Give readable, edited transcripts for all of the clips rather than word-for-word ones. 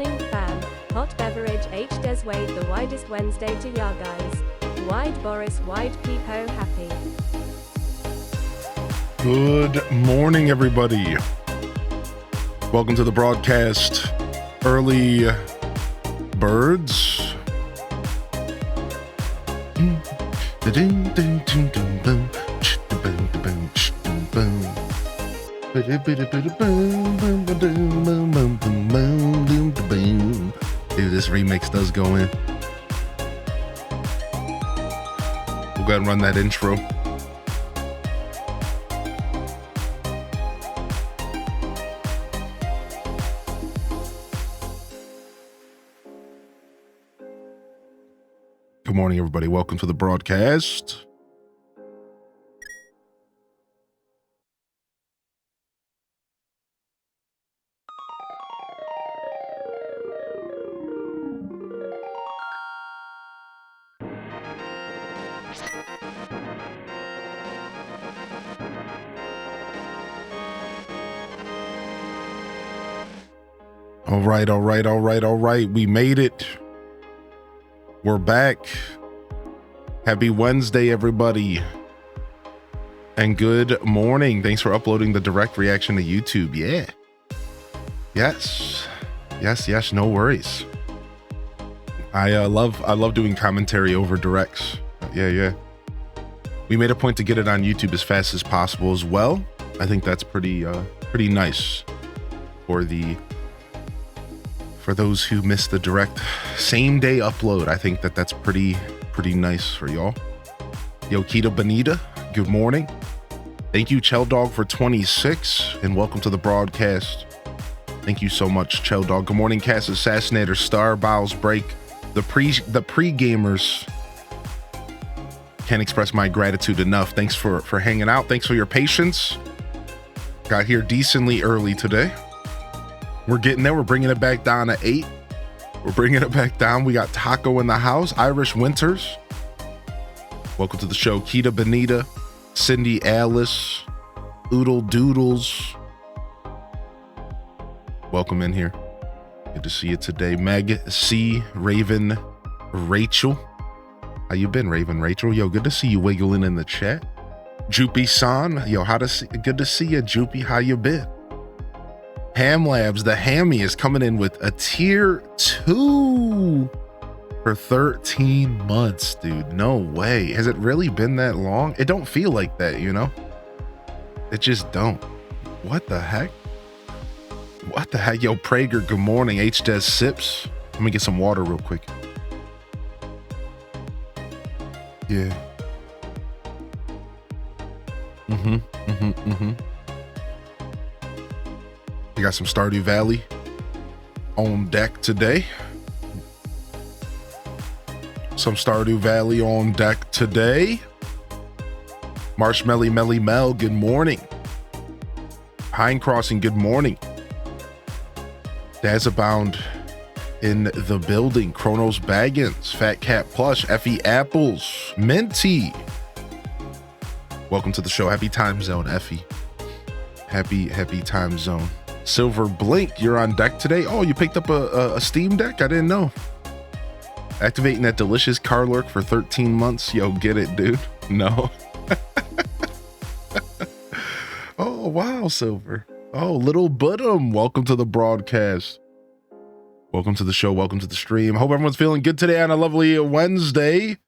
morning, fam. Hot beverage H. Des Wade, the widest Wednesday to ya guys. Wide Boris, wide Peepo, happy. Good morning, everybody. Welcome to the broadcast. Early birds. Dude, this remix does go in. We'll go ahead and run that intro. Good morning, everybody. Welcome to the broadcast. All right. We made it. We're back. Happy Wednesday, everybody. And good morning. Thanks for uploading the direct reaction to YouTube. Yeah. Yes, no worries. I love doing commentary over directs. Yeah. We made a point to get it on YouTube as fast as possible as well. I think that's pretty nice for those who missed the direct same day upload. I think that's pretty nice for y'all. Yo, Kita Bonita, good morning. Thank you, Chell Dog, for 26, and welcome to the broadcast. Thank you so much, Chell Dog. Good morning, Cast Assassinator, Star, Bowels Break, the pre-gamers. Can't express my gratitude enough. Thanks for hanging out. Thanks for your patience. Got here decently early today. We're getting there. We're bringing it back down to 8. We're bringing it back down. We got Taco in the house. Irish Winters. Welcome to the show. Kita Bonita, Cindy Alice, Oodle Doodles. Welcome in here. Good to see you today. Meg C, Raven, Rachel. How you been, Raven Rachel? Yo, good to see you wiggling in the chat. Joopy San. Yo, good to see you, Joopy. How you been? Ham Labs, the Hammy, is coming in with a tier 2 for 13 months, dude. No way. Has it really been that long? It don't feel like that, you know? It just don't. What the heck? Yo, Prager, good morning. H-Des Sips. Let me get some water real quick. Yeah. We got some Stardew Valley on deck today. Marshmelly Melly Mel, good morning. Pine Crossing, good morning. Dazabound in the building. Chronos Baggins, Fat Cat Plush, Effie Apples, Minty. Welcome to the show. Happy time zone, Effie. Happy time zone. Silver Blink, you're on deck today. Oh, you picked up a Steam Deck? I didn't know. Activating that delicious car lurk for 13 months. Yo, get it, dude. No. Oh, wow, Silver. Oh, Little Budum, welcome to the broadcast. Welcome to the show. Welcome to the stream. Hope everyone's feeling good today on a lovely Wednesday.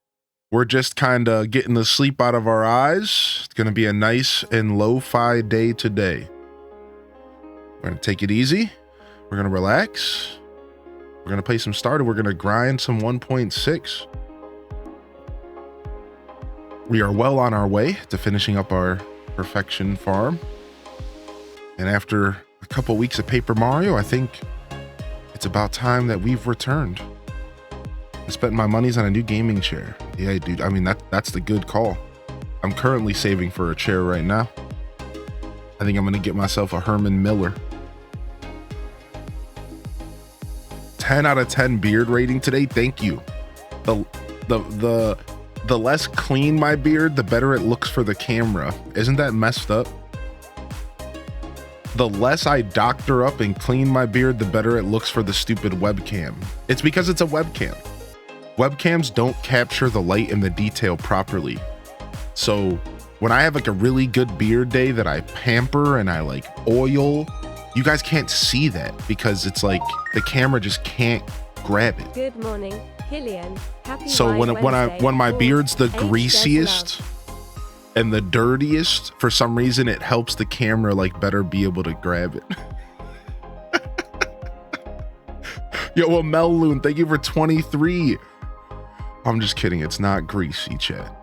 We're just kind of getting the sleep out of our eyes. It's going to be a nice and lo-fi day today. We're going to take it easy. We're going to relax. We're going to play some Stardew. We're going to grind some 1.6. We are well on our way to finishing up our perfection farm. And after a couple weeks of Paper Mario, I think it's about time that we've returned. I spent my monies on a new gaming chair. Yeah, dude. I mean, that's the good call. I'm currently saving for a chair right now. I think I'm going to get myself a Herman Miller. 10 out of 10 beard rating today. Thank you. The less clean my beard, the better it looks for the camera. Isn't that messed up? the less I doctor up and clean my beard, the better it looks for the stupid webcam. It's because it's a webcam. Webcams don't capture the light and the detail properly. So when I have like a really good beard day that I pamper and I like oil, you guys can't see that because it's like the camera just can't grab it. Good morning, Hillian. Happy So when my beard's the greasiest and the dirtiest, for some reason it helps the camera like better be able to grab it. Yo, well, Melloon, thank you for 23. I'm just kidding. It's not greasy, chat.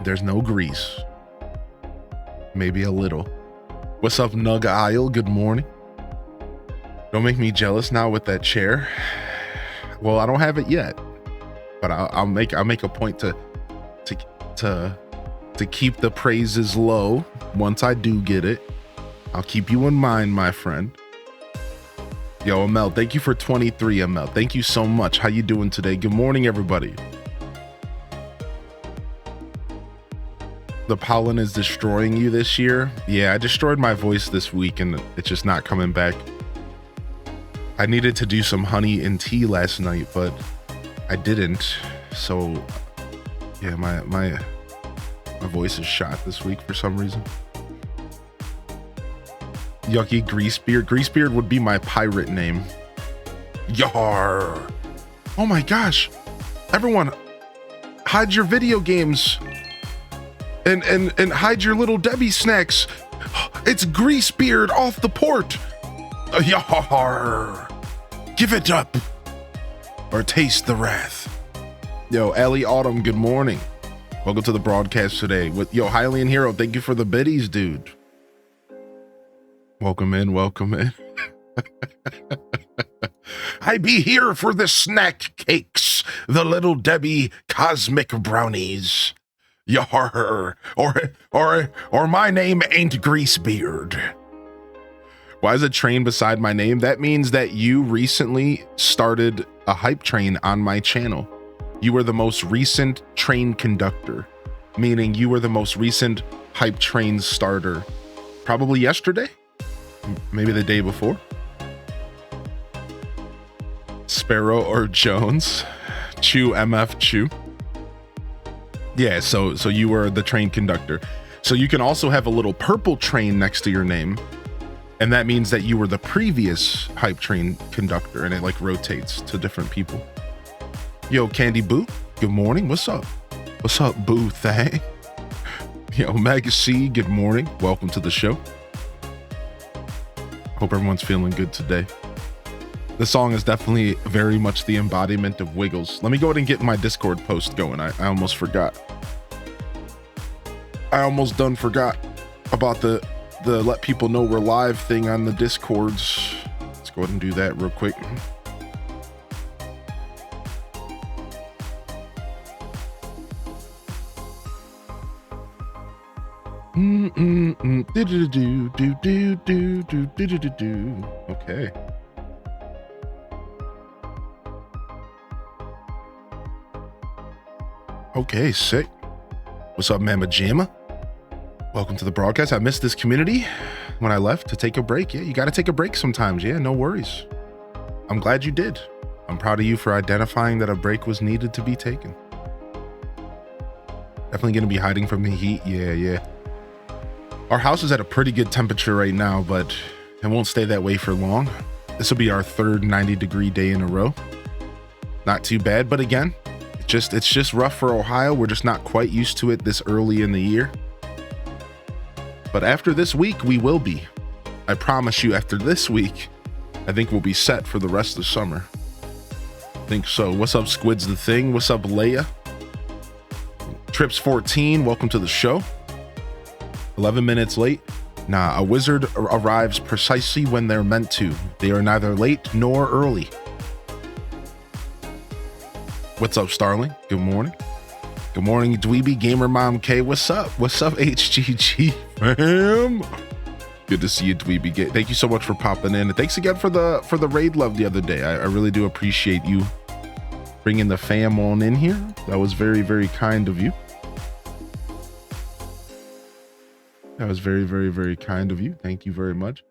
There's no grease. Maybe a little. What's up, Nug Isle? Good morning. Don't make me jealous now with that chair. Well, I don't have it yet, but I'll make a point to keep the praises low. Once I do get it, I'll keep you in mind, my friend. Yo, Amel, thank you for 23, Amel. Thank you so much. How you doing today? Good morning, everybody. The pollen is destroying you this year. Yeah, I destroyed my voice this week and it's just not coming back. I needed to do some honey and tea last night, but I didn't. So yeah, my voice is shot this week for some reason. Yucky Greasebeard. Greasebeard would be my pirate name. Yar. Oh my gosh. Everyone, hide your video games and hide your little Debbie snacks. It's Greasebeard off the port. Yar. Give it up or taste the wrath. Yo, Ellie Autumn, good morning. Welcome to the broadcast today with yo, Hylian Hero. Thank you for the biddies, dude. Welcome in, welcome in. I be here for the snack cakes, the little Debbie cosmic brownies. Yar, or my name ain't Greasebeard. Why is a train beside my name? That means that you recently started a hype train on my channel. You were the most recent train conductor, meaning you were the most recent hype train starter. Probably yesterday? Maybe the day before. Sparrow or Jones? Chew MF Chew. Yeah, so you were the train conductor. So you can also have a little purple train next to your name, and that means that you were the previous hype train conductor, and it like rotates to different people. Yo, Candy Boo, good morning. What's up? What's up, Boo Thang? Yo, Mega C, good morning. Welcome to the show. Hope everyone's feeling good today. This song is definitely very much the embodiment of Wiggles. Let me go ahead and get my Discord post going. I almost forgot. I almost done forgot about the let people know we're live thing on the Discords. Let's go ahead and do that real quick. Okay. Okay, sick. What's up, Mama Jamma? Welcome to the broadcast. I missed this community when I left to take a break. Yeah, you got to take a break sometimes. Yeah, no worries. I'm glad you did. I'm proud of you for identifying that a break was needed to be taken. Definitely going to be hiding from the heat. Yeah. Our house is at a pretty good temperature right now, but it won't stay that way for long. This will be our third 90-degree day in a row. Not too bad, but again, it's just rough for Ohio. We're just not quite used to it this early in the year. But after this week, we will be. I promise you, after this week, I think we'll be set for the rest of summer. I think so. What's up, Squid's the Thing? What's up, Leia? Trips 14, welcome to the show. 11 minutes late. Nah, a wizard arrives precisely when they're meant to. They are neither late nor early. What's up, Starling? Good morning. Good morning, Dweeby Gamer Mom K. What's up? What's up, HGG fam? Good to see you, Dweeby. Thank you so much for popping in. And thanks again for the raid love the other day. I really do appreciate you bringing the fam on in here. That was very, very kind of you. That was very, very, very kind of you. Thank you very much.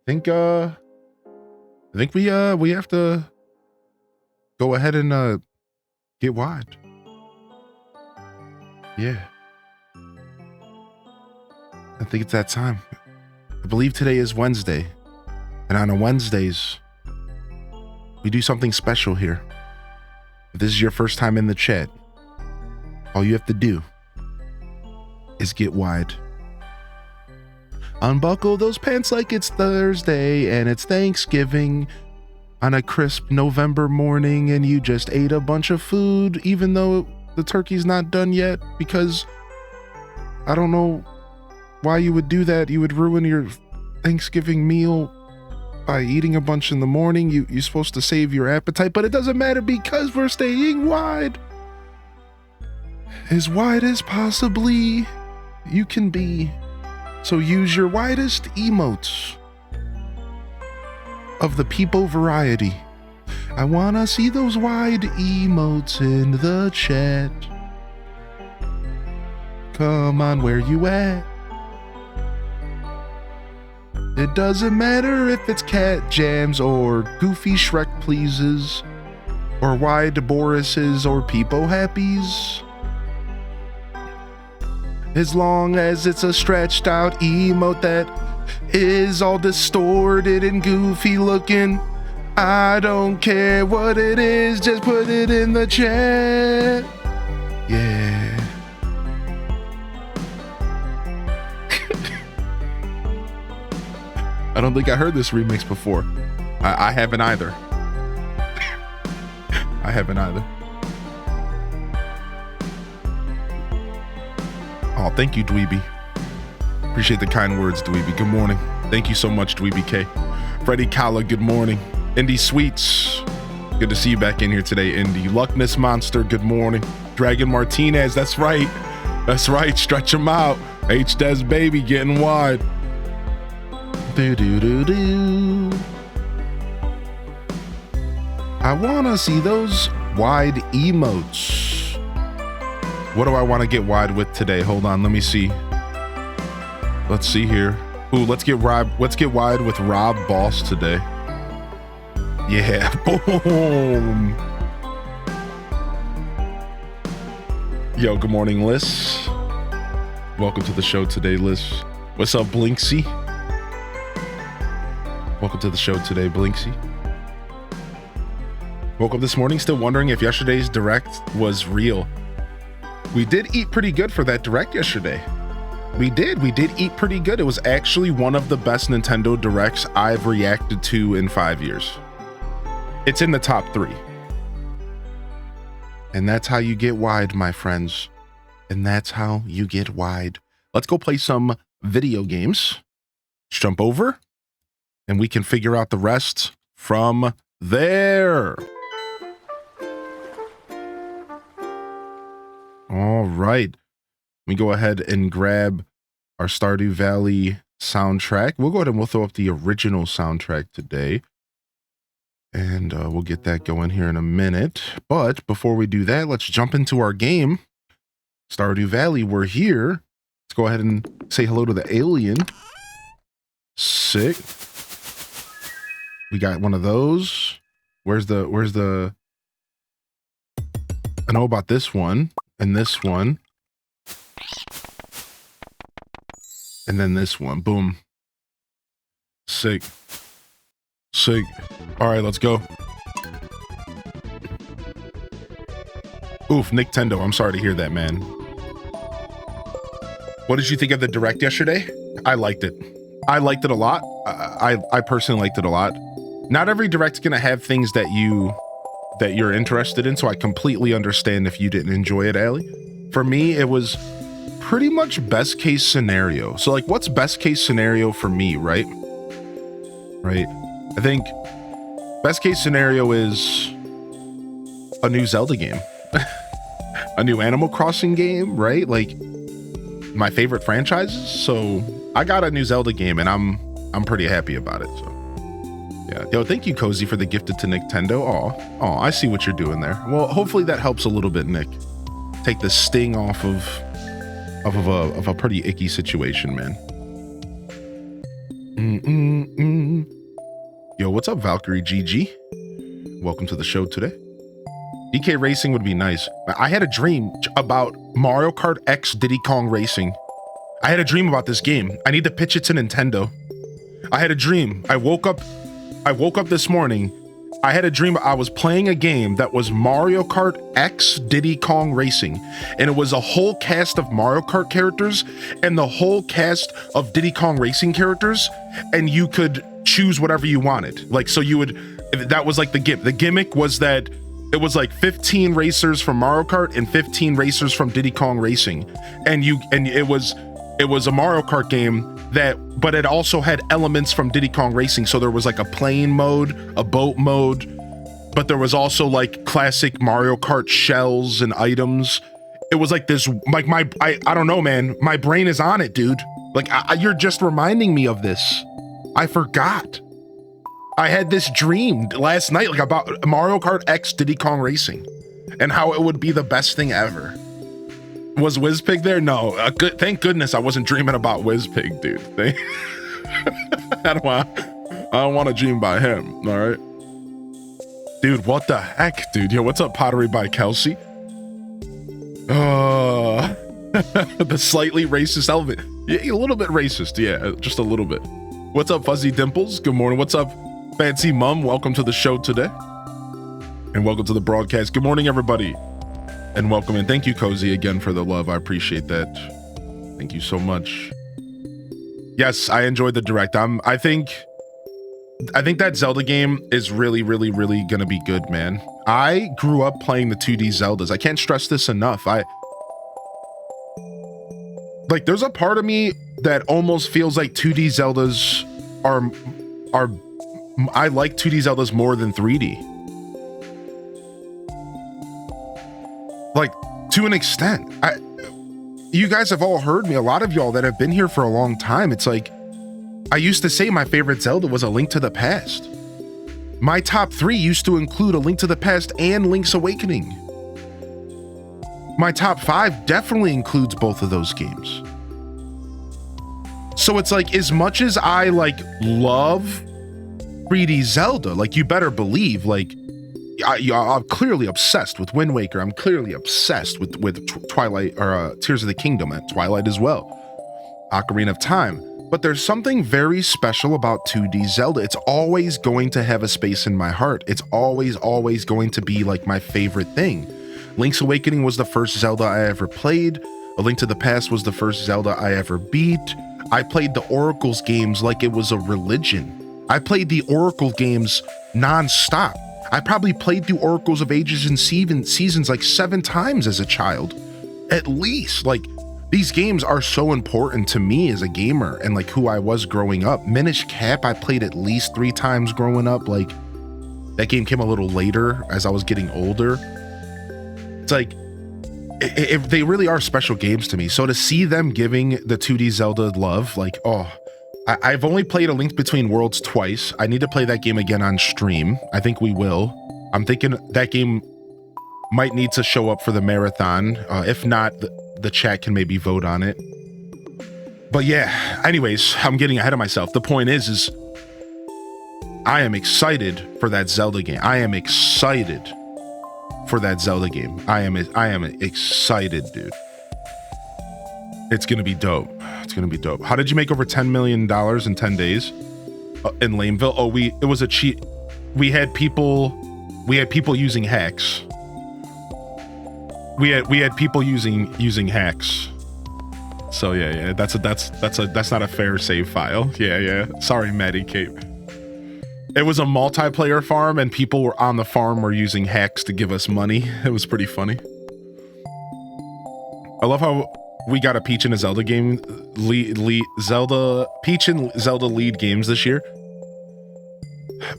I think we have to go ahead and get wide. Yeah. I think it's that time. I believe today is Wednesday. And on Wednesdays, we do something special here. If this is your first time in the chat, all you have to do is get wide. Unbuckle those pants like it's Thursday and it's Thanksgiving on a crisp November morning, and you just ate a bunch of food even though the turkey's not done yet, because I don't know why you would do that. You would ruin your Thanksgiving meal by eating a bunch in the morning. You're supposed to save your appetite, but it doesn't matter because we're staying wide. As wide as possibly you can be. So use your widest emotes of the people variety. I wanna see those wide emotes in the chat. Come on, where you at? It doesn't matter if it's cat jams or goofy Shrek pleases or wide Borises or Peepo happies. As long as it's a stretched out emote that is all distorted and goofy looking, I don't care what it is, just put it in the chat. Yeah. I don't think I heard this remix before. I haven't either. I haven't either. Oh, thank you, Dweeby. Appreciate the kind words, Dweeby. Good morning. Thank you so much, Dweeby K. Freddie Kala, good morning. Indy Sweets, good to see you back in here today, Indy. Luckness Monster, good morning. Dragon Martinez, that's right. That's right, stretch them out. H-Des baby, getting wide. Do-do-do-do. I wanna see those wide emotes. What do I want to get wide with today? Hold on, let me see. Let's see here. Ooh, let's get wide with Rob Boss today. Yeah, boom. Yo, good morning, Liz. Welcome to the show today, Liz. What's up, Blinksy? Welcome to the show today, Blinksy. Woke up this morning still wondering if yesterday's direct was real. We did eat pretty good for that direct yesterday. We did eat pretty good. It was actually one of the best Nintendo Directs I've reacted to in 5 years. It's in the top 3. And that's how you get wide, my friends. And that's how you get wide. Let's go play some video games. Let's jump over and we can figure out the rest from there. All right. Let me go ahead and grab our Stardew Valley soundtrack. We'll go ahead and we'll throw up the original soundtrack today. And we'll get that going here in a minute. But before we do that, let's jump into our game. Stardew Valley, we're here. Let's go ahead and say hello to the alien. Sick. We got one of those. Where's the... I know about this one. And this one. And then this one. Boom. Sick. Sick. All right, let's go. Oof, Nintendo. I'm sorry to hear that, man. What did you think of the direct yesterday? I liked it. I liked it a lot. I personally liked it a lot. Not every direct's gonna have things that you're interested in, so I completely understand if you didn't enjoy it, Allie. For me, it was pretty much best case scenario. So like, what's best case scenario for me, right? Right. I think best case scenario is a new Zelda game, a new Animal Crossing game, right? Like my favorite franchises. So I got a new Zelda game and I'm pretty happy about it. So yeah. Yo, thank you, Cozy, for the gifted to Nintendo. Oh, I see what you're doing there. Well, hopefully that helps a little bit, Nick. Take the sting off of of a pretty icky situation, man. Yo, what's up, Valkyrie GG? Welcome to the show today. DK Racing would be nice. I had a dream about Mario Kart X Diddy Kong Racing. I had a dream about this game. I need to pitch it to Nintendo. I had a dream. I woke up this morning. I had a dream. I was playing a game that was Mario Kart X Diddy Kong Racing, and it was a whole cast of Mario Kart characters and the whole cast of Diddy Kong Racing characters, and you could choose whatever you wanted. Like, so you would, that was like the gimmick. The gimmick was that it was like 15 racers from Mario Kart and 15 racers from Diddy Kong Racing, and it was a Mario Kart game but it also had elements from Diddy Kong Racing. So there was like a plane mode, a boat mode, but there was also like classic Mario Kart shells and items. It was like this, like I don't know, man. My brain is on it, dude. Like you're just reminding me of this. I forgot. I had this dream last night, like about Mario Kart X Diddy Kong Racing and how it would be the best thing ever. Was WizPig there? No. Thank goodness I wasn't dreaming about WizPig, dude. I don't want to dream about him. All right, dude. What the heck, dude? Yo, what's up, Pottery by Kelsey? The slightly racist element. Yeah, a little bit racist. Yeah, just a little bit. What's up, Fuzzy Dimples? Good morning. What's up, Fancy Mum? Welcome to the show today, and welcome to the broadcast. Good morning, everybody. And welcome, and thank you, Cozy, again for the love. I appreciate that. Thank you so much. Yes, I enjoyed the direct. I think that Zelda game is really, really, really gonna be good, man. I grew up playing the 2D Zeldas. I can't stress this enough. There's a part of me that almost feels like 2D Zeldas are I like 2D Zeldas more than 3D. Like, to an extent. You guys have all heard me, a lot of y'all that have been here for a long time. It's like, I used to say my favorite Zelda was A Link to the Past. My top 3 used to include A Link to the Past and Link's Awakening. My top 5 definitely includes both of those games. So it's like, as much as I love 3D Zelda, like, you better believe, like, I'm clearly obsessed with Wind Waker. I'm clearly obsessed with Twilight, or Tears of the Kingdom, and Twilight as well. Ocarina of Time. But there's something very special about 2D Zelda. It's always going to have a space in my heart. It's always going to be like my favorite thing. Link's Awakening was the first Zelda I ever played. A Link to the Past was the first Zelda I ever beat. I played the Oracles games like it was a religion. I played the Oracle games non-stop. I probably played through Oracles of Ages and Seasons like 7 times as a child, at least. Like, these games are so important to me as a gamer and like who I was growing up. Minish Cap, I played at least 3 times growing up. Like, that game came a little later as I was getting older. It's like, they really are special games to me. So to see them giving the 2D Zelda love, like, oh, I've only played A Link Between Worlds twice. I need to play that game again on stream. I think we will. I'm thinking that game might need to show up for the marathon. If not, the chat can maybe vote on it. But yeah, anyways, I'm getting ahead of myself. The point is I am excited for that Zelda game. I am excited for that Zelda game. I am excited, dude. It's gonna be dope. It's gonna be dope. How did you make over $10 million in 10 days in Lameville? Oh, it was a cheat. We had people using hacks. We had people using hacks. So yeah, that's not a fair save file. Yeah. Sorry, Maddie Cape. It was a multiplayer farm, and people were on the farm were using hacks to give us money. It was pretty funny. I love how we got a Peach and a Zelda game, Peach and Zelda lead games this year.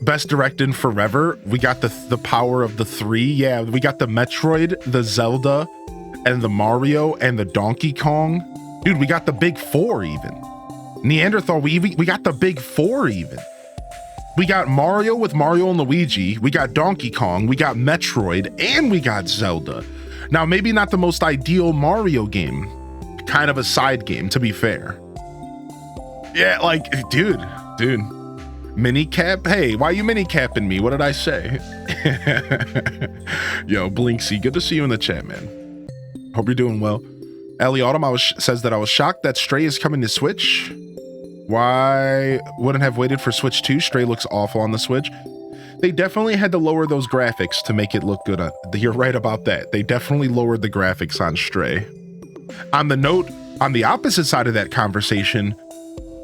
Best directed forever. We got the power of the 3. Yeah, we got the Metroid, the Zelda, and the Mario, and the Donkey Kong. Dude, we got the big 4 even. Neanderthal, we got the big 4 even. We got Mario with Mario and Luigi. We got Donkey Kong. We got Metroid, and we got Zelda. Now, maybe not the most ideal Mario game, kind of a side game, to be fair. Yeah, like, dude. Mini cap? Hey, why you mini capping me? What did I say? Yo, Blinksy, good to see you in the chat, man. Hope you're doing well. Ellie Autumn says that I was shocked that Stray is coming to Switch. Why wouldn't have waited for Switch 2? Stray looks awful on the Switch. They definitely had to lower those graphics to make it look good. You're right about that. They definitely lowered the graphics on Stray. On the opposite side of that conversation,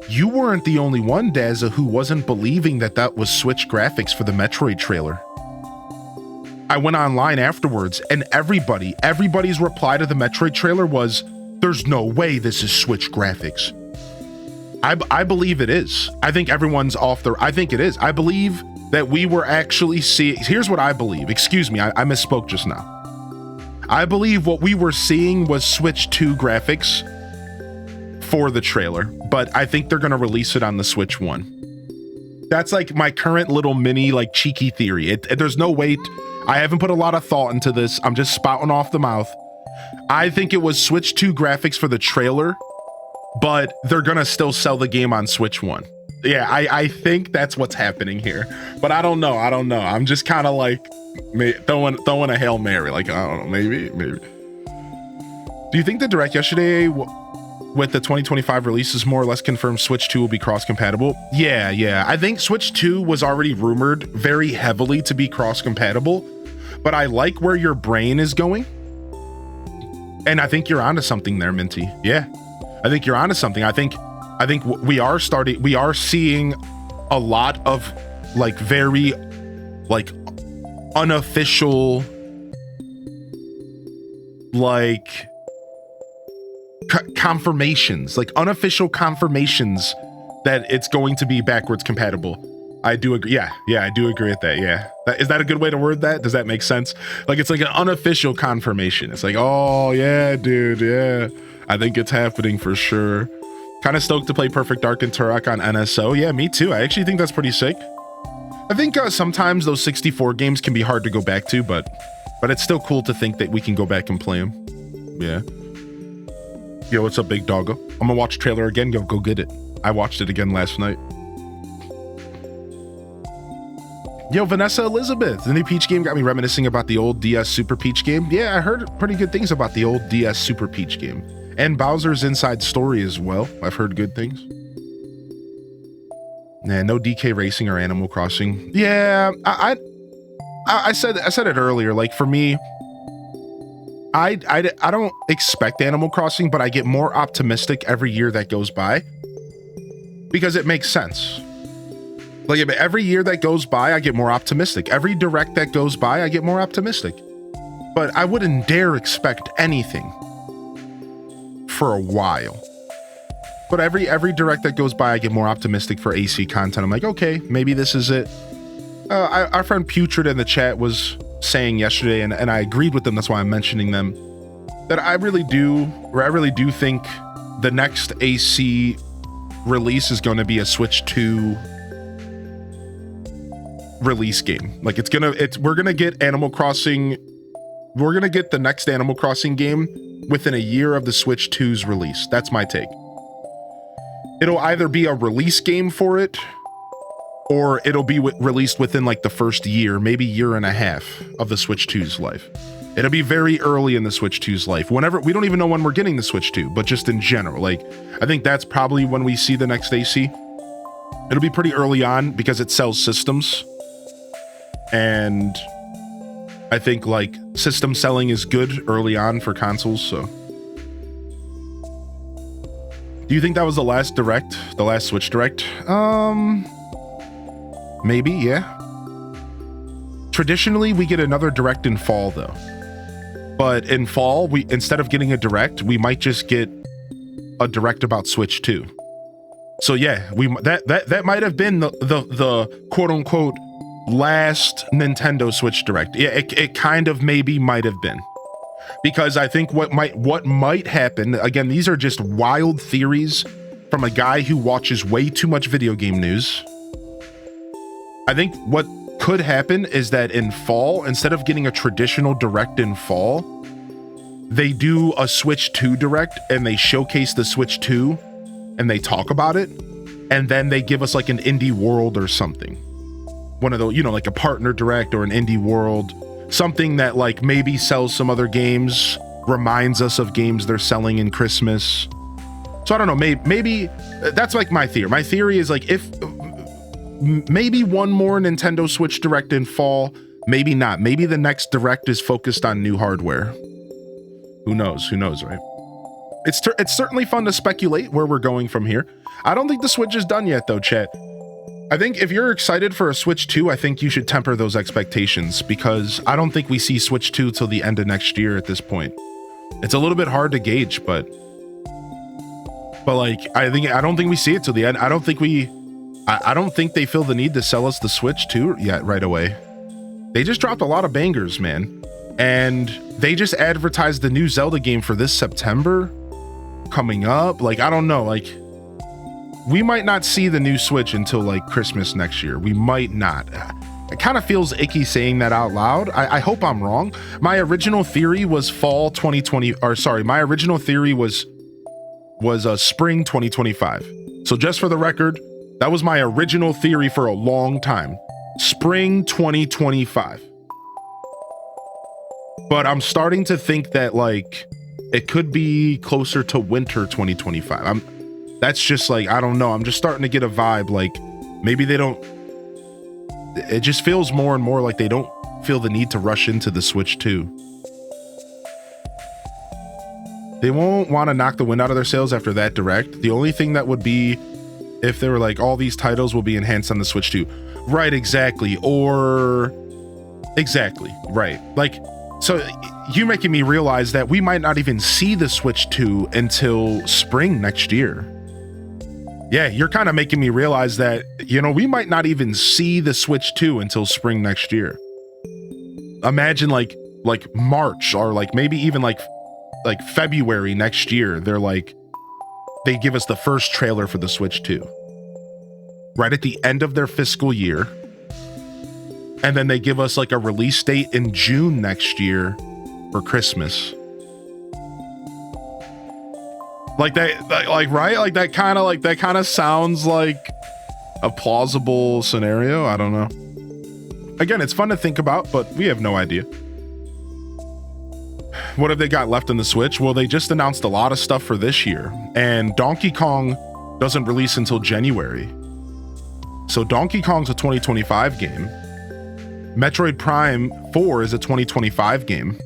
you weren't the only one, Dazza, who wasn't believing that was Switch graphics for the Metroid trailer. I went online afterwards, and everybody's reply to the Metroid trailer was, "There's no way this is Switch graphics." I believe it is. I think everyone's off their... I think it is. I believe that we were actually seeing... Here's what I believe. Excuse me, I misspoke just now. I believe what we were seeing was Switch 2 graphics for the trailer, but I think they're going to release it on the Switch 1. That's like my current little mini, like, cheeky theory. There's no way... I haven't put a lot of thought into this. I'm just spouting off the mouth. I think it was Switch 2 graphics for the trailer, but they're going to still sell the game on Switch 1. Yeah, I think that's what's happening here, but I don't know. I'm just kind of like throwing a Hail Mary. Like, I don't know, maybe. Do you think the Direct yesterday with the 2025 releases more or less confirmed Switch 2 will be cross-compatible? Yeah. I think Switch 2 was already rumored very heavily to be cross-compatible, but I like where your brain is going. And I think you're onto something there, Minty. Yeah, I think you're onto something. I think we are seeing a lot of like very like unofficial like confirmations, like unofficial confirmations that it's going to be backwards compatible. I do agree. Yeah, I do agree with that. Yeah. Is that a good way to word that? Does that make sense? Like, it's like an unofficial confirmation. It's like, oh yeah, dude. Yeah. I think it's happening for sure. Kind of stoked to play Perfect Dark and Turok on NSO. Yeah, me too. I actually think that's pretty sick. I think sometimes those 64 games can be hard to go back to, but it's still cool to think that we can go back and play them. Yeah. Yo, what's up, big doggo? I'm gonna watch trailer again. Go get it. I watched it again last night. Yo, Vanessa Elizabeth, the new Peach game got me reminiscing about the old DS Super Peach game. Yeah, I heard pretty good things about the old DS Super Peach game. And Bowser's Inside Story as well. I've heard good things. Nah, no DK Racing or Animal Crossing. Yeah, I said it earlier. Like, for me, I don't expect Animal Crossing, but I get more optimistic every year that goes by because it makes sense. Like, every year that goes by, I get more optimistic. Every direct that goes by, I get more optimistic. But I wouldn't dare expect anything for a while. But every direct that goes by, I get more optimistic for AC content. I'm like, okay, maybe this is it. Our friend Putrid in the chat was saying yesterday, and I agreed with them, that's why I'm mentioning them, that I really do think the next AC release is going to be a Switch 2 release game. Like, we're gonna get Animal Crossing, we're gonna get the next Animal Crossing game within a year of the Switch 2's release. That's my take. It'll either be a release game for it, or it'll be released within like the first year, maybe year and a half of the Switch 2's life. It'll be very early in the Switch 2's life. Whenever, we don't even know when we're getting the Switch 2, but just in general, like, I think that's probably when we see the next AC. It'll be pretty early on because it sells systems. And I think like system selling is good early on for consoles, so. Do you think that was the last direct? The last Switch direct? Maybe, yeah. Traditionally, we get another direct in fall though. But in fall, instead of getting a direct, we might just get a direct about Switch 2. So yeah, that might have been the quote unquote last Nintendo Switch direct. Yeah, it kind of maybe might have been. Because I think what might happen, again, these are just wild theories from a guy who watches way too much video game news. I think what could happen is that in fall, instead of getting a traditional direct in fall, they do a Switch 2 direct and they showcase the Switch 2 and they talk about it, and then they give us like an indie world or something. One of those, you know, like a partner direct or an indie world, something that like maybe sells some other games, reminds us of games they're selling in Christmas. So I don't know, maybe that's like my theory. My theory is like, if maybe one more Nintendo Switch direct in fall, maybe not. Maybe the next direct is focused on new hardware. Who knows, right? It's certainly fun to speculate where we're going from here. I don't think the Switch is done yet though, chat. I think if you're excited for a Switch 2, I think you should temper those expectations, because I don't think we see Switch 2 till the end of next year at this point. It's a little bit hard to gauge, but like, I don't think we see it till the end. I don't think they feel the need to sell us the Switch 2 yet right away. They just dropped a lot of bangers, man. And they just advertised the new Zelda game for this September coming up. Like, I don't know, like, we might not see the new Switch until like Christmas next year. We might not. It kind of feels icky saying that out loud. I hope I'm wrong. My original theory was fall 2020, or sorry, my original theory was spring 2025. So just for the record, that was my original theory for a long time. Spring 2025. But I'm starting to think that like it could be closer to winter 2025. That's just like, I don't know. I'm just starting to get a vibe like maybe they don't. It just feels more and more like they don't feel the need to rush into the Switch 2. They won't want to knock the wind out of their sails after that direct. The only thing that would be if they were like, all these titles will be enhanced on the Switch 2. Right, exactly. Or exactly, right. Like, so you're making me realize that we might not even see the Switch 2 until spring next year. Yeah, you're kind of making me realize that, you know, we might not even see the Switch 2 until spring next year. Imagine like March, or like maybe even like February next year. They're like, they give us the first trailer for the Switch 2 right at the end of their fiscal year. And then they give us like a release date in June next year for Christmas. Like that, like, right? Like that kind of sounds like a plausible scenario. I don't know. Again, it's fun to think about, but we have no idea. What have they got left in the Switch? Well, they just announced a lot of stuff for this year, and Donkey Kong doesn't release until January. So Donkey Kong's a 2025 game. Metroid Prime 4 is a 2025 game.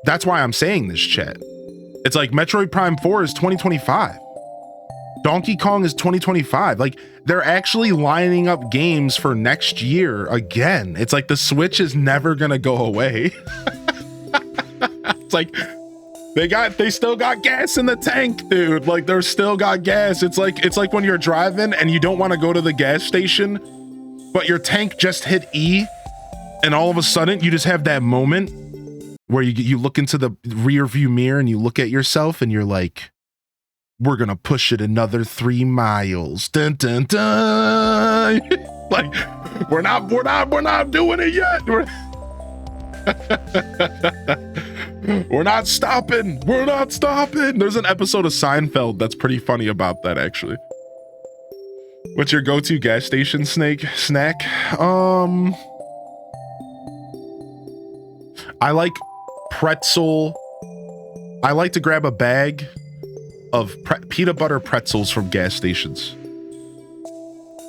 That's why I'm saying this, chat. It's like Metroid Prime 4 is 2025. Donkey Kong is 2025. Like, they're actually lining up games for next year again. It's like the Switch is never gonna go away. It's like they still got gas in the tank, dude. Like, they're still got gas. It's like when you're driving and you don't want to go to the gas station, but your tank just hit E, and all of a sudden you just have that moment where you look into the rear view mirror and you look at yourself and you're like, we're gonna push it another 3 miles. Dun dun dun. Like, we're not doing it yet. We're not stopping. We're not stopping. There's an episode of Seinfeld that's pretty funny about that, actually. What's your go-to gas station snack? I like pretzel. I like to grab a bag of peanut butter pretzels from gas stations.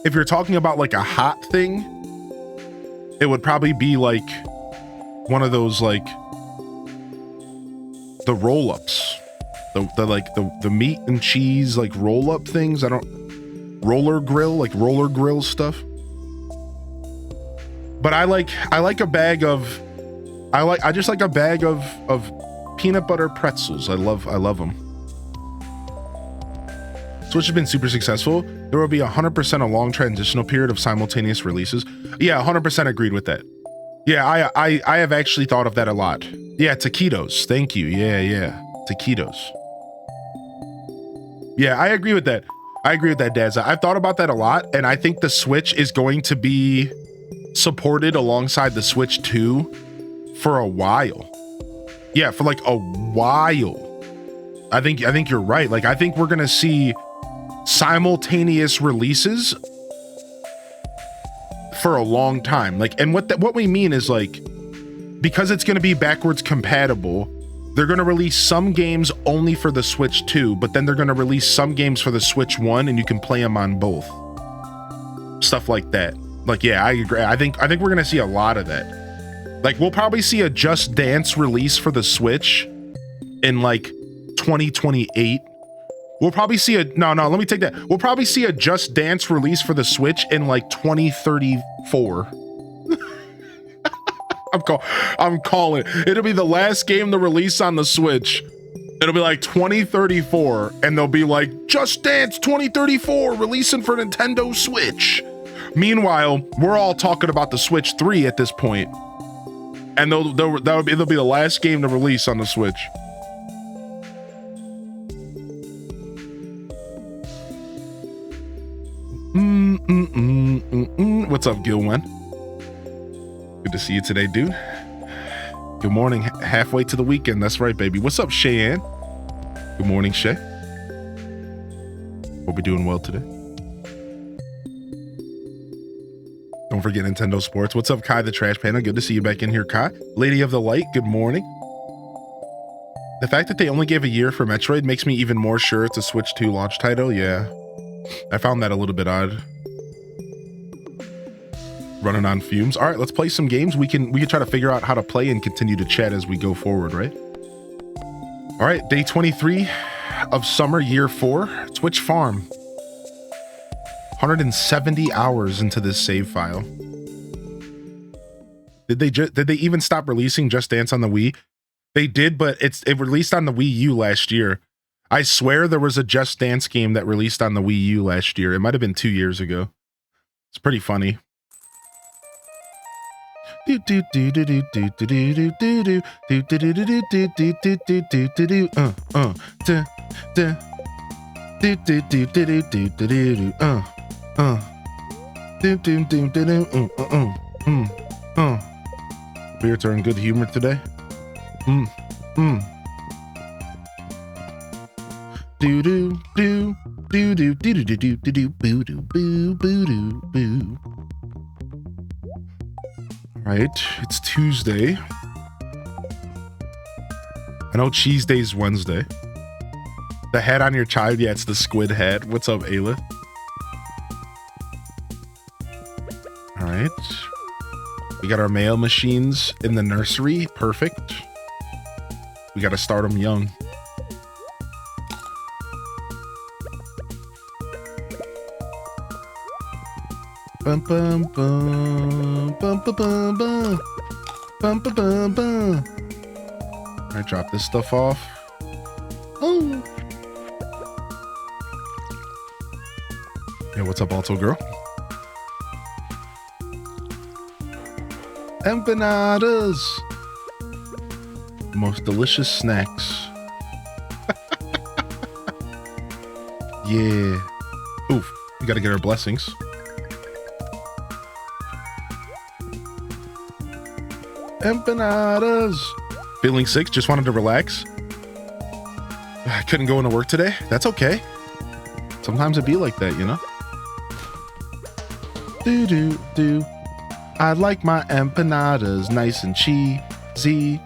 If you're talking about like a hot thing, it would probably be like one of those, like the roll-ups, the meat and cheese like roll-up things. Roller grill stuff. But I just like a bag of peanut butter pretzels. I love them. Switch has been super successful. There will be 100% a long transitional period of simultaneous releases. Yeah, 100% agreed with that. Yeah, I have actually thought of that a lot. Yeah, taquitos. Thank you. Yeah. Taquitos. Yeah, I agree with that. Daz. I've thought about that a lot, and I think the Switch is going to be supported alongside the Switch 2 for a while. Yeah, for like a while. I think you're right. Like, I think we're gonna see simultaneous releases for a long time. Like, and what we mean is, like, because it's gonna be backwards compatible, they're gonna release some games only for the Switch 2, but then they're gonna release some games for the Switch 1, and you can play them on both. Stuff like that. Like, yeah, I agree. I think we're gonna see a lot of that. Like, we'll probably see a Just Dance release for the Switch in like 2028. We'll probably see let me take that. We'll probably see a Just Dance release for the Switch in like 2034. I'm calling it. It'll be the last game to release on the Switch. It'll be like 2034, and they'll be like, Just Dance 2034 releasing for Nintendo Switch. Meanwhile, we're all talking about the Switch 3 at this point, and it'll be the last game to release on the Switch. What's up, Gilwen? Good to see you today, dude. Good morning. Halfway to the weekend. That's right, baby. What's up, Cheyenne? Good morning, Shay. Hope you're doing well today. Don't forget Nintendo Sports. What's up, Kai the Trash Panda? Good to see you back in here, Kai. Lady of the Light, good morning. The fact that they only gave a year for Metroid makes me even more sure it's a Switch 2 launch title. Yeah, I found that a little bit odd. Running on fumes. All right, let's play some games. We can try to figure out how to play and continue to chat as we go forward, right? All right, day 23 of summer, year 4. Twitch Farm. 170 hours into this save file. Did they even stop releasing Just Dance on the Wii? They did, but it released on the Wii U last year. I swear there was a Just Dance game that released on the Wii U last year. It might have been 2 years ago. It's pretty funny. Spirits are in good humor today. Do do do do do do do do do do boo do boo boo do boo. All right, it's Tuesday. I know Cheese Day's Wednesday. The hat on your child, yeah, it's the squid hat. What's up, Ayla? All right. We got our mail machines in the nursery. Perfect. We got to start them young. Bum bum bum bum bum bum bum bum bum bum bum. All right, drop this stuff off. Oh. Yeah, what's up, Alto Girl? Empanadas. Most delicious snacks. Yeah. Oof. We gotta get our blessings. Empanadas. Feeling sick? Just wanted to relax? I couldn't go into work today? That's okay. Sometimes it be like that, you know? Do do do. I like my empanadas nice and cheesy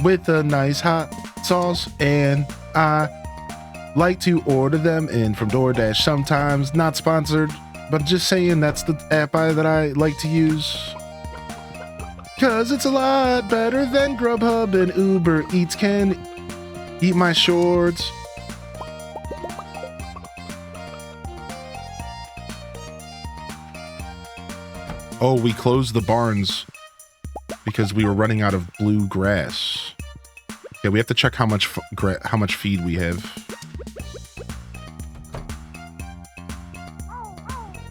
with a nice hot sauce, and I like to order them in from DoorDash sometimes. Not sponsored, but just saying that's the app that I like to use. Cause it's a lot better than Grubhub and Uber Eats can eat my shorts. Oh, we closed the barns because we were running out of blue grass. Yeah, we have to check how much feed we have.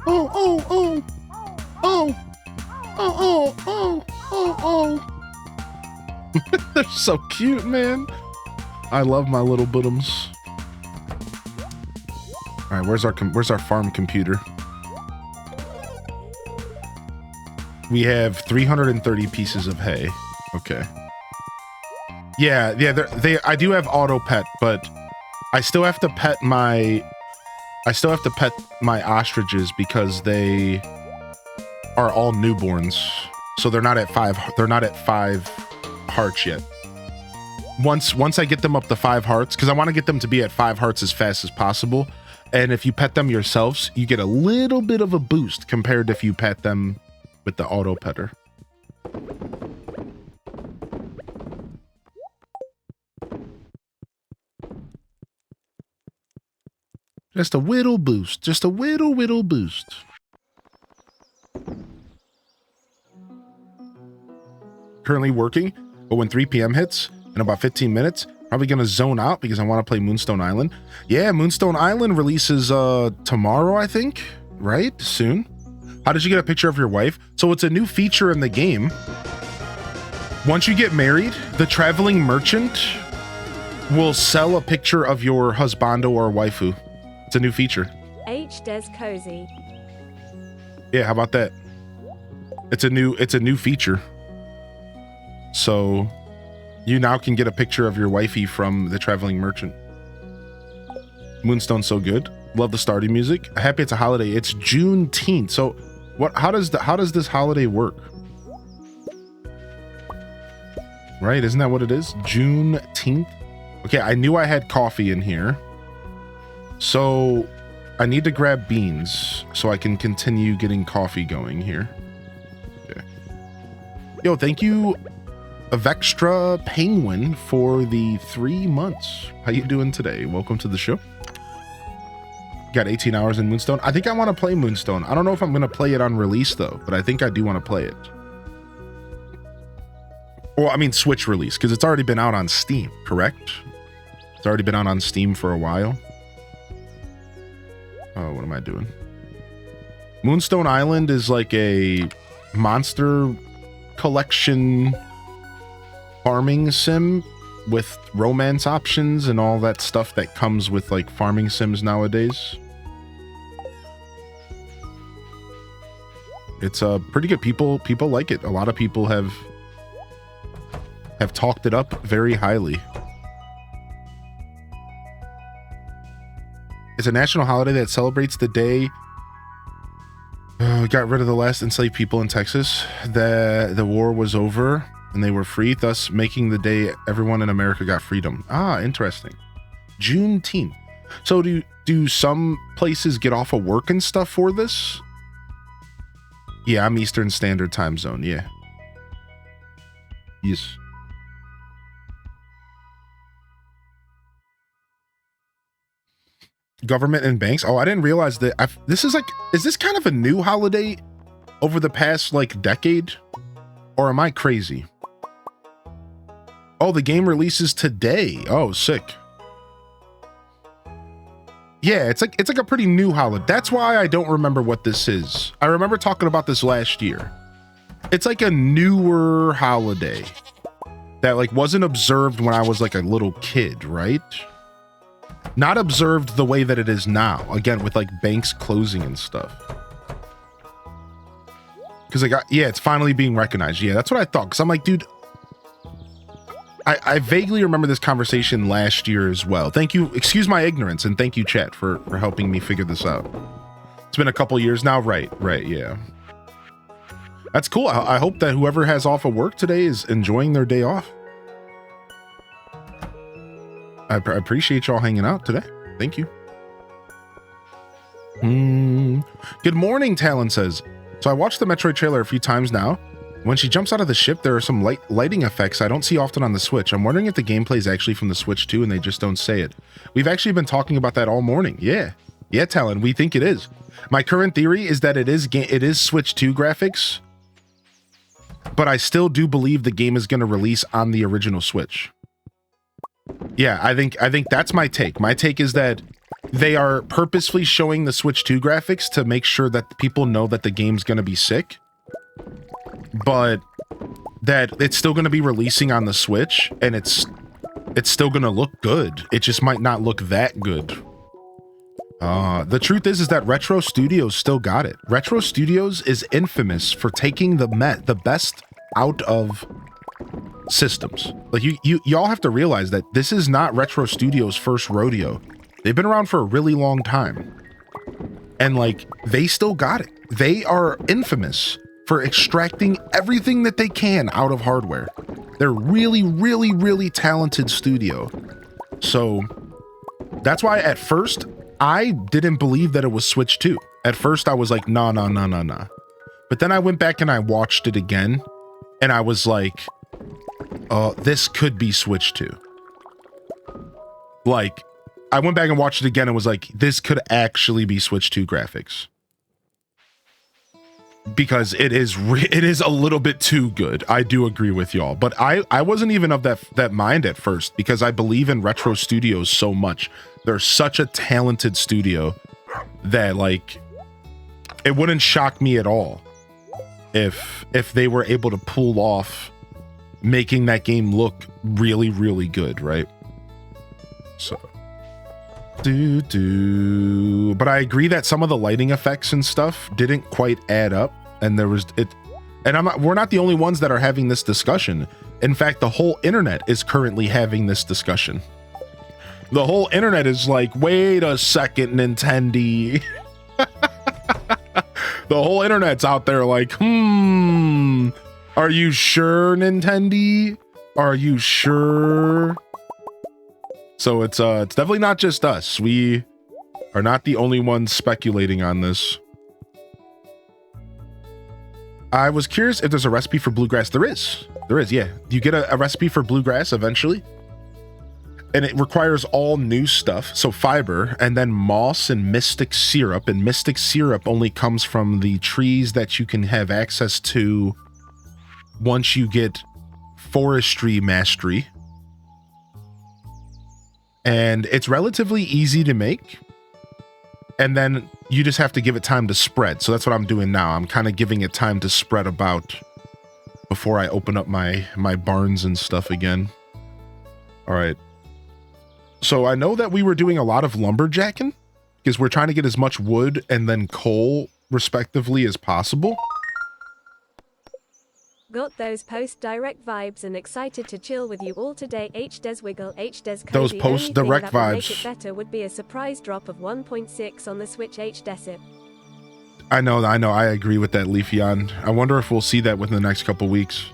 Oh, oh, oh, oh, oh, oh, oh, oh. They're so cute, man. I love my little bottoms. All right, where's our farm computer? We have 330 pieces of hay. Okay. Yeah, I do have auto pet, but I still have to pet my ostriches because they are all newborns. So they're not at 5 hearts yet. Once I get them up to 5 hearts, because I want to get them to be at 5 hearts as fast as possible. And if you pet them yourselves, you get a little bit of a boost compared to if you pet them with the auto petter. Just a whittle boost. Just a whittle boost. Currently working, but when 3 p.m. hits in about 15 minutes, probably going to zone out because I want to play Moonstone Island. Yeah, Moonstone Island releases tomorrow, I think, right? Soon. How did you get a picture of your wife? So it's a new feature in the game. Once you get married, the traveling merchant will sell a picture of your husbando or waifu. It's a new feature. H Des Cozy. Yeah, how about that? It's a new feature. So you now can get a picture of your wifey from the traveling merchant. Moonstone's so good. Love the Stardew music. Happy it's a holiday. It's Juneteenth. So how does this holiday work? Right, isn't that what it is? Juneteenth. Okay, I knew I had coffee in here. So I need to grab beans so I can continue getting coffee going here. Okay. Yo, thank you, Avextra Penguin, for the 3 months. How you doing today? Welcome to the show. Got 18 hours in Moonstone. I think I want to play Moonstone. I don't know if I'm going to play it on release though, but I think I do want to play it. Well, I mean Switch release, because it's already been out on Steam, correct? It's already been out on Steam for a while. Oh, what am I doing? Moonstone Island is like a monster collection farming sim with romance options and all that stuff that comes with like farming sims nowadays. It's pretty good. People like it. A lot of people have talked it up very highly. It's a national holiday that celebrates the day got rid of the last enslaved people in Texas. The war was over and they were free, thus making the day everyone in America got freedom. Ah, interesting. Juneteenth. So do some places get off of work and stuff for this? Yeah, I'm Eastern Standard Time Zone. Yeah. Yes. Government and banks. Oh, I didn't realize that. This is this kind of a new holiday over the past like decade? Or am I crazy? Oh, the game releases today. Oh, sick. Yeah, it's like a pretty new holiday. That's why I don't remember what this is. I remember talking about this last year. It's like a newer holiday that like wasn't observed when I was like a little kid, right? Not observed the way that it is now. Again, with like banks closing and stuff. Because yeah, it's finally being recognized. Yeah, that's what I thought. Because I'm like, dude, I vaguely remember this conversation last year as well. Thank you. Excuse my ignorance, and thank you, chat, for helping me figure this out. It's been a couple years now. Right, yeah. That's cool. I hope that whoever has off of work today is enjoying their day off. I appreciate y'all hanging out today. Thank you. Good morning, Talon says. So I watched the Metroid trailer a few times now. When she jumps out of the ship, there are some lighting effects I don't see often on the Switch. I'm wondering if the gameplay is actually from the Switch too, and they just don't say it. We've actually been talking about that all morning. Yeah, Talon, we think it is. My current theory is that it is Switch 2 graphics, but I still do believe the game is going to release on the original Switch. Yeah, I think that's my take. My take is that they are purposefully showing the Switch 2 graphics to make sure that people know that the game's going to be sick, but that it's still going to be releasing on the Switch, and it's still going to look good. It just might not look that good. The truth is that Retro Studios still got it. Retro Studios is infamous for taking the best out of systems. Like y'all have to realize that this is not Retro Studios' first rodeo. They've been around for a really long time. And like, they still got it. They are infamous for extracting everything that they can out of hardware. They're really, really, really talented studio. So that's why at first I didn't believe that it was Switch 2. At first I was like, nah. But then I went back and I watched it again and I was like, this could be Switch 2. Like, I went back and watched it again and was like, this could actually be Switch 2 graphics. Because it is a little bit too good. I do agree with y'all. But I wasn't even of that mind at first because I believe in Retro Studios so much. They're such a talented studio that like it wouldn't shock me at all if they were able to pull off making that game look really, really good, right? So but I agree that some of the lighting effects and stuff didn't quite add up, and there was it, and we're not the only ones that are having this discussion. In fact, the whole internet is currently having this discussion. The whole internet is like, wait a second, Nintendo. The whole internet's out there like, are you sure, Nintendo? Are you sure? So it's definitely not just us. We are not the only ones speculating on this. I was curious if there's a recipe for bluegrass. There is, yeah. You get a recipe for bluegrass eventually. And it requires all new stuff. So fiber and then moss and mystic syrup. And mystic syrup only comes from the trees that you can have access to once you get forestry mastery. And it's relatively easy to make. And then you just have to give it time to spread. So that's what I'm doing now. I'm kind of giving it time to spread about before I open up my barns and stuff again. All right. So I know that we were doing a lot of lumberjacking because we're trying to get as much wood and then coal respectively as possible. Got those post-direct vibes and excited to chill with you all today. H-Des-Wiggle, H-Des-Cozy. Those post-direct vibes. Make it vibes. better would be a surprise drop of 1.6 on the Switch H-Desip. I know. I agree with that, Leafeon. I wonder if we'll see that within the next couple weeks.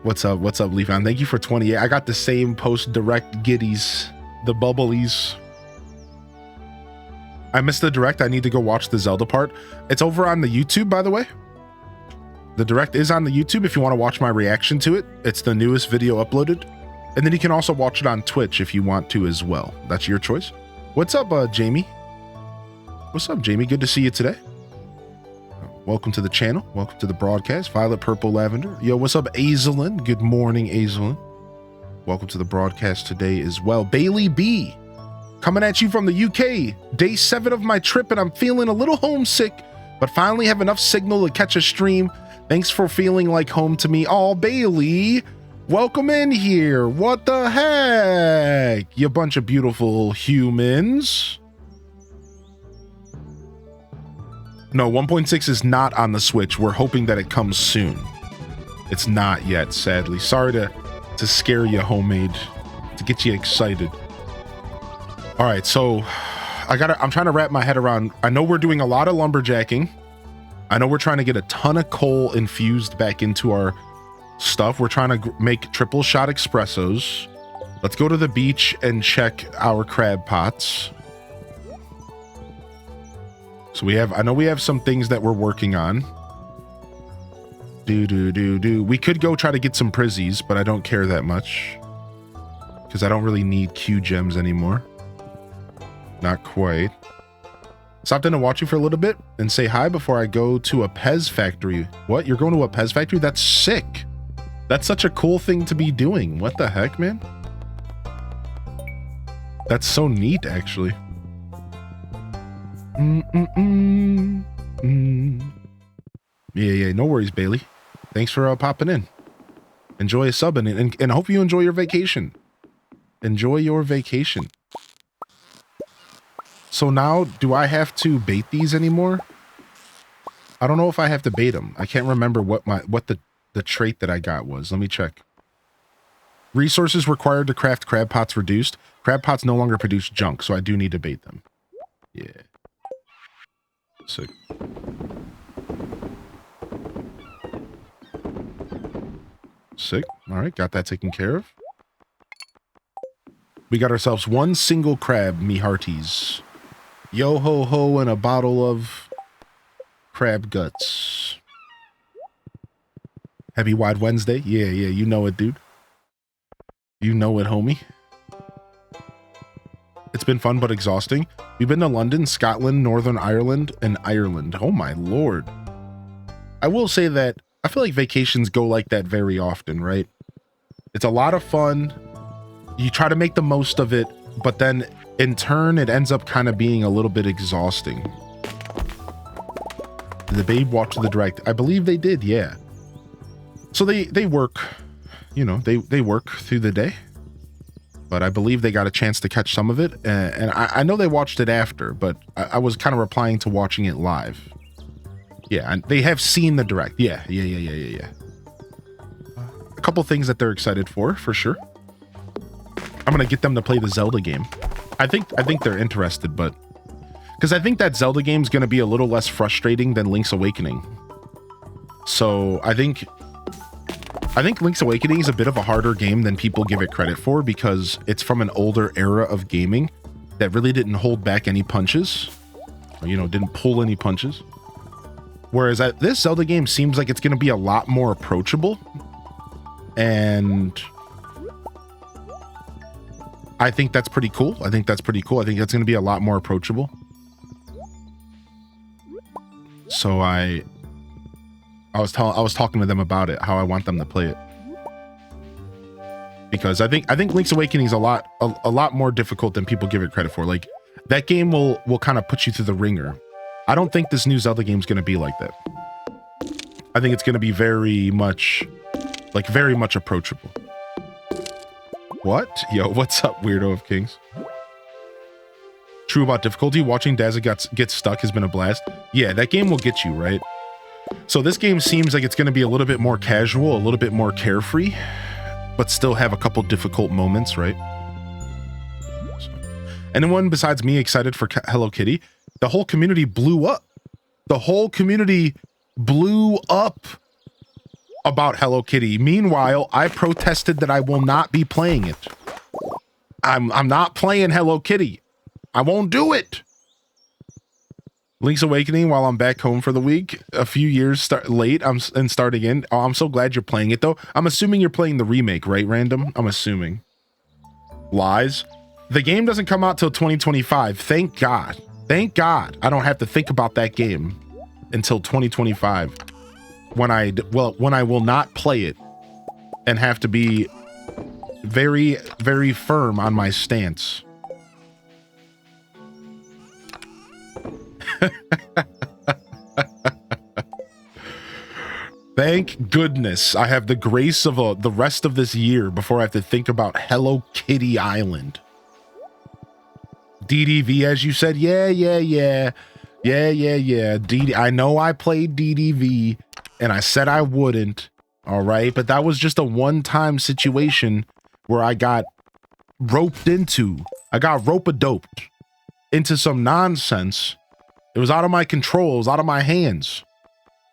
What's up, Leafeon? Thank you for 28. I got the same post-direct giddies, the bubblies. I missed the direct. I need to go watch the Zelda part. It's over on the YouTube, by the way. The direct is on the YouTube if you want to watch my reaction to it. It's the newest video uploaded. And then you can also watch it on Twitch if you want to as well. That's your choice. What's up, Jamie? What's up, Jamie? Good to see you today. Welcome to the channel. Welcome to the broadcast. Violet, Purple, Lavender. Yo, what's up, Azelin? Good morning, Azelin. Welcome to the broadcast today as well. Bailey B. Coming at you from the UK. Day 7 of my trip and I'm feeling a little homesick, but finally have enough signal to catch a stream. Thanks for feeling like home to me. Oh, Bailey, welcome in here. What the heck? You bunch of beautiful humans. No, 1.6 is not on the Switch. We're hoping that it comes soon. It's not yet, sadly. Sorry to scare you, homemade, to get you excited. All right, so I'm trying to wrap my head around. I know we're doing a lot of lumberjacking. I know we're trying to get a ton of coal infused back into our stuff. We're trying to make triple shot espressos. Let's go to the beach and check our crab pots. So I know we have some things that we're working on. We could go try to get some prizzies, but I don't care that much. Because I don't really need Q gems anymore. Not quite. Stopped in to watch you for a little bit and say hi before I go to a Pez factory. What? You're going to a Pez factory? That's sick. That's such a cool thing to be doing. What the heck, man? That's so neat, actually. Yeah, no worries, Bailey. Thanks for popping in. Enjoy a sub and hope you enjoy your vacation. Enjoy your vacation. So now, do I have to bait these anymore? I don't know if I have to bait them. I can't remember what the trait that I got was. Let me check. Resources required to craft crab pots reduced. Crab pots no longer produce junk, so I do need to bait them. Yeah. Sick. Sick. All right, got that taken care of. We got ourselves one single crab, me hearties. Yo ho ho and a bottle of crab guts. Happy Wide Wednesday. Yeah, you know it, dude. You know it, homie. It's been fun but exhausting. We've been to London, Scotland, Northern Ireland, and Ireland. Oh my lord. I will say that I feel like vacations go like that very often, right? It's a lot of fun. You try to make the most of it, but then in turn, it ends up kind of being a little bit exhausting. Did the babe watch the direct? I believe they did, yeah. So they work, you know, they work through the day. But I believe they got a chance to catch some of it. And I know they watched it after, but I was kind of replying to watching it live. Yeah, and they have seen the direct. Yeah. A couple things that they're excited for sure. I'm gonna get them to play the Zelda game. I think they're interested, but because I think that Zelda game is gonna be a little less frustrating than Link's Awakening. So I think Link's Awakening is a bit of a harder game than people give it credit for because it's from an older era of gaming that really didn't hold back any punches, or, you know, didn't pull any punches. Whereas this Zelda game seems like it's gonna be a lot more approachable, and I think that's pretty cool. I think that's going to be a lot more approachable. So I was talking to them about it, how I want them to play it. Because I think Link's Awakening is a lot more difficult than people give it credit for. Like that game will kind of put you through the ringer. I don't think this new Zelda game is going to be like that. I think it's going to be very much approachable. What? Yo, what's up, weirdo of kings? True about difficulty. Watching Dazza get stuck has been a blast. Yeah, that game will get you, right? So this game seems like it's going to be a little bit more casual, a little bit more carefree, but still have a couple difficult moments, right? So, anyone besides me excited for Hello Kitty? The whole community blew up. The whole community blew up about Hello Kitty. Meanwhile, I protested that I will not be playing it. I'm not playing Hello Kitty. I won't do it. Link's Awakening while I'm back home for the week. A few years late, I'm starting in. Oh, I'm so glad you're playing it though. I'm assuming you're playing the remake, right, Random? I'm assuming. Lies. The game doesn't come out till 2025. Thank God. Thank God I don't have to think about that game until 2025. When I will not play it and have to be very, very firm on my stance. Thank goodness I have the grace of the rest of this year before I have to think about Hello Kitty Island. DDV, as you said, yeah. I know I played DDV. And I said I wouldn't, all right? But that was just a one-time situation where I got roped into. I got rope-a-doped into some nonsense. It was out of my control. It was out of my hands.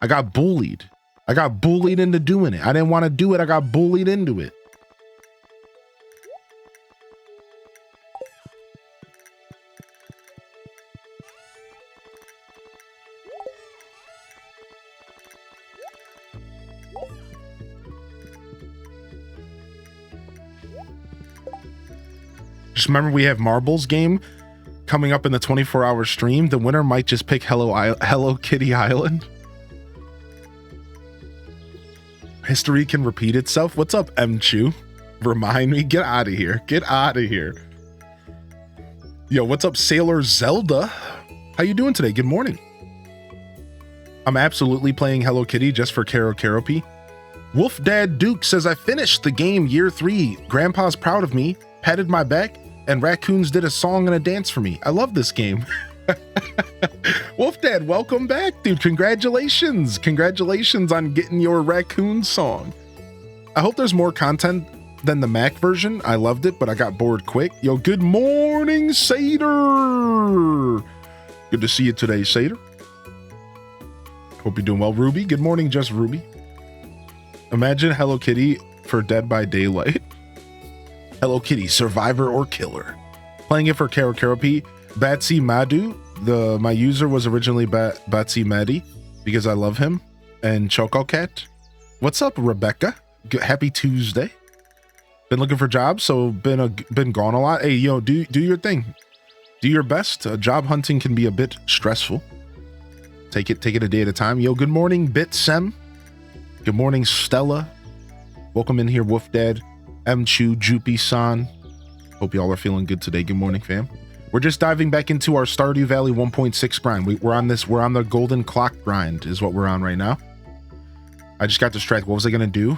I got bullied. I got bullied into doing it. I didn't want to do it. I got bullied into it. Just remember, we have Marbles game coming up in the 24-hour stream. The winner might just pick Hello Kitty Island. History can repeat itself. What's up, M-Chew? Remind me. Get out of here. Get out of here. Yo, what's up, Sailor Zelda? How you doing today? Good morning. I'm absolutely playing Hello Kitty just for Karo Karopi. Wolf Dad Duke says, I finished the game year 3. Grandpa's proud of me, patted my back, and raccoons did a song and a dance for me. I love this game. Wolf Dad, welcome back, dude. Congratulations. Congratulations on getting your raccoon song. I hope there's more content than the Mac version. I loved it, but I got bored quick. Yo, good morning, Sater. Good to see you today, Sater. Hope you're doing well. Ruby, good morning, just Ruby. Imagine Hello Kitty for Dead by Daylight. Hello Kitty, survivor or killer. Playing it for Karo P. Batsy Madu. My user was originally Batsy Madi because I love him. And Choco Cat. What's up, Rebecca? Happy Tuesday. Been looking for jobs, so been gone a lot. Hey, yo, do your thing. Do your best. Job hunting can be a bit stressful. Take it a day at a time. Yo, good morning, Bitsem. Good morning, Stella. Welcome in here, Wolf Dad, M Chu, Joopy San. Hope y'all are feeling good today. Good morning, fam. We're just diving back into our Stardew Valley 1.6 grind. We're on the golden clock grind is what we're on right now. I just got distracted. What was I gonna do?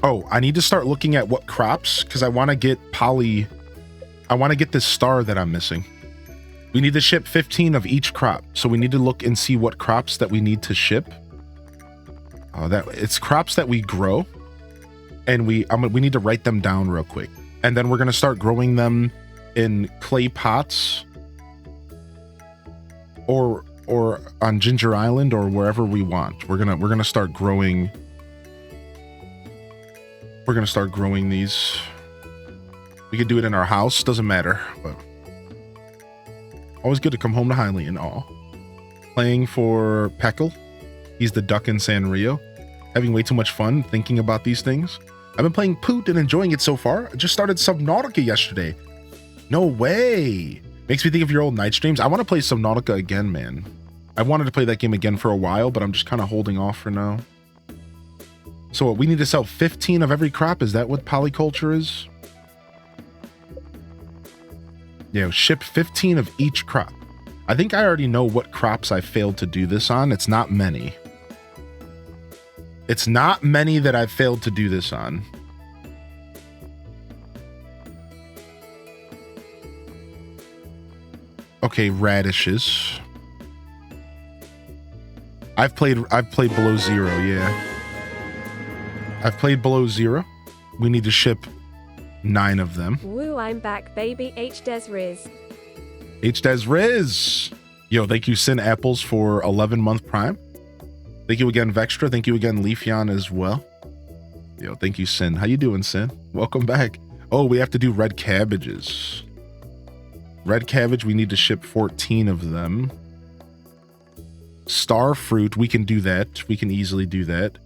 Oh, I need to start looking at what crops because I want to get I want to get this star that I'm missing. We need to ship 15 of each crop, so we need to look and see what crops that we need to ship. It's crops that we grow, and we need to write them down real quick, and then we're gonna start growing them in clay pots, or on Ginger Island or wherever we want. We're gonna start growing. We're gonna start growing these. We could do it in our house, doesn't matter, but always good to come home to Hylian. Aw. Playing for Peckle. He's the duck in Sanrio. Having way too much fun thinking about these things. I've been playing Poot and enjoying it so far. I just started Subnautica yesterday. No way. Makes me think of your old night streams. I want to play Subnautica again, man. I wanted to play that game again for a while, but I'm just kind of holding off for now. So we need to sell 15 of every crop. Is that what polyculture is? Yeah, ship 15 of each crop. I think I already know what crops I failed to do this on. It's not many. It's not many that I've failed to do this on. Okay, radishes. I've played below zero, yeah. I've played below zero. We need to ship 9 of them. Woo, I'm back, baby. H-Des Riz. H-Des Riz. Yo, thank you, Sin Apples, for 11-month Prime. Thank you again, Vextra. Thank you again, Leafeon, as well. Yo, thank you, Sin. How you doing, Sin? Welcome back. Oh, we have to do red cabbages. Red cabbage, we need to ship 14 of them. Star fruit, we can do that. We can easily do that.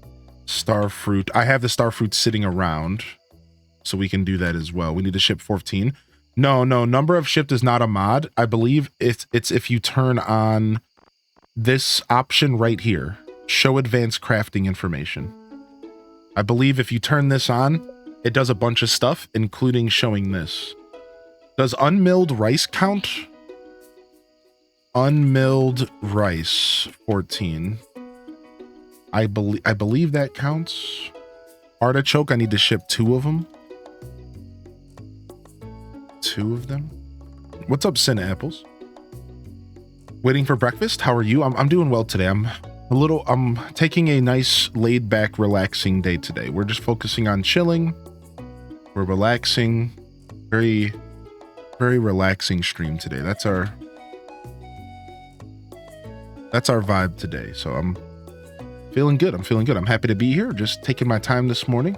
Star fruit. I have the star fruit sitting around, so we can do that as well. We need to ship 14. No, number of shipped is not a mod. I believe it's if you turn on this option right here, show advanced crafting information. I believe if you turn this on, it does a bunch of stuff, including showing this. Does unmilled rice count? Unmilled rice, 14. I believe that counts. Artichoke, I need to ship 2 of them. 2 of them. What's up, Sin Apples? Waiting for breakfast? How are you? I'm doing well today. I'm taking a nice laid back, relaxing day today. We're just focusing on chilling. We're relaxing. Very, very relaxing stream today. That's our vibe today. So I'm feeling good. I'm happy to be here. Just taking my time this morning.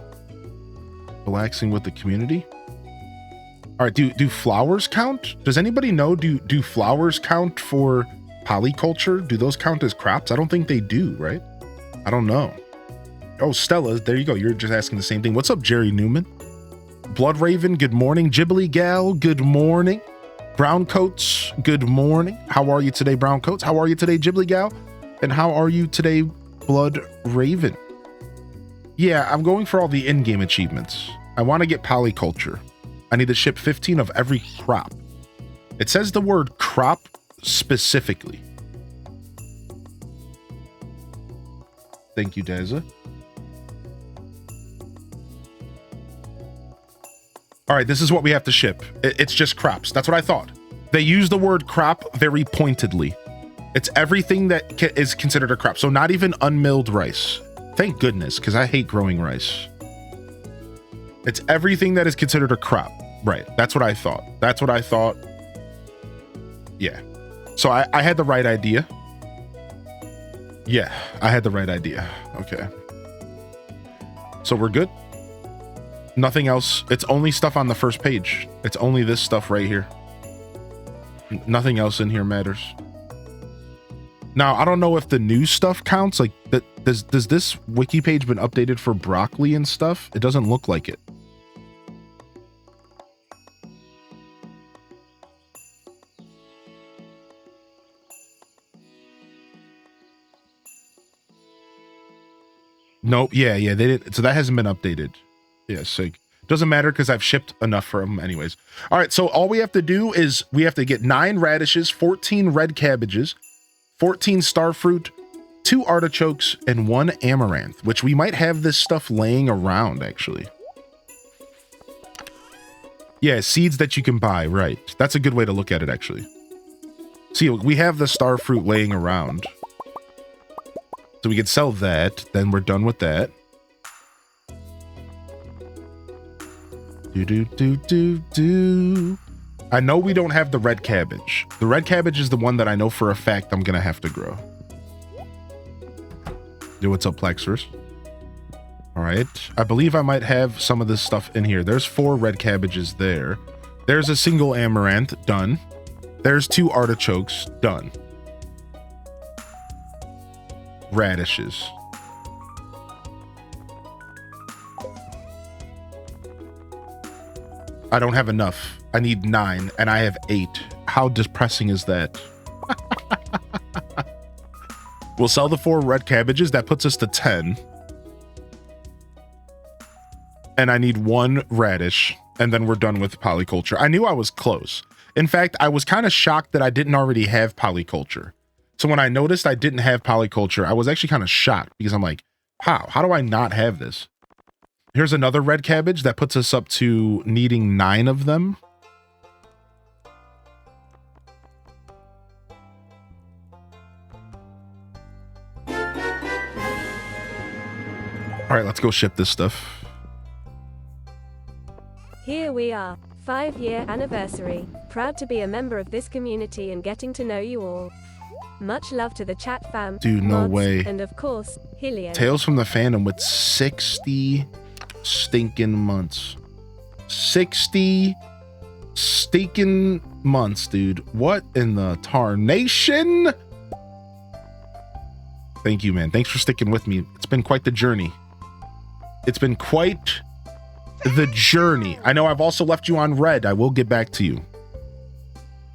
Relaxing with the community. All right, do flowers count? Does anybody know, do flowers count for polyculture? Do those count as crops? I don't think they do, right? I don't know. Oh, Stella, there you go. You're just asking the same thing. What's up, Jerry Newman? Blood Raven, good morning. Ghibli Gal, good morning. Brown Coats, good morning. How are you today, Brown Coats? How are you today, Ghibli Gal? And how are you today, Blood Raven? Yeah, I'm going for all the in-game achievements. I want to get polyculture. I need to ship 15 of every crop. It says the word crop specifically. Thank you, Deza. All right, this is what we have to ship. It's just crops. That's what I thought. They use the word crop very pointedly. It's everything that is considered a crop. So not even unmilled rice. Thank goodness, because I hate growing rice. It's everything that is considered a crop. Right. That's what I thought. That's what I thought. Yeah. So I had the right idea. Yeah, I had the right idea. Okay. So we're good. Nothing else. It's only stuff on the first page. It's only this stuff right here. Nothing else in here matters. Now, I don't know if the new stuff counts. Like, does this wiki page been updated for broccoli and stuff? It doesn't look like it. Nope. Yeah, they didn't. So that hasn't been updated. Yeah, so doesn't matter because I've shipped enough for them anyways. All right, so all we have to do is we have to get 9 radishes, 14 red cabbages, 14 starfruit, 2 artichokes, and 1 amaranth, which we might have this stuff laying around, actually. Yeah, seeds that you can buy, right. That's a good way to look at it, actually. See, we have the starfruit laying around. So we could sell that, then we're done with that. I know we don't have the red cabbage. The red cabbage is the one that I know for a fact I'm gonna have to grow. Yo, what's up, Plexers? All right, I believe I might have some of this stuff in here. There's 4 red cabbages there. There's a single amaranth, done. There's 2 artichokes, done. Radishes. I don't have enough. I need 9 and I have 8. How depressing is that? We'll sell the 4 red cabbages. That puts us to 10. And I need 1 radish and then we're done with polyculture. I knew I was close. In fact, I was kind of shocked that I didn't already have polyculture. So when I noticed I didn't have polyculture, I was actually kind of shocked because I'm like, how do I not have this? Here's another red cabbage that puts us up to needing 9 of them. All right, let's go ship this stuff. Here we are, 5-year anniversary. Proud to be a member of this community and getting to know you all. Much love to the chat fam. Dude, no mods, way. And of course, Helio. Tales from the Fandom with 60 stinking months. 60 stinking months, dude. What in the tarnation? Thank you, man. Thanks for sticking with me. It's been quite the journey. It's been quite the journey. I know I've also left you on red. I will get back to you.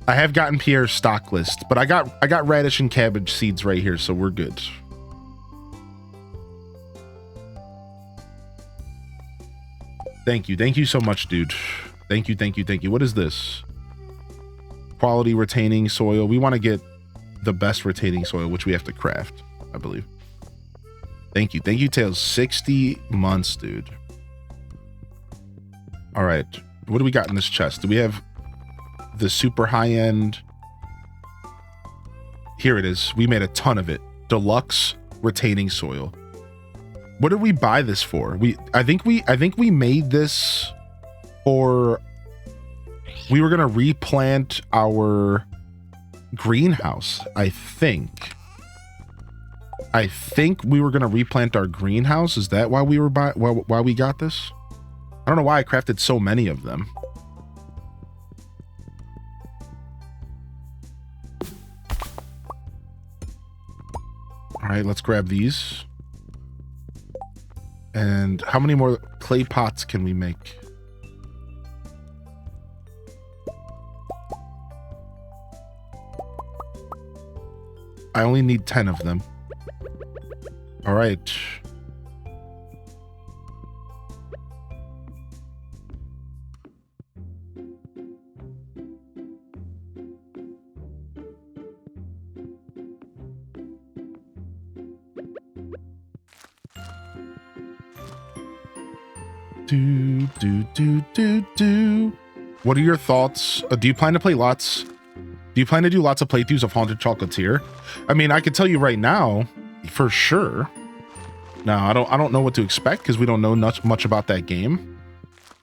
I have gotten Pierre's stock list, but I got radish and cabbage seeds right here, so we're good. Thank you so much, dude. Thank you. What is this? Quality retaining soil. We want to get the best retaining soil, which we have to craft, I believe. Thank you, Tails. 60 months, dude. All right, what do we got in this chest? Do we have the super high-end? Here it is. We made a ton of it. Deluxe retaining soil. What did we buy this for? I think we made this for, we were gonna replant our greenhouse. I think we were gonna replant our greenhouse. Is that why we were why we got this? I don't know why I crafted so many of them. All right, let's grab these. And how many more clay pots can we make? I only need 10 of them. All right. What are your thoughts? Do you plan to play lots? Do you plan to do lots of playthroughs of Haunted Chocolatier? I mean, I can tell you right now, for sure. Now, I don't know what to expect because we don't know much about that game.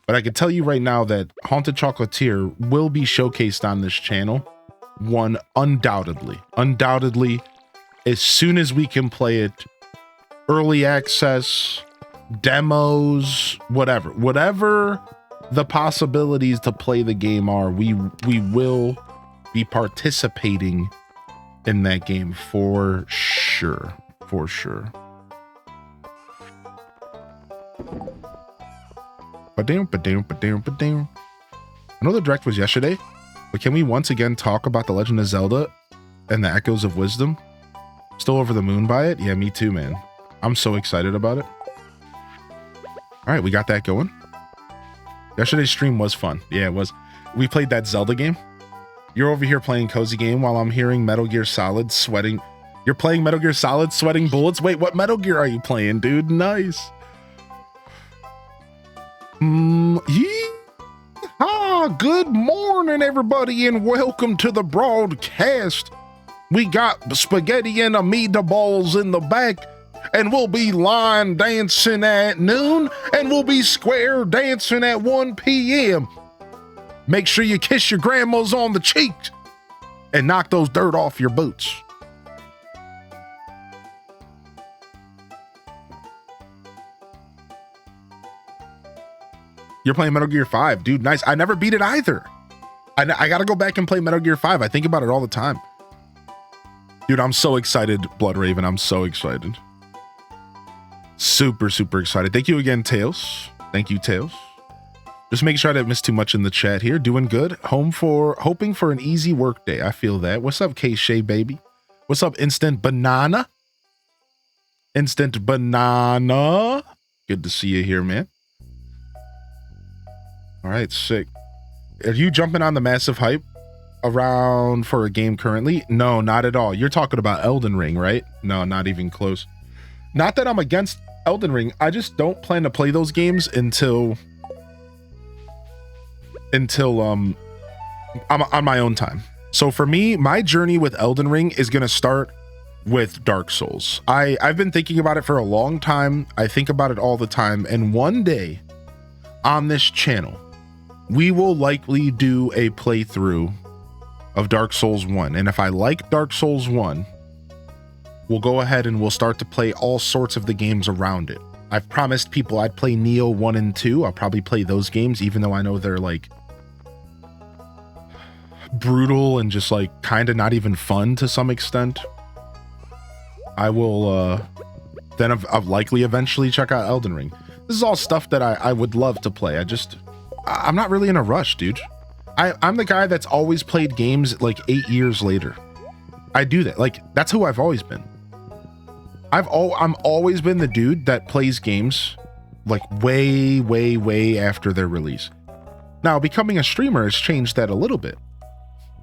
But I can tell you right now that Haunted Chocolatier will be showcased on this channel. One, undoubtedly. Undoubtedly, as soon as we can play it, early access, demos, whatever. Whatever the possibilities to play the game are, we will be participating in that game for sure. For sure. Ba-dam, ba-dam, ba-dam, ba-dam. I know the direct was yesterday, but can we once again talk about The Legend of Zelda and the Echoes of Wisdom? Still over the moon by it? Yeah, me too, man. I'm so excited about it. All right, we got that going. Yesterday's stream was fun. Yeah, it was. We played that Zelda game. You're over here playing Cozy Game while I'm hearing Metal Gear Solid sweating. You're playing Metal Gear Solid sweating bullets? Wait, what Metal Gear are you playing, dude? Nice. Good morning, everybody, and welcome to the broadcast. We got spaghetti and meatballs in the back, and we'll be line dancing at noon, and we'll be square dancing at 1 p.m. Make sure you kiss your grandmas on the cheeks and knock those dirt off your boots. You're playing Metal Gear 5, dude. Nice. I never beat it either. I gotta go back and play Metal Gear 5. I think about it all the time. Dude, I'm so excited, Blood Raven. I'm so excited. Super, super excited. Thank you again, Tails. Thank you, Tails. Just making sure I didn't miss too much in the chat here. Doing good. Hoping for an easy work day. I feel that. What's up, K-Shay, baby? What's up, Instant Banana? Instant Banana. Good to see you here, man. All right, sick. Are you jumping on the massive hype around for a game currently? No, not at all. You're talking about Elden Ring, right? No, not even close. Not that I'm against Elden Ring. I just don't plan to play those games until I'm on my own time. So for me, my journey with Elden Ring is going to start with Dark Souls. I've been thinking about it for a long time. I think about it all the time. And one day on this channel, we will likely do a playthrough of Dark Souls 1. And if I like Dark Souls 1, we'll go ahead and we'll start to play all sorts of the games around it. I've promised people I'd play Neo 1 and 2. I'll probably play those games, even though I know they're like brutal and just like kind of not even fun to some extent. I will then I've likely eventually check out Elden Ring. This is all stuff that I would love to play. I'm not really in a rush, dude. I'm the guy that's always played games like 8 years later. I do that. Like, that's who I've always been. I'm always been the dude that plays games like way, way, way after their release. Now, becoming a streamer has changed that a little bit.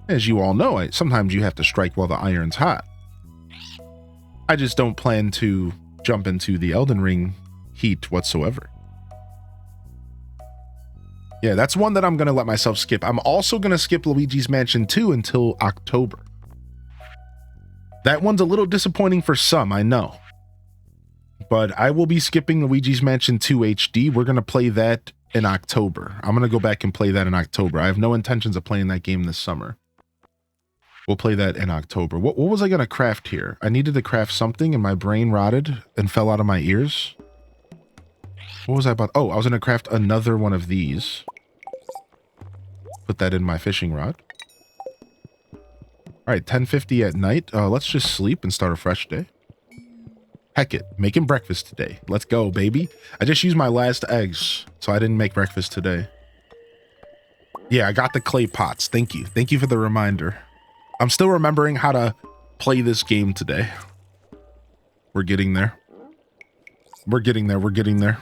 As you all know, sometimes you have to strike while the iron's hot. I just don't plan to jump into the Elden Ring heat whatsoever. Yeah, that's one that I'm going to let myself skip. I'm also going to skip Luigi's Mansion 2 until October. That one's a little disappointing for some, I know. But I will be skipping Luigi's Mansion 2 HD. We're going to play that in October. I'm going to go back and play that in October. I have no intentions of playing that game this summer. We'll play that in October. What was I going to craft here? I needed to craft something and my brain rotted and fell out of my ears. What was I about? Oh, I was going to craft another one of these. Put that in my fishing rod. All right, 10:50 at night. Let's just sleep and start a fresh day. Heck it, making breakfast today. Let's go, baby. I just used my last eggs, so I didn't make breakfast today. Yeah, I got the clay pots. Thank you. Thank you for the reminder. I'm still remembering how to play this game today. We're getting there. We're getting there. We're getting there.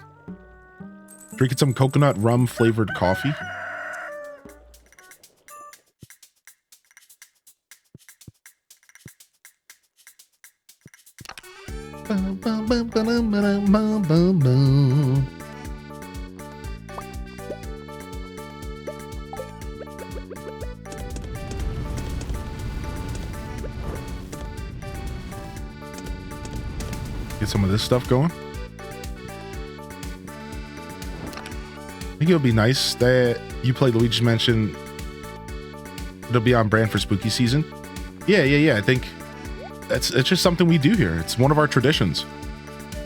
Drinking some coconut rum flavored coffee. Get some of this stuff going. think it would be nice that you play Luigi's Mansion. It'll be on brand for spooky season. Yeah. I think it's just something we do here. It's one of our traditions.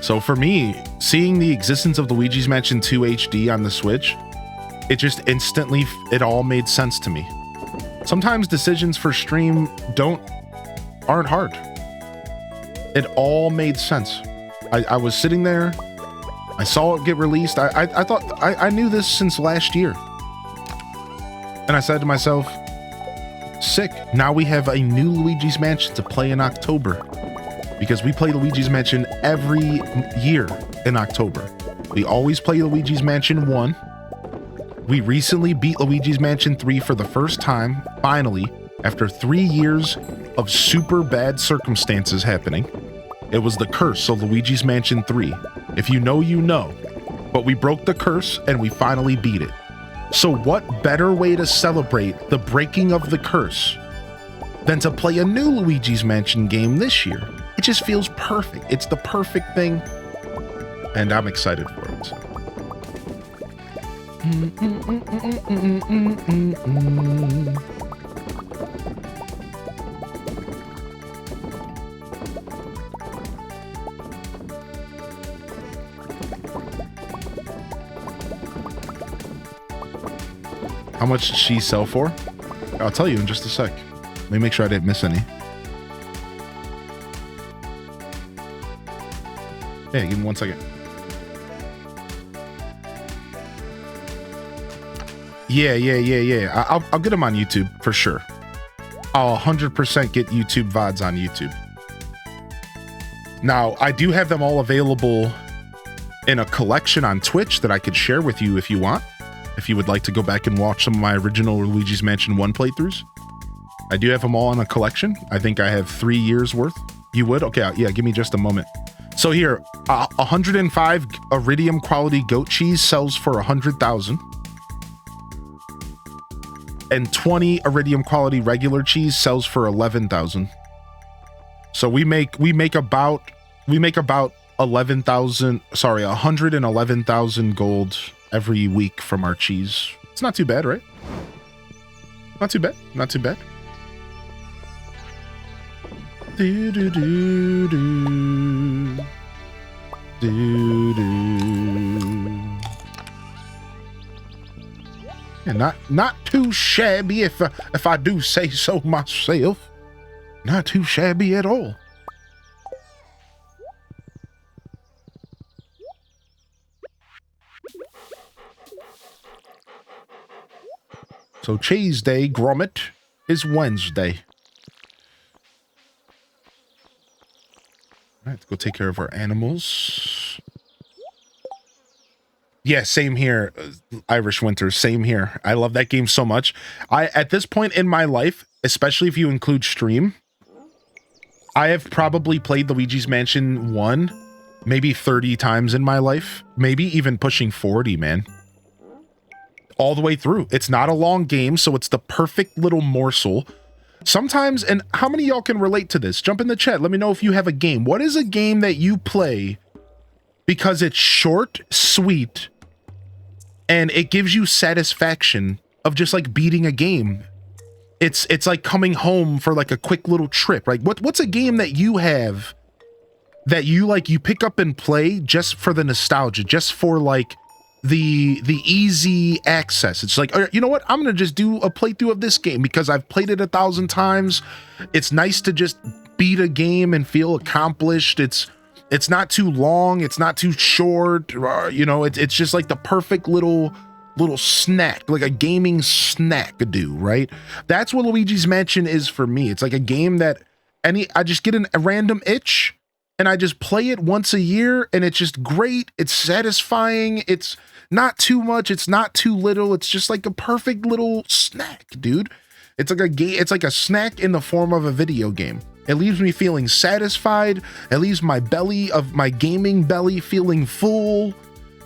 So for me, seeing the existence of Luigi's Mansion 2 HD on the Switch, it just instantly, it all made sense to me. Sometimes decisions for stream aren't hard. It all made sense. I was sitting there, I saw it get released. I thought I knew this since last year. And I said to myself, sick. Now we have a new Luigi's Mansion to play in October. Because we play Luigi's Mansion every year in October. We always play Luigi's Mansion 1. We recently beat Luigi's Mansion 3 for the first time, finally, after 3 years of super bad circumstances happening. It was the curse of Luigi's Mansion 3. If you know, you know. But we broke the curse and we finally beat it. So what better way to celebrate the breaking of the curse than to play a new Luigi's Mansion game this year? It just feels perfect. It's the perfect thing. And I'm excited for it. How much did she sell for? I'll tell you in just a sec. Let me make sure I didn't miss any. Hey, give me 1 second. Yeah. I'll get them on YouTube for sure. I'll 100% get YouTube VODs on YouTube. Now, I do have them all available in a collection on Twitch that I could share with you if you want. If you would like to go back and watch some of my original Luigi's Mansion 1 playthroughs. I do have them all in a collection. I think I have 3 years worth. You would? Okay, yeah, give me just a moment. So here, 105 Iridium quality goat cheese sells for 100,000. And 20 Iridium quality regular cheese sells for 11,000. So we make about 111,000 gold every week from our cheese. It's not too bad, right? Not too bad. Do do do do do do. Yeah, not too shabby if I do say so myself. Not too shabby at all. So Cheese Day, Grommet, is Wednesday. All right, let's go take care of our animals. Yeah, same here, Irish Winter, same here. I love that game so much. At this point in my life, especially if you include stream, I have probably played Luigi's Mansion 1 maybe 30 times in my life. Maybe even pushing 40, man. All the way through. It's not a long game, so it's the perfect little morsel. Sometimes, and how many of y'all can relate to this? Jump in the chat. Let me know if you have a game. What is a game that you play because it's short, sweet, and it gives you satisfaction of just like beating a game? It's like coming home for like a quick little trip. Like what's a game that you have that you like you pick up and play just for the nostalgia, just for like the easy access? It's like, you know what, I'm gonna just do a playthrough of this game because I've played it 1,000 times. It's nice to just beat a game and feel accomplished. It's not too long, it's not too short, you know, it's just like the perfect little snack, like a gaming snack do, right? That's what Luigi's Mansion is for me. It's like a game that I just get a random itch and I just play it once a year, and it's just great. It's satisfying. It's not too much. It's not too little. It's just like a perfect little snack, dude. It's like it's like a snack in the form of a video game. It leaves me feeling satisfied. It leaves my gaming belly feeling full.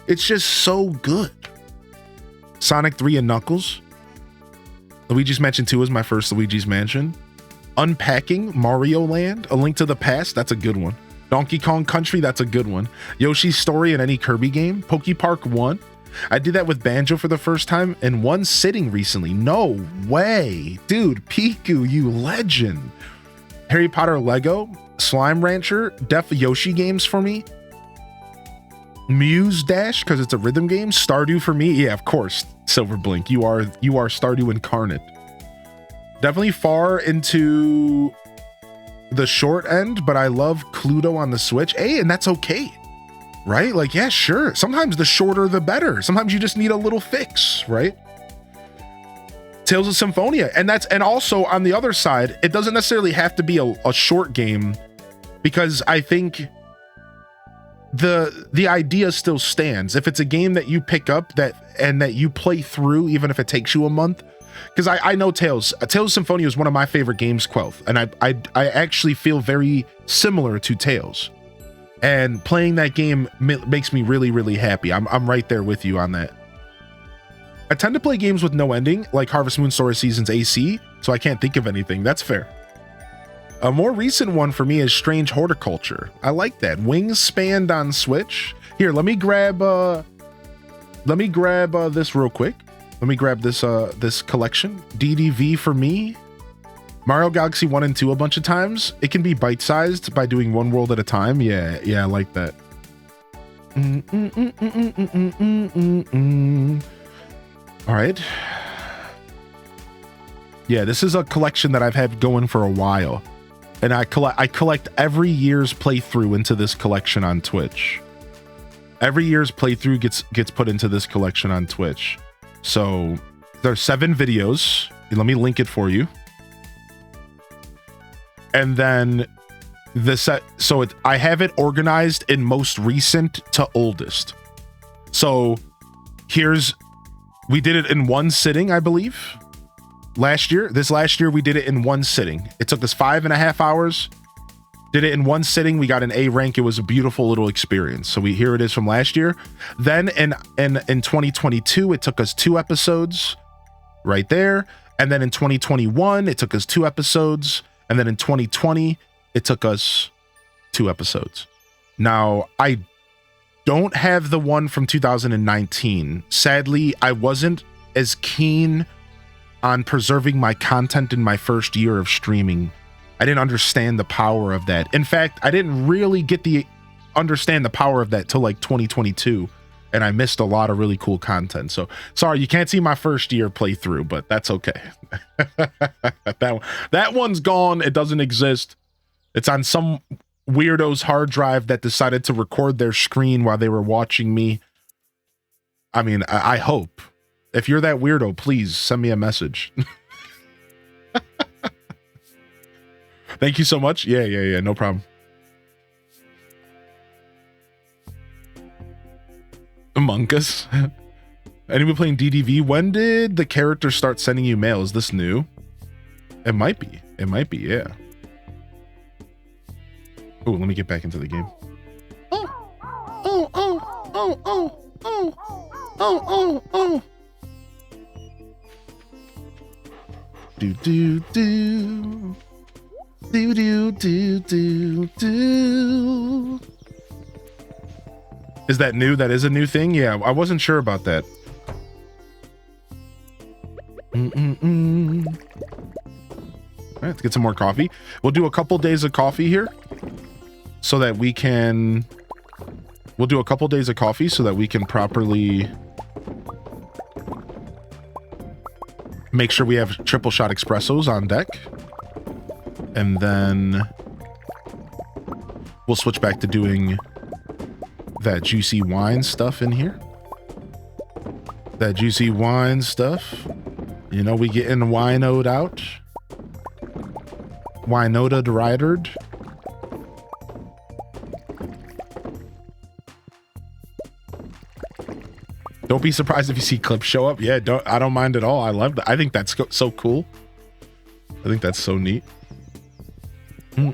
It's just so good. Sonic 3 and Knuckles. Luigi's Mansion 2 is my first Luigi's Mansion. Unpacking Mario Land, A Link to the Past, that's a good one. Donkey Kong Country, that's a good one. Yoshi's Story in any Kirby game. Poke Park 1. I did that with Banjo for the first time in one sitting recently. No way. Dude, Piku, you legend. Harry Potter Lego, Slime Rancher, Def Yoshi games for me. Muse Dash, because it's a rhythm game. Stardew for me. Yeah, of course. Silverblink, you are Stardew incarnate. Definitely far into the short end, but I love Cluedo on the Switch. Hey, and that's okay, right? Like, yeah, sure. Sometimes the shorter the better. Sometimes you just need a little fix, right? Tales of Symphonia, and also on the other side, it doesn't necessarily have to be a short game, because I think the idea still stands. If it's a game that you pick up that you play through, even if it takes you a month, because I know Tales of Symphonia is one of my favorite games, Quelth, and I actually feel very similar to Tales, and playing that game makes me really, really happy. I'm right there with you on that. I tend to play games with no ending, like Harvest Moon Story Seasons AC, so I can't think of anything. That's fair. A more recent one for me is Strange Horticulture. I like that. Wingspan on Switch. Here, let me grab this real quick. Let me grab this this collection. DDV for me. Mario Galaxy 1 and 2 a bunch of times. It can be bite-sized by doing one world at a time. Yeah, I like that. All right. Yeah, this is a collection that I've had going for a while. And I collect every year's playthrough into this collection on Twitch. Every year's playthrough gets put into this collection on Twitch. So there's 7 videos. Let me link it for you. And then I have it organized in most recent to oldest. So we did it in one sitting, I believe. Last year we did it in one sitting. It took us 5.5 hours. Did it in one sitting. We got an A rank. It was a beautiful little experience. So here it is from last year. Then in 2022, it took us 2 episodes right there. And then in 2021, it took us 2 episodes. And then in 2020, it took us 2 episodes. Now, I don't have the one from 2019. Sadly, I wasn't as keen on preserving my content in my first year of streaming. I didn't understand the power of that. In fact, I didn't really understand the power of that till like 2022, and I missed a lot of really cool content. So sorry, you can't see my first year playthrough, but that's okay. that one's gone. It doesn't exist. It's on some weirdo's hard drive that decided to record their screen while they were watching me. I mean, I hope. If you're that weirdo, please send me a message. Thank you so much. Yeah, no problem. Among Us. Anyone playing DDV? When did the character start sending you mail? Is this new? It might be, yeah. Oh, let me get back into the game. Oh. Do. Is that new? That is a new thing? Yeah, I wasn't sure about that. All right, let's get some more coffee. We'll do a couple days of coffee here so that we can... We'll do a couple days of coffee so that we can properly make sure we have triple shot espressos on deck. And then we'll switch back to doing that juicy wine stuff in here. That juicy wine stuff. You know, we getting winoed out. Winota deridered. Don't be surprised if you see clips show up. Yeah, I don't mind at all. I love that. I think that's so cool. I think that's so neat. Be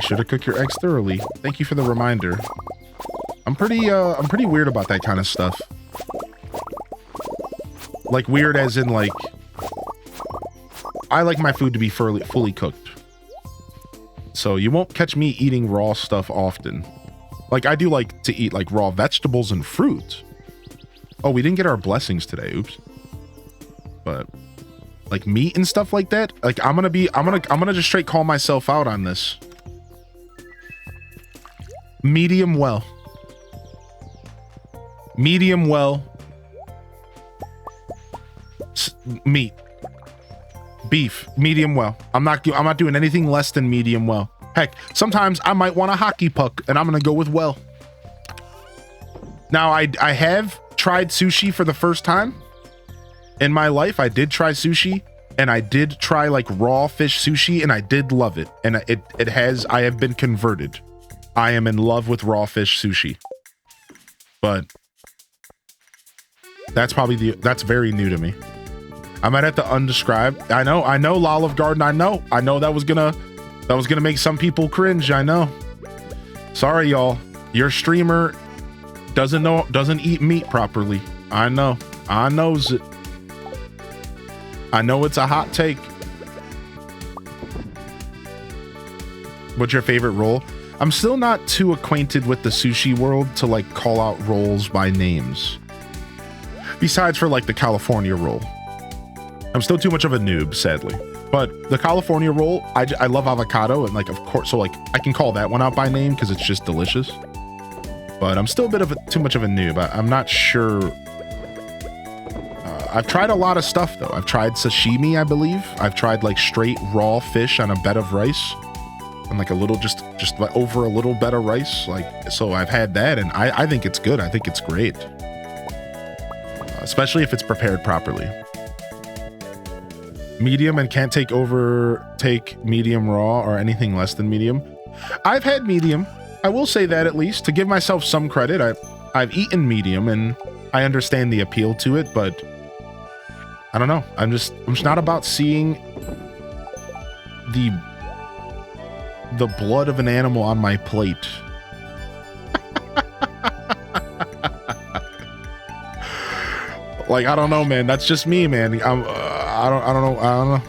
sure to cook your eggs thoroughly. Thank you for the reminder. I'm pretty weird about that kind of stuff. Like weird as in like, I like my food to be fully cooked. So you won't catch me eating raw stuff often. Like, I do like to eat like raw vegetables and fruit. Oh, we didn't get our blessings today. Oops. But like meat and stuff like that, like I'm gonna just straight call myself out on this. Medium well. Medium well. Meat. Beef. Medium well. I'm not doing anything less than medium well. Heck, sometimes I might want a hockey puck and I'm gonna go with well. Now I have tried sushi for the first time in my life. I did try sushi, and I did try like raw fish sushi, and I did love it. And I have been converted. I am in love with raw fish sushi. But that's very new to me. I might have to undescribe. I know Olive Garden. I know that was gonna make some people cringe. I know. Sorry, y'all. Your streamer doesn't eat meat properly. I know. I knows it. I know it's a hot take. What's your favorite roll? I'm still not too acquainted with the sushi world to like call out rolls by names. Besides for like the California roll. I'm still too much of a noob, sadly. But the California roll, I love avocado, and like, of course, so like I can call that one out by name because it's just delicious. But I'm still a bit of too much of a noob. I'm not sure. I've tried a lot of stuff though. I've tried sashimi, I believe. I've tried like straight raw fish on a bed of rice, and like a little, just like over a little bed of rice. Like, so I've had that, and I think it's good. I think it's great, especially if it's prepared properly. Medium and can't take medium raw or anything less than medium. I've had medium. I will say that, at least to give myself some credit. I've eaten medium and I understand the appeal to it, but I don't know. I'm just not about seeing the blood of an animal on my plate. Like, I don't know, man. That's just me, man. I don't know.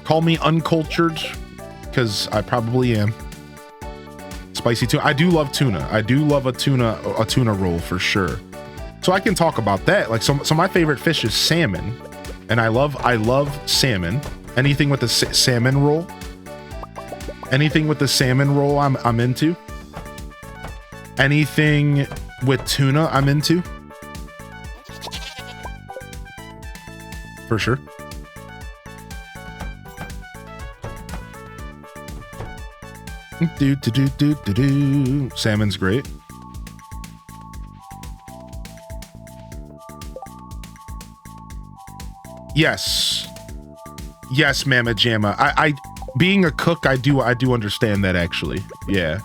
Call me uncultured, because I probably am. Spicy tuna. I do love tuna. I do love a tuna roll for sure. So I can talk about that. Like, so my favorite fish is salmon, and I love salmon. Anything with a salmon roll. Anything with the salmon roll, I'm into. Anything with tuna, I'm into. For sure. Salmon's great. Yes, Mama Jamma. I being a cook, I do understand that, actually. Yeah.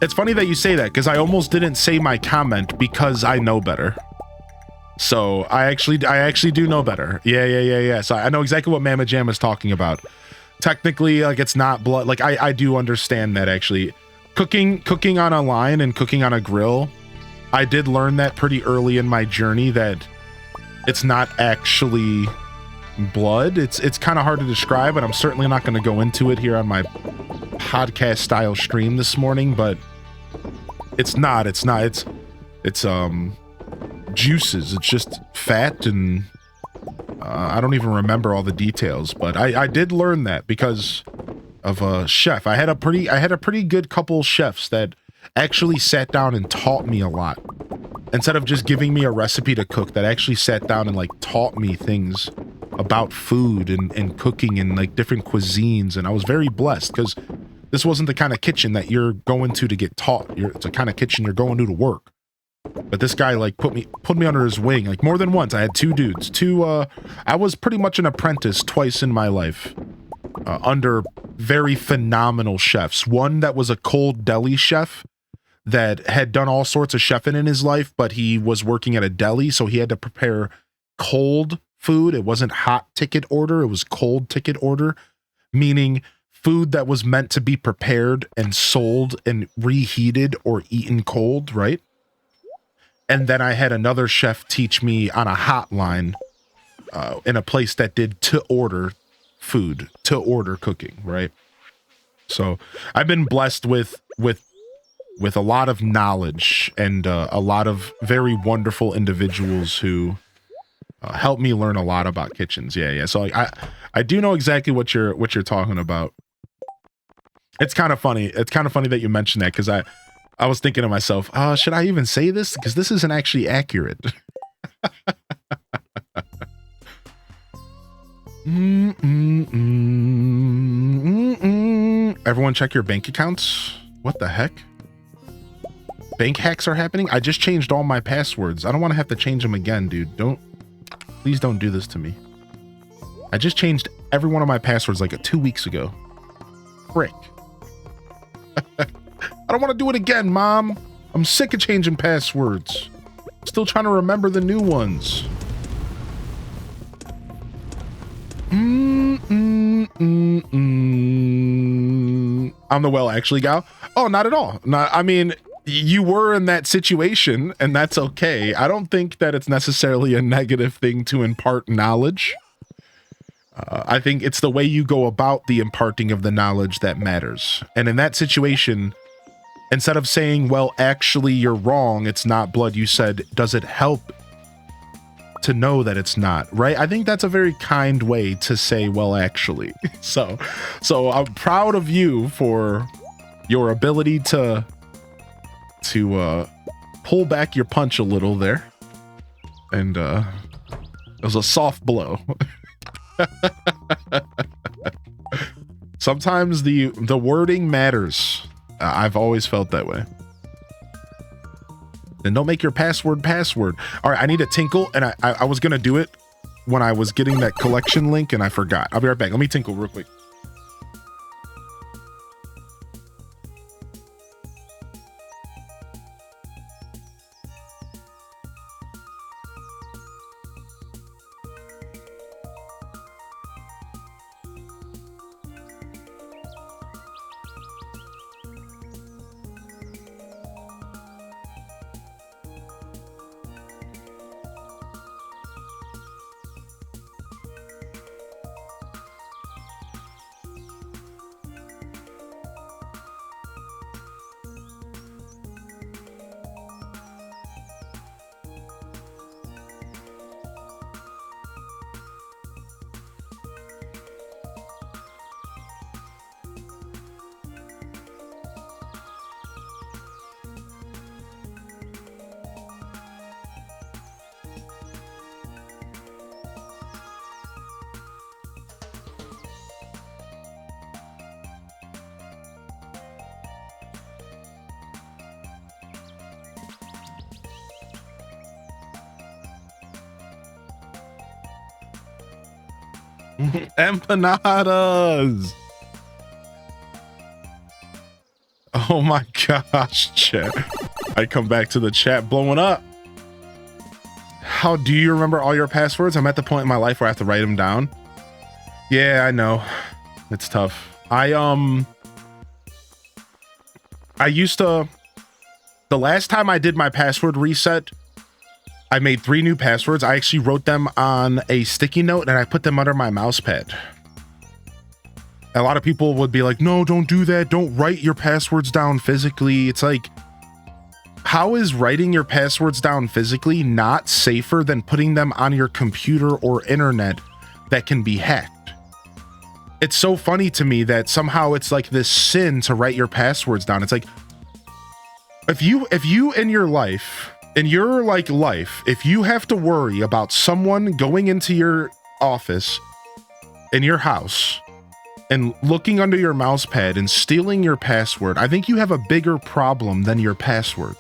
It's funny that you say that, because I almost didn't say my comment because I know better. So I actually do know better. Yeah. So I know exactly what Mama Jamma is talking about. Technically, like, it's not blood. Like, I do understand that, actually. Cooking on a line and cooking on a grill, I did learn that pretty early in my journey, that it's not actually blood. It's kind of hard to describe, and I'm certainly not going to go into it here on my podcast style stream this morning, but it's juices. It's just fat, and I don't even remember all the details, but I did learn that because of a chef. I had a pretty good couple chefs that actually sat down and taught me a lot. Instead of just giving me a recipe to cook, that actually sat down and like taught me things about food and cooking and like different cuisines. And I was very blessed, because this wasn't the kind of kitchen that you're going to get taught. It's the kind of kitchen you're going to work. But this guy like put me under his wing, like, more than once. I had two dudes. I was pretty much an apprentice twice in my life, under very phenomenal chefs. One that was a cold deli chef that had done all sorts of chefing in his life, but he was working at a deli, so he had to prepare cold food. It wasn't hot ticket order, it was cold ticket order, meaning food that was meant to be prepared and sold and reheated or eaten cold, right? And then I had another chef teach me on a hotline in a place that did to-order food, to-order cooking, right? So I've been blessed with a lot of knowledge and a lot of very wonderful individuals who helped me learn a lot about kitchens. Yeah. So I do know exactly what you're talking about. It's kind of funny. It's kind of funny that you mentioned that, because I was thinking to myself, should I even say this? Because this isn't actually accurate. Everyone check your bank accounts. What the heck? Bank hacks are happening? I just changed all my passwords. I don't want to have to change them again, dude. Please don't do this to me. I just changed every one of my passwords like 2 weeks ago. Frick. I don't want to do it again, Mom. I'm sick of changing passwords. Still trying to remember the new ones. I'm the well actually gal. Oh, not at all. I mean, you were in that situation, and that's okay. I don't think that it's necessarily a negative thing to impart knowledge. I think it's the way you go about the imparting of the knowledge that matters. And in that situation, instead of saying, well, actually, you're wrong, it's not blood, you said, does it help to know that it's not, right? I think that's a very kind way to say, well, actually. So I'm proud of you for your ability to pull back your punch a little there. And it was a soft blow. Sometimes the wording matters. I've always felt that way. Then don't make your password. All right, I need a tinkle, and I was gonna do it when I was getting that collection link, and I forgot. I'll be right back. Let me tinkle real quick. Empanadas. Oh my gosh, chat. I come back to the chat blowing up. How do you remember all your passwords? I'm at the point in my life where I have to write them down. Yeah, I know. It's tough. I used to, the last time I did my password reset, I made 3 new passwords. I actually wrote them on a sticky note and I put them under my mouse pad. A lot of people would be like, no, don't do that. Don't write your passwords down physically. It's like, how is writing your passwords down physically not safer than putting them on your computer or internet that can be hacked? It's so funny to me that somehow it's like this sin to write your passwords down. It's like, if you in your life, if you have to worry about someone going into your office in your house and looking under your mouse pad and stealing your password, I think you have a bigger problem than your password.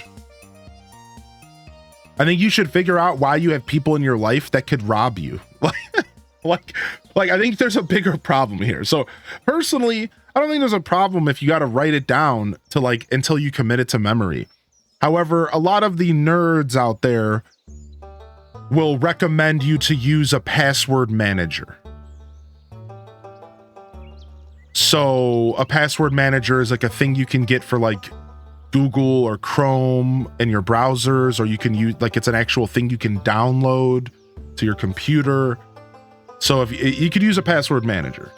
I think you should figure out why you have people in your life that could rob you. Like I think there's a bigger problem here. So personally, I don't think there's a problem if you got to write it down to like until you commit it to memory. However, a lot of the nerds out there will recommend you to use a password manager. So a password manager is like a thing you can get for like Google or Chrome in your browsers, or you can use like it's an actual thing you can download to your computer. So if you could use a password manager,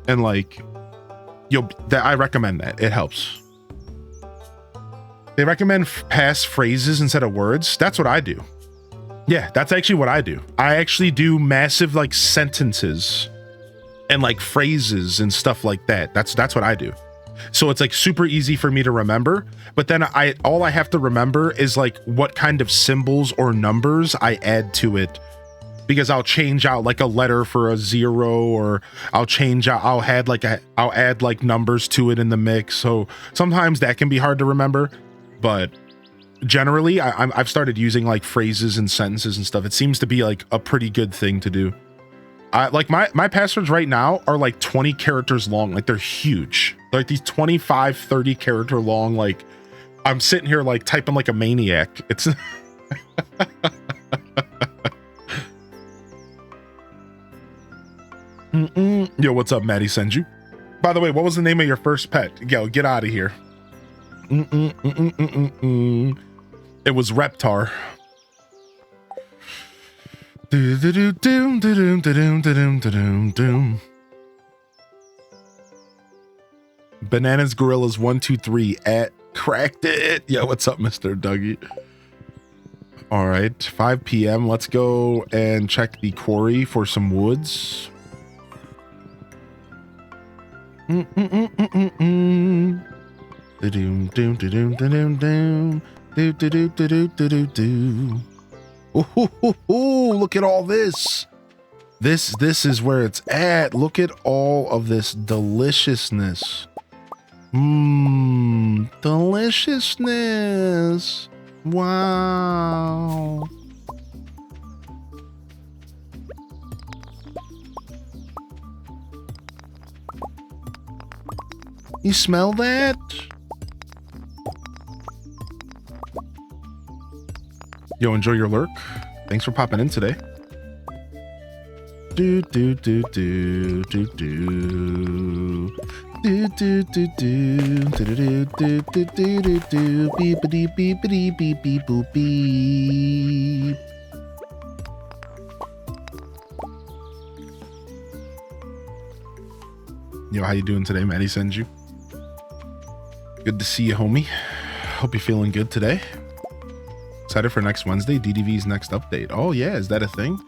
and like I recommend that. It helps. They recommend passphrases instead of words. That's what I do. Yeah, that's actually what I do. I actually do massive like sentences and like phrases and stuff like that. That's what I do. So it's like super easy for me to remember, but then all I have to remember is like what kind of symbols or numbers I add to it, because I'll change out like a letter for a 0, or I'll add like numbers to it in the mix. So sometimes that can be hard to remember, but generally I've started using like phrases and sentences and stuff. It seems to be like a pretty good thing to do. Like my passwords right now are like 20 characters long. Like they're huge. They're like these 25, 30 character long. Like I'm sitting here like typing like a maniac. It's Yo, what's up, Maddie Senju? By the way, what was the name of your first pet? Yo, get out of here. It was Reptar. Bananas Gorillas 123 at cracked it. Yo, what's up, Mr. Dougie? All right, 5 p.m. Let's go and check the quarry for some woods. Ooh, look at all this. This is where it's at. Look at all of this deliciousness. Deliciousness. Wow. You smell that? Yo, enjoy your lurk. Thanks for popping in today. Do do do do do do do do do do do do do do do do beepity beepity beep beep boop beep. Yo, how you doing today, Maddie Senju? Good to see you, homie. Hope you're feeling good today. Excited for next Wednesday, DDV's next update. Oh yeah, is that a thing?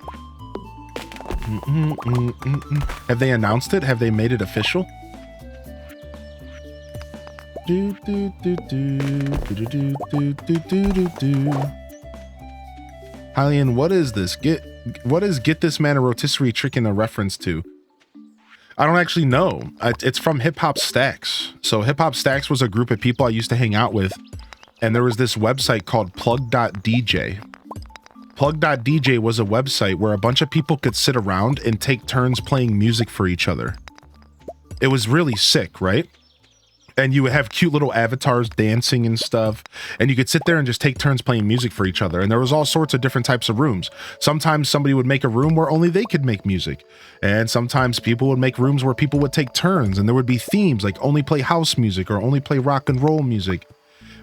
Have they announced it? Have they made it official? Hylian, what is this? What is get this man a rotisserie chicken a reference to? I don't actually know. It's from Hip Hop Stacks. So Hip Hop Stacks was a group of people I used to hang out with, and there was this website called plug.dj. Plug.dj was a website where a bunch of people could sit around and take turns playing music for each other. It was really sick, right? And you would have cute little avatars dancing and stuff, and you could sit there and just take turns playing music for each other. And there was all sorts of different types of rooms. Sometimes somebody would make a room where only they could make music, and sometimes people would make rooms where people would take turns, and there would be themes like only play house music or only play rock and roll music.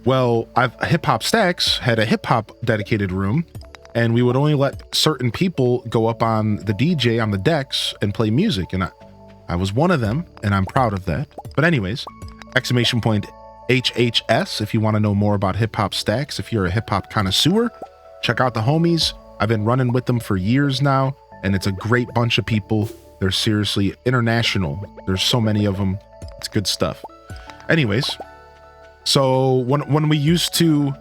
Well, Hip Hop Stacks had a hip hop dedicated room, and we would only let certain people go up on the DJ on the decks and play music, and I was one of them, and I'm proud of that. But anyways, !HHS if you want to know more about Hip Hop Stacks. If you're a hip hop connoisseur, check out the homies. I've been running with them for years now, and it's a great bunch of people. They're seriously international. There's so many of them. It's good stuff. Anyways, so when we used to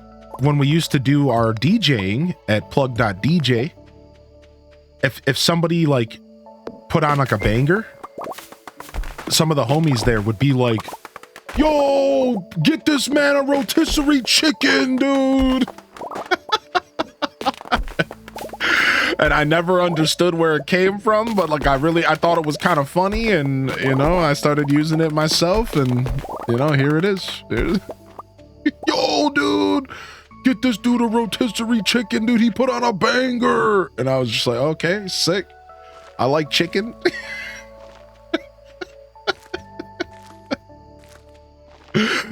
do our DJing at plug.dj, if somebody like put on like a banger, some of the homies there would be like, yo, get this man a rotisserie chicken, dude. And I never understood where it came from, but like I thought it was kind of funny, and you know, I started using it myself, and you know, here it is. Yo, dude, get this dude a rotisserie chicken, dude. He put on a banger. And I was just like, okay, sick. I like chicken.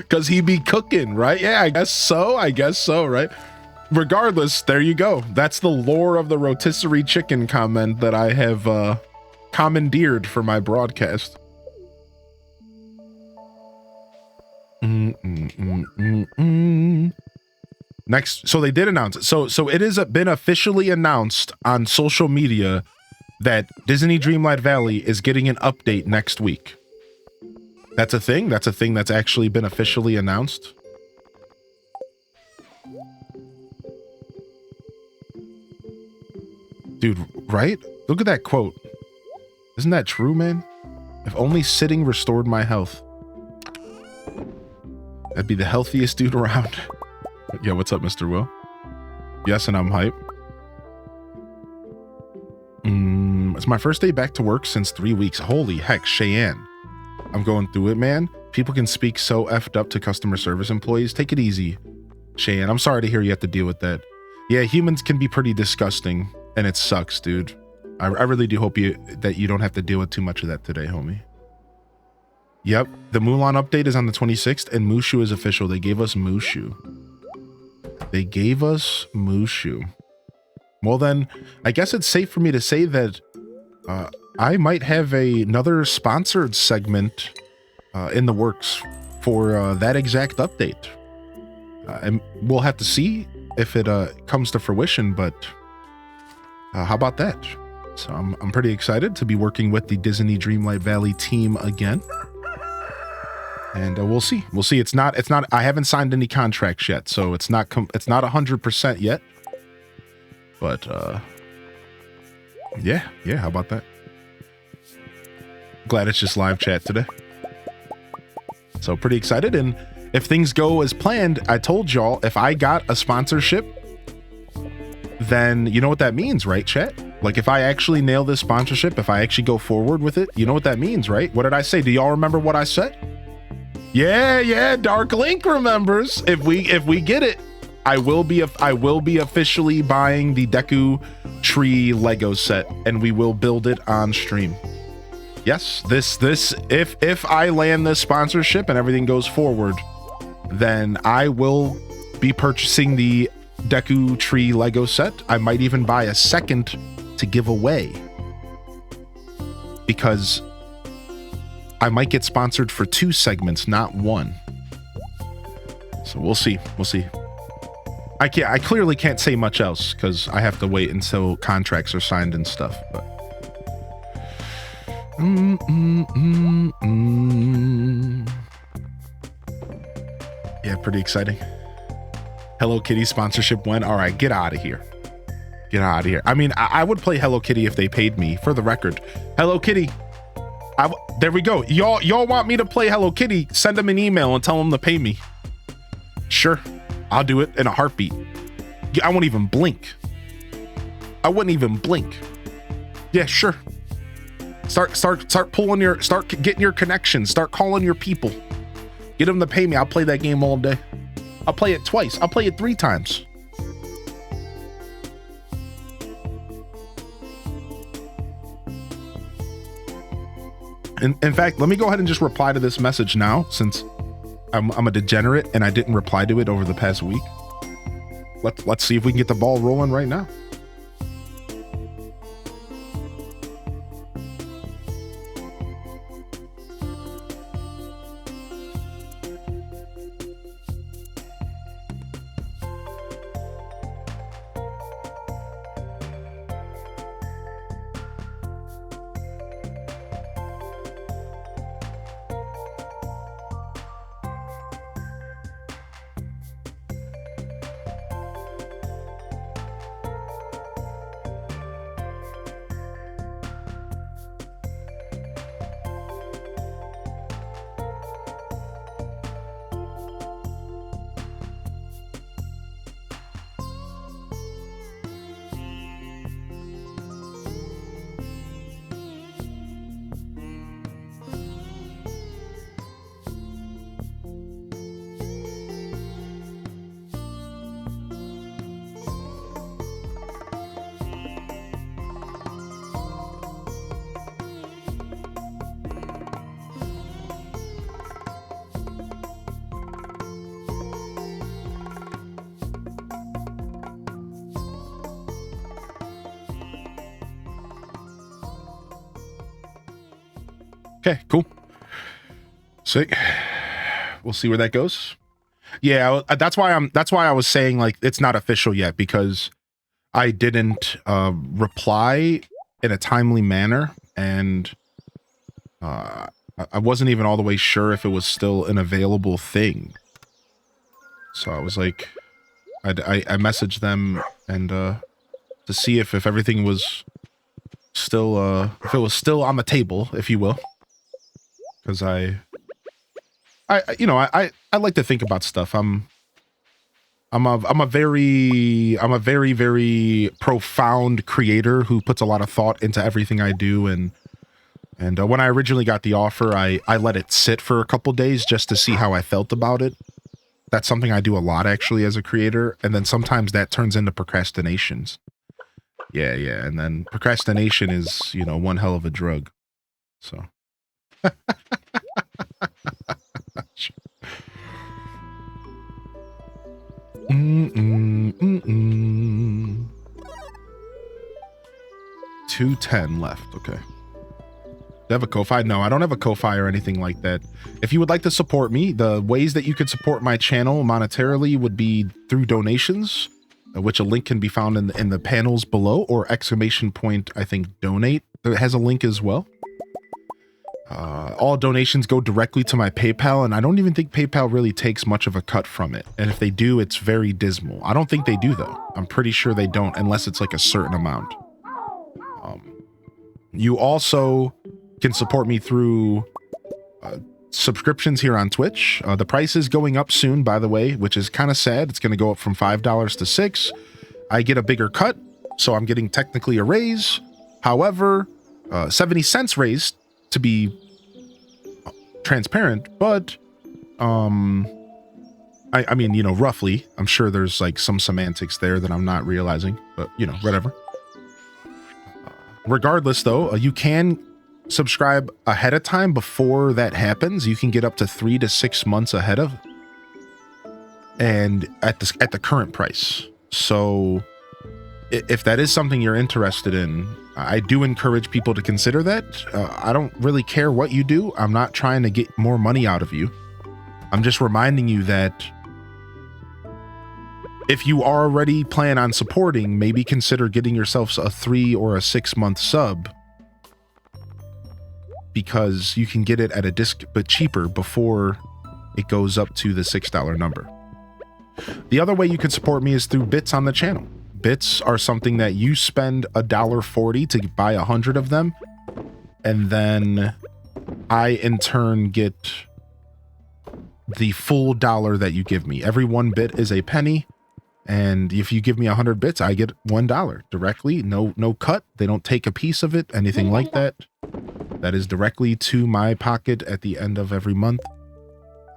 Because he be cooking, right? Yeah, I guess so, right? Regardless, there you go. That's the lore of the rotisserie chicken comment that I have commandeered for my broadcast. Next, so they did announce it. So it has been officially announced on social media that Disney Dreamlight Valley is getting an update next week. That's a thing. That's a thing that's actually been officially announced. Dude, right? Look at that quote. Isn't that true, man? If only sitting restored my health. I'd be the healthiest dude around. Yeah, what's up, Mr. Will? Yes, and I'm hype. It's my first day back to work since 3 weeks. Holy heck, Cheyenne. I'm going through it, man. People can speak so effed up to customer service employees. Take it easy, Cheyenne. I'm sorry to hear you have to deal with that. Yeah, humans can be pretty disgusting, and it sucks, dude. I really do hope that you don't have to deal with too much of that today, homie. Yep, the Mulan update is on the 26th, and Mushu is official. They gave us Mushu. They gave us Mushu. Well then, I guess it's safe for me to say that I might have another sponsored segment in the works for that exact update. And we'll have to see if it comes to fruition, but how about that? So I'm pretty excited to be working with the Disney Dreamlight Valley team again. And we'll see. We'll see. It's not. I haven't signed any contracts yet, so it's not 100% yet. But yeah. How about that? Glad it's just live chat today. So pretty excited. And if things go as planned, I told y'all if I got a sponsorship, then you know what that means, right, chat? Like if I actually nail this sponsorship, if I actually go forward with it, you know what that means, right? What did I say? Do y'all remember what I said? Yeah, Dark Link remembers. If we get it, I will be officially buying the Deku Tree Lego set, and we will build it on stream. Yes, if I land this sponsorship and everything goes forward, then I will be purchasing the Deku Tree Lego set. I might even buy a second to give away, because I might get sponsored for 2 segments, not 1. So we'll see. I clearly can't say much else because I have to wait until contracts are signed and stuff. But yeah, pretty exciting. Hello Kitty sponsorship went. All right, get out of here. Get out of here. I mean, I would play Hello Kitty if they paid me. For the record, Hello Kitty. There we go. Y'all want me to play Hello Kitty? Send them an email and tell them to pay me. Sure, I'll do it in a heartbeat. I won't even blink. I wouldn't even blink. Yeah, sure. Start getting your connections. Start calling your people. Get them to pay me. I'll play that game all day. I'll play it twice. I'll play it 3 times. In fact, let me go ahead and just reply to this message now, since I'm a degenerate and I didn't reply to it over the past week. Let's see if we can get the ball rolling right now. Okay, cool. Sick. We'll see where that goes. Yeah, that's why I was saying like it's not official yet, because I didn't reply in a timely manner, and I wasn't even all the way sure if it was still an available thing. So I was like, I messaged them and to see if everything was still if it was still on the table, if you will, because I like to think about stuff. I'm a very very profound creator who puts a lot of thought into everything I do, and when I originally got the offer, I let it sit for a couple days just to see how I felt about it. That's something I do a lot actually as a creator, and then sometimes that turns into procrastinations. Yeah, and then procrastination is, one hell of a drug. So. Mm-mm. 210 left. Okay. Do you have a Ko-Fi? No, I don't have a Ko-Fi or anything like that. If you would like to support me, the ways that you could support my channel monetarily would be through donations, which a link can be found in the panels below, or !, I think, donate. It has a link as well. All donations go directly to my PayPal, and I don't even think PayPal really takes much of a cut from it. And if they do, it's very dismal. I don't think they do, though. I'm pretty sure they don't, unless it's like a certain amount. You also can support me through subscriptions here on Twitch. The price is going up soon, by the way, which is kind of sad. It's going to go up from $5 to $6. I get a bigger cut, so I'm getting technically a raise. However, 70 cents raised, to be transparent, but I mean, roughly. I'm sure there's like some semantics there that I'm not realizing, but whatever. Regardless, though, you can subscribe ahead of time. Before that happens, you can get up to 3 to 6 months ahead of, and at the current price. So if that is something you're interested in, I do encourage people to consider that. I don't really care what you do. I'm not trying to get more money out of you. I'm just reminding you that if you already plan on supporting, maybe consider getting yourself a 3 or a 6 month sub, because you can get it at a but cheaper before it goes up to the $6 number. The other way you can support me is through bits on the channel. Bits are something that you spend $1.40 to buy 100 of them, and then I in turn get the full dollar that you give me. Every 1 bit is a penny, and if you give me 100 bits, I get $1 directly. No cut. They don't take a piece of it, anything like that. That is directly to my pocket at the end of every month.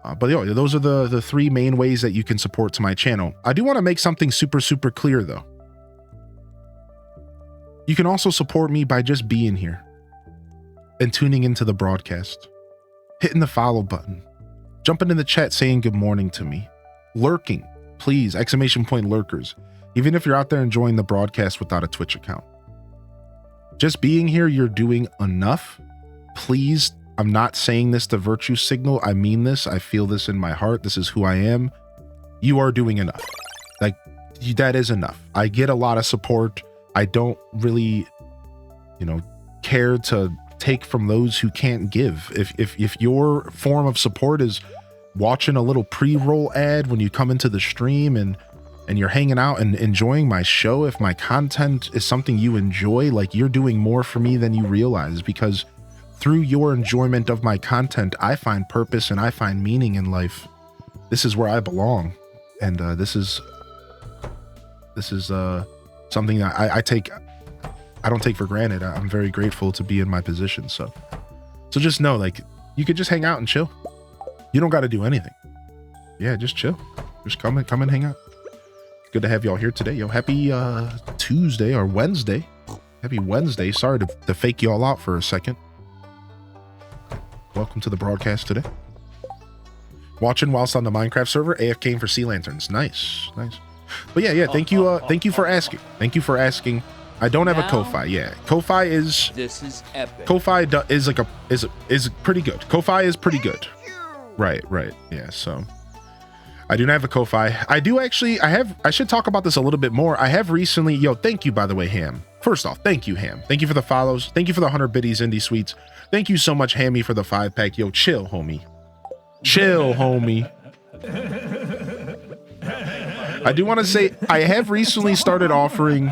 But those are the 3 main ways that you can support to my channel. I do want to make something super clear, though. You can also support me by just being here and tuning into the broadcast, hitting the follow button, jumping in the chat saying good morning to me, lurking, please, ! Lurkers, even if you're out there enjoying the broadcast without a Twitch account. Just being here, you're doing enough. Please, I'm not saying this to virtue signal. I mean this. I feel this in my heart. This is who I am. You are doing enough. Like, that is enough. I get a lot of support. I don't really, care to take from those who can't give. If your form of support is watching a little pre-roll ad when you come into the stream and you're hanging out and enjoying my show, if my content is something you enjoy, like, you're doing more for me than you realize, because through your enjoyment of my content, I find purpose and I find meaning in life. This is where I belong, and this is something that I don't take for granted. I'm very grateful to be in my position. So just know, like, you could just hang out and chill. You don't got to do anything. Yeah, just chill. Just come and hang out. It's good to have y'all here today. Yo, happy Tuesday or Wednesday. Happy Wednesday. Sorry to fake y'all out for a second. Welcome to the broadcast today. Watching whilst on the Minecraft server, AFKing for sea lanterns. Nice. But yeah, thank you for asking. I don't have a Now, Ko-Fi. Yeah, Ko-Fi is This is epic. Ko-Fi is like is pretty good. Ko-Fi is pretty good. Right. Yeah. So I do not have a Ko-Fi. I do actually. I should talk about this a little bit more. I have recently. Yo, thank you by the way, Ham. First off, thank you, Ham. Thank you for the follows. Thank you for the 100 biddies, Indie Sweets. Thank you so much, Hammy, for the 5-pack. Yo, chill, homie. Chill, homie. I do want to say I have recently started offering.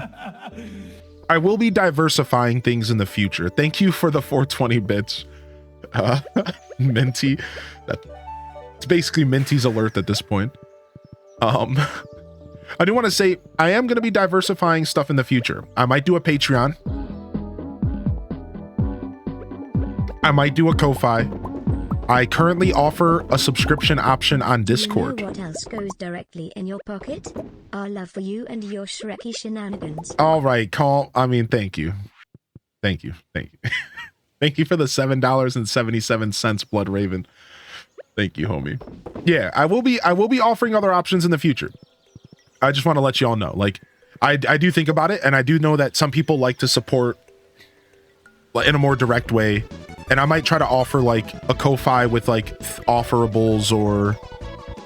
I will be diversifying things in the future. Thank you for the 420 bits, Minty. It's basically Minty's alert at this point. I do want to say I am going to be diversifying stuff in the future. I might do a Patreon. I might do a Ko-Fi. I currently offer a subscription option on Discord. You know what else goes directly in your pocket? Our love for you and your Shreky shenanigans. All right, thank you. Thank you. Thank you for the $7.77, Blood Raven. Thank you, homie. Yeah, I will be offering other options in the future. I just want to let you all know. Like, I do think about it, and I do know that some people like to support in a more direct way. And I might try to offer like a Ko-Fi with like offerables or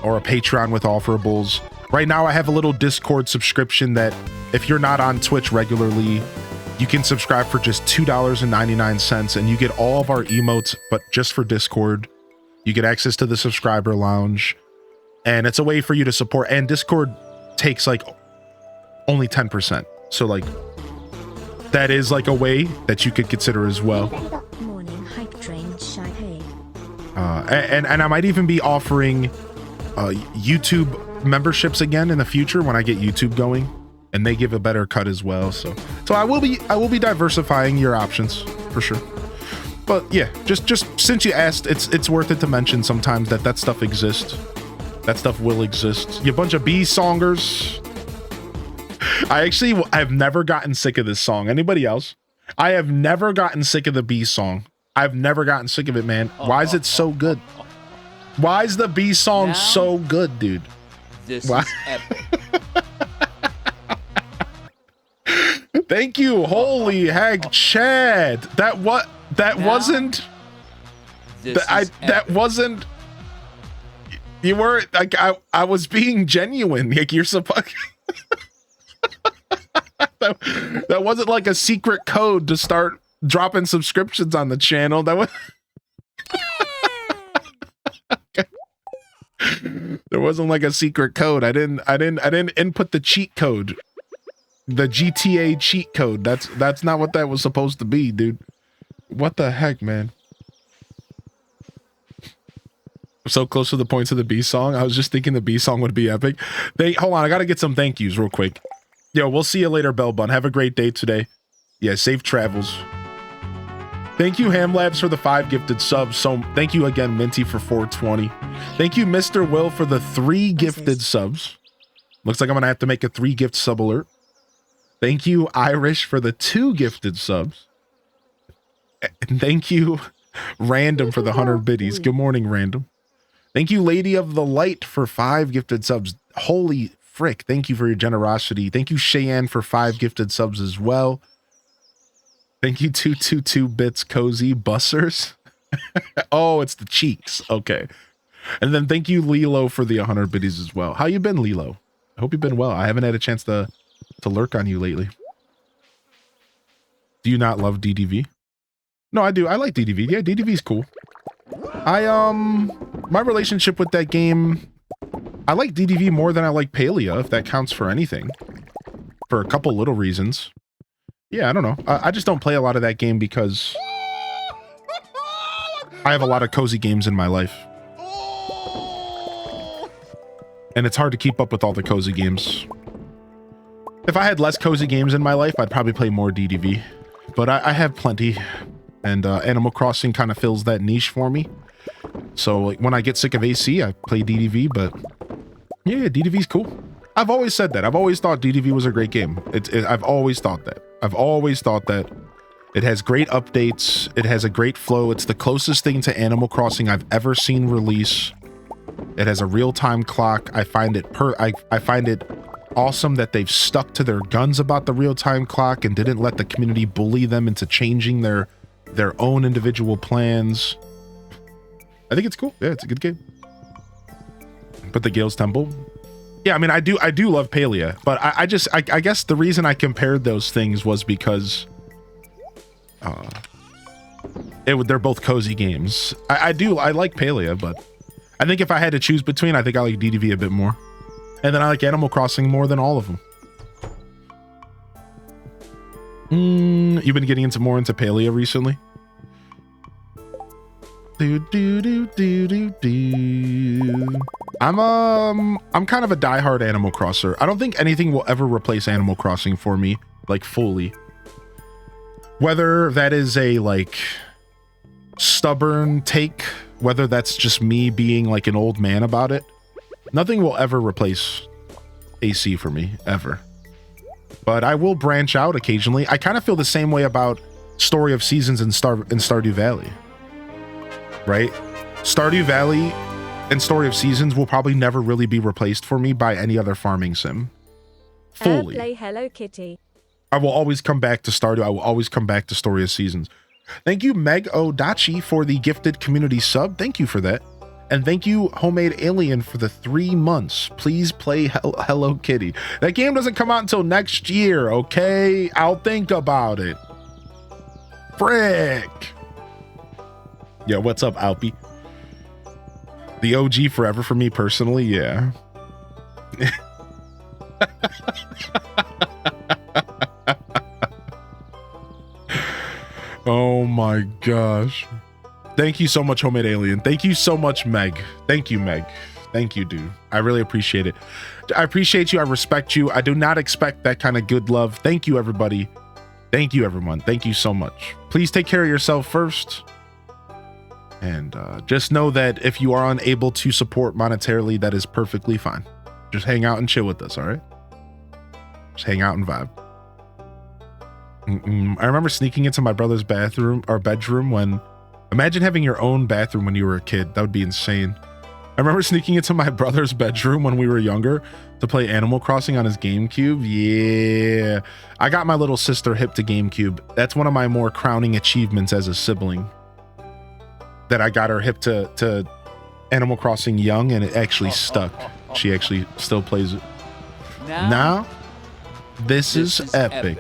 a Patreon with offerables. Right now I have a little Discord subscription that if you're not on Twitch regularly, you can subscribe for just $2.99 and you get all of our emotes, but just for Discord. You get access to the subscriber lounge and it's a way for you to support, and Discord takes like only 10%. So like that is like a way that you could consider as well. And I might even be offering YouTube memberships again in the future when I get YouTube going, and they give a better cut as well. So I will be diversifying your options for sure. But yeah, just since you asked, it's worth it to mention sometimes that stuff exists. That stuff will exist. You bunch of B-songers. I've never gotten sick of this song. Anybody else? I have never gotten sick of the B song. I've never gotten sick of it, man. Why is it so good? Why is the B song Now, so good, dude? This is epic. Thank you. Holy heck, Chad. That wasn't. That wasn't. You were like I was being genuine. Like you're supposed. That wasn't like a secret code to start dropping subscriptions on the channel. That was. There wasn't like a secret code. I didn't input the cheat code. The GTA cheat code. That's not what that was supposed to be, dude. What the heck, man? So close to the points of the B song. I was just thinking the B song would be epic. Hold on, I gotta get some thank yous real quick. Yo, we'll see you later, Bell Bun. Have a great day today. Yeah, safe travels. Thank you, Ham Labs, for the 5 gifted subs. So thank you again, Minty, for 420. Thank you, Mr. Will, for the 3 gifted subs. Looks like I'm gonna have to make a 3 gift sub alert. Thank you, Irish, for the 2 gifted subs. And thank you, Random, for the 100 biddies. Good morning, Random. Thank you, Lady of the Light, for 5 gifted subs. Holy frick, thank you for your generosity. Thank you, Cheyenne, for 5 gifted subs as well. Thank you, 222 Bits Cozy Bussers. Oh, it's the cheeks. Okay. And then thank you, Lilo, for the 100 biddies as well. How you been, Lilo? I hope you've been well. I haven't had a chance to lurk on you lately. Do you not love DDV? No, I do. I like DDV. Yeah, DDV's cool. My relationship with that game, I like DDV more than I like Palia, if that counts for anything. For a couple little reasons. Yeah, I don't know. I just don't play a lot of that game because I have a lot of cozy games in my life. And it's hard to keep up with all the cozy games. If I had less cozy games in my life, I'd probably play more DDV. But I have plenty. And Animal Crossing kind of fills that niche for me. So like, when I get sick of AC, I play DDV. But yeah, DDV's cool. I've always said that. I've always thought DDV was a great game. I've always thought that. I've always thought that. It has great updates. It has a great flow. It's the closest thing to Animal Crossing I've ever seen release. It has a real-time clock. I find it awesome that they've stuck to their guns about the real-time clock and didn't let the community bully them into changing their own individual plans. I think it's cool. Yeah, it's a good game. But the Gale's Temple, yeah, I mean, I do love Palia, but I guess the reason I compared those things was because they're both cozy games. I like Palia, but I think if I had to choose between, I think I like DDV a bit more. And then I like Animal Crossing more than all of them. You've been getting more into Palia recently? I'm kind of a diehard Animal Crosser. I don't think anything will ever replace Animal Crossing for me, like fully. Whether that is a like stubborn take, whether that's just me being like an old man about it, nothing will ever replace AC for me, ever. But I will branch out occasionally. I kind of feel the same way about Story of Seasons and Stardew Valley. Right? Stardew Valley and Story of Seasons will probably never really be replaced for me by any other farming sim. Fully. Play Hello Kitty. I will always come back to Stardew. I will always come back to Story of Seasons. Thank you, Meg Odachi, for the gifted community sub. Thank you for that. And thank you, Homemade Alien, for the 3 months. Please play Hello Kitty. That game doesn't come out until next year, okay? I'll think about it. Frick. Yeah, what's up, Alpy? The OG forever for me personally, yeah. Oh my gosh. Thank you so much, Homemade Alien. Thank you so much, Meg. Thank you, Meg. Thank you, dude. I really appreciate it. I appreciate you. I respect you. I do not expect that kind of good love. Thank you, everybody. Thank you, everyone. Thank you so much. Please take care of yourself first. And just know that if you are unable to support monetarily, that is perfectly fine. Just hang out and chill with us, all right? Just hang out and vibe. I remember sneaking into my brother's bathroom or bedroom when... Imagine having your own bathroom when you were a kid. That would be insane. I remember sneaking into my brother's bedroom when we were younger to play Animal Crossing on his GameCube. Yeah. I got my little sister hip to GameCube. That's one of my more crowning achievements as a sibling. That I got her hip to Animal Crossing young, and it actually stuck. She actually still plays it. Now this is epic.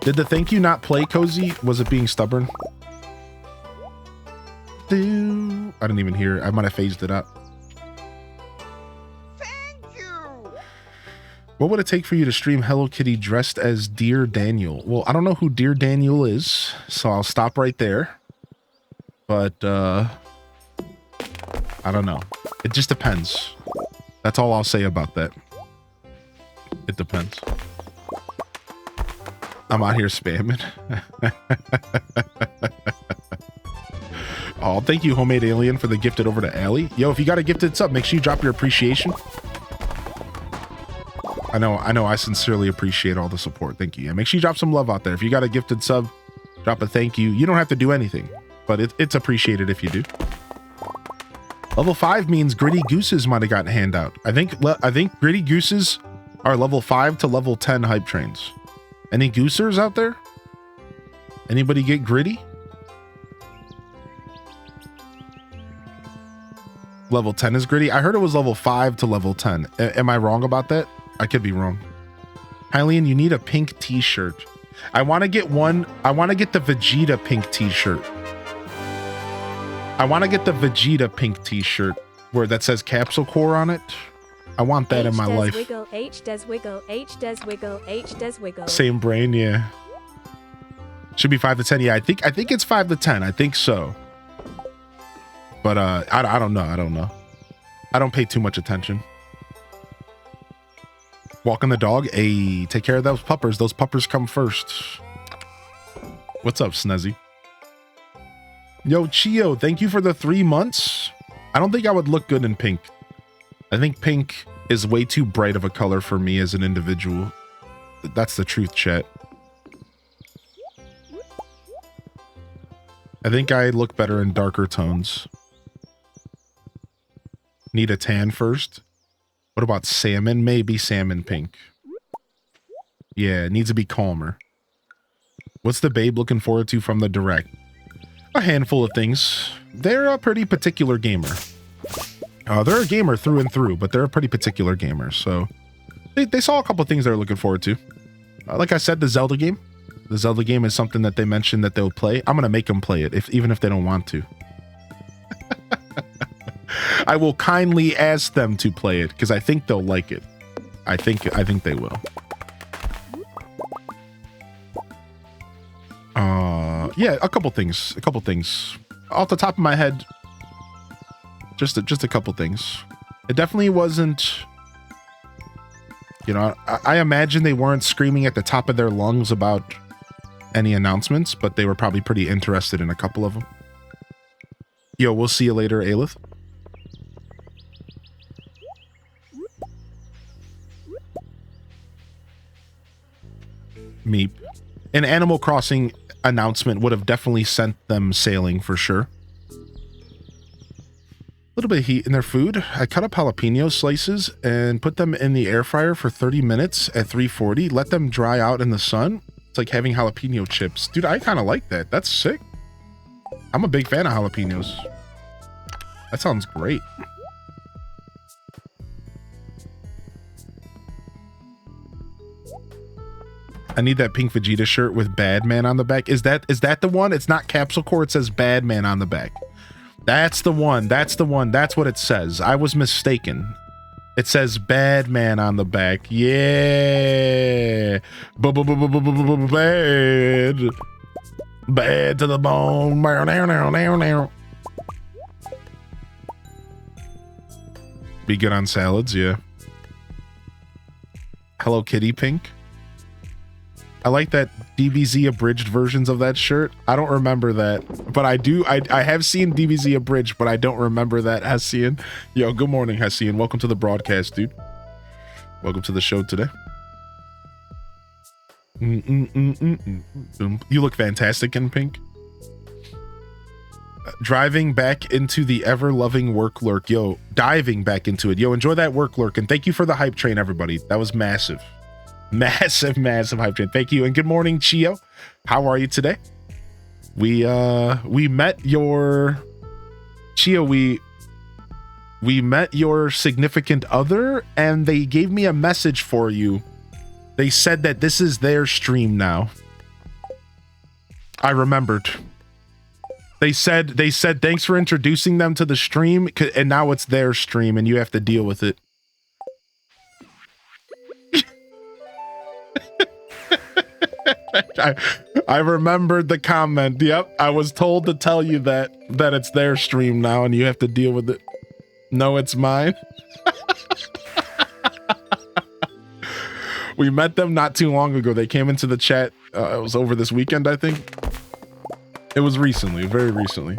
Did the thank you not play, Cozy? Was it being stubborn? I didn't even hear it. I might have phased it out. Thank you. What would it take for you to stream Hello Kitty dressed as Dear Daniel? Well, I don't know who Dear Daniel is, so I'll stop right there. But, I don't know. It just depends. That's all I'll say about that. It depends. I'm out here spamming. Oh, thank you, Homemade Alien, for the gifted over to Allie. Yo, if you got a gifted sub, make sure you drop your appreciation. I know, I sincerely appreciate all the support. Thank you. Yeah, make sure you drop some love out there. If you got a gifted sub, drop a thank you. You don't have to do anything, but it's appreciated if you do. Level 5 means Gritty Gooses might have gotten a handout. I think Gritty Gooses are level 5 to level 10 hype trains. Any goosers out there? Anybody get gritty? Level 10 is gritty. I heard it was level 5 to level 10. Am I wrong about that? I could be wrong. Hylian, you need a pink t-shirt. I want to get one. I want to get the Vegeta pink t-shirt. I want to get the Vegeta pink t-shirt where that says Capsule Core on it. I want that in my life. Wiggle, H does wiggle, H does wiggle, H does wiggle. Same brain, yeah. Should be 5 to 10. Yeah, I think it's 5 to 10. I think so. But I don't know. I don't know. I don't pay too much attention. Walking the dog. Hey, take care of those puppers. Those puppers come first. What's up, Snezzy? Yo, Chio, thank you for the 3 months. I don't think I would look good in pink. I think pink is way too bright of a color for me as an individual. That's the truth, chat. I think I look better in darker tones. Need a tan first? What about salmon? Maybe salmon pink. Yeah, it needs to be calmer. What's the babe looking forward to from the direct? A handful of things. They're a pretty particular gamer. They're a gamer through and through, but they're a pretty particular gamer. So they saw a couple of things they're looking forward to. Like I said, the Zelda game. The Zelda game is something that they mentioned that they'll play. I'm going to make them play it, even if they don't want to. I will kindly ask them to play it because I think they'll like it. I think they will. Yeah, a couple things. Off the top of my head, just a couple things. It definitely wasn't, you know, I imagine they weren't screaming at the top of their lungs about any announcements, but they were probably pretty interested in a couple of them. Yo, we'll see you later, Aelith. Meep. An Animal Crossing announcement would have definitely sent them sailing for sure. A little bit of heat in their food. I cut up jalapeno slices and put them in the air fryer for 30 minutes at 340. Let them dry out in the sun. It's like having jalapeno chips. Dude, I kind of like that. That's sick. I'm a big fan of jalapenos. That sounds great. I need that pink Vegeta shirt with Bad Man on the back. Is that the one? It's not Capsule Core. It says Bad Man on the back. That's the one. That's what it says. I was mistaken. It says Bad Man on the back. Yeah. Bad. Bad to the bone. Be good on salads, yeah. Hello Kitty pink. I like that DBZ abridged versions of that shirt. I don't remember that, but I do. I have seen DBZ abridged, but I don't remember that. Hessian. Yo, good morning, Hessian. Welcome to the broadcast, dude. Welcome to the show today. You look fantastic in pink. Driving back into the ever-loving work lurk. Yo, diving back into it. Yo, enjoy that work lurk, and thank you for the hype train, everybody. That was massive. Massive hype train. Thank you, and good morning, Chio. How are you today? We met your Chio. We met your significant other, and they gave me a message for you. They said that this is their stream now. I remembered. They said thanks for introducing them to the stream, and now it's their stream, and you have to deal with it. I remembered the comment. Yep, I was told to tell you that it's their stream now and you have to deal with it. No, it's mine. We met them not too long ago. They came into the chat. It was over this weekend, I think. It was recently, very recently.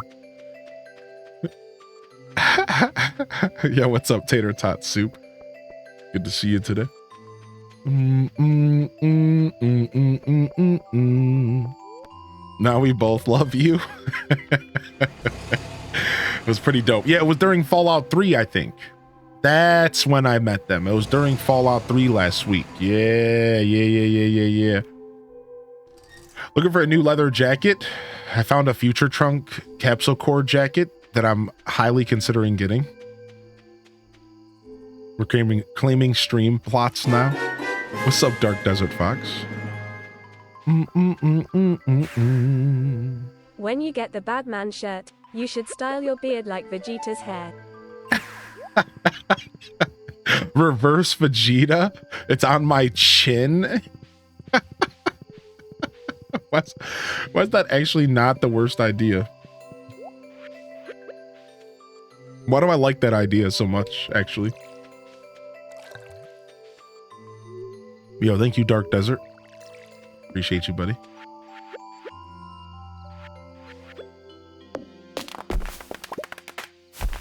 Yeah, what's up, Tater Tot Soup? Good to see you today. Now we both love you. It was pretty dope. Yeah, it was during Fallout 3, I think. That's when I met them. It was during Fallout 3 last week. Yeah. Looking for a new leather jacket. I found a Future Trunk capsule core jacket that I'm highly considering getting. We're claiming stream plots now. What's up, Dark Desert Fox? When you get the Badman shirt, you should style your beard like Vegeta's hair. Reverse Vegeta? It's on my chin? Why's that actually not the worst idea? Why do I like that idea so much, actually? Yo, thank you, Dark Desert. Appreciate you, buddy.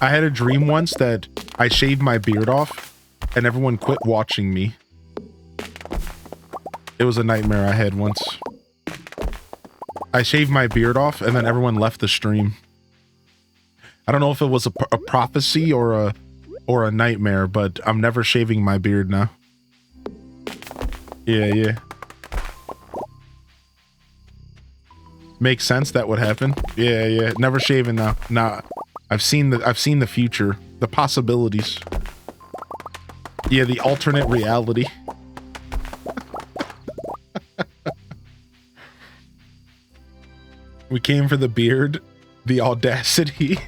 I had a dream once that I shaved my beard off and everyone quit watching me. It was a nightmare I had once. I shaved my beard off and then everyone left the stream. I don't know if it was a prophecy or or a nightmare, but I'm never shaving my beard now. Yeah. Makes sense that would happen. Yeah. Never shaving now. Nah. I've seen the future. The possibilities. Yeah, the alternate reality. We came for the beard. The audacity.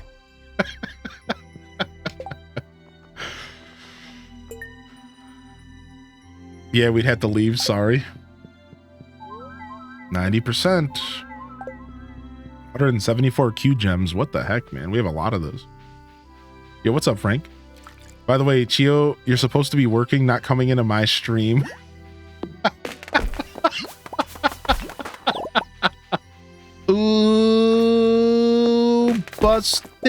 Yeah, we'd have to leave, sorry. 90%. 174 Q gems. What the heck, man? We have a lot of those. Yo, what's up, Frank? By the way, Chio, you're supposed to be working, not coming into my stream. Ooh, busted.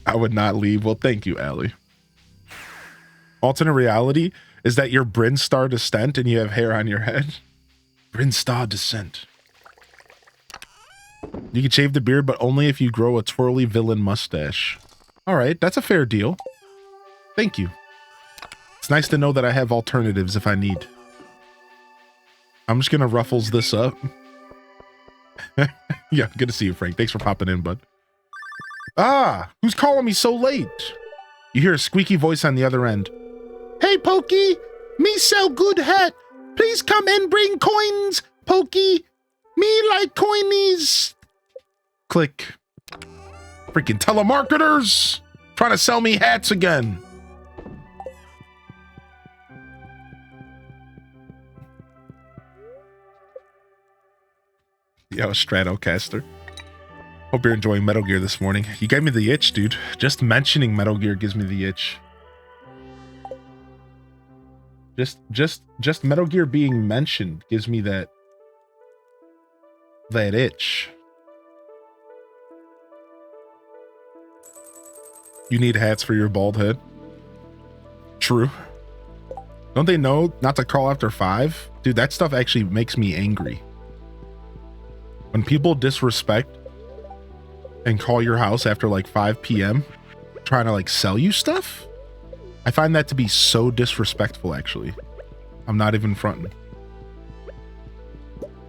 I would not leave. Well, thank you, Allie. Alternate reality is that you're Bryn Star Descent and you have hair on your head. Bryn Star Descent. You can shave the beard, but only if you grow a twirly villain mustache. All right, that's a fair deal. Thank you. It's nice to know that I have alternatives if I need. I'm just gonna ruffles this up. Yeah, good to see you, Frank. Thanks for popping in, bud. Ah, who's calling me so late? You hear a squeaky voice on the other end. Hey, Pokey, me sell good hat. Please come and bring coins, Pokey. Me like coinies. Click. Freaking telemarketers trying to sell me hats again. Yo, Stratocaster. Hope you're enjoying Metal Gear this morning. You gave me the itch, dude. Just mentioning Metal Gear gives me the itch. Just Metal Gear being mentioned gives me that itch. You need hats for your bald head. True. Don't they know not to call after 5? Dude, that stuff actually makes me angry. When people disrespect and call your house after like 5 p.m. trying to like sell you stuff, I find that to be so disrespectful, actually. I'm not even fronting.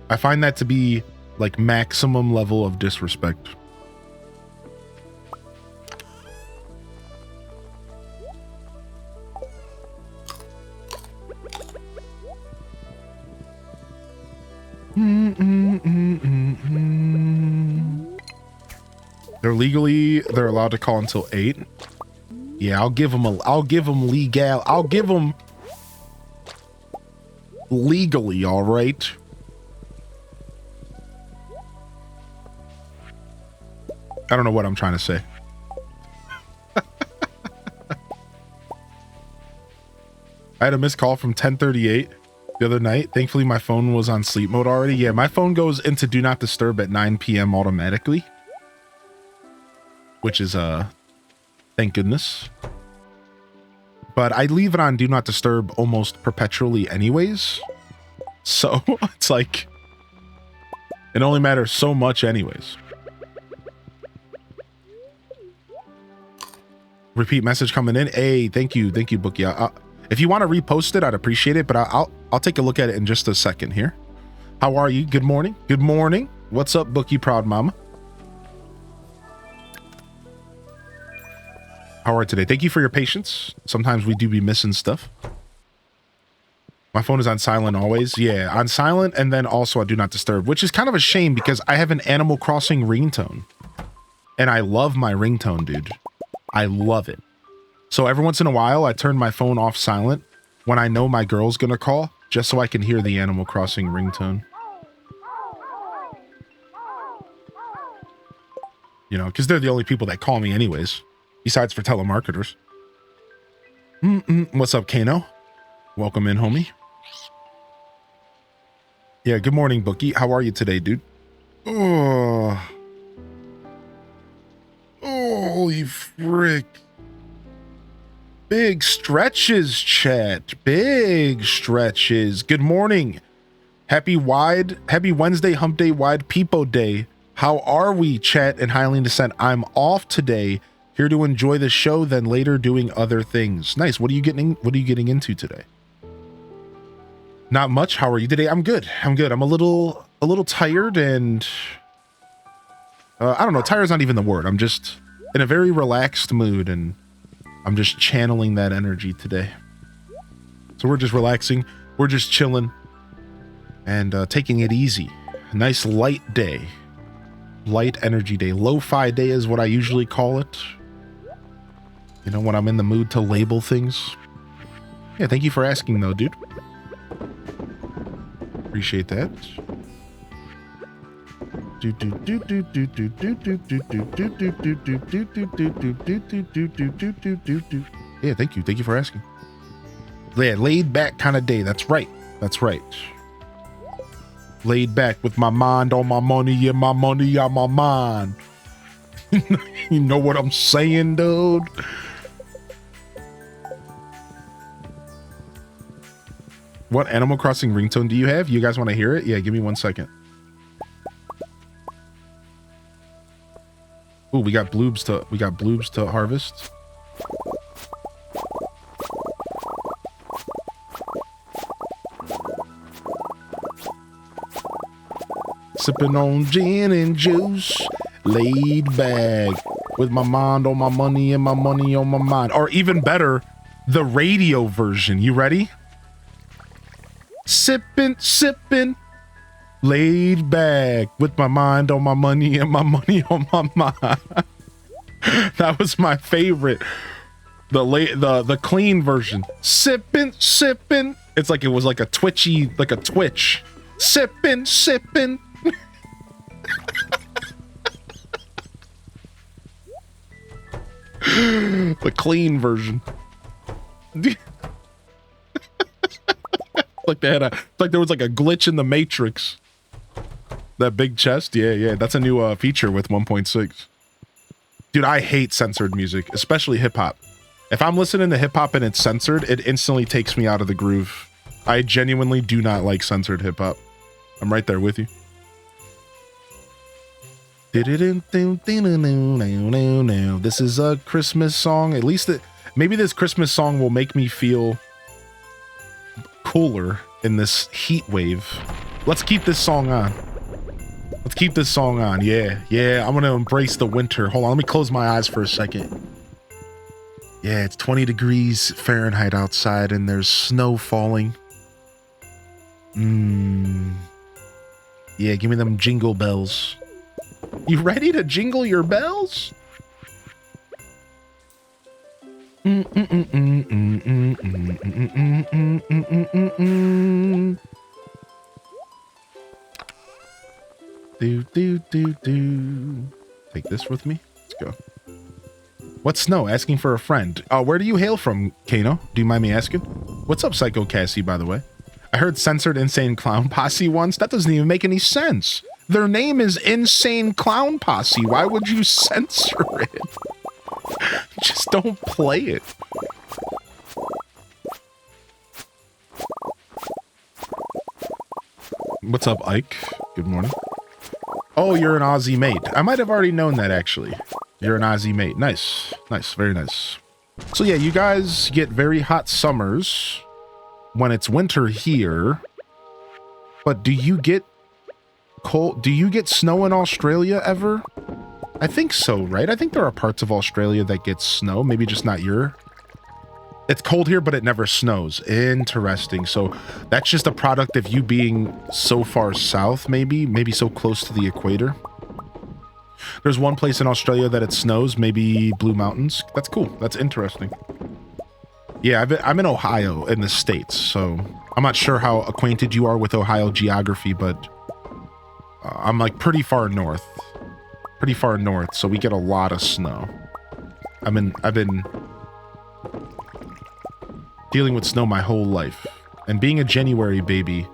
I find that to be like maximum level of disrespect. They're allowed to call until 8. Yeah, I'll give them legally, all right. I don't know what I'm trying to say. I had a missed call from 10:38 the other night. Thankfully, my phone was on sleep mode already. Yeah, my phone goes into Do Not Disturb at 9 p.m. automatically. Which is, thank goodness. But I leave it on Do Not Disturb almost perpetually anyways. So, it's like, it only matters so much anyways. Repeat message coming in. Hey, thank you, Bookie. If you want to repost it, I'd appreciate it, but I'll take a look at it in just a second here. How are you? Good morning. Good morning. What's up, Bookie Proud Mama? How are you today? Thank you for your patience. Sometimes we do be missing stuff. My phone is on silent always. Yeah, on silent, and then also I Do Not Disturb, which is kind of a shame because I have an Animal Crossing ringtone. And I love my ringtone, dude. I love it. So every once in a while, I turn my phone off silent when I know my girl's gonna call, just so I can hear the Animal Crossing ringtone. You know, because they're the only people that call me anyways. Besides for telemarketers. What's up, Kano? Welcome in, homie. Yeah, good morning, Bookie. How are you today, dude? Oh. Holy frick. Big stretches, chat. Big stretches. Good morning, Happy Wednesday, Hump Day, Wide Peepo Day. How are we, chat and Highland Descent? I'm off today, here to enjoy the show, then later doing other things. Nice. What are you getting into today? Not much. How are you today? I'm good. I'm a little tired, and I don't know. Tired's not even the word. I'm just in a very relaxed mood, and I'm just channeling that energy today. So we're just relaxing. We're just chilling and taking it easy. A nice light day. Light energy day. Lo-fi day is what I usually call it. You know, when I'm in the mood to label things. Yeah, thank you for asking though, dude. Appreciate that. Yeah, thank you. Thank you for asking. Yeah, laid back kind of day. That's right. That's right. Laid back with my mind on my money and my money on my mind. You know what I'm saying, dude? What Animal Crossing ringtone do you have? You guys want to hear it? Yeah, give me 1 second. Ooh, we got bloobs to harvest. Sipping on gin and juice, laid back with my mind on my money and my money on my mind. Or even better, the radio version. You ready? Sipping, laid back with my mind on my money and my money on my mind. That was my favorite. The clean version. Sipping. It's like it was like a twitchy, like a twitch. Sipping. The clean version. Like there was like a glitch in the Matrix. That big chest, yeah, that's a new feature with 1.6. Dude, I hate censored music, especially hip hop. If I'm listening to hip hop and it's censored, it instantly takes me out of the groove. I genuinely do not like censored hip hop. I'm right there with you. This is a Christmas song. At least maybe this Christmas song will make me feel cooler in this heat wave. Let's keep this song on. Yeah, I'm gonna embrace the winter. Hold on, let me close my eyes for a second. Yeah, it's 20 degrees Fahrenheit outside and there's snow falling. Yeah, give me them jingle bells. You ready to jingle your bells? Do. Take this with me. Let's go. What's snow? Asking for a friend. Where do you hail from, Kano? Do you mind me asking? What's up, Psycho Cassie, by the way? I heard censored Insane Clown Posse once. That doesn't even make any sense. Their name is Insane Clown Posse. Why would you censor it? Just don't play it. What's up, Ike? Good morning. Oh, you're an Aussie mate. I might have already known that, actually. You're an Aussie mate. Nice. Nice. Very nice. So yeah, you guys get very hot summers when it's winter here. But do you get cold? Do you get snow in Australia ever? I think so, right? I think there are parts of Australia that get snow. Maybe just not your... It's cold here, but it never snows. Interesting. So that's just a product of you being so far south, maybe so close to the equator. There's one place in Australia that it snows, maybe Blue Mountains. That's cool. That's interesting. Yeah, I'm in Ohio in the States, so I'm not sure how acquainted you are with Ohio geography, but I'm like pretty far north. So we get a lot of snow. I've been dealing with snow my whole life. And being a January baby,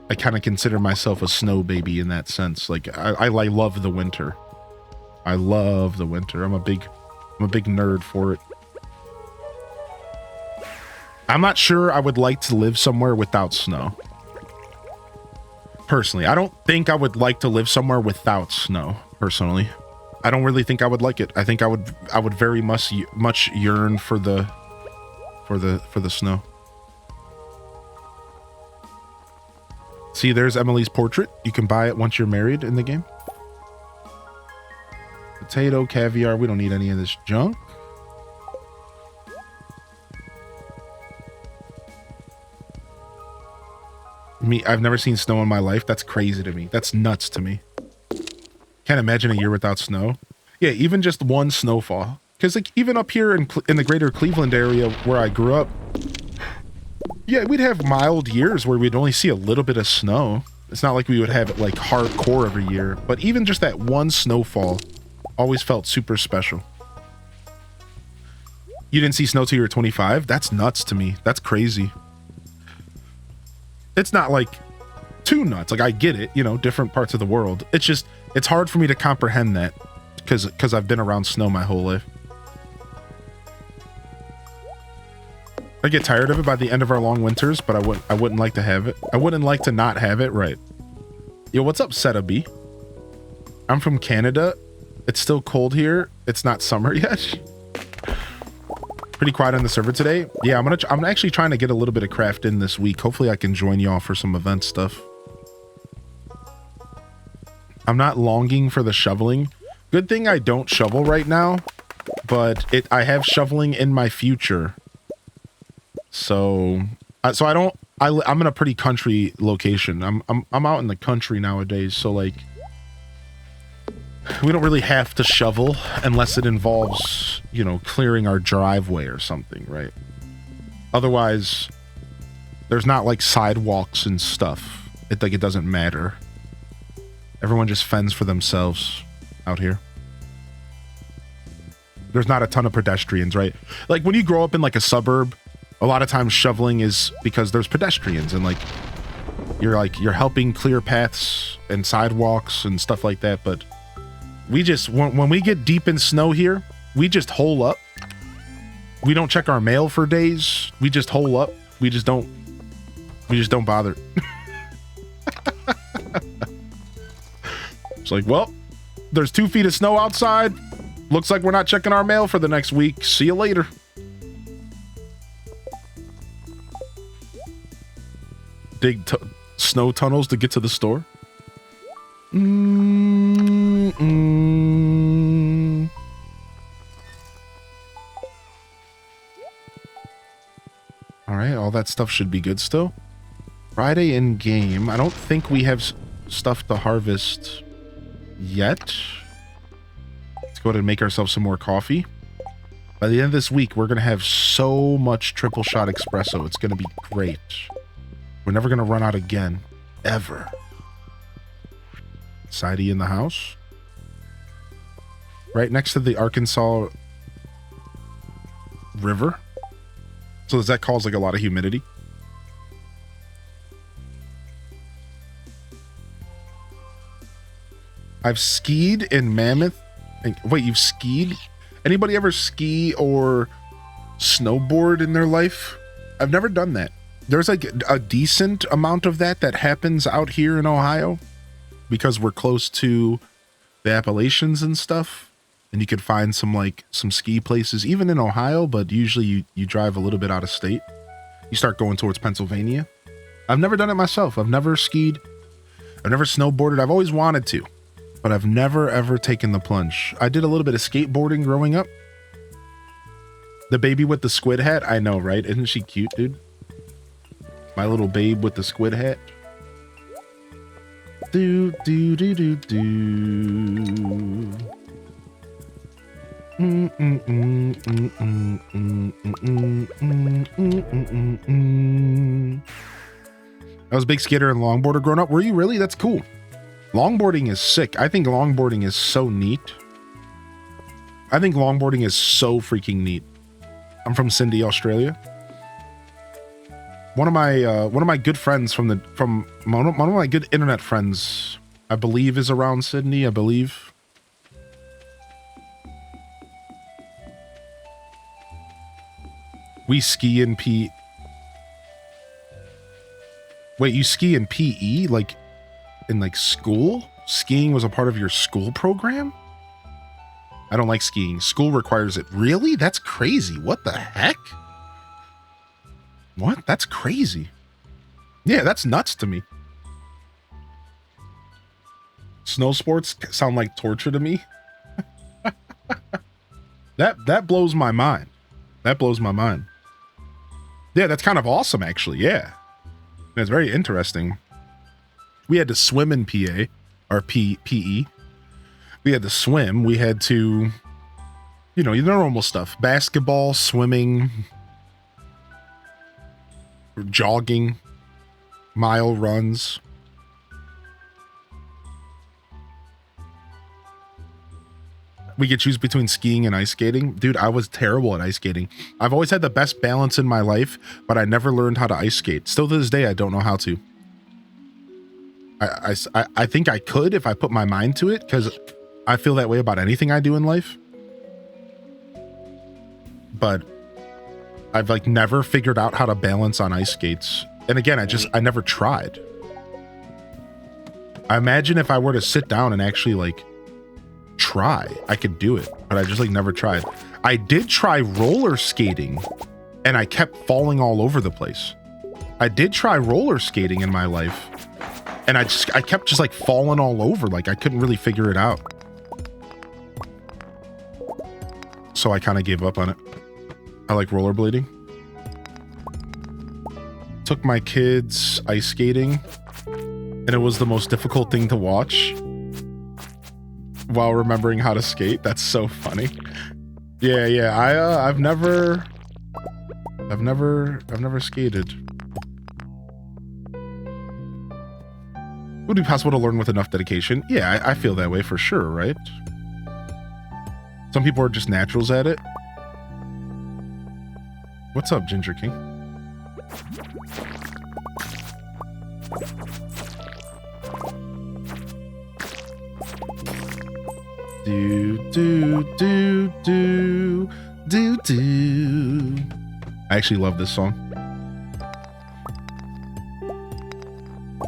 I kind of consider myself a snow baby in that sense. Like I love the winter. I love the winter. I'm a big nerd for it. I'm not sure I would like to live somewhere without snow. personally. I don't think I would like to live somewhere without snow, personally. I don't really think I would like it. I think I would very much yearn for the snow. See, there's Emily's portrait. You can buy it once you're married in the game. Potato, caviar. We don't need any of this junk. I've never seen snow in my life. That's crazy to me. That's nuts to me. Can't imagine a year without snow. Yeah, even just one snowfall. Because like even up here in the greater Cleveland area where I grew up, yeah, we'd have mild years where we'd only see a little bit of snow. It's not like we would have it like hardcore every year. But even just that one snowfall always felt super special. You didn't see snow till you were 25? That's nuts to me. That's crazy. It's not like too nuts. Like I get it, you know, different parts of the world. It's just, it's hard for me to comprehend that because I've been around snow my whole life. I get tired of it by the end of our long winters, but I wouldn't like to have it. I wouldn't like to not have it, right? Yo, what's up, Setabi? I'm from Canada. It's still cold here. It's not summer yet. Pretty quiet on the server today. Yeah, I'm actually trying to get a little bit of craft in this week. Hopefully I can join y'all for some event stuff. I'm not longing for the shoveling. Good thing I don't shovel right now, but I have shoveling in my future. So I'm in a pretty country location. I'm out in the country nowadays, so like we don't really have to shovel unless it involves, you know, clearing our driveway or something, right? Otherwise, there's not like sidewalks and stuff. It doesn't matter. Everyone just fends for themselves out here. There's not a ton of pedestrians, right? Like when you grow up in like a suburb, a lot of times shoveling is because there's pedestrians and like you're helping clear paths and sidewalks and stuff like that. But we just, when we get deep in snow here, we just hole up. We don't check our mail for days. We just hole up. We just don't bother. It's like, well, there's 2 feet of snow outside. Looks like we're not checking our mail for the next week. See you later. Dig snow tunnels to get to the store. All right, all that stuff should be good still. Friday in game. I don't think we have stuff to harvest yet. Let's go ahead and make ourselves some more coffee. By the end of this week, we're going to have so much triple shot espresso. It's going to be great. We're never going to run out again. Ever. Sidey in the house. Right next to the Arkansas River. So does that cause like a lot of humidity? I've skied in Mammoth. Wait, you've skied? Anybody ever ski or snowboard in their life? I've never done that. There's like a decent amount of that happens out here in Ohio because we're close to the Appalachians and stuff. And you could find some ski places even in Ohio, but usually you drive a little bit out of state. You start going towards Pennsylvania. I've never done it myself. I've never skied. I've never snowboarded. I've always wanted to, but I've never ever taken the plunge. I did a little bit of skateboarding growing up. The baby with the squid hat. I know, right? Isn't she cute, dude? My little babe with the squid hat. Do do do do do. I was a big skater and longboarder growing up. Were you really? That's cool. Longboarding is sick. I think longboarding is so neat. I think longboarding is so freaking neat. I'm from Sydney, Australia. One of my good friends one of my good internet friends, I believe, is around Sydney. I believe. We ski in P. Wait, you ski in PE? Like in like school? Skiing was a part of your school program? I don't like skiing. School requires it. Really? That's crazy. What the heck? What? That's crazy. Yeah, that's nuts to me. Snow sports sound like torture to me. That blows my mind. That blows my mind. Yeah, that's kind of awesome, actually. Yeah. That's very interesting. We had to swim in PA, or PE. We had to swim. We had to, you know, the normal stuff. Basketball, swimming, jogging, mile runs. We could choose between skiing and ice skating. Dude, I was terrible at ice skating. I've always had the best balance in my life, but I never learned how to ice skate. Still to this day, I don't know how to. I think I could if I put my mind to it, because I feel that way about anything I do in life. But I've like never figured out how to balance on ice skates. And again, I never tried. I imagine if I were to sit down and actually like try, I could do it, but I just like never tried. I did try roller skating and I kept falling all over the place. I did try roller skating in my life and I kept just like falling all over. Like I couldn't really figure it out. So I kind of gave up on it. I like rollerblading. Took my kids ice skating and it was the most difficult thing to watch while remembering how to skate. That's so funny. Yeah. I've never skated. Would it be possible to learn with enough dedication? Yeah, I feel that way for sure, right? Some people are just naturals at it. What's up, Ginger King? Do. I actually love this song.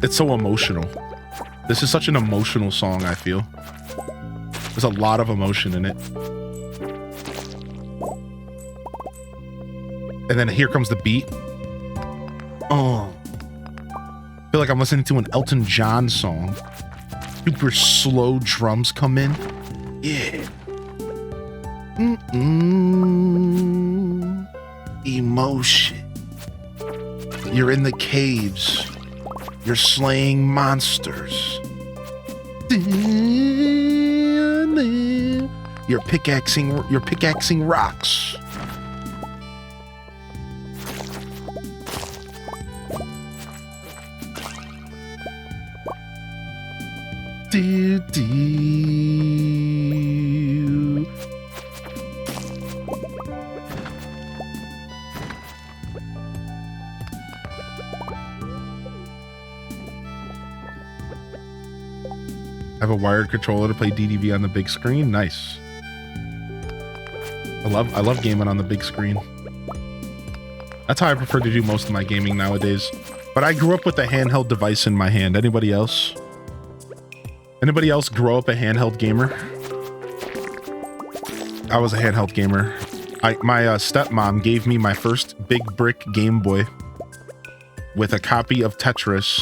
It's so emotional. This is such an emotional song, I feel. There's a lot of emotion in it. And then here comes the beat. Oh. I feel like I'm listening to an Elton John song. Super slow drums come in. Yeah. Emotion. You're in the caves. You're slaying monsters. You're pickaxing rocks. Do. Have a wired controller to play DDV on the big screen. Nice. I love gaming on the big screen. That's how I prefer to do most of my gaming nowadays. But I grew up with a handheld device in my hand. Anybody else? Anybody else grow up a handheld gamer? I was a handheld gamer. My stepmom gave me my first big brick Game Boy with a copy of Tetris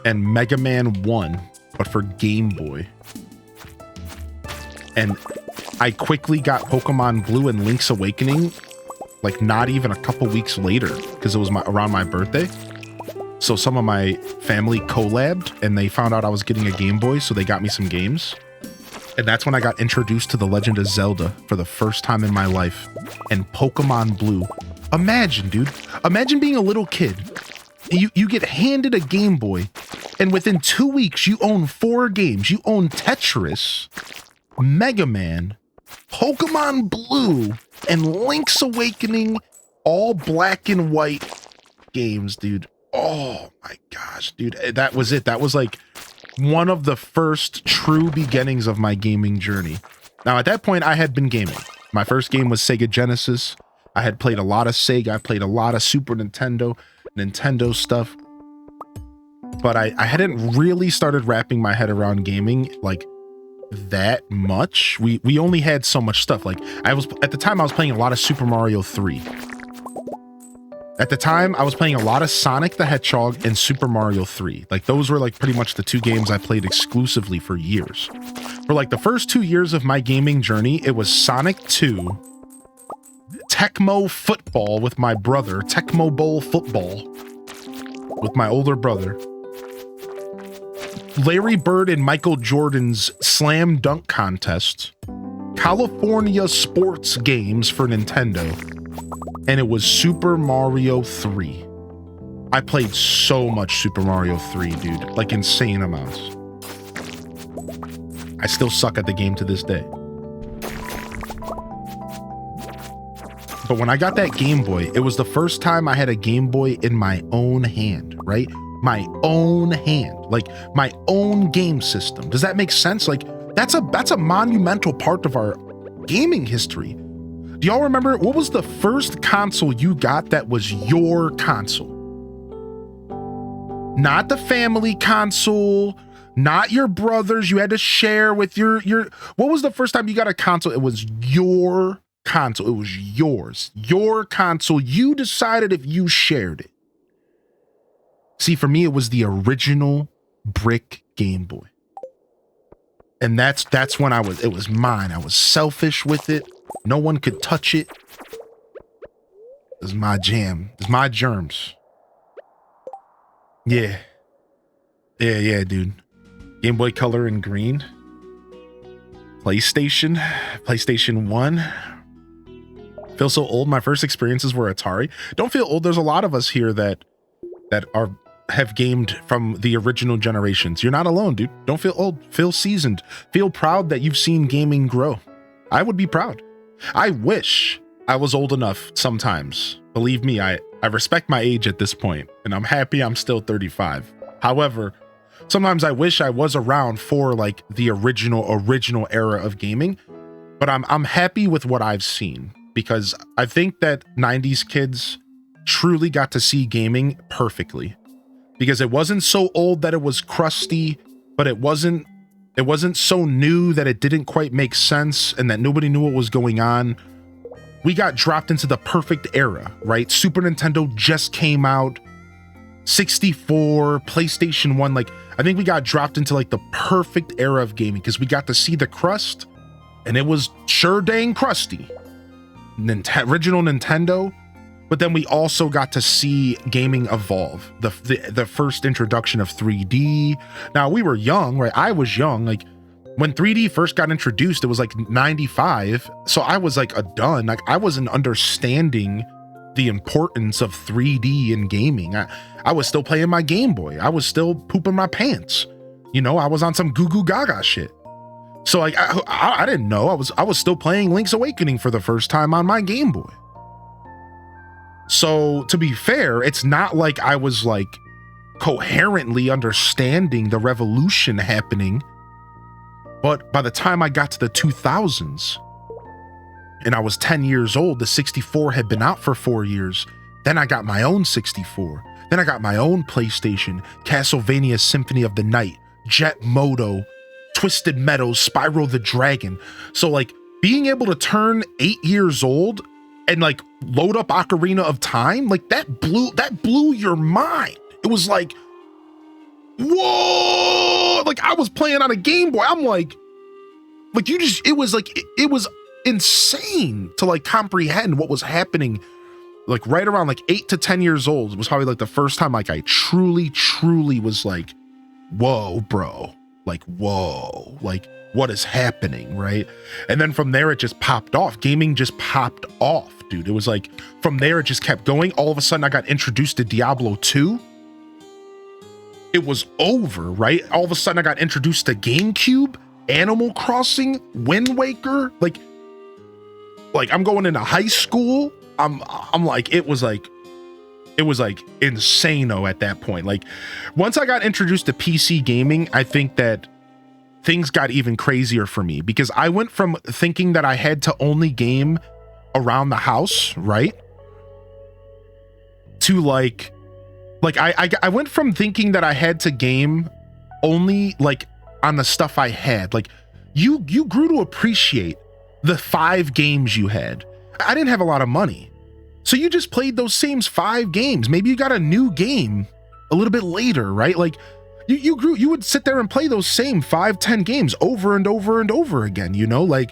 and Mega Man 1, but for Game Boy. And I quickly got Pokemon Blue and Link's Awakening, like not even a couple weeks later, because it was around my birthday. So some of my family collabed and they found out I was getting a Game Boy, so they got me some games. And that's when I got introduced to The Legend of Zelda for the first time in my life. And Pokemon Blue. Imagine, dude. Imagine being a little kid. You get handed a Game Boy, and within 2 weeks, you own 4 games. You own Tetris, Mega Man, Pokemon Blue, and Link's Awakening, all black and white games, dude. Oh my gosh, dude. That was it. That was like one of the first true beginnings of my gaming journey. Now, at that point, I had been gaming. My first game was Sega Genesis. I had played a lot of Sega. I played a lot of Super Nintendo stuff. but I hadn't really started wrapping my head around gaming like that much. We only had so much stuff. Like at the time I was playing a lot of Super Mario 3. At the time I was playing a lot of Sonic the Hedgehog and Super Mario 3. Like those were like pretty much the two games I played exclusively for years. For like the first 2 years of my gaming journey, it was Sonic 2, Tecmo football with my brother, Tecmo Bowl football with my older brother, Larry Bird and Michael Jordan's slam dunk contest, California sports games for Nintendo, and it was Super Mario 3. I played so much Super Mario 3, dude, like insane amounts. I still suck at the game to this day. But when I got that Game Boy, it was the first time I had a Game Boy in my own hand, right? My own hand, like my own game system. Does that make sense? Like that's a monumental part of our gaming history. Do y'all remember what was the first console you got that was your console? Not the family console, not your brother's you had to share with your what was the first time you got a console? It was your console. It was yours. Your console. You decided if you shared it. See, for me, it was the original brick Game Boy. And that's when it was mine. I was selfish with it. No one could touch it. It was my jam. It was my germs. Yeah. Yeah, dude. Game Boy Color in green. PlayStation 1. Feel so old. My first experiences were Atari. Don't feel old. There's a lot of us here that have gamed from the original generations. You're not alone, dude. Don't feel old. Feel seasoned. Feel proud that you've seen gaming grow. I would be proud. I wish I was old enough sometimes. Believe me, I respect my age at this point, and I'm happy I'm still 35. However, sometimes I wish I was around for like the original era of gaming, but I'm happy with what I've seen because I think that 90s kids truly got to see gaming perfectly because it wasn't so old that it was crusty, but it wasn't so new that it didn't quite make sense and that nobody knew what was going on. We got dropped into the perfect era, right? Super Nintendo just came out, 64, PlayStation 1, like I think we got dropped into like the perfect era of gaming because we got to see the crust and it was sure dang crusty. Original Nintendo. But then we also got to see gaming evolve. The first introduction of 3D. Now we were young, right? I was young. Like when 3D first got introduced, it was like 95. So I was like a done. Like I wasn't understanding the importance of 3D in gaming. I was still playing my Game Boy. I was still pooping my pants. You know, I was on some goo goo gaga shit. So like I didn't know. I was still playing Link's Awakening for the first time on my Game Boy. So to be fair, it's not like I was like coherently understanding the revolution happening. But by the time I got to the 2000s and I was 10 years old, the 64 had been out for 4 years. Then I got my own 64. Then I got my own PlayStation, Castlevania Symphony of the Night, Jet Moto, Twisted Metal, Spyro the Dragon. So like being able to turn 8 years old and like load up Ocarina of Time, like that blew your mind. It was like, whoa, like I was playing on a Game Boy. I'm like it was insane to like comprehend what was happening. Like right around like 8 to 10 years old, it was probably like the first time like I truly was like, whoa, bro, like, whoa, like what is happening, right? And then from there, it just popped off. Gaming just popped off, dude. It was like, from there, it just kept going. All of a sudden, I got introduced to Diablo 2. It was over, right? All of a sudden, I got introduced to GameCube, Animal Crossing, Wind Waker. Like I'm going into high school. I'm like, it was like insano at that point. Like once I got introduced to PC gaming, I think that things got even crazier for me because I went from thinking that I had to only game around the house, right? To like Like I went from thinking that I had to game only like on the stuff I had. Like you grew to appreciate the 5 games you had. I didn't have a lot of money. So you just played those same 5 games. Maybe you got a new game a little bit later, right? Like you grew, you would sit there and play those same 5-10 games over and over and over again, you know, like,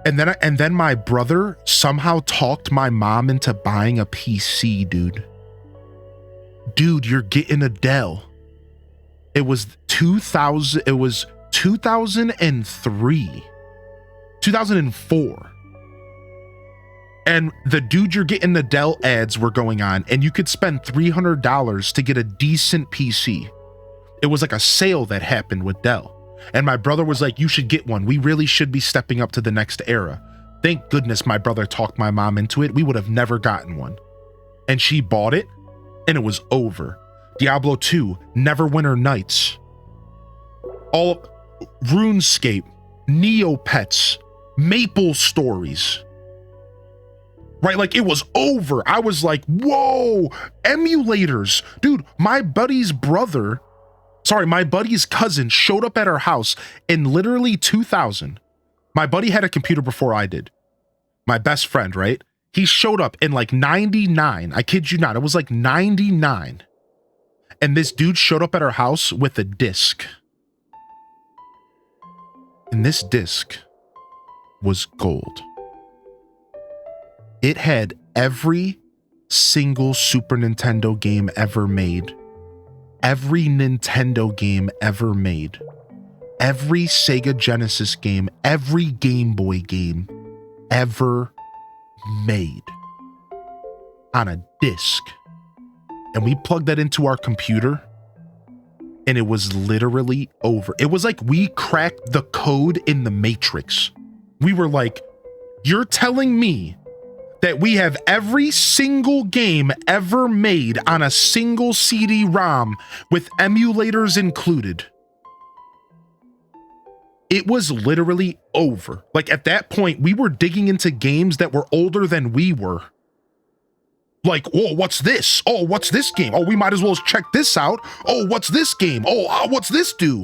and then my brother somehow talked my mom into buying a PC, dude. Dude, you're getting a Dell. It was 2003, 2004. And the dude you're getting the Dell ads were going on, and you could spend $300 to get a decent PC. It was like a sale that happened with Dell. And my brother was like, you should get one. We really should be stepping up to the next era. Thank goodness my brother talked my mom into it. We would have never gotten one. And she bought it, and it was over. Diablo 2, Neverwinter Nights, all RuneScape, Neopets, Maple Stories. Right, like it was over. I was like, whoa, emulators. Dude, my buddy's cousin showed up at our house in literally 2000. My buddy had a computer before I did. My best friend, right? He showed up in like 99. I kid you not, it was like 99. And this dude showed up at our house with a disc. And this disc was gold. It had every single Super Nintendo game ever made, every Nintendo game ever made, every Sega Genesis game, every Game Boy game ever made on a disc. And we plugged that into our computer, and it was literally over. It was like we cracked the code in the Matrix. We were like, you're telling me that we have every single game ever made on a single CD-ROM with emulators included? It was literally over. Like at that point, we were digging into games that were older than we were. Like, oh, what's this? Oh, what's this game? Oh, we might as well check this out. Oh, what's this game? Oh, what's this do?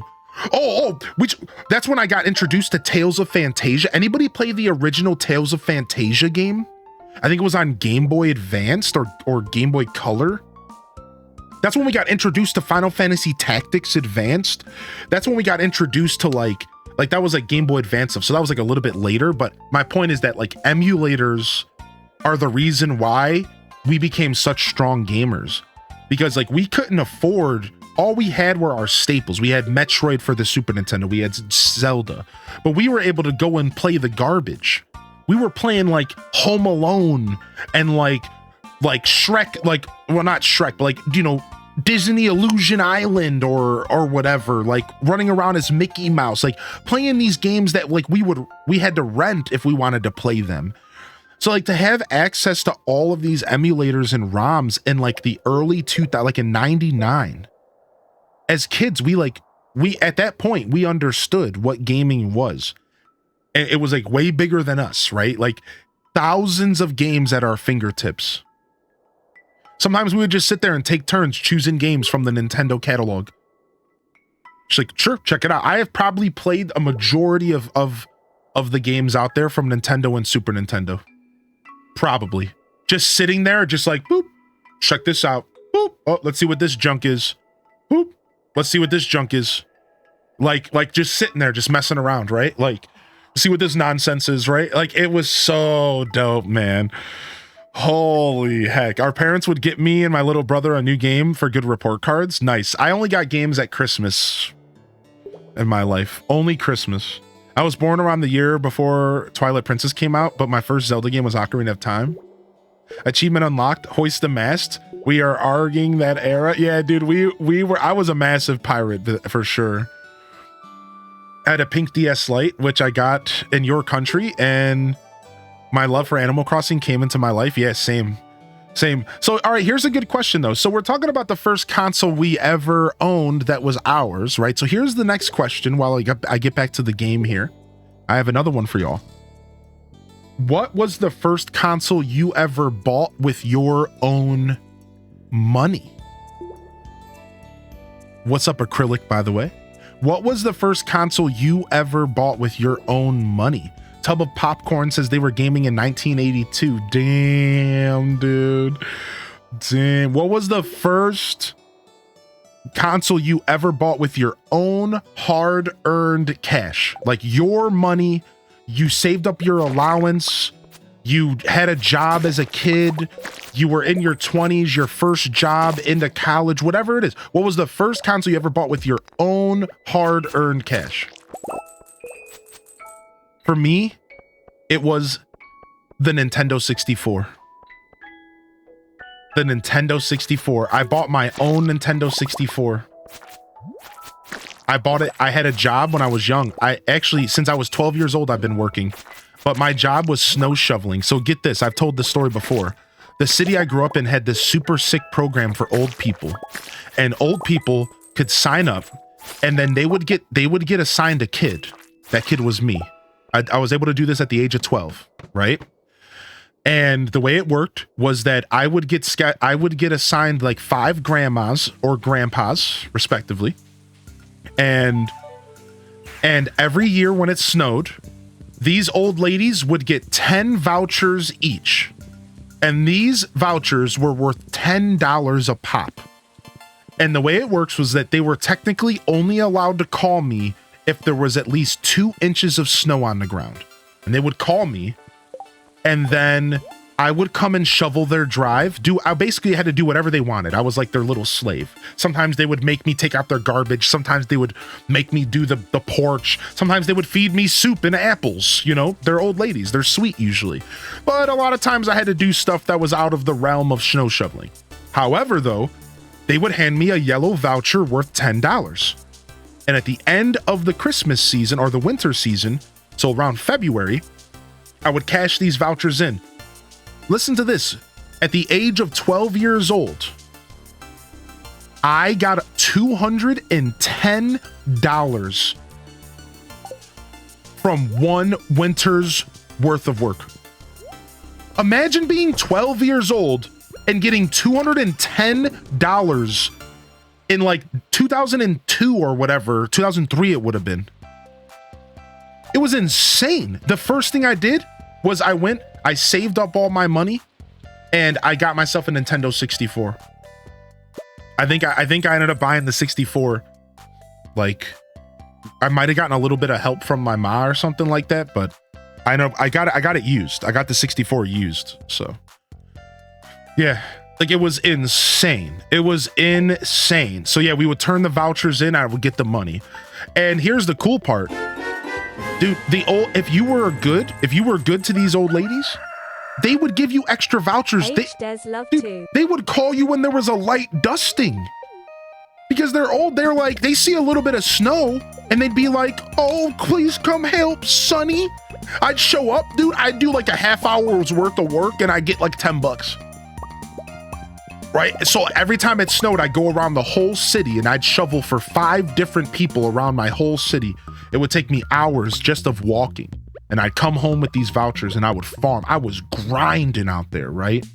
That's when I got introduced to Tales of Fantasia. Anybody play the original Tales of Fantasia game? I think it was on Game Boy Advanced or Game Boy Color. That's when we got introduced to Final Fantasy Tactics Advanced. That's when we got introduced to like that was like Game Boy Advance stuff. So that was like a little bit later. But my point is that like emulators are the reason why we became such strong gamers, because like we couldn't afford, all we had were our staples. We had Metroid for the Super Nintendo, we had Zelda, but we were able to go and play the garbage. We were playing like Home Alone and like Shrek, like, well, not Shrek, but like, you know, Disney Illusion Island or whatever, like running around as Mickey Mouse, like playing these games that like we had to rent if we wanted to play them. So like to have access to all of these emulators and ROMs in like the early 2000, like in 99, as kids, we at that point, we understood what gaming was. And it was like way bigger than us, right? Like thousands of games at our fingertips. Sometimes we would just sit there and take turns choosing games from the Nintendo catalog. Just like, sure, check it out. I have probably played a majority of the games out there from Nintendo and Super Nintendo. Probably. Just sitting there, just like, boop, check this out. Boop, oh, let's see what this junk is. Boop, let's see what this junk is. Like just sitting there, just messing around, right? Like, see what this nonsense is, right? Like, it was so dope, man. Holy heck. Our parents would get me and my little brother a new game for good report cards. Nice. I only got games at Christmas in my life. Only Christmas. I was born around the year before Twilight Princess came out, but my first Zelda game was Ocarina of Time. Achievement unlocked, Hoist the Mast. We are arguing that era. Yeah, dude, I was a massive pirate for sure. I had a pink DS Lite, which I got in your country, and my love for Animal Crossing came into my life. Yeah, same. So, all right, here's a good question though. So we're talking about the first console we ever owned that was ours, right? So here's the next question while I get back to the game here. I have another one for y'all. What was the first console you ever bought with your own money? What's up, Acrylic, by the way? What was the first console you ever bought with your own money? Tub of Popcorn says they were gaming in 1982. Damn, dude. Damn. What was the first console you ever bought with your own hard-earned cash? Like your money, you saved up your allowance, you had a job as a kid, you were in your 20s, your first job into college, whatever it is. What was the first console you ever bought with your own hard-earned cash? For me, it was the Nintendo 64. The Nintendo 64. I bought my own Nintendo 64. I bought it. I had a job when I was young. I actually, since I was 12 years old, I've been working. But my job was snow shoveling. So get this, I've told this story before. The city I grew up in had this super sick program for old people. And old people could sign up and then they would get assigned a kid. That kid was me. I was able to do this at the age of 12, right? And the way it worked was that I would get assigned like 5 grandmas or grandpas, respectively. And every year when it snowed, these old ladies would get 10 vouchers each. And these vouchers were worth $10 a pop. And the way it works was that they were technically only allowed to call me if there was at least 2 inches of snow on the ground. And they would call me, and then I would come and shovel their drive. I basically had to do whatever they wanted. I was like their little slave. Sometimes they would make me take out their garbage. Sometimes they would make me do the porch. Sometimes they would feed me soup and apples. You know, they're old ladies. They're sweet usually. But a lot of times I had to do stuff that was out of the realm of snow shoveling. However, though, they would hand me a yellow voucher worth $10. And at the end of the Christmas season or the winter season, so around February, I would cash these vouchers in. Listen to this. At the age of 12 years old, I got $210 from one winter's worth of work. Imagine being 12 years old and getting $210 in like 2002 or whatever, 2003 it would have been. It was insane. The first thing I did was I saved up all my money and I got myself a Nintendo 64. I think I ended up buying the 64. Like I might have gotten a little bit of help from my ma or something like that, but I know I got it used. I got the 64 used. So yeah, like it was insane. It was insane. So yeah, we would turn the vouchers in, I would get the money. And here's the cool part. Dude, if you were good to these old ladies, they would give you extra vouchers. They would call you when there was a light dusting. Because they're old, they're like, they see a little bit of snow and they'd be like, oh, please come help, Sonny. I'd show up, dude. I'd do like a half hour's worth of work and I'd get like $10. Right? So every time it snowed, I'd go around the whole city and I'd shovel for 5 different people around my whole city. It would take me hours just of walking. And I'd come home with these vouchers and I would farm. I was grinding out there, right?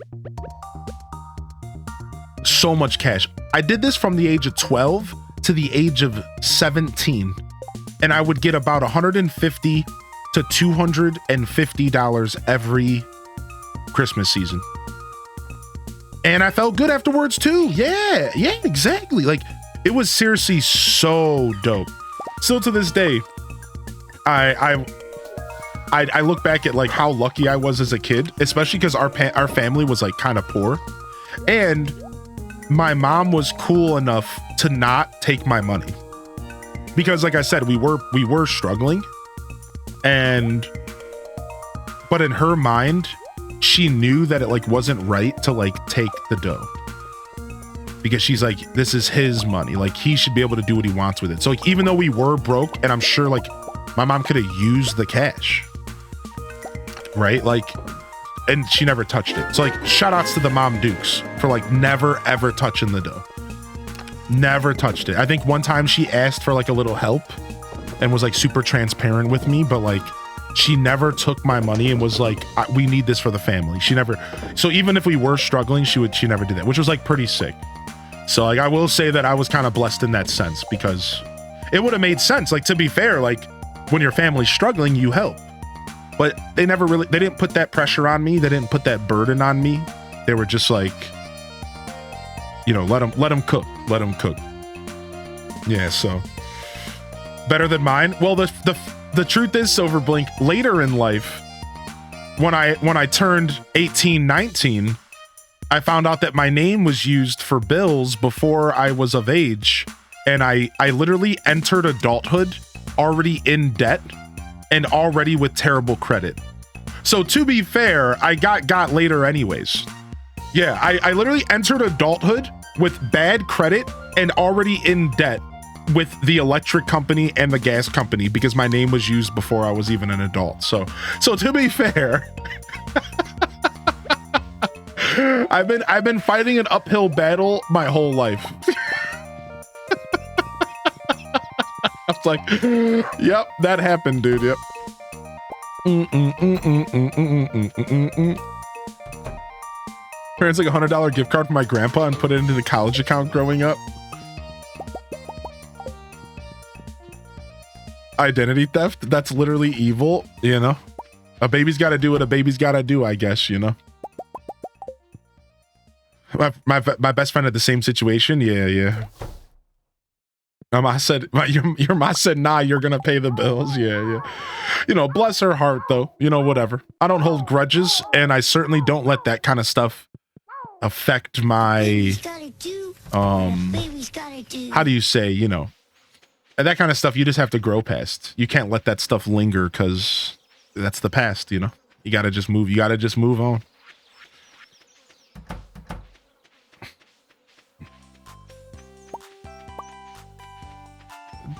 So much cash. I did this from the age of 12 to the age of 17. And I would get about $150 to $250 every Christmas season. And I felt good afterwards too. Yeah, exactly. Like it was seriously so dope. Still to this day, I look back at like how lucky I was as a kid, especially because our family was like kind of poor, and my mom was cool enough to not take my money because, like I said, we were struggling, but in her mind, she knew that it like wasn't right to like take the dough. Because she's like, this is his money. Like he should be able to do what he wants with it. So like, even though we were broke, and I'm sure like my mom could have used the cash, right? Like, and she never touched it. So like, shout outs to the Mom Dukes for like never ever touching the dough. Never touched it. I think one time she asked for like a little help and was like super transparent with me, but like she never took my money and was like, we need this for the family. She never. So even if we were struggling, she never did that, which was like pretty sick. So like I will say that I was kind of blessed in that sense, because it would have made sense. Like, to be fair, like when your family's struggling, you help. But they didn't put that pressure on me. They didn't put that burden on me. They were just like, you know, let them cook. Let them cook. Yeah, so better than mine. Well, the truth is, Silverblink, later in life, when I turned 18, 19, I found out that my name was used for bills before I was of age, and I literally entered adulthood already in debt and already with terrible credit. So to be fair, I got later anyways. Yeah, I literally entered adulthood with bad credit and already in debt with the electric company and the gas company because my name was used before I was even an adult. So to be fair, I've been fighting an uphill battle my whole life. I was like, yep, that happened, dude. Yep. Parents like $100 gift card for my grandpa and put it into the college account growing up. Identity theft, that's literally evil, you know? A baby's got to do what a baby's got to do, I guess, you know? My best friend had the same situation. Yeah. My mom said, your mom said, nah, you're going to pay the bills. Yeah. You know, bless her heart, though. You know, whatever. I don't hold grudges, and I certainly don't let that kind of stuff affect my, how do you say, you know, that kind of stuff you just have to grow past. You can't let that stuff linger because that's the past, you know? You got to just move. You got to just move on.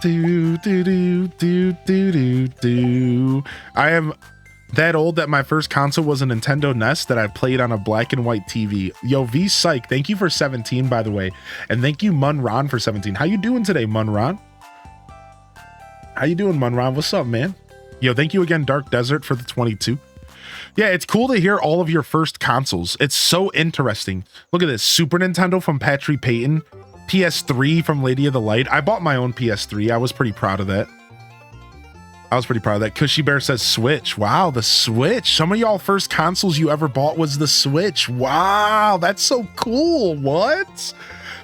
I am that old that my first console was a Nintendo NES that I played on a black and white TV. Yo, V Psych, thank you for 17, by the way. And thank you, Munron, for 17. How you doing today, Munron? How you doing, Munron? What's up, man? Yo, thank you again, Dark Desert, for the 22. Yeah, it's cool to hear all of your first consoles. It's so interesting. Look at this. Super Nintendo from Patry Payton. PS3 from Lady of the Light. I bought my own PS3. I was pretty proud of that. Cushy Bear says Switch. Wow, the Switch. Some of y'all first consoles you ever bought was the Switch. Wow, that's so cool. What?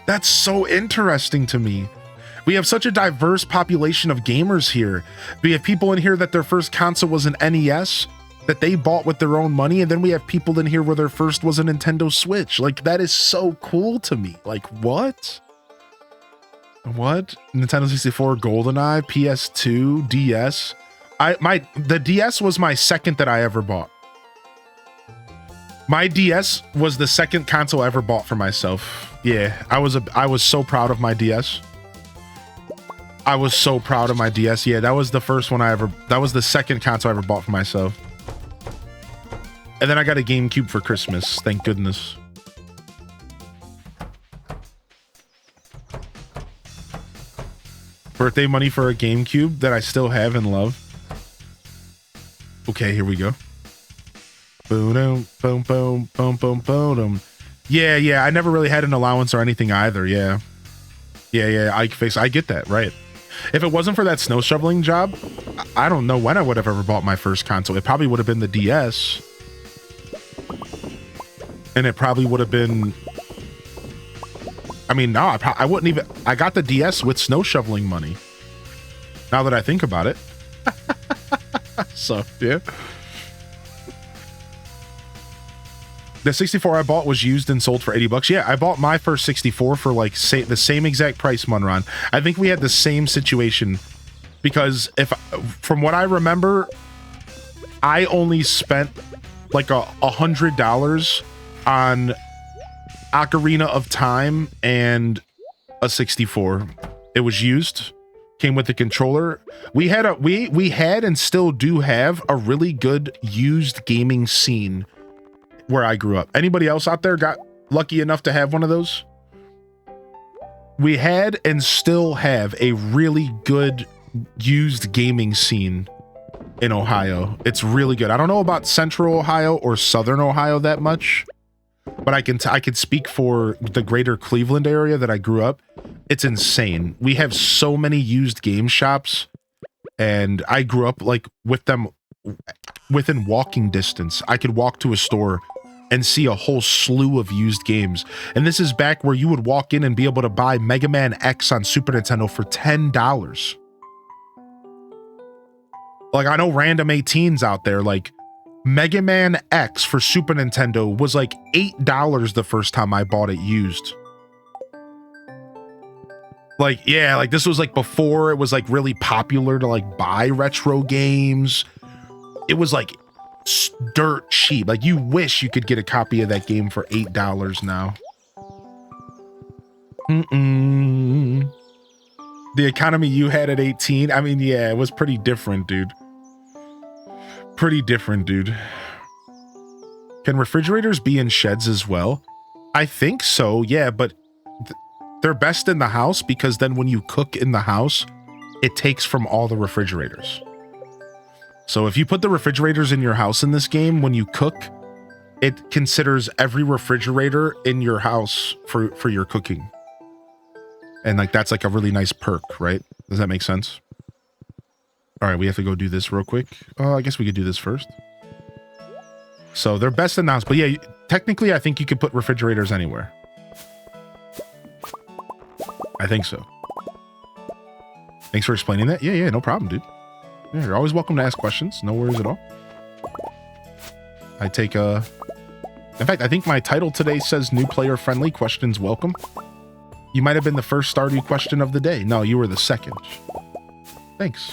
That's so interesting to me. We have such a diverse population of gamers here. We have people in here that their first console was an NES that they bought with their own money, and then we have people in here where their first was a Nintendo Switch. Like, that is so cool to me. Like, what? What? Nintendo 64, GoldenEye, PS2, DS. The DS was my second that I ever bought. My DS was the second console I ever bought for myself. Yeah, I was so proud of my DS. I was so proud of my DS. Yeah, that was the first one that was the second console I ever bought for myself. And then I got a GameCube for Christmas, thank goodness. Birthday money for a GameCube that I still have and love. Okay, here we go. Boom, boom, boom, boom, boom, boom. Yeah, I never really had an allowance or anything either, yeah. I get that, right. If it wasn't for that snow shoveling job, I don't know when I would have ever bought my first console. It probably would have been the DS. And it probably would have been... I mean, no, I wouldn't even... I got the DS with snow shoveling money. Now that I think about it. So, yeah. The 64 I bought was used and sold for $80. Yeah, I bought my first 64 for like the same exact price, Munron. I think we had the same situation because from what I remember, I only spent like $100 on Ocarina of Time and a 64. It was used, came with the controller. We had and still do have a really good used gaming scene where I grew up. Anybody else out there got lucky enough to have one of those? We had and still have a really good used gaming scene in Ohio. It's really good. I don't know about Central Ohio or Southern Ohio that much, but I could speak for the greater Cleveland area that I grew up. It's insane. We have so many used game shops, and I grew up like with them within walking distance. I could walk to a store and see a whole slew of used games. And this is back where you would walk in and be able to buy Mega Man X on Super Nintendo for $10. Like, I know random 18s out there, like Mega Man X for Super Nintendo was like $8 the first time I bought it used. Like, yeah, like this was like before it was like really popular to like buy retro games. It was like dirt cheap. Like, you wish you could get a copy of that game for $8 now. The economy you had at 18, I mean, yeah, it was pretty different, dude. Pretty different, dude. Can refrigerators be in sheds as well? I think so, yeah, but they're best in the house because then when you cook in the house, it takes from all the refrigerators. So if you put the refrigerators in your house in this game, when you cook, it considers every refrigerator in your house for your cooking. And like, that's like a really nice perk, right? Does that make sense? All right, we have to go do this real quick. I guess we could do this first. So they're best in the house, but yeah, technically I think you could put refrigerators anywhere. I think so. Thanks for explaining that. Yeah, no problem, dude. Yeah, you're always welcome to ask questions. No worries at all. I take in fact, I think my title today says new player friendly, questions welcome. You might have been the first Stardew question of the day. No, you were the second. Thanks.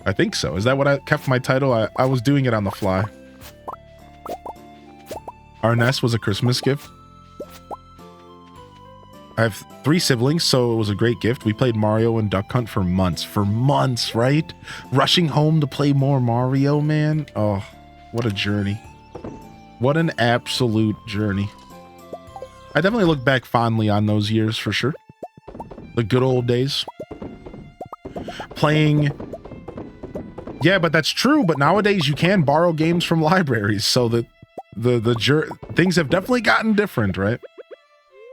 I think so. Is that what I kept my title? I was doing it on the fly. Our nest was a Christmas gift. I have 3 siblings, so it was a great gift. We played Mario and Duck Hunt for months. For months, right? Rushing home to play more Mario, man. Oh, what a journey. What an absolute journey. I definitely look back fondly on those years for sure. The good old days. Playing... Yeah, but that's true. But nowadays you can borrow games from libraries, so that things have definitely gotten different, right?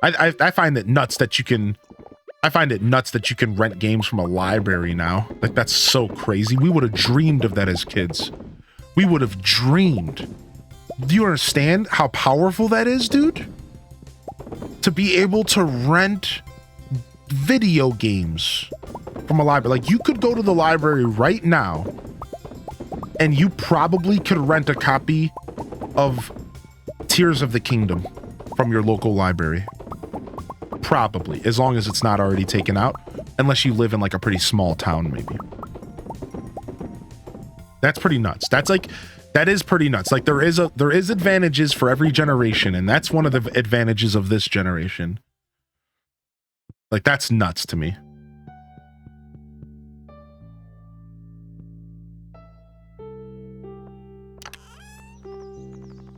I find it nuts that you can... I find it nuts that you can rent games from a library now. Like, that's so crazy. We would have dreamed of that as kids. We would have dreamed. Do you understand how powerful that is, dude? To be able to rent video games from a library. Like, you could go to the library right now and you probably could rent a copy of Tears of the Kingdom from your local library. Probably, as long as it's not already taken out, unless you live in like a pretty small town, maybe. That's pretty nuts. That is pretty nuts. Like, there is advantages for every generation, and that's one of the advantages of this generation. Like, that's nuts to me.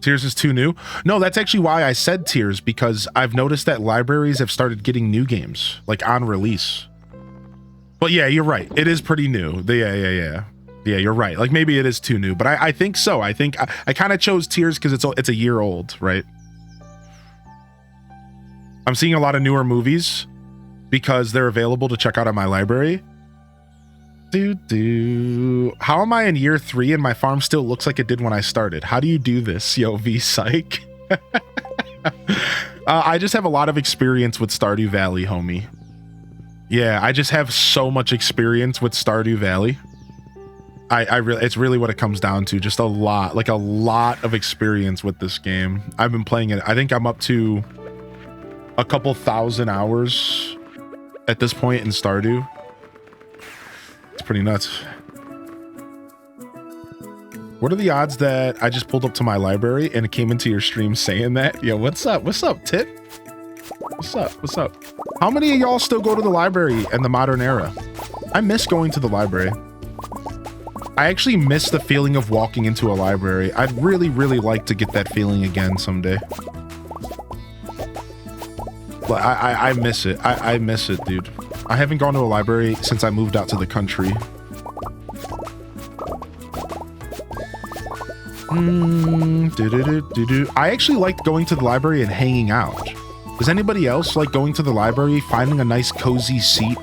Tears is too new? No, that's actually why I said Tears, because I've noticed that libraries have started getting new games, like, on release. But yeah, you're right. It is pretty new. Yeah, you're right. Like, maybe it is too new, but I think so. I think I kind of chose Tears because it's a year old, right? I'm seeing a lot of newer movies because they're available to check out on my library. How am I in year 3 and my farm still looks like it did when I started? How do you do this, yo, V-Psych? I just have a lot of experience with Stardew Valley, homie. Yeah, I just have so much experience with Stardew Valley. It's really what it comes down to. Just a lot of experience with this game. I've been playing it. I think I'm up to a couple thousand hours at this point in Stardew. It's pretty nuts. What are the odds that I just pulled up to my library and it came into your stream saying that? Yo, what's up? What's up, Tip? What's up? What's up? How many of y'all still go to the library in the modern era? I miss going to the library. I actually miss the feeling of walking into a library. I'd really, really like to get that feeling again someday. But I miss it. I miss it, dude. I haven't gone to a library since I moved out to the country. I actually liked going to the library and hanging out. Does anybody else like going to the library, finding a nice cozy seat,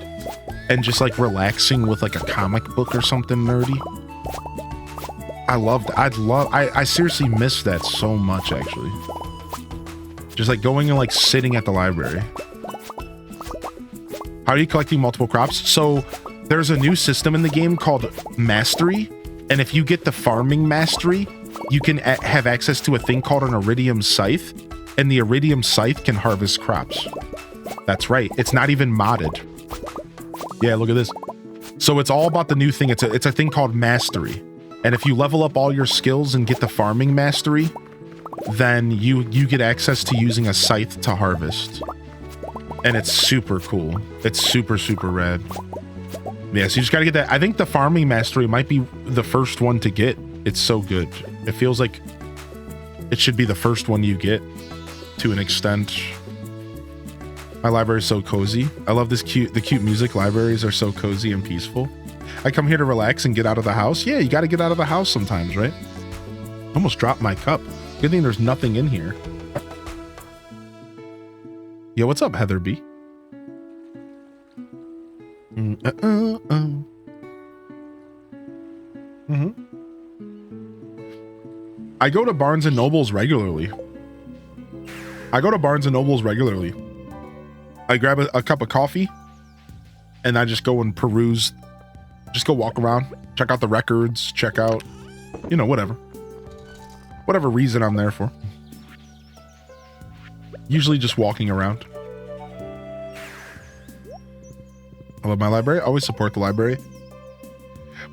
and just like relaxing with like a comic book or something nerdy? I seriously miss that so much, actually. Just like going and like sitting at the library. How are you collecting multiple crops? So there's a new system in the game called Mastery. And if you get the farming mastery, you can have access to a thing called an iridium scythe. And the iridium scythe can harvest crops. That's right. It's not even modded. Yeah, look at this. So it's all about the new thing. It's a thing called Mastery. And if you level up all your skills and get the farming mastery, then you get access to using a scythe to harvest. And it's super cool. It's super, super rad. Yeah, so you just gotta get that. I think the farming mastery might be the first one to get. It's so good. It feels like it should be the first one you get to an extent. My library is so cozy. I love the cute music. Libraries are so cozy and peaceful. I come here to relax and get out of the house. Yeah, you gotta get out of the house sometimes, right? Almost dropped my cup. Good thing there's nothing in here. Yo, what's up, Heather B? I go to Barnes and Nobles regularly. I grab a cup of coffee and I just go and peruse, just go walk around, check out the records, check out, you know, whatever reason I'm there for. Usually just walking around. I love my library. Always support the library.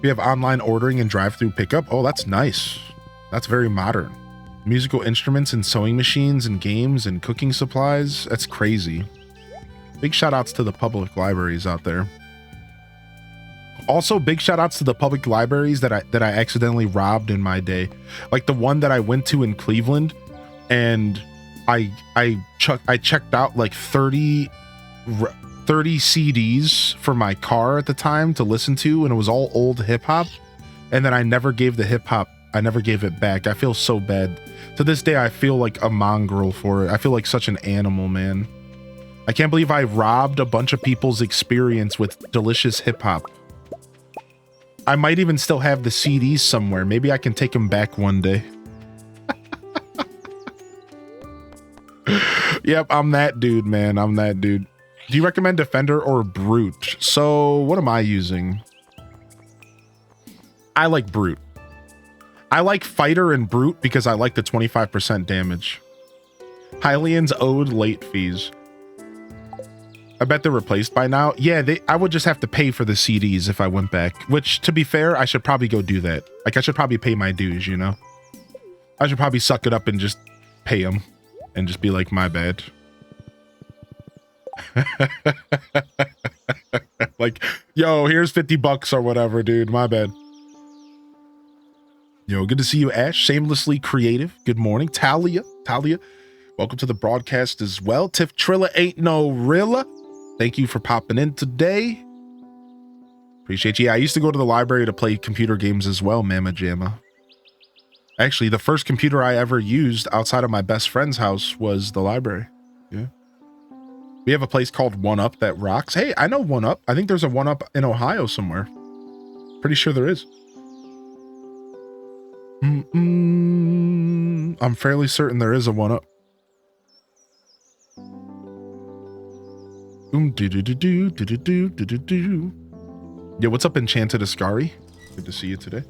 We have online ordering and drive-through pickup. Oh, that's nice. That's very modern. Musical instruments and sewing machines and games and cooking supplies. That's crazy. Big shout outs to the public libraries out there. Also, big shout outs to the public libraries that I accidentally robbed in my day. Like the one that I went to in Cleveland, and I checked out like 30 CDs for my car at the time to listen to, and it was all old hip hop. And then I never gave it back. I feel so bad. To this day, I feel like a mongrel for it. I feel like such an animal, man. I can't believe I robbed a bunch of people's experience with delicious hip hop. I might even still have the CDs somewhere. Maybe I can take them back one day. Yep, I'm that dude, man. I'm that dude. Do you recommend Defender or Brute? So what am I using? I like Brute. I like Fighter and Brute because I like the 25% damage. Hylians owed late fees. I bet they're replaced by now. Yeah, I would just have to pay for the CDs if I went back, which, to be fair, I should probably go do that. Like, I should probably pay my dues, you know? I should probably suck it up and just pay them and just be like, my bad. Like, yo, here's 50 bucks or whatever, dude. My bad. Yo, good to see you, Ash. Shamelessly creative. Good morning. Talia, welcome to the broadcast as well. Tiff Trilla ain't no Rilla. Thank you for popping in today. Appreciate you. Yeah, I used to go to the library to play computer games as well, Mama Jamma. Actually, the first computer I ever used outside of my best friend's house was the library. Yeah. We have a place called One Up that rocks. Hey, I know One Up. I think there's a One Up in Ohio somewhere. Pretty sure there is. I'm fairly certain there is a One Up. Yeah, what's up, Enchanted Ascari? Good to see you today.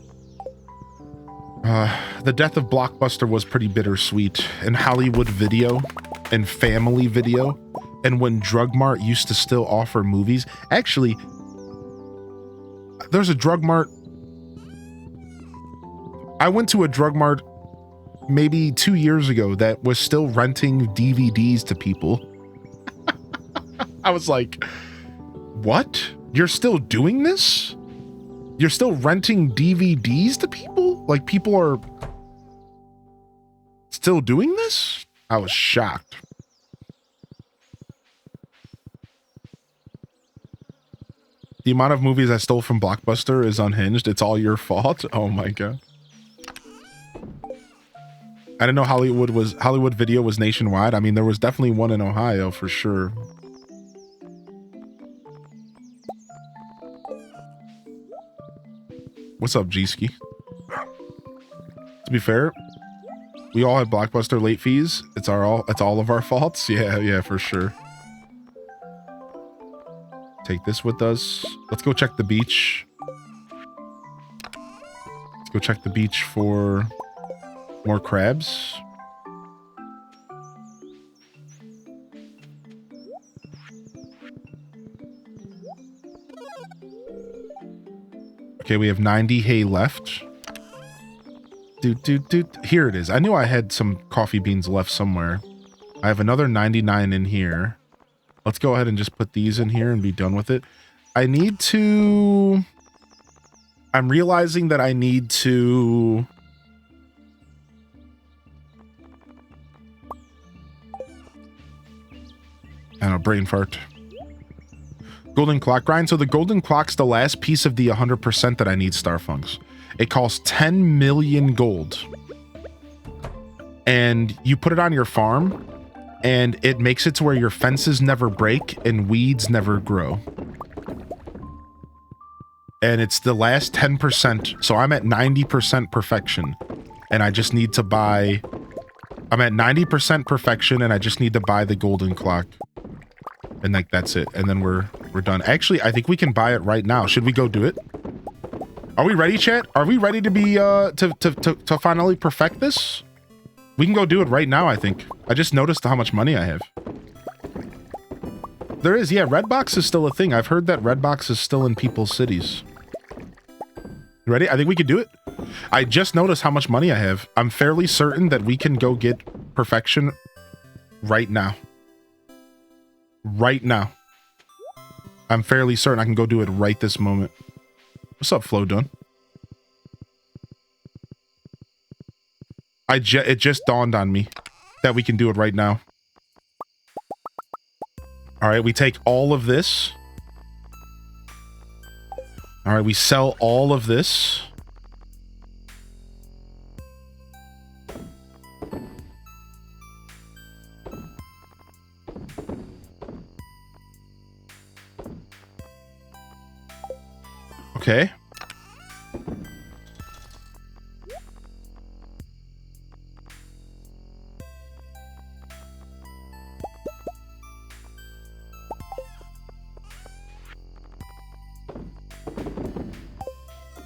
The death of Blockbuster was pretty bittersweet. And Hollywood Video and Family Video, and when Drug Mart used to still offer movies. Actually, there's a Drug Mart. I went to a Drug Mart maybe 2 years ago that was still renting DVDs to people. I was like, what? You're still doing this? You're still renting DVDs to people? Like, people are still doing this? I was shocked. The amount of movies I stole from Blockbuster is unhinged. It's all your fault. Oh my God. I didn't know Hollywood Video was nationwide. I mean, there was definitely one in Ohio for sure. What's up, G-Ski? To be fair, we all had Blockbuster late fees. It's all of our faults. Yeah, for sure. Take this with us. Let's go check the beach. Let's go check the beach for more crabs. Okay, we have 90 hay left. Here it is. I knew I had some coffee beans left somewhere. I have another 99 in here. Let's go ahead and just put these in here and be done with it. I'm realizing that I need to... I don't know, brain fart. Golden clock grind. So the golden clock's the last piece of the 100% that I need, Starfunks. It costs 10 million gold. And you put it on your farm, and it makes it to where your fences never break and weeds never grow. And it's the last 10%. So I'm at 90% perfection. And I just need to buy... I'm at 90% perfection, and I just need to buy the golden clock. And like that's it. And then we're done. Actually, I think we can buy it right now. Should we go do it? Are we ready, chat? Are we ready to be to finally perfect this? We can go do it right now, I think. I just noticed how much money I have. There is, yeah, Redbox is still a thing. I've heard that Redbox is still in people's cities. You ready? I think we could do it. I just noticed how much money I have. I'm fairly certain that we can go get perfection right now. Right now. I'm fairly certain I can go do it right this moment. What's up, Flo Dunn? It just dawned on me that we can do it right now. All right, we take all of this. All right, we sell all of this. Okay.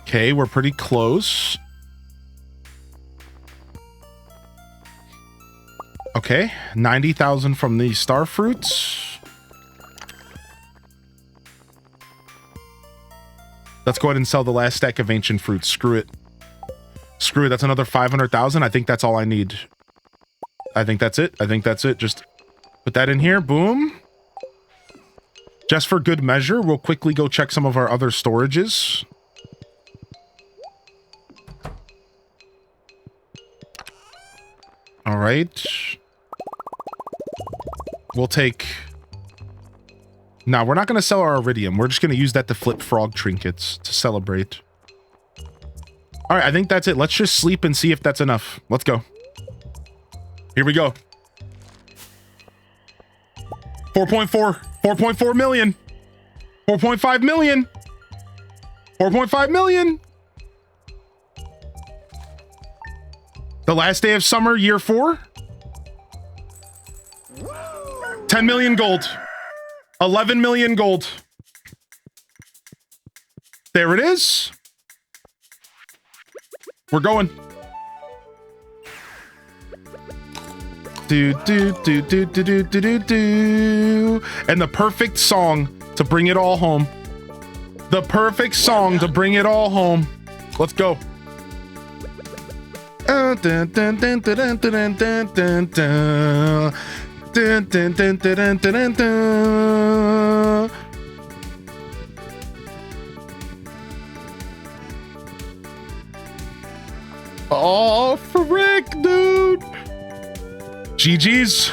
Okay, we're pretty close. Okay, 90,000 from the star fruits. Let's go ahead and sell the last stack of ancient fruits. Screw it. Screw it. That's another 500,000. I think that's all I need. I think that's it. I think that's it. Just put that in here. Boom. Just for good measure, we'll quickly go check some of our other storages. All right. We'll take... No, we're not going to sell our iridium. We're just going to use that to flip frog trinkets to celebrate. All right, I think that's it. Let's just sleep and see if that's enough. Let's go. Here we go. 4.4 million. 4.5 million. 4.5 million. The last day of summer, year 4. 10 million gold. 11 million gold. There it is. We're going. Do do do do do do do do do. And the perfect song to bring it all home. The perfect song to bring it all home. Let's go. Dun, dun, dun, dun, dun, dun, dun, dun, dun, dun. Dun, dun, dun, dun, dun, dun, dun. Oh, frick, dude. GG's.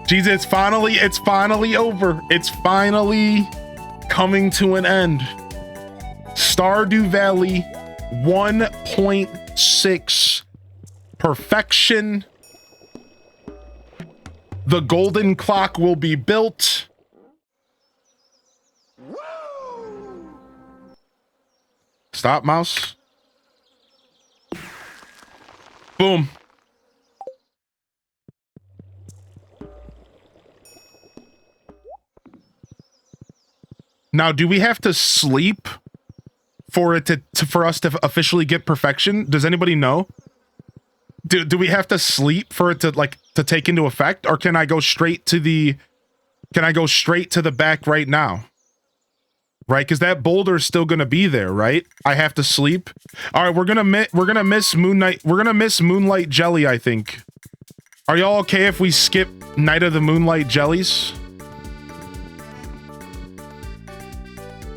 GG, it's finally over. It's finally coming to an end. Stardew Valley 1.6 Perfection. The golden clock will be built. Stop, mouse. Boom. Now, do we have to sleep for it for us to officially get perfection? Does anybody know? Do we have to sleep for it to to take into effect, or can I go straight to the back right now? Right, because that boulder's still gonna be there, right? I have to sleep. All right, we're gonna miss Moonlight. We're gonna miss Moonlight Jelly, I think. Are y'all okay if we skip Night of the Moonlight Jellies?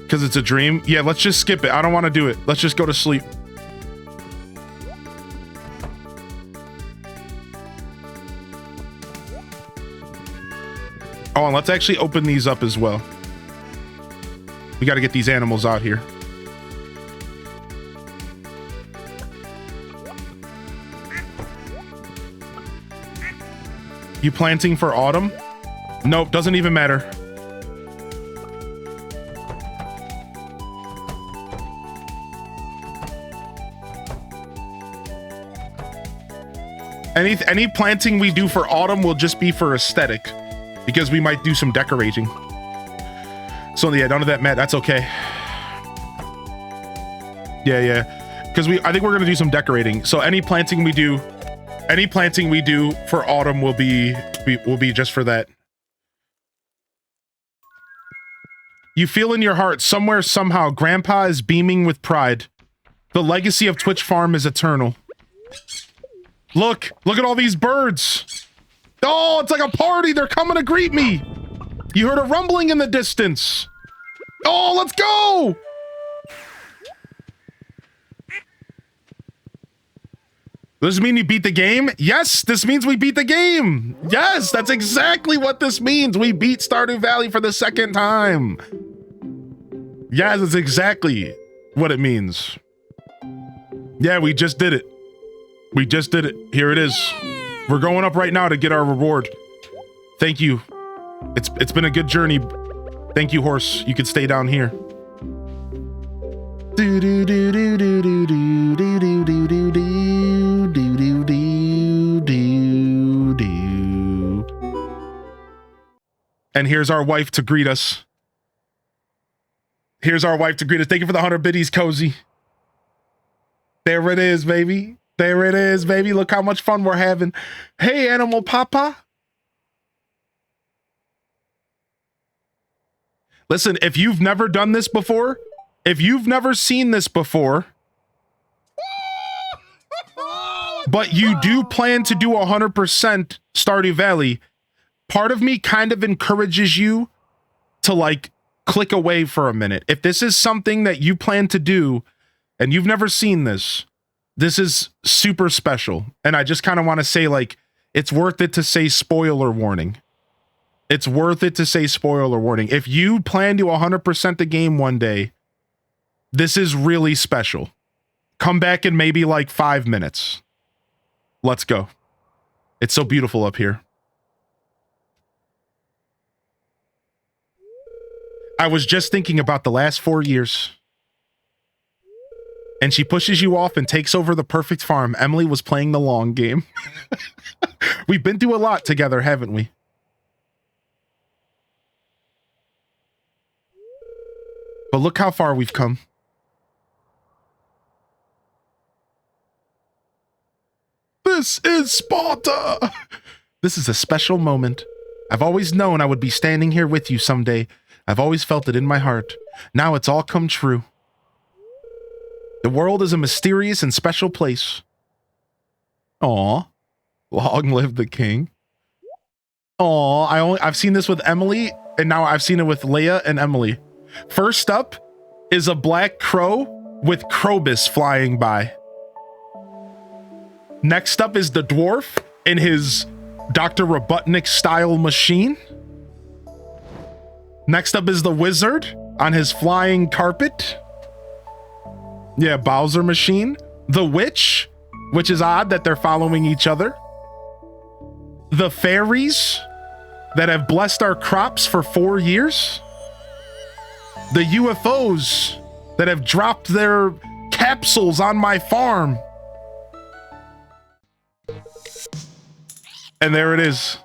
Because it's a dream? Yeah, let's just skip it. I don't want to do it. Let's just go to sleep. Oh, and let's actually open these up as well. We got to get these animals out here. You planting for autumn? Nope, doesn't even matter. Any planting we do for autumn will just be for aesthetic, because we might do some decorating. So yeah, none of that, Matt. That's okay. Yeah, because I think we're gonna do some decorating. So any planting we do for autumn will be just for that. You feel in your heart somewhere somehow Grandpa is beaming with pride. The legacy of Twitch Farm is eternal. Look at all these birds. Oh, it's like a party. They're coming to greet me. You heard a rumbling in the distance. Oh, let's go. Does this mean you beat the game? Yes, this means we beat the game. Yes, that's exactly what this means. We beat Stardew Valley for the second time. Yes, that's exactly what it means. Yeah, we just did it. We just did it. Here it is. We're going up right now to get our reward. Thank you. It's been a good journey. Thank you, horse. You can stay down here. And here's our wife to greet us. Here's our wife to greet us. Thank you for the 100 biddies, Cozy. There it is, baby. There it is, baby. Look how much fun we're having. Hey, Animal Papa. Listen, if you've never done this before, if you've never seen this before, but you do plan to do 100% Stardew Valley, part of me kind of encourages you to click away for a minute. If this is something that you plan to do and you've never seen this, this is super special. And I just kind of want to say, it's worth it to say spoiler warning. It's worth it to say spoiler warning. If you plan to 100% the game one day, this is really special. Come back in maybe 5 minutes. Let's go. It's so beautiful up here. I was just thinking about the last 4 years. And she pushes you off and takes over the perfect farm. Emily was playing the long game. We've been through a lot together, haven't we? But look how far we've come. This is Sparta! This is a special moment. I've always known I would be standing here with you someday. I've always felt it in my heart. Now it's all come true. The world is a mysterious and special place. Aw. Long live the king. Aw, I've seen this with Emily, and now I've seen it with Leia and Emily. First up is a black crow with Krobus flying by. Next up is the dwarf in his Dr. Robotnik style machine. Next up is the wizard on his flying carpet. Yeah, Bowser machine. The witch which is odd that they're following each other. The fairies that have blessed our crops for 4 years. The UFOs that have dropped their capsules on my farm. And there it is.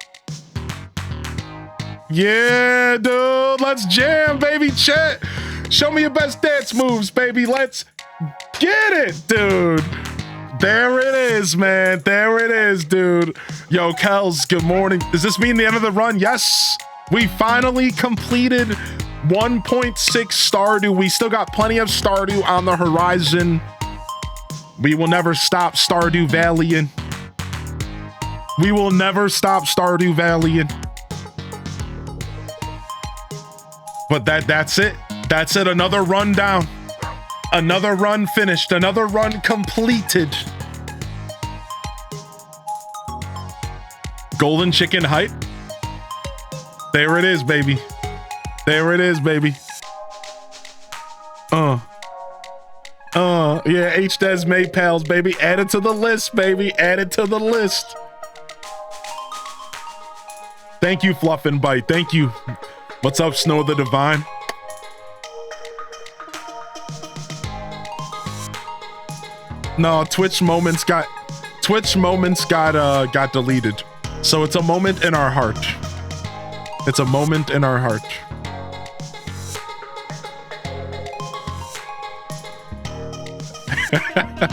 Yeah, dude, let's jam, baby. Chat, show me your best dance moves, baby. Let's get it, dude. There it is, man. There it is, dude. Yo, Kels, good morning. Does this mean the end of the run? Yes. We finally completed 1.6 Stardew. We still got plenty of Stardew on the horizon. We will never stop Stardew Valleying. We will never stop Stardew Valleying. But that's it. That's it. Another run down. Another run finished. Another run completed. Golden chicken height. There it is, baby. There it is, baby. Yeah, H-Des made pals, baby. Add it to the list, baby. Add it to the list. Thank you, Fluff and Bite. Thank you. What's up, Snow the Divine? No, Twitch moments got deleted. So it's a moment in our heart. It's a moment in our heart.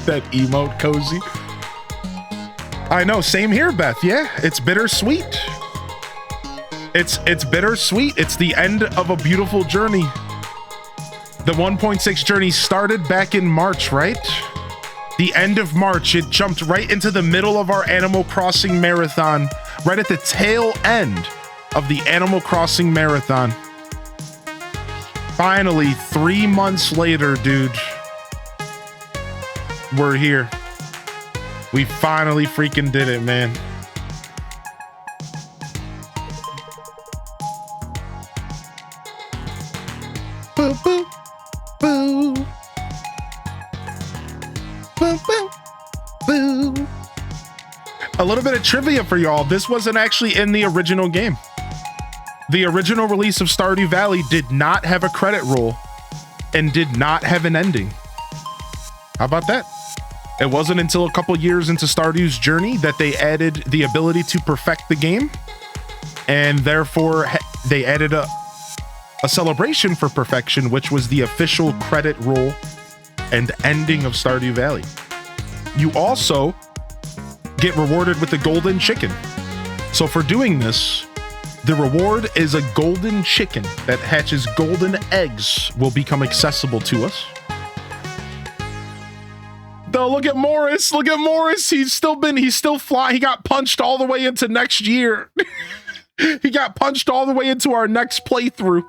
That emote cozy. I know, same here, Beth. Yeah, it's bittersweet. It's bittersweet. It's the end of a beautiful journey. The 1.6 journey started back in March, right? The end of March, it jumped right into the middle of our Animal Crossing marathon, right at the tail end of the Animal Crossing marathon. Finally, 3 months later, dude, we're here. We finally freaking did it, man. Boo, boo, boo. Boo, boo, boo. A little bit of trivia for y'all. This wasn't actually in the original game. The original release of Stardew Valley did not have a credit roll and did not have an ending. How about that? It wasn't until a couple years into Stardew's journey that they added the ability to perfect the game, and therefore they added a celebration for perfection, which was the official credit roll and ending of Stardew Valley. You also get rewarded with the golden chicken. So for doing this, the reward is a golden chicken that hatches golden eggs will become accessible to us. No, look at Morris. Look at Morris. He's still flying. He got punched all the way into next year. He got punched all the way into our next playthrough.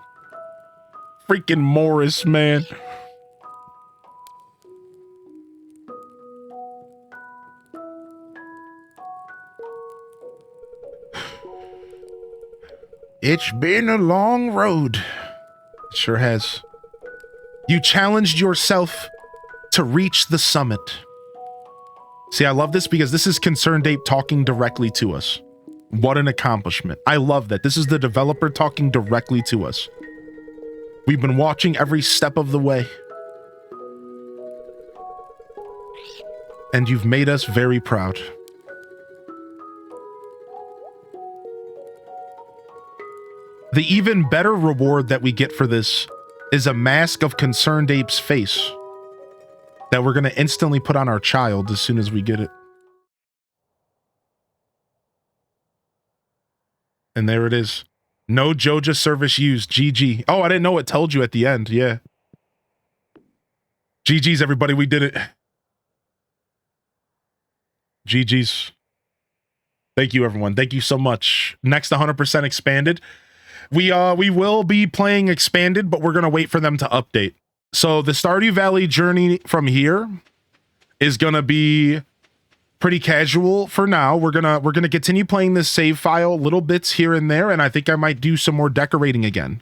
Freaking Morris, man. It's been a long road. It sure has. You challenged yourself to reach the summit. See, I love this because this is Concerned Ape talking directly to us. What an accomplishment. I love that. This is the developer talking directly to us. We've been watching every step of the way. And you've made us very proud. The even better reward that we get for this is a mask of Concerned Ape's face that we're going to instantly put on our child as soon as we get it. And there it is. No Joja service used. GG. Oh, I didn't know it told you at the end. Yeah. GG's, everybody. We did it. GG's. Thank you, everyone. Thank you so much. Next 100% expanded. We will be playing expanded, but we're going to wait for them to update. So the Stardew Valley journey from here is going to be pretty casual for now. We're going to continue playing this save file, little bits here and there, and I think I might do some more decorating again.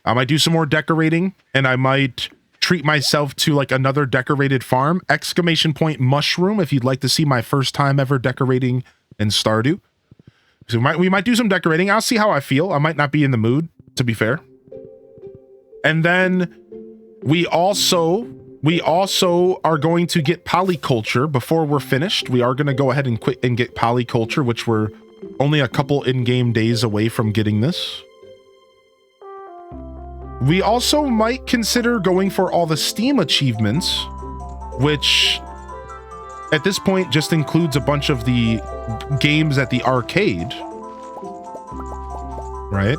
I might do some more decorating, and I might treat myself to like another decorated farm. Exclamation point mushroom if you'd like to see my first time ever decorating in Stardew. So we might do some decorating. I'll see how I feel. I might not be in the mood, to be fair. And then we also are going to get polyculture before we're finished. We are going to go ahead and quit and get polyculture, which we're only a couple in-game days away from getting this. We also might consider going for all the Steam achievements, which at this point just includes a bunch of the games at the arcade. Right?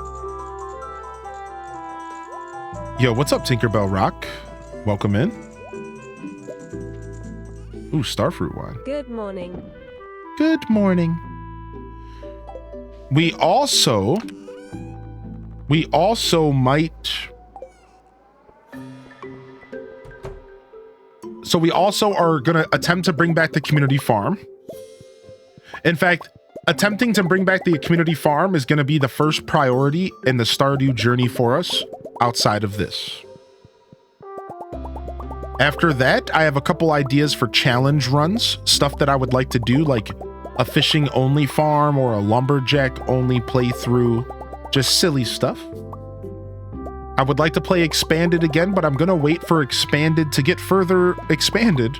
Yo, what's up, Tinkerbell Rock? Welcome in. Ooh, starfruit wine. Good morning. Good morning. We also might... So we also are going to attempt to bring back the community farm. In fact, attempting to bring back the community farm is going to be the first priority in the Stardew journey for us outside of this. After that, I have a couple ideas for challenge runs, stuff that I would like to do, like a fishing only farm or a lumberjack only playthrough, just silly stuff. I would like to play Expanded again, but I'm going to wait for Expanded to get further expanded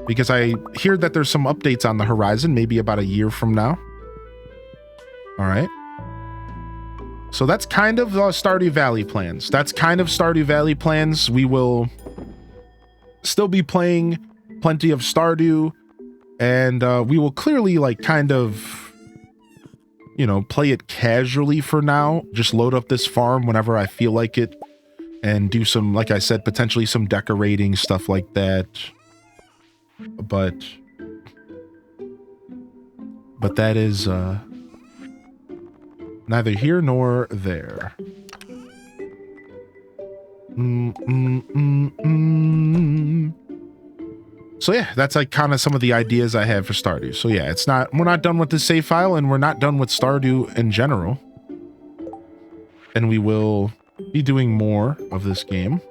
because I hear that there's some updates on the horizon, maybe about a year from now. All right. So that's kind of Stardew Valley plans. We will still be playing plenty of Stardew, and we will clearly like kind of, you know, play it casually for now. Just load up this farm whenever I feel like it and do some, like I said, potentially some decorating, stuff like that. But that is neither here nor there. So yeah, that's like kind of some of the ideas I have for Stardew. So yeah, we're not done with the save file, and we're not done with Stardew in general. And we will be doing more of this game.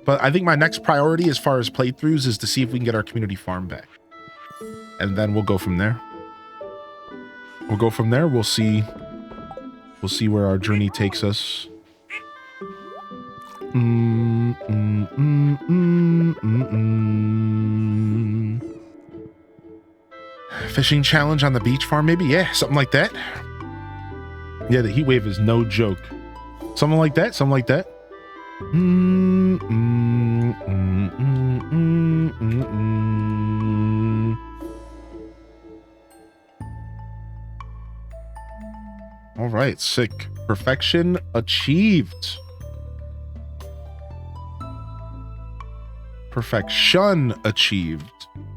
But I think my next priority as far as playthroughs is to see if we can get our community farm back. And then we'll go from there. We'll see where our journey takes us. Fishing challenge on the beach farm, maybe? Yeah, something like that. Yeah, the heat wave is no joke. Something like that. All right, sick. Perfection achieved.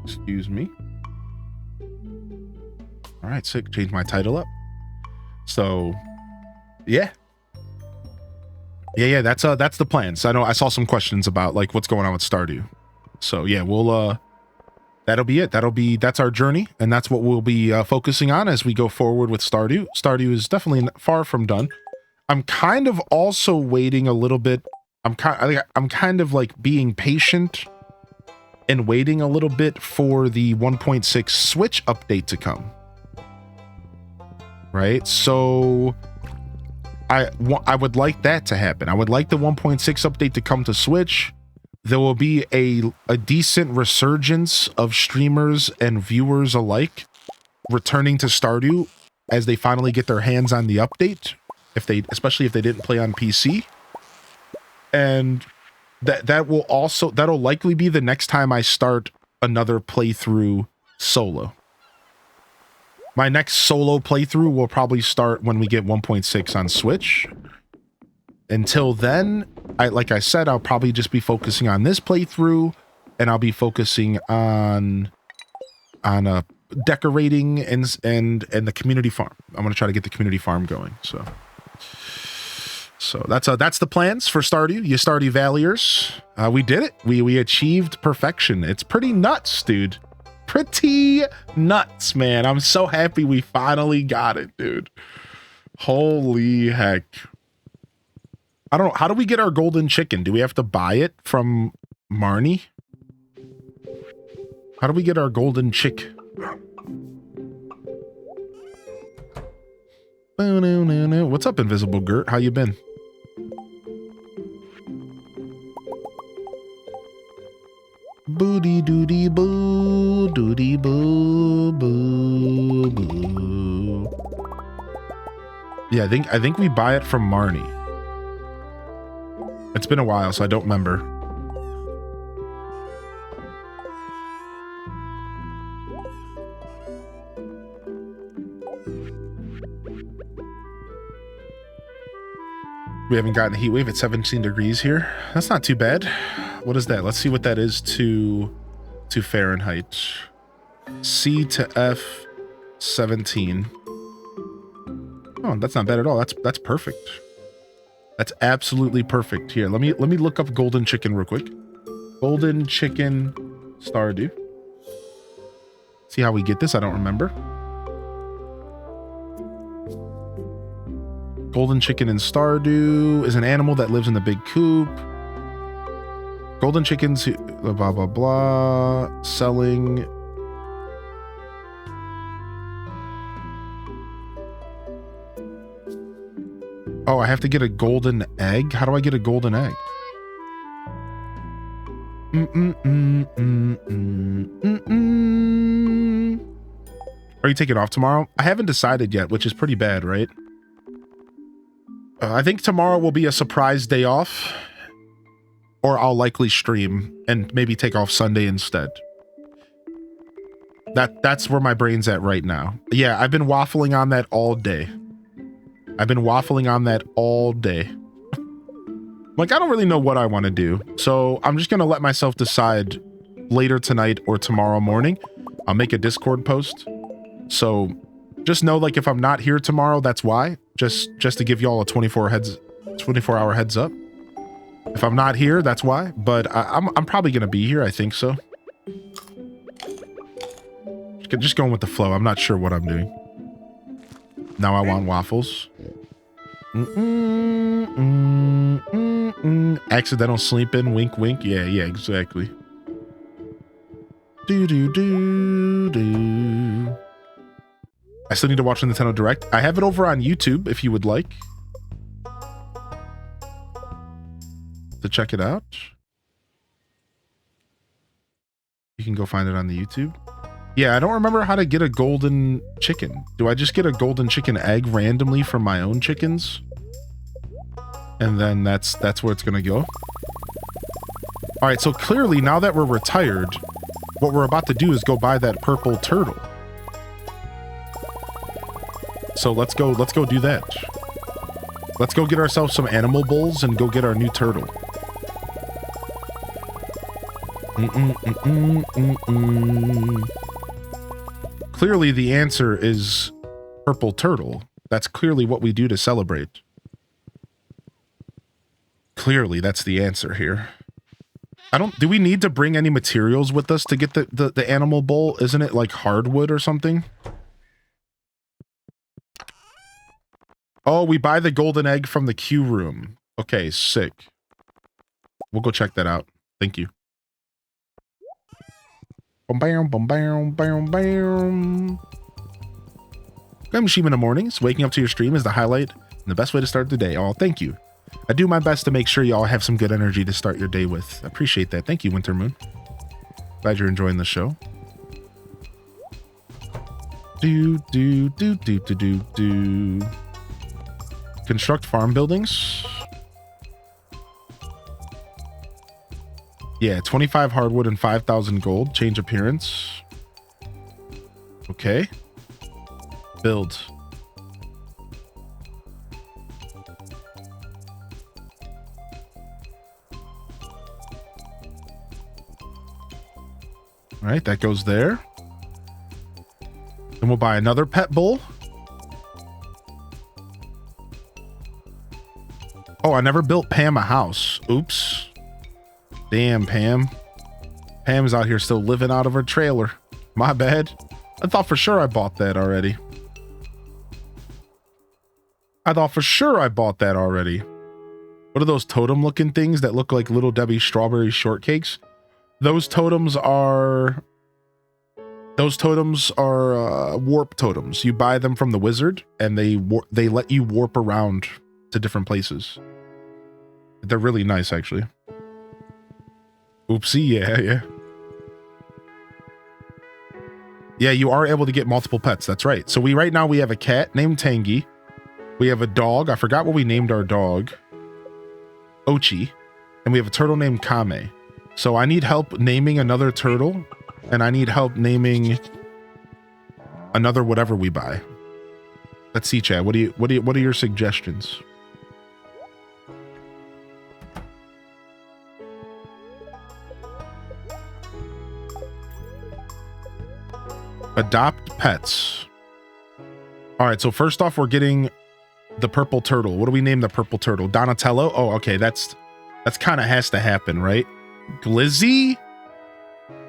Excuse me. All right, sick. Change my title up. So, yeah. Yeah, that's the plans. I know I saw some questions about like what's going on with Stardew. So, yeah, we'll that'll be it. That's our journey, and that's what we'll be focusing on as we go forward with Stardew. Stardew is definitely far from done. I'm kind of also waiting a little bit. I'm kind of like being patient and waiting a little bit for the 1.6 Switch update to come. Right? So I would like that to happen. I would like the 1.6 update to come to Switch. There will be a decent resurgence of streamers and viewers alike returning to Stardew as they finally get their hands on the update, especially if they didn't play on PC. And that'll likely be the next time I start another playthrough solo. My next solo playthrough will probably start when we get 1.6 on Switch. Until then, like I said, I'll probably just be focusing on this playthrough, and I'll be focusing on decorating and the community farm. I'm gonna try to get the community farm going. So that's the plans for Stardew. You Stardew Valleyers. We did it. We achieved perfection. It's pretty nuts, dude. Pretty nuts, man. I'm so happy we finally got it, dude. Holy heck. I don't know. How do we get our golden chicken? Do we have to buy it from Marnie? How do we get our golden chick? What's up, Invisible Gert? How you been? Booty doody boo, doody boo, boo, boo. Yeah, I think we buy it from Marnie. It's been a while, so I don't remember. We haven't gotten a heat wave at 17 degrees here. That's not too bad. What is that? Let's see what that is to Fahrenheit. C to F 17. Oh, that's not bad at all. That's perfect. That's absolutely perfect. Here, let me look up golden chicken real quick. Golden chicken Stardew. See how we get this? I don't remember. Golden chicken in Stardew is an animal that lives in the big coop. Golden chickens, blah, blah, blah. Selling. Oh, I have to get a golden egg? How do I get a golden egg? Are you taking off tomorrow? I haven't decided yet, which is pretty bad, right? I think tomorrow will be a surprise day off, or I'll likely stream and maybe take off Sunday instead. That's where my brain's at right now. Yeah, I've been waffling on that all day. Like, I don't really know what I want to do, so I'm just gonna let myself decide later tonight or tomorrow morning. I'll make a Discord post. So just know, like, if I'm not here tomorrow, that's why. Just to give y'all a 24-hour heads up. If I'm not here, that's why. But I'm probably gonna be here. I think so. Just going with the flow. I'm not sure what I'm doing. Now I want waffles. Accidental sleep-in. Wink, wink. Yeah, exactly. Do. I still need to watch the Nintendo Direct. I have it over on YouTube if you would like to check it out. You can go find it on the YouTube. Yeah, I don't remember how to get a golden chicken. Do I just get a golden chicken egg randomly from my own chickens? And then that's where it's gonna go. All right, so clearly now that we're retired, what we're about to do is go buy that purple turtle. So let's go do that. Let's go get ourselves some animal bowls and go get our new turtle. Clearly the answer is purple turtle. That's clearly what we do to celebrate. Clearly that's the answer here. Do we need to bring any materials with us to get the animal bowl? Isn't it like hardwood or something? Oh, we buy the golden egg from the queue room. Okay, sick. We'll go check that out. Thank you. Bam, bam, bam, bam, bam. I'm Sheem in the mornings. Waking up to your stream is the highlight and the best way to start the day. Oh, thank you. I do my best to make sure y'all have some good energy to start your day with. I appreciate that. Thank you, Winter Moon. Glad you're enjoying the show. Do. Construct farm buildings. Yeah, 25 hardwood and 5,000 gold. Change appearance. Okay. Build. All right, that goes there. Then we'll buy another pet bull. Oh, I never built Pam a house. Oops. Damn, Pam. Pam's out here still living out of her trailer. My bad. I thought for sure I bought that already. What are those totem looking things that look like Little Debbie strawberry shortcakes? Those totems are warp totems. You buy them from the wizard, and they let you warp around to different places. They're really nice, actually. Oopsie, yeah. Yeah, you are able to get multiple pets. That's right. So right now we have a cat named Tangy. We have a dog. I forgot what we named our dog. Ochi. And we have a turtle named Kame. So I need help naming another turtle, and I need help naming another whatever we buy. Let's see, Chad. What are your suggestions? Adopt pets. All right, so first off, we're getting the purple turtle. What do we name the purple turtle? Donatello? Oh, okay, that's kind of has to happen, right? Glizzy?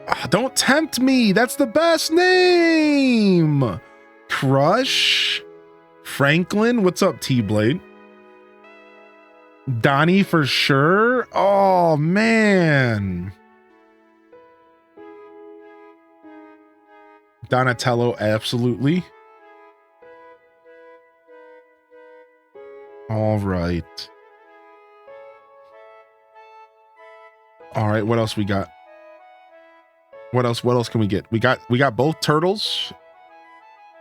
Ah, don't tempt me. That's the best name. Crush? Franklin? What's up, T-Blade? Donnie for sure? Oh, man. Donatello, absolutely. All right. All right, what else we got? What else can we get? We got both turtles.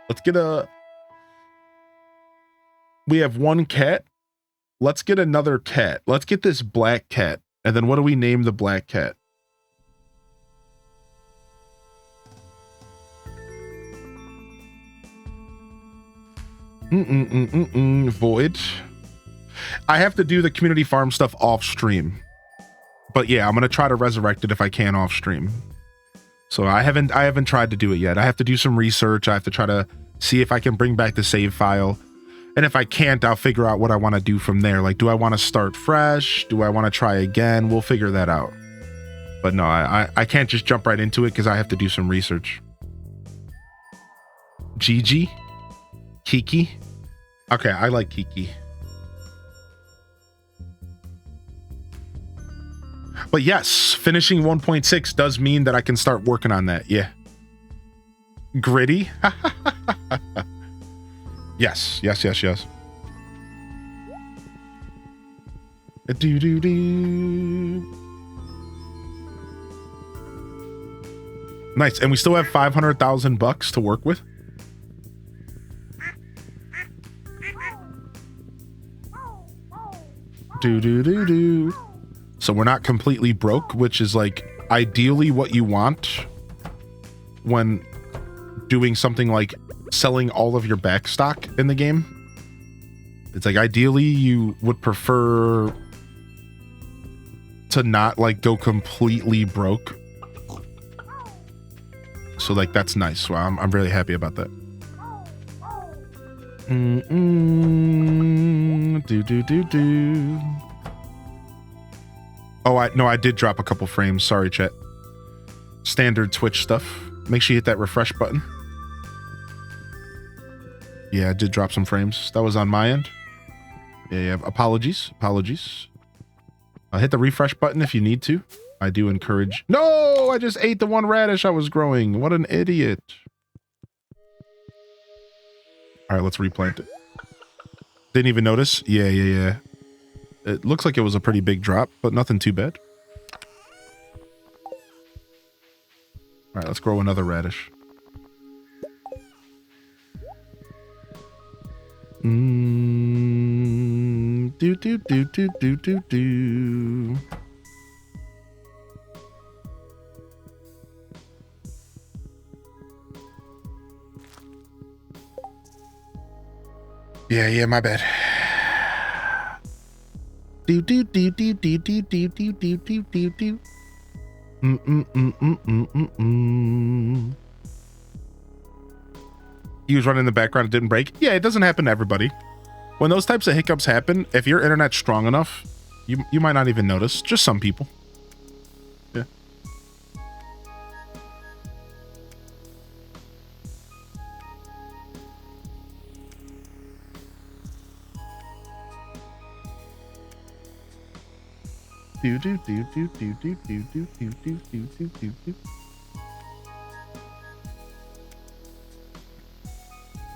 Let's get we have one cat. Let's get another cat. Let's get this black cat. And then what do we name the black cat? Void. I have to do the community farm stuff off stream. But yeah, I'm going to try to resurrect it if I can off stream. So I haven't tried to do it yet. I have to do some research. I have to try to see if I can bring back the save file. And if I can't, I'll figure out what I want to do from there. Like, do I want to start fresh? Do I want to try again? We'll figure that out. But no, I can't just jump right into it because I have to do some research. Gigi? Kiki? Okay, I like Kiki. But yes, finishing 1.6 does mean that I can start working on that. Yeah. Gritty? Yes. Nice, and we still have 500,000 bucks to work with. So we're not completely broke, which is like ideally what you want when doing something like selling all of your back stock in the game. It's like ideally you would prefer to not like go completely broke. So like that's nice. So I'm really happy about that. Oh, I did drop a couple frames. Sorry, chat. Standard Twitch stuff. Make sure you hit that refresh button. Yeah, I did drop some frames. That was on my end. Yeah. Apologies. Hit the refresh button if you need to. I do encourage. No, I just ate the one radish I was growing. What an idiot. All right, let's replant it. Didn't even notice. Yeah. It looks like it was a pretty big drop, but nothing too bad. All right, let's grow another radish. Do. Yeah, my bad. Do. He was running in the background, it didn't break. Yeah, it doesn't happen to everybody. When those types of hiccups happen, if your internet's strong enough, you might not even notice. Just some people. Yeah. Do do do do do do do do do do do do do do.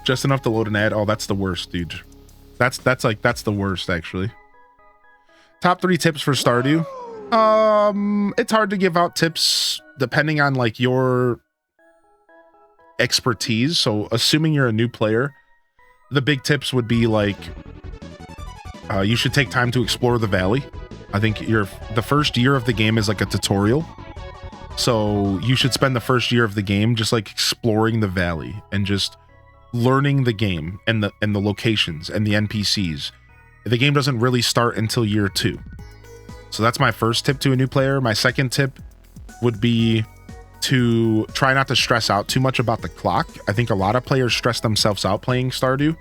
Just enough to load an ad. Oh, that's the worst, dude. That's the worst actually. Top 3 tips for Stardew. It's hard to give out tips depending on like your expertise. So assuming you're a new player, the big tips would be like you should take time to explore the valley. I think the first year of the game is like a tutorial. So you should spend the first year of the game just like exploring the valley and just learning the game and the locations and the NPCs. The game doesn't really start until year 2. So that's my first tip to a new player. My second tip would be to try not to stress out too much about the clock. I think a lot of players stress themselves out playing Stardew.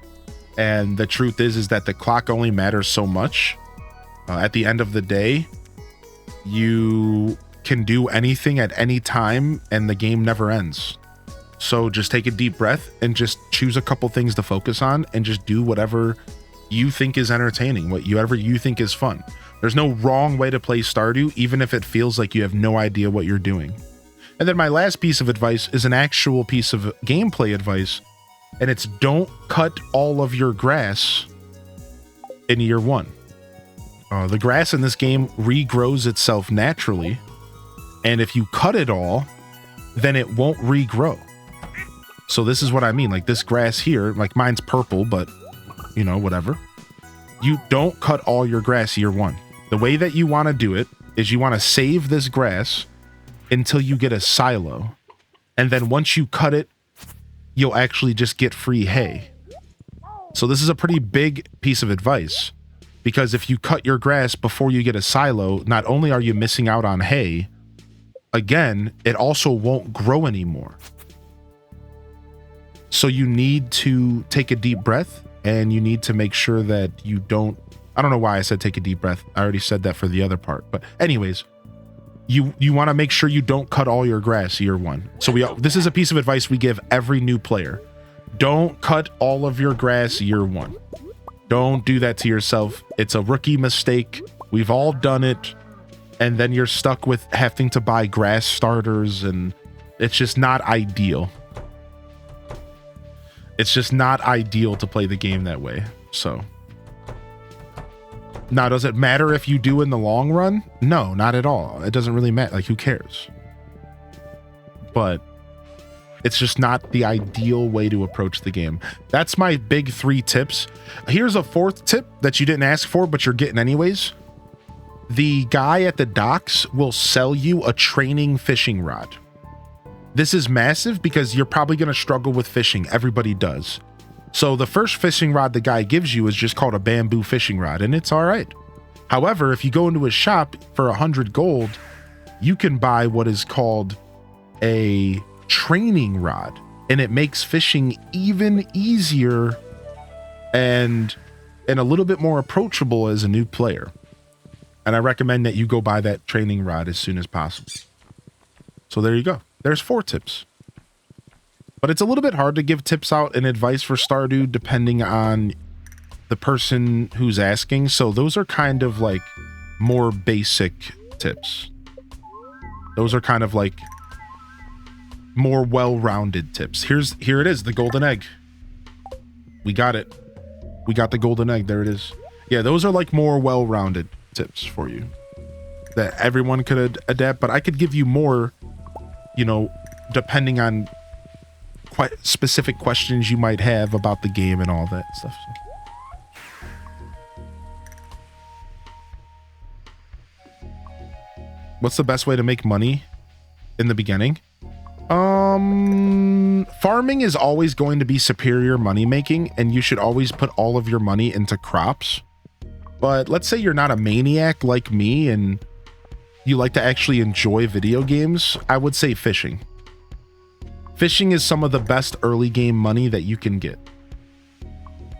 And the truth is that the clock only matters so much. At the end of the day, you can do anything at any time and the game never ends. So just take a deep breath and just choose a couple things to focus on and just do whatever you think is entertaining, whatever you think is fun. There's no wrong way to play Stardew, even if it feels like you have no idea what you're doing. And then my last piece of advice is an actual piece of gameplay advice, and it's don't cut all of your grass in year 1. The grass in this game regrows itself naturally, and if you cut it all, then it won't regrow. So this is what I mean, like this grass here, like mine's purple, but you know, whatever. You don't cut all your grass year 1. The way that you want to do it is you want to save this grass until you get a silo. And then once you cut it, you'll actually just get free hay. So this is a pretty big piece of advice, because if you cut your grass before you get a silo, not only are you missing out on hay, again, it also won't grow anymore. So you need to take a deep breath, and you need to make sure that you don't, I don't know why I said take a deep breath. I already said that for the other part. But anyways, you want to make sure you don't cut all your grass year 1. So this is a piece of advice we give every new player. Don't cut all of your grass year 1. Don't do that to yourself. It's a rookie mistake. We've all done it. And then you're stuck with having to buy grass starters, and it's just not ideal. It's just not ideal to play the game that way. So now, does it matter if you do in the long run? No, not at all. It doesn't really matter. Like, who cares? But it's just not the ideal way to approach the game. That's my big 3 tips. Here's a 4th tip that you didn't ask for, but you're getting anyways. The guy at the docks will sell you a training fishing rod. This is massive because you're probably going to struggle with fishing. Everybody does. So the first fishing rod the guy gives you is just called a bamboo fishing rod, and it's all right. However, if you go into his shop for 100 gold, you can buy what is called a training rod, and it makes fishing even easier and a little bit more approachable as a new player. And I recommend that you go buy that training rod as soon as possible. So there you go. There's 4 tips. But it's a little bit hard to give tips out and advice for Stardew depending on the person who's asking. So those are kind of like more basic tips. Those are kind of like more well-rounded tips. Here it is, the golden egg. We got it. We got the golden egg. There it is. Yeah, those are like more well-rounded tips for you that everyone could adapt, but I could give you more, you know, depending on quite specific questions you might have about the game and all that stuff. What's the best way to make money in the beginning? Farming is always going to be superior money making, and you should always put all of your money into crops. But let's say you're not a maniac like me and you like to actually enjoy video games, I would say fishing. Fishing is some of the best early game money that you can get.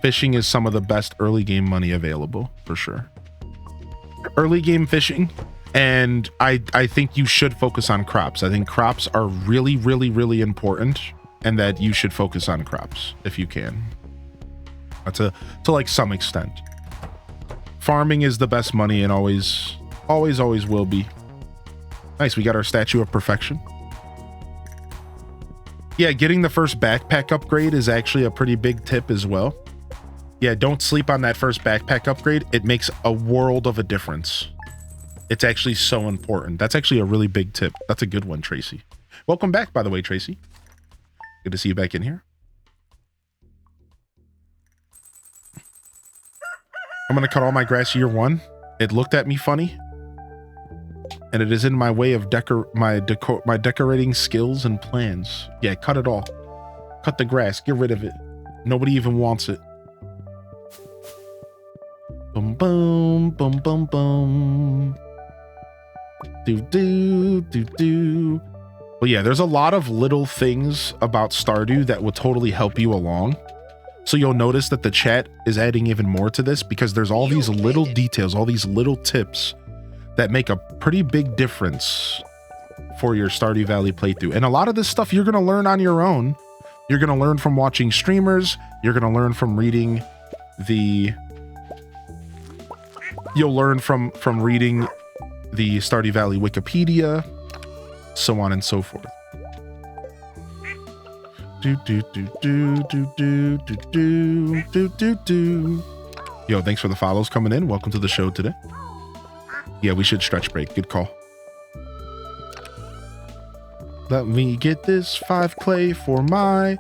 Fishing is some of the best early game money available, for sure. Early game fishing, and I think you should focus on crops. I think crops are really, really, really important, and that you should focus on crops if you can. To like some extent. Farming is the best money and always Always, always will be. Nice, we got our statue of perfection. Yeah, getting the first backpack upgrade is actually a pretty big tip as well. Yeah, don't sleep on that first backpack upgrade. It makes a world of a difference. It's actually so important. That's actually a really big tip. That's a good one, Tracy. Welcome back, by the way, Tracy. Good to see you back in here. I'm going to cut all my grass year one. It looked at me funny. And it is in my way of my decorating skills and plans. Yeah, cut it all. Cut the grass. Get rid of it. Nobody even wants it. Boom, boom, boom, boom, boom. Do, do, do, do. Well, yeah, there's a lot of little things about Stardew that will totally help you along. So you'll notice that the chat is adding even more to this because there's all these little details, all these little tips that make a pretty big difference for your Stardew Valley playthrough. And a lot of this stuff you're going to learn on your own. You're going to learn from watching streamers. You're going to learn from reading you'll learn from reading the Stardew Valley Wikipedia, so on and so forth. Do do do do do do do do do do do. Yo, thanks for the follows coming in. Welcome to the show today. Yeah, we should stretch break. Good call. Let me get this 5 clay for my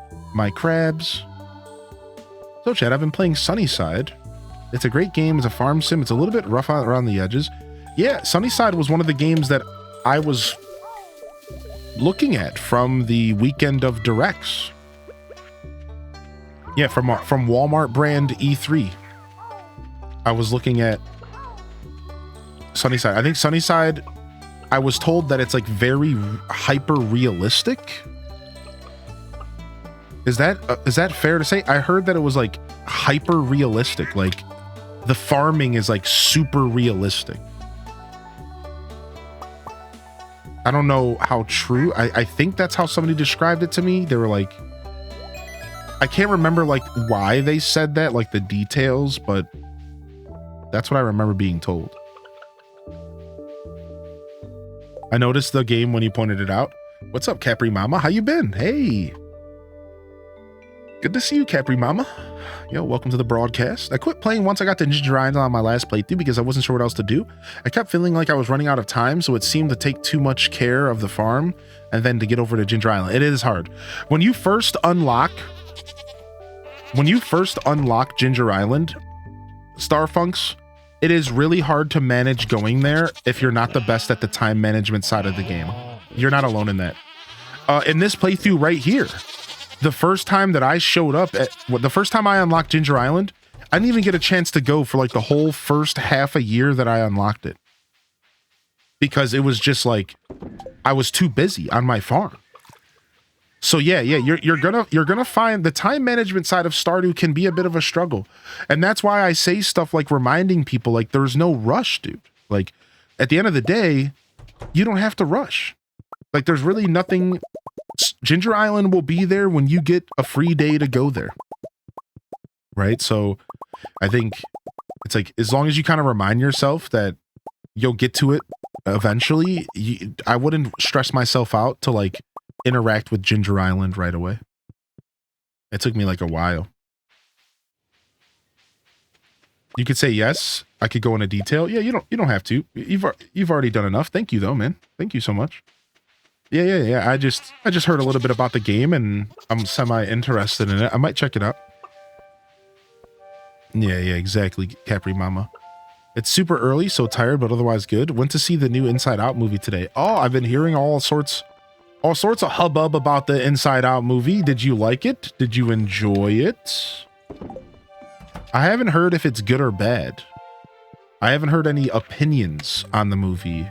crabs. So, Chad, I've been playing Sunnyside. It's a great game. It's a farm sim. It's a little bit rough around the edges. Yeah, Sunnyside was one of the games that I was looking at from the weekend of Directs. Yeah, from Walmart brand E3. I was looking at Sunnyside. I think Sunnyside, I was told that it's like very hyper realistic. Is that fair to say? I heard that it was like hyper realistic. Like the farming is like super realistic. I don't know how true. I think that's how somebody described it to me. They were like, I can't remember like why they said that, like the details, but that's what I remember being told. I noticed the game when you pointed it out. What's up, Capri Mama? How you been? Hey. Good to see you, Capri Mama. Yo, welcome to the broadcast. I quit playing once I got to Ginger Island on my last playthrough because I wasn't sure what else to do. I kept feeling like I was running out of time, so it seemed to take too much care of the farm and then to get over to Ginger Island. It is hard. When you first unlock Ginger Island, Starfunks, it is really hard to manage going there if you're not the best at the time management side of the game. You're not alone in that. In this playthrough right here, the first time that I showed up the first time I unlocked Ginger Island, I didn't even get a chance to go for like the whole first half a year that I unlocked it. Because it was just like, I was too busy on my farm. So yeah, you're gonna find the time management side of Stardew can be a bit of a struggle. And that's why I say stuff like reminding people like there's no rush, dude. Like at the end of the day, you don't have to rush. Like there's really nothing. Ginger Island will be there when you get a free day to go there. Right? So I think it's like as long as you kind of remind yourself that you'll get to it eventually, I wouldn't stress myself out to like interact with Ginger Island right away. It took me like a while. You could say yes. I could go into detail. Yeah, you don't have to. You've already done enough. Thank you though, man. Thank you so much. Yeah. I just heard a little bit about the game and I'm semi-interested in it. I might check it out. Yeah, exactly, Capri Mama. It's super early, so tired, but otherwise good. Went to see the new Inside Out movie today. Oh, I've been hearing all sorts of hubbub about the Inside Out movie. Did you like it? Did you enjoy it? I haven't heard if it's good or bad. I haven't heard any opinions on the movie.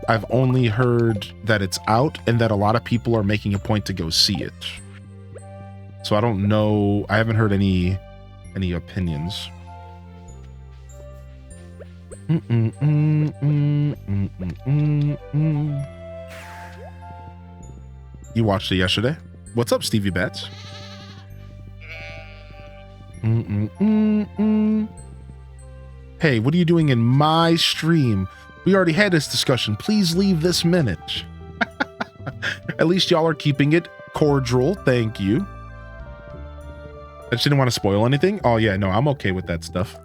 I've only heard that it's out and that a lot of people are making a point to go see it. So I don't know. I haven't heard any opinions. You watched it yesterday? What's up, Stevie Bats? Hey, what are you doing in my stream? We already had this discussion. Please leave this minute. At least y'all are keeping it cordial. Thank you. I just didn't want to spoil anything. Oh yeah, no, I'm okay with that stuff.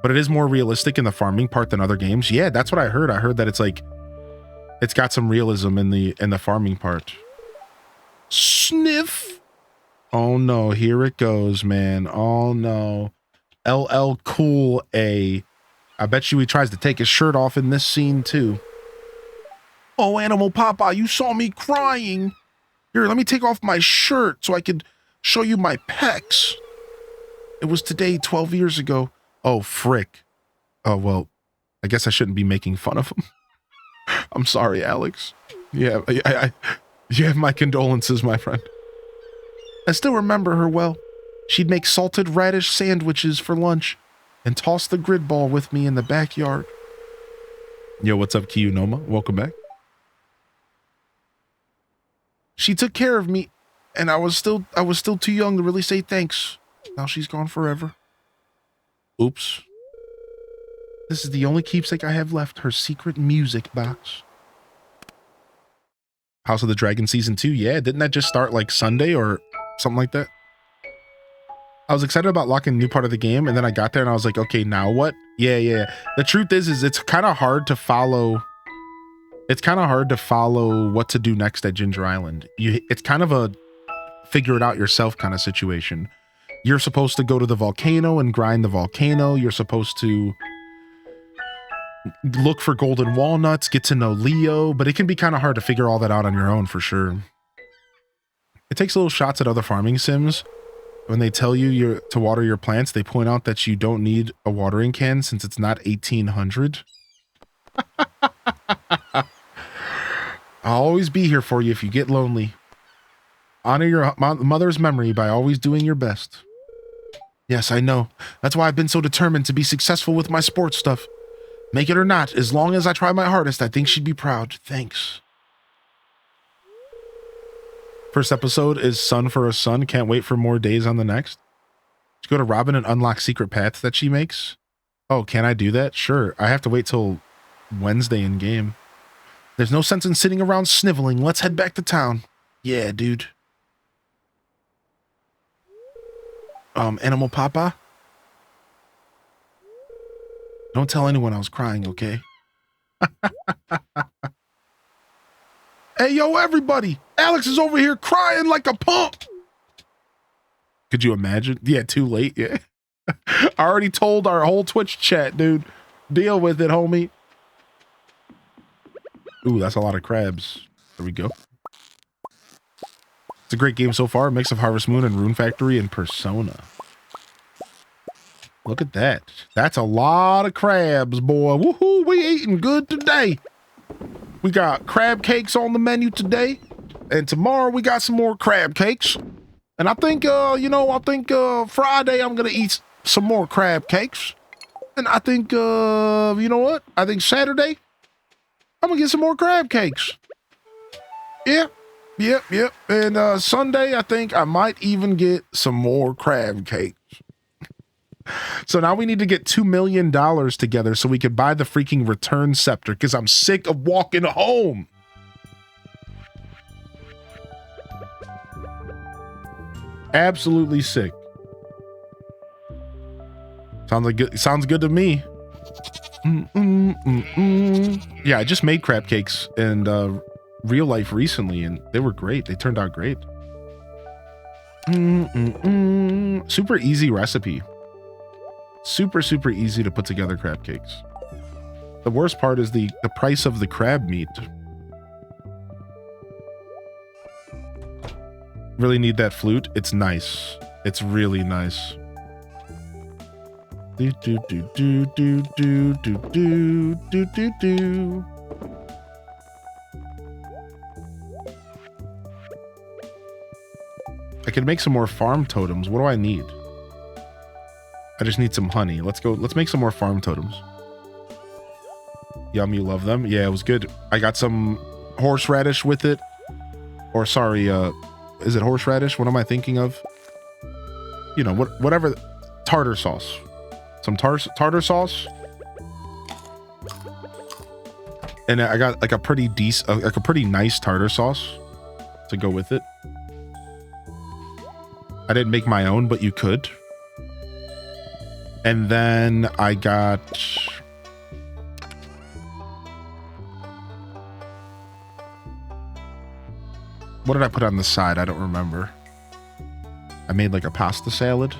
But it is more realistic in the farming part than other games. Yeah, that's what I heard. I heard that it's like, it's got some realism in the farming part. Sniff. Oh no, here it goes, man. Oh no. LL Cool A. I bet you he tries to take his shirt off in this scene too. Oh, Animal Papa, you saw me crying. Here, let me take off my shirt so I could show you my pecs. It was today, 12 years ago. Oh, frick. Oh, well, I guess I shouldn't be making fun of him. I'm sorry, Alex. Yeah, you have my condolences, my friend. I still remember her well. She'd make salted radish sandwiches for lunch and toss the grid ball with me in the backyard. Yo, what's up, Kiyunoma? Welcome back. She took care of me, and I was still too young to really say thanks. Now she's gone forever. Oops. This is the only keepsake I have left, her secret music box. House of the Dragon Season 2, yeah, didn't that just start like Sunday or something like that? I was excited about locking a new part of the game, and then I got there and I was like, okay, now what? Yeah. The truth is it's kind of hard to follow. It's kind of hard to follow what to do next at Ginger Island. It's kind of a figure it out yourself kind of situation. You're supposed to go to the volcano and grind the volcano. You're supposed to look for golden walnuts, get to know Leo, but it can be kind of hard to figure all that out on your own for sure. It takes little shots at other farming sims. When they tell you to water your plants, they point out that you don't need a watering can since it's not 1800. I'll always be here for you if you get lonely. Honor your mother's memory by always doing your best. Yes, I know. That's why I've been so determined to be successful with my sports stuff. Make it or not, as long as I try my hardest, I think she'd be proud. Thanks. First episode is Sun for a Son. Can't wait for more days on the next. Just go to Robin and unlock secret paths that she makes. Oh, can I do that? Sure. I have to wait till Wednesday in game. There's no sense in sitting around sniveling. Let's head back to town. Yeah, dude. Animal Papa? Don't tell anyone I was crying, okay? Hey, yo, everybody! Alex is over here crying like a pump! Could you imagine? Yeah, too late, yeah. I already told our whole Twitch chat, dude. Deal with it, homie. Ooh, that's a lot of crabs. There we go. It's a great game so far. A mix of Harvest Moon and Rune Factory and Persona. Look at that. That's a lot of crabs, boy. Woohoo, we eating good today. We got crab cakes on the menu today. And tomorrow we got some more crab cakes. And I think, Friday I'm going to eat some more crab cakes. And I think, you know what? I think Saturday I'm going to get some more crab cakes. Yep. And Sunday, I think I might even get some more crab cakes. So now we need to get $2 million together so we can buy the freaking return scepter because I'm sick of walking home. Absolutely sick. Sounds good to me. Yeah, I just made crab cakes in real life recently, and they were great. They turned out great. Super easy recipe. Super easy to put together crab cakes. The worst part is the price of the crab meat. Really need that flute. It's nice. It's really nice. Do do do do do do do do do do do. I could make some more farm totems. What do I need? I just need some honey. Let's go. Let's make some more farm totems. Yum, you love them. Yeah, it was good. I got some horseradish with it. Or sorry, is it horseradish? What am I thinking of? You know, whatever. Tartar sauce. some tartar sauce. And I got like a pretty decent, like a pretty nice tartar sauce to go with it. I didn't make my own, but you could. And then I got... What did I put on the side? I don't remember. I made like a pasta salad.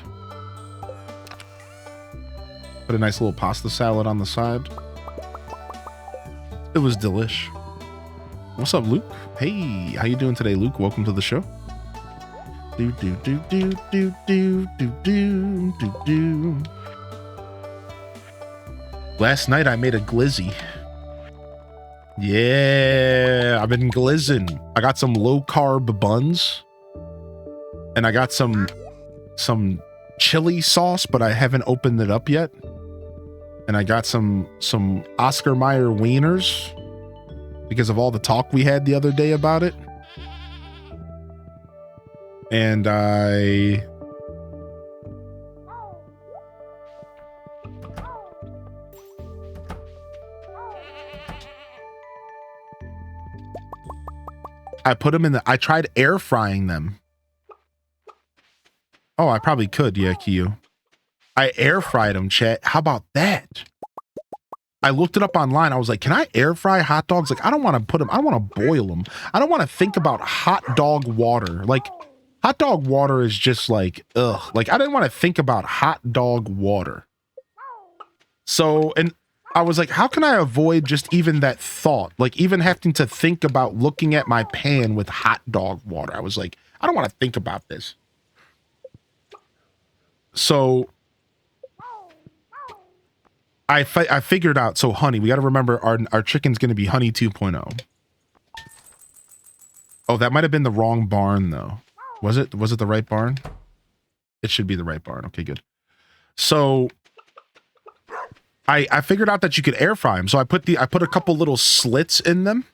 Put a nice little pasta salad on the side. It was delish. What's up, Luke? Hey, how you doing today, Luke? Welcome to the show. Do do do do do do do do do do. Last night I made a glizzy. Yeah, I've been glizzing. I got some low carb buns, and I got some chili sauce, but I haven't opened it up yet. And I got some Oscar Mayer wieners because of all the talk we had the other day about it. And I put them in the, I tried air frying them. Oh, I probably could. Yeah, Kiyu. I air fried them, chat. How about that? I looked it up online. I was like, can I air fry hot dogs? Like, I don't want to put them, I want to boil them. I don't want to think about hot dog water. Like, hot dog water is just like, ugh. Like, I didn't want to think about hot dog water. So, and I was like, how can I avoid just even that thought? Like, even having to think about looking at my pan with hot dog water. I was like, I don't want to think about this. So I figured out, so honey, we got to remember our chicken's going to be honey 2.0. Oh, that might have been the wrong barn though. Was it the right barn? It should be the right barn. Okay, good. So I figured out that you could air fry them. So I put a couple little slits in them.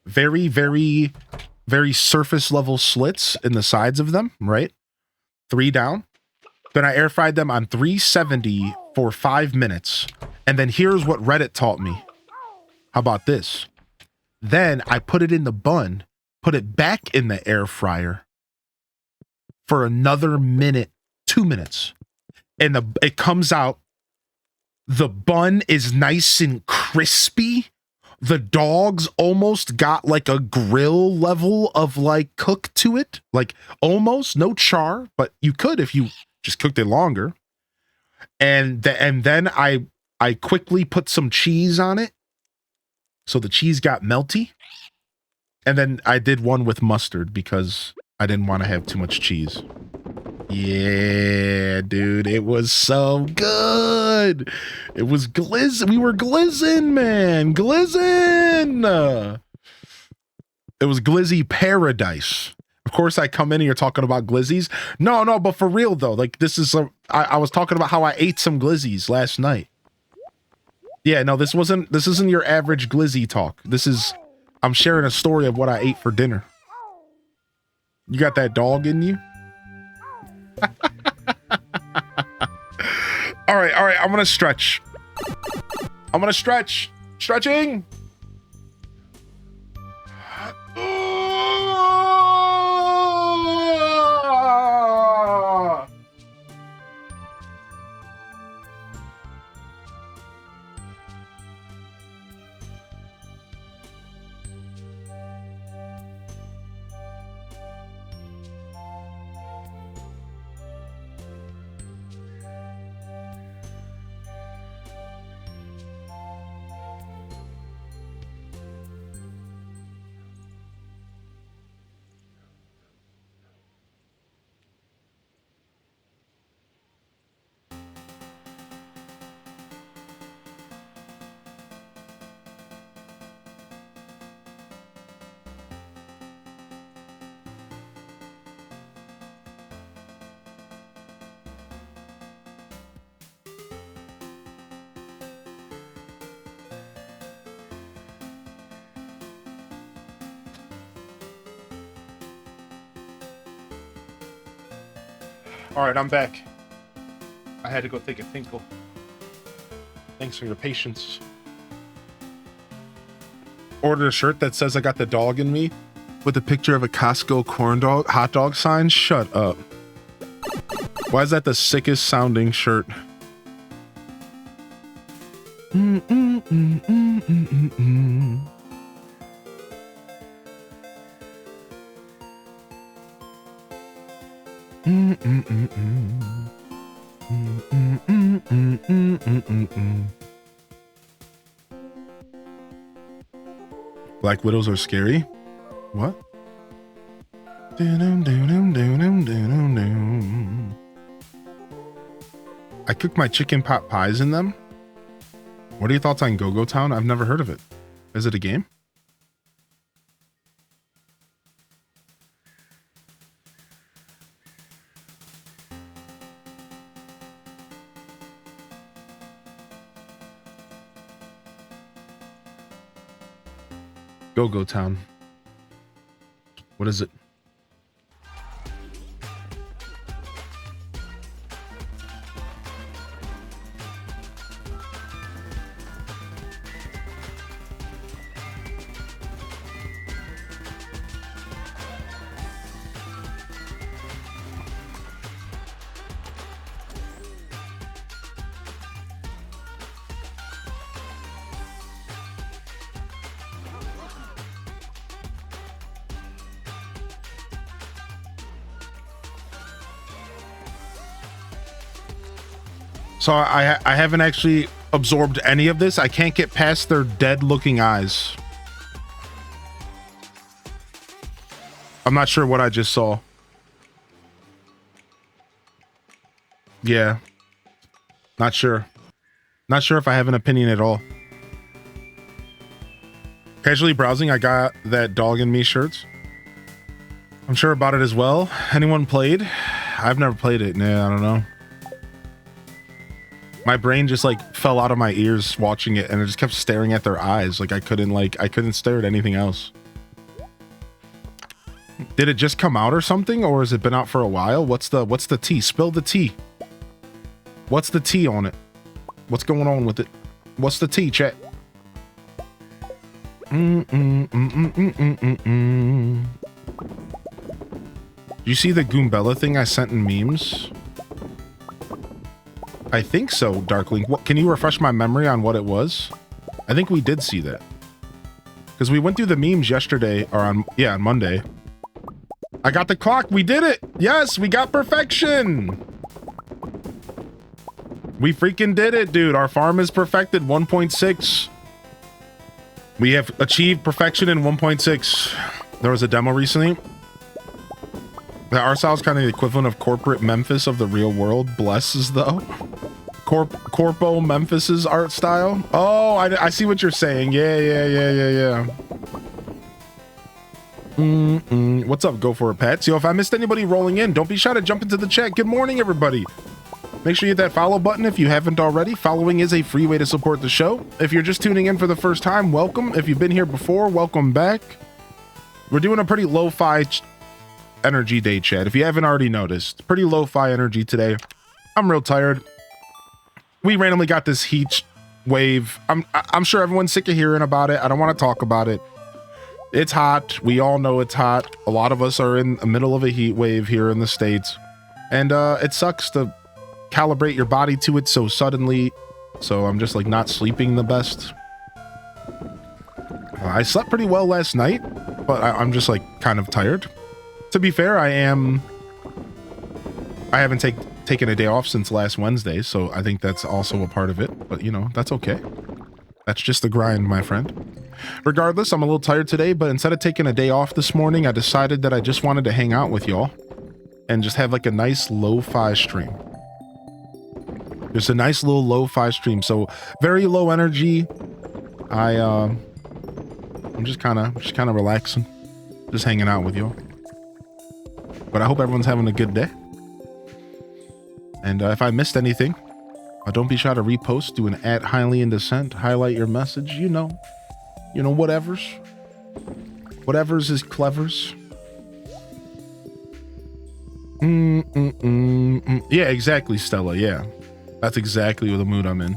Very, very, very surface level slits in the sides of them, right? 3 down. Then I air fried them on 370 for 5 minutes. And then here's what Reddit taught me. How about this? Then I put it in the bun, put it back in the air fryer for another minute, 2 minutes. And it comes out. The bun is nice and crispy. The dogs almost got like a grill level of like cook to it. Like almost, no char, but you could if you just cooked it longer. And then I quickly put some cheese on it. So the cheese got melty. And then I did one with mustard because I didn't want to have too much cheese. Yeah, dude, it was so good. It was glizz. We were glizzing, man. Glizzing. It was glizzy paradise. Of course, I come in and you're talking about glizzies. No, but for real though, like this is I was talking about how I ate some glizzies last night. Yeah, no, this isn't your average glizzy talk. I'm sharing a story of what I ate for dinner. You got that dog in you? All right. I'm gonna stretch. Stretching. All right, I'm back. I had to go take a tinkle. Thanks for your patience. Ordered a shirt that says I got the dog in me with a picture of a Costco hot dog sign. Shut up. Why is that the sickest sounding shirt? Black widows are scary. What? I cook my chicken pot pies in them. What are your thoughts on Go-Go Town? I've never heard of it. Is it a game? Go-Go Town. What is it? So I haven't actually absorbed any of this. I can't get past their dead looking eyes. I'm not sure what I just saw. Yeah. Not sure. Not sure if I have an opinion at all. Casually browsing, I got that Dog and Me shirts. I'm sure about it as well. Anyone played? I've never played it. Nah, I don't know. My brain just like fell out of my ears watching it, and I just kept staring at their eyes. Like I couldn't stare at anything else. Did it just come out or something, or has it been out for a while? What's the tea? Spill the tea. What's the tea on it? What's going on with it? What's the tea, chat? You see the Goombella thing I sent in memes? I think so, Darklink. What, can you refresh my memory on what it was? I think we did see that. Because we went through the memes yesterday, or on Monday. I got the clock. We did it. Yes, we got perfection. We freaking did it, dude. Our farm is perfected 1.6. We have achieved perfection in 1.6. There was a demo recently. Our style's kind of the equivalent of corporate Memphis of the real world. Blesses though. Corpo Memphis's art style. Oh, I see what you're saying. Yeah. What's up, Go For It Pets? Yo, if I missed anybody rolling in, don't be shy to jump into the chat. Good morning, everybody. Make sure you hit that follow button if you haven't already. Following is a free way to support the show. If you're just tuning in for the first time, welcome. If you've been here before, welcome back. We're doing a pretty lo-fi energy day, chat. If you haven't already noticed, pretty lo-fi energy today. I'm real tired. We randomly got this heat wave. I'm sure everyone's sick of hearing about it. I don't want to talk about it. It's hot. We all know it's hot. A lot of us are in the middle of a heat wave here in the States. And it sucks to calibrate your body to it so suddenly. So I'm just like not sleeping the best. I slept pretty well last night, but I'm just like kind of tired. To be fair, I haven't taken a day off since last Wednesday, so I think that's also a part of it, but you know, that's okay. That's just the grind, my friend. Regardless, I'm a little tired today, but instead of taking a day off this morning, I decided that I just wanted to hang out with y'all and just have like a nice lo-fi stream. Just a nice little lo-fi stream, so very low energy. I'm just kind of relaxing, just hanging out with y'all. But I hope everyone's having a good day. And if I missed anything, don't be shy to repost, do an @HighlyInDescent, highlight your message, you know, whatever's is clevers. Yeah, exactly, Stella. Yeah, that's exactly the mood I'm in.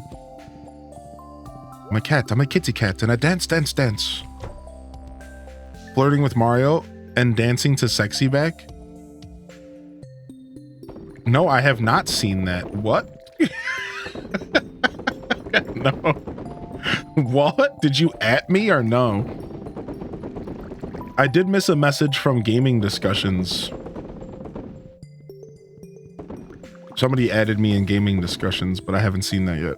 I'm a cat. I'm a kitty cat, and I dance, dance, dance. Flirting with Mario and dancing to Sexy Back? No, I have not seen that. What? No. What? Did you at me or no? I did miss a message from gaming discussions. Somebody added me in gaming discussions, but I haven't seen that yet.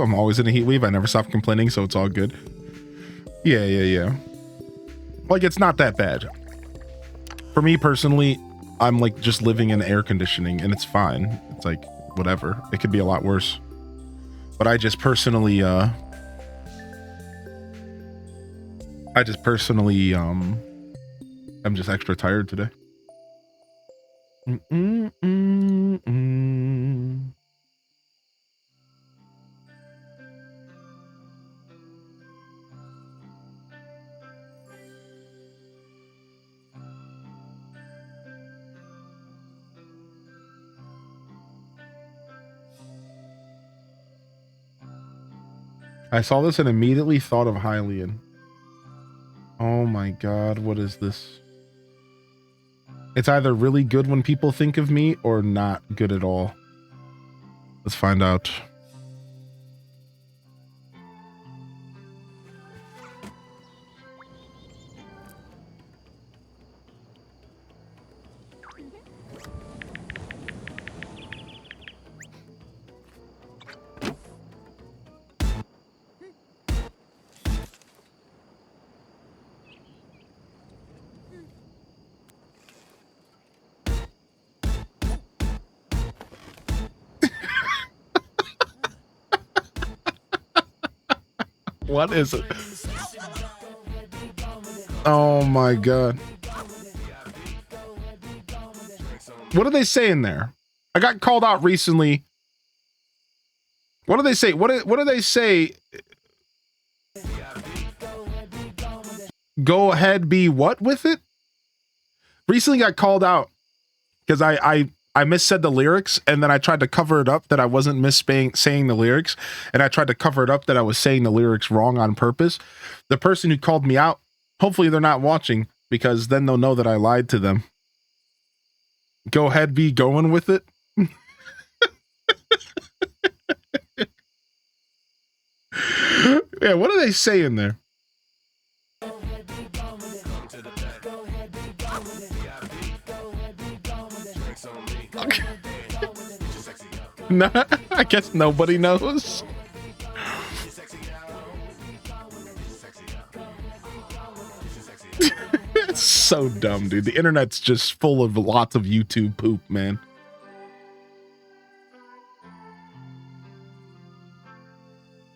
I'm always in a heat wave. I never stop complaining, so it's all good. Yeah. Like, it's not that bad. For me personally, I'm like just living in air conditioning and it's fine. It's like, whatever. It could be a lot worse. But I just personally, I'm just extra tired today. I saw this and immediately thought of Hylian. Oh my god, what is this? It's either really good when people think of me or not good at all. Let's find out. What is it? Oh my god. What do they say in there? I got called out recently. What do they say? What do they say? Go ahead, be what with it? Recently got called out because I missaid the lyrics, and then I tried to cover it up that I wasn't saying the lyrics, and I tried to cover it up that I was saying the lyrics wrong on purpose. The person who called me out, hopefully they're not watching, because then they'll know that I lied to them. Go ahead, be going with it. Yeah, what do they say in there? Okay. Nah, I guess nobody knows. It's so dumb, dude. The internet's just full of lots of YouTube poop, man.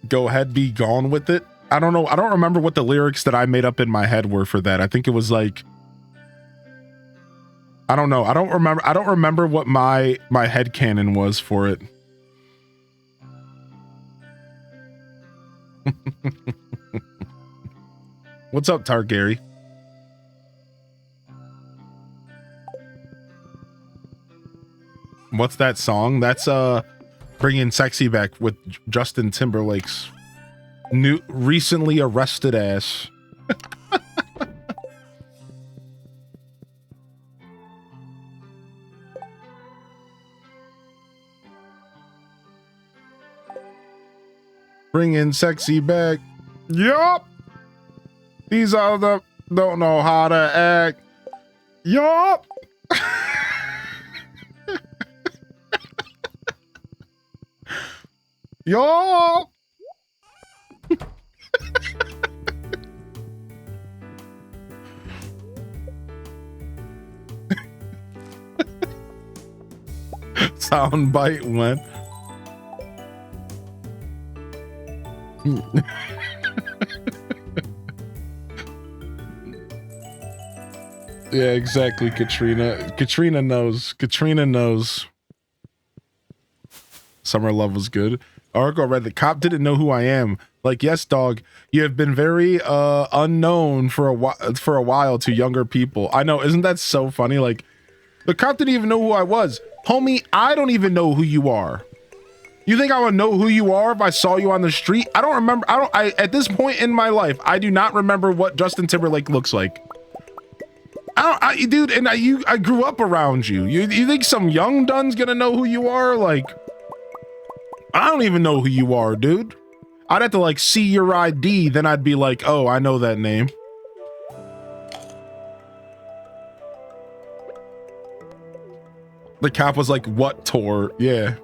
Go ahead, be gone with it. I don't know. I don't remember what the lyrics that I made up in my head were for that. I think it was like, I don't know. I don't remember what my headcanon was for it. What's up, Targary? What's that song? That's Bringing Sexy Back with Justin Timberlake's new recently arrested ass. Bringing sexy back. Yup. These are the don't know how to act. Yup. Yup. Soundbite went. Yeah, exactly, Katrina. Katrina knows. Katrina knows. Summer Love was good. Oracle read, the cop didn't know who I am. Like, yes, dog, you have been very unknown for a while to younger people. I know, isn't that so funny? Like, the cop didn't even know who I was. Homie, I don't even know who you are. You think I would know who you are if I saw you on the street? I don't remember. At this point in my life, I do not remember what Justin Timberlake looks like. Dude, and I grew up around you. You think some young dun's gonna know who you are? Like, I don't even know who you are, dude. I'd have to like see your ID, then I'd be like, oh, I know that name. The cop was like, what tour? Yeah.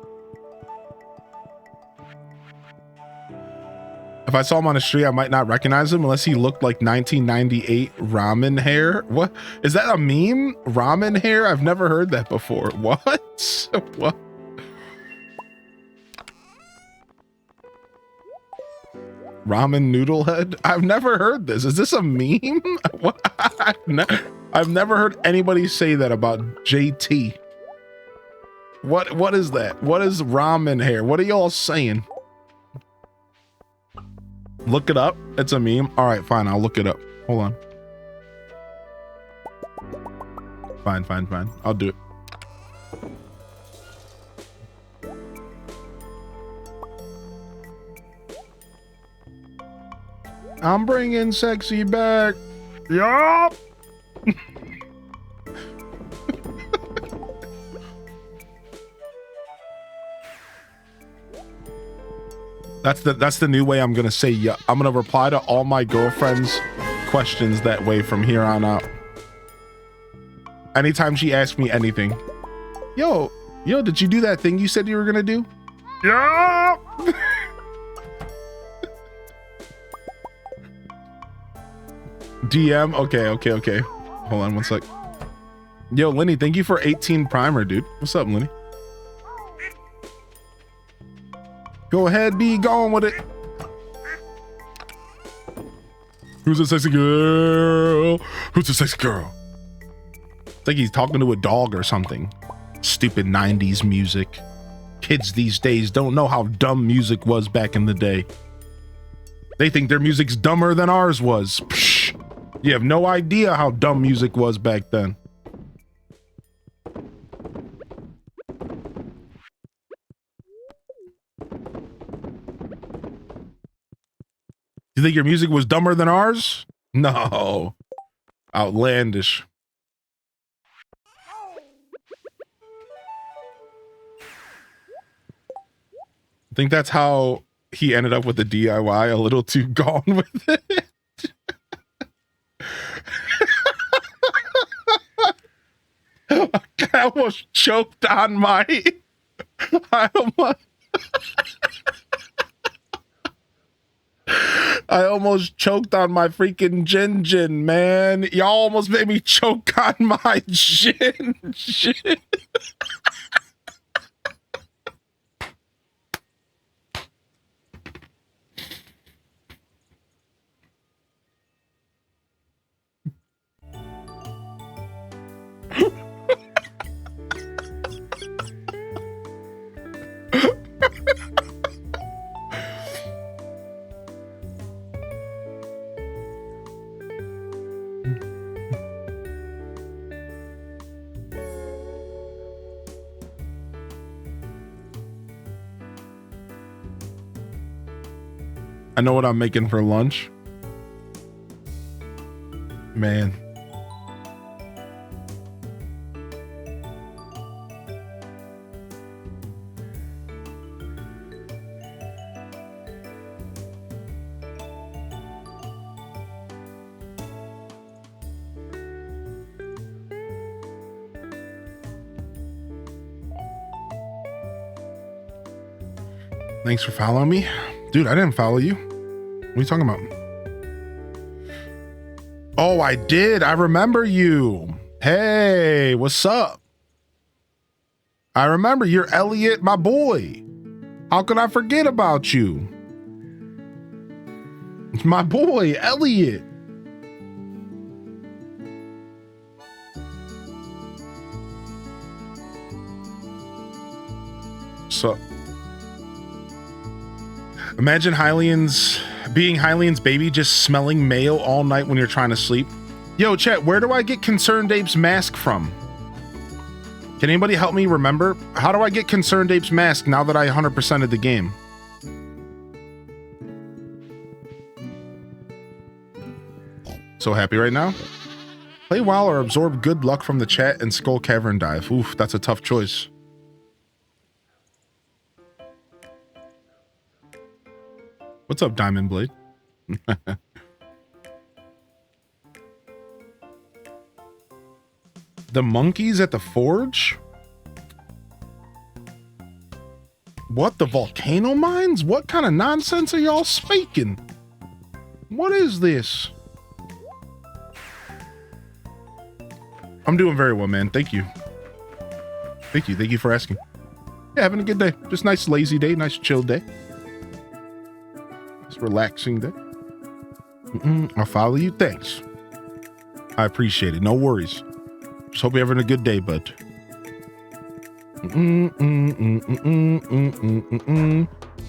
If I saw him on the street, I might not recognize him unless he looked like 1998 ramen hair. What? Is that a meme? Ramen hair? I've never heard that before. What? What? Ramen noodle head? I've never heard this. Is this a meme? What? I've never heard anybody say that about JT. What is that? What is ramen hair? What are y'all saying? Look it up. It's a meme. All right, fine. I'll look it up. Hold on. Fine. I'll do it. I'm bringing sexy back. Yup. That's the new way I'm gonna say yeah. I'm gonna reply to all my girlfriend's questions that way from here on out. Anytime she asks me anything. Yo, did you do that thing you said you were gonna do? Yeah. DM. Okay. Hold on one sec. Yo, Lenny, thank you for 18 primer, dude. What's up, Lenny? Go ahead, be going with it. Who's a sexy girl? Who's a sexy girl? It's like he's talking to a dog or something. Stupid 90s music. Kids these days don't know how dumb music was back in the day. They think their music's dumber than ours was. Psh, you have no idea how dumb music was back then. You think your music was dumber than ours? No. Outlandish. I think that's how he ended up with the DIY, a little too gone with it. I almost choked on my... I almost choked on my freaking gin, man. Y'all almost made me choke on my gin. I know what I'm making for lunch. Man. Thanks for following me. Dude, I didn't follow you. What are you talking about? Oh, I did. I remember you. Hey, what's up? I remember you're Elliot, my boy. How could I forget about you? It's my boy, Elliot. So Imagine being Hylian's baby, just smelling mail all night when you're trying to sleep. Yo, chat, where do I get Concerned Ape's mask from? Can anybody help me remember? How do I get Concerned Ape's mask now that I 100%ed the game? So happy right now. Play WoW or absorb good luck from the chat and Skull Cavern dive. Oof, that's a tough choice. What's up, Diamond Blade? The monkeys at the forge? What, the volcano mines? What kind of nonsense are y'all speaking? What is this? I'm doing very well, man. Thank you. Thank you. Thank you for asking. Yeah, having a good day. Just nice lazy day, nice chill day. Nice relaxing day. I'll follow you. Thanks. I appreciate it. No worries. Just hope you're having a good day, bud.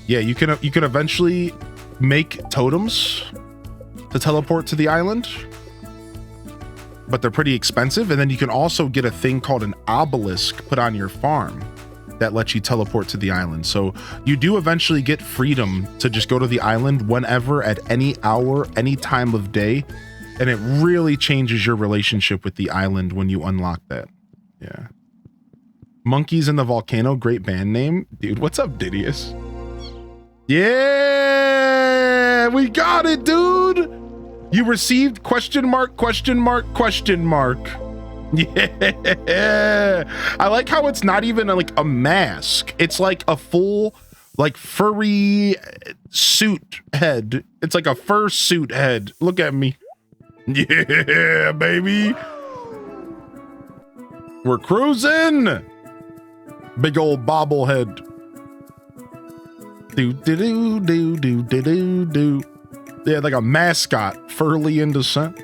Yeah, you can eventually make totems to teleport to the island, but they're pretty expensive. And then you can also get a thing called an obelisk put on your farm that lets you teleport to the island. So you do eventually get freedom to just go to the island whenever, at any hour, any time of day. And it really changes your relationship with the island when you unlock that. Yeah. Monkeys in the Volcano, great band name. Dude, what's up, Didius? Yeah, we got it, dude. You received question mark, question mark, question mark. Yeah. I like how it's not even like a mask. It's like a full, like, furry suit head. It's like a fur suit head. Look at me. Yeah, baby. We're cruising. Big old bobblehead. Do do do do do do do do. Yeah, like a mascot, Furly in Descent.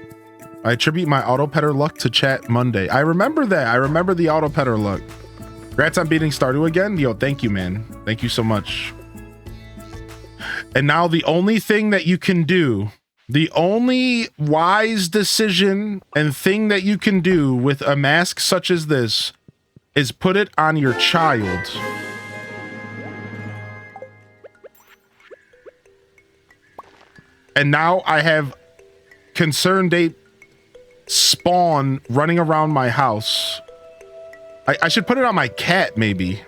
I attribute my auto petter luck to chat Monday. I remember that. I remember the auto petter luck. Congrats on beating Stardew again. Yo, thank you, man. Thank you so much. And now the only thing that you can do, the only wise decision and thing that you can do with a mask such as this is put it on your child. And now I have Concerned Ape spawn running around my house. I should put it on my cat, maybe.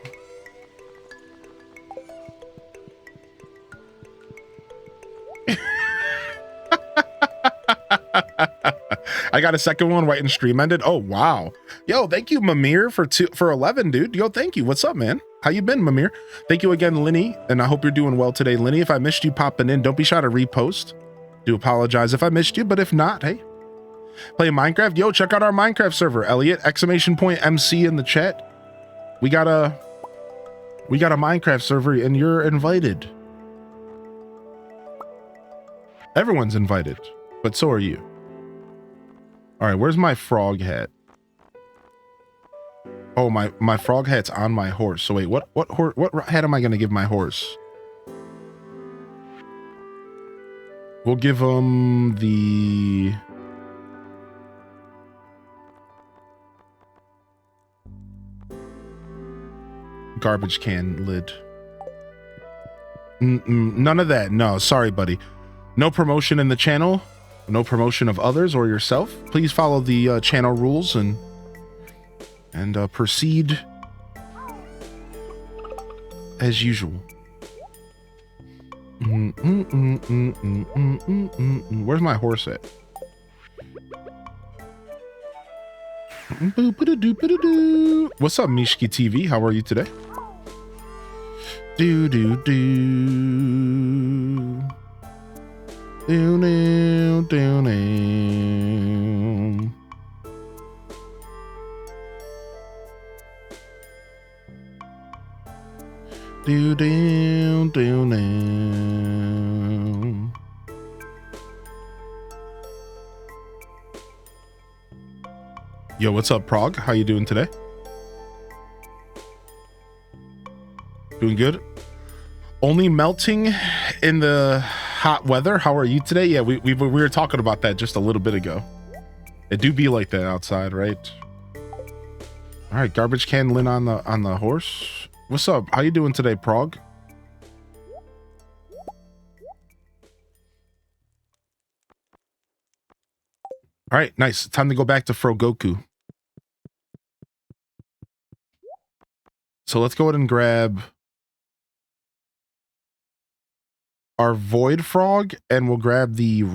I got a second one right in stream ended. Oh wow. Yo, thank you, Mamir, for 11, dude. Yo, thank you. What's up, man? How you been, Mamir? Thank you again, Linny, and I hope you're doing well today, Linny. If I missed you popping in, don't be shy to repost. Do apologize if I missed you, but if not, hey. Play Minecraft? Yo, check out our Minecraft server, Elliot! !MC in the chat. We got a Minecraft server and you're invited. Everyone's invited, but so are you. All right, where's my frog hat? Oh, my frog hat's on my horse. So wait, what hat am I gonna give my horse? We'll give him the garbage can lid. None of that. No, sorry, buddy. No promotion in the channel. No promotion of others or yourself. Please follow the channel rules and proceed as usual. Where's my horse at? What's up, Mishki TV? How are you today? Do do do. Do do do do. Do do do do. Yo, what's up, Prague? How you doing today? Doing good? Only melting in the hot weather. How are you today? Yeah, we were talking about that just a little bit ago. It do be like that outside, right? All right, garbage can Lynn on the horse. What's up? How you doing today, Prog? All right, nice. Time to go back to Frogoku. So let's go ahead and grab our void frog, and we'll grab the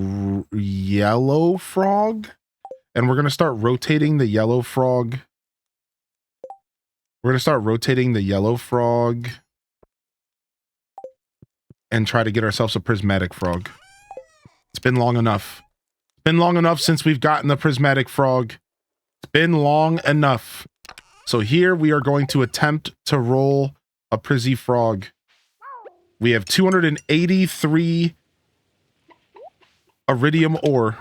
yellow frog, and we're going to start rotating the yellow frog. We're going to start rotating the yellow frog and try to get ourselves a prismatic frog. It's been long enough. It's been long enough since we've gotten the prismatic frog. It's been long enough. So here we are going to attempt to roll a Prizzy frog. We have 283 iridium ore.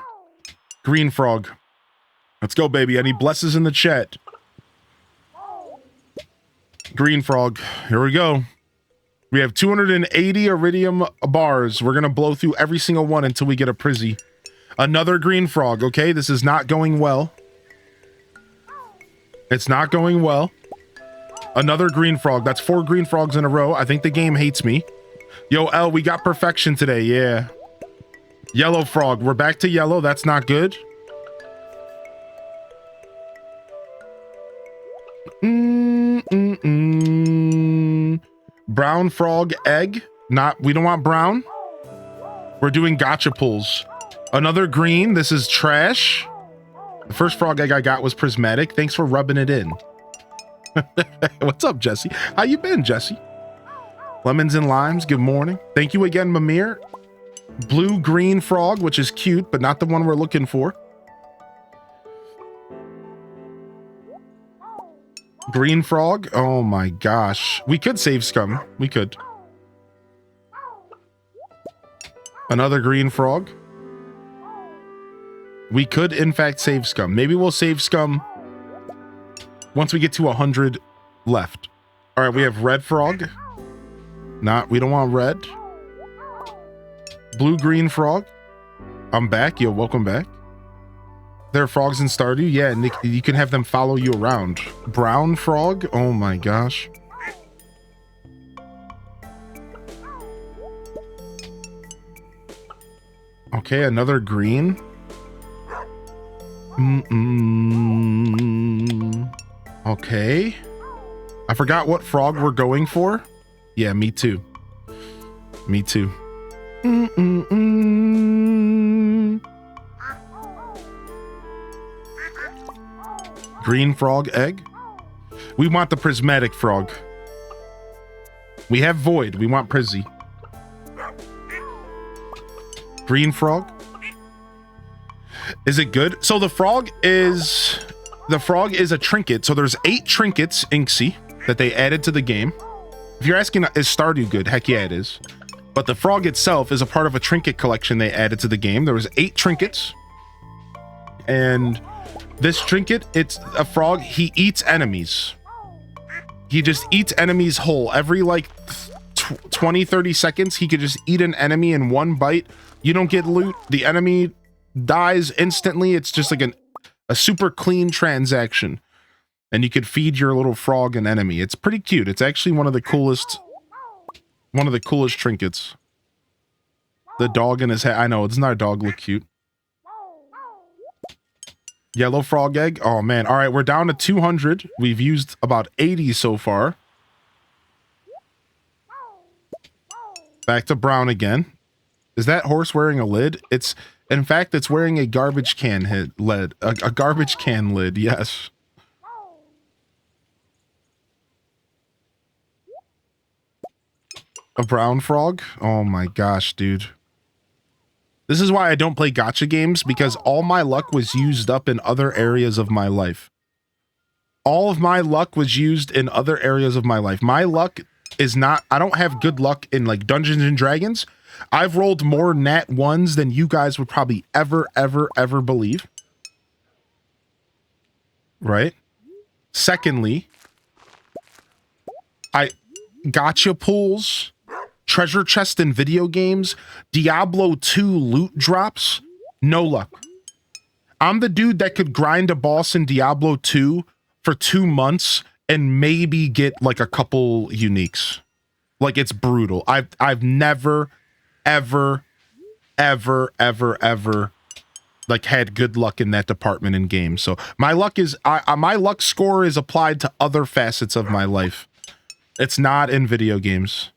Green frog. Let's go, baby. Any blesses in the chat? Green frog. Here we go. We have 280 iridium bars. We're going to blow through every single one until we get a Prizzy. Another green frog, okay? This is not going well. It's not going well. Another green frog. That's 4 green frogs in a row. I think the game hates me. Yo, L, we got perfection today. Yeah. Yellow frog. We're back to yellow. That's not good. Brown frog egg. We don't want brown. We're doing gotcha pulls. Another green. This is trash. The first frog egg I got was prismatic. Thanks for rubbing it in. What's up, Jesse? How you been, Jesse? Lemons and limes, good morning. Thank you again, Mimir. Blue-green frog, which is cute, but not the one we're looking for. Green frog, oh my gosh. We could save scum, we could. Another green frog. We could, in fact, save scum. Maybe we'll save scum once we get to 100 left. All right, we have red frog. We don't want red. Blue-green frog. I'm back. Yo, welcome back. There are frogs in Stardew. Yeah, Nick, you can have them follow you around. Brown frog. Oh my gosh. Okay, another green. Okay. I forgot what frog we're going for. Yeah, me too. Me too. Green frog egg. We want the prismatic frog. We have void. We want Prizzy. Green frog. Is it good? So the frog is a trinket. So there's 8 trinkets, Inksy, that they added to the game. If you're asking, is Stardew good? Heck yeah, it is. But the frog itself is a part of a trinket collection they added to the game. There was 8 trinkets. And this trinket, it's a frog. He eats enemies. He just eats enemies whole. Every like 20, 30 seconds, he could just eat an enemy in one bite. You don't get loot. The enemy dies instantly. It's just like a super clean transaction. And you could feed your little frog an enemy. It's pretty cute. It's actually one of the coolest trinkets. The dog in his head. I know, doesn't our dog look cute? Yellow frog egg. Oh man. All right, we're down to 200. We've used about 80 so far. Back to brown again. Is that horse wearing a lid? In fact, it's wearing a garbage can lid. A garbage can lid, yes. A brown frog? Oh my gosh, dude. This is why I don't play gacha games, because all my luck was used up in other areas of my life. All of my luck was used in other areas of my life. My luck is not... I don't have good luck in like Dungeons and Dragons. I've rolled more nat 1s than you guys would probably ever believe. Right? Secondly, gotcha pulls treasure chest in video games, Diablo 2 loot drops, no luck. I'm the dude that could grind a boss in Diablo 2 for 2 months and maybe get like a couple uniques. Like, it's brutal. I've never, ever like had good luck in that department in games. So my luck is my luck score is applied to other facets of my life. It's not in video games.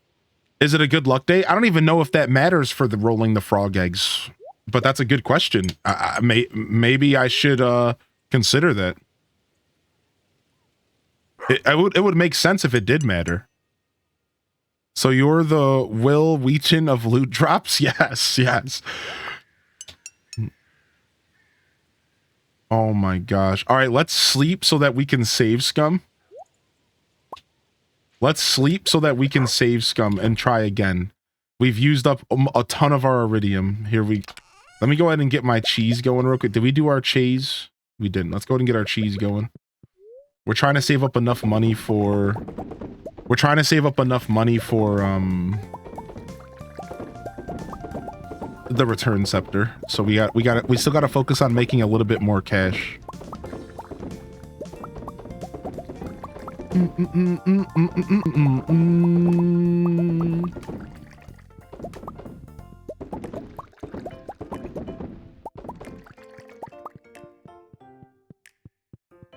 Is it a good luck day? I don't even know if that matters for the rolling the frog eggs, but that's a good question. Maybe I should consider that. It would make sense if it did matter. So you're the Will Wheaton of loot drops? Yes. Oh my gosh. All right, let's sleep so that we can save scum. Let's sleep so that we can save scum and try again. We've used up a ton of our iridium. Let me go ahead and get my cheese going real quick. Did we do our cheese? We didn't. Let's go ahead and get our cheese going. We're trying to save up enough money for the return scepter. So we still got to focus on making a little bit more cash.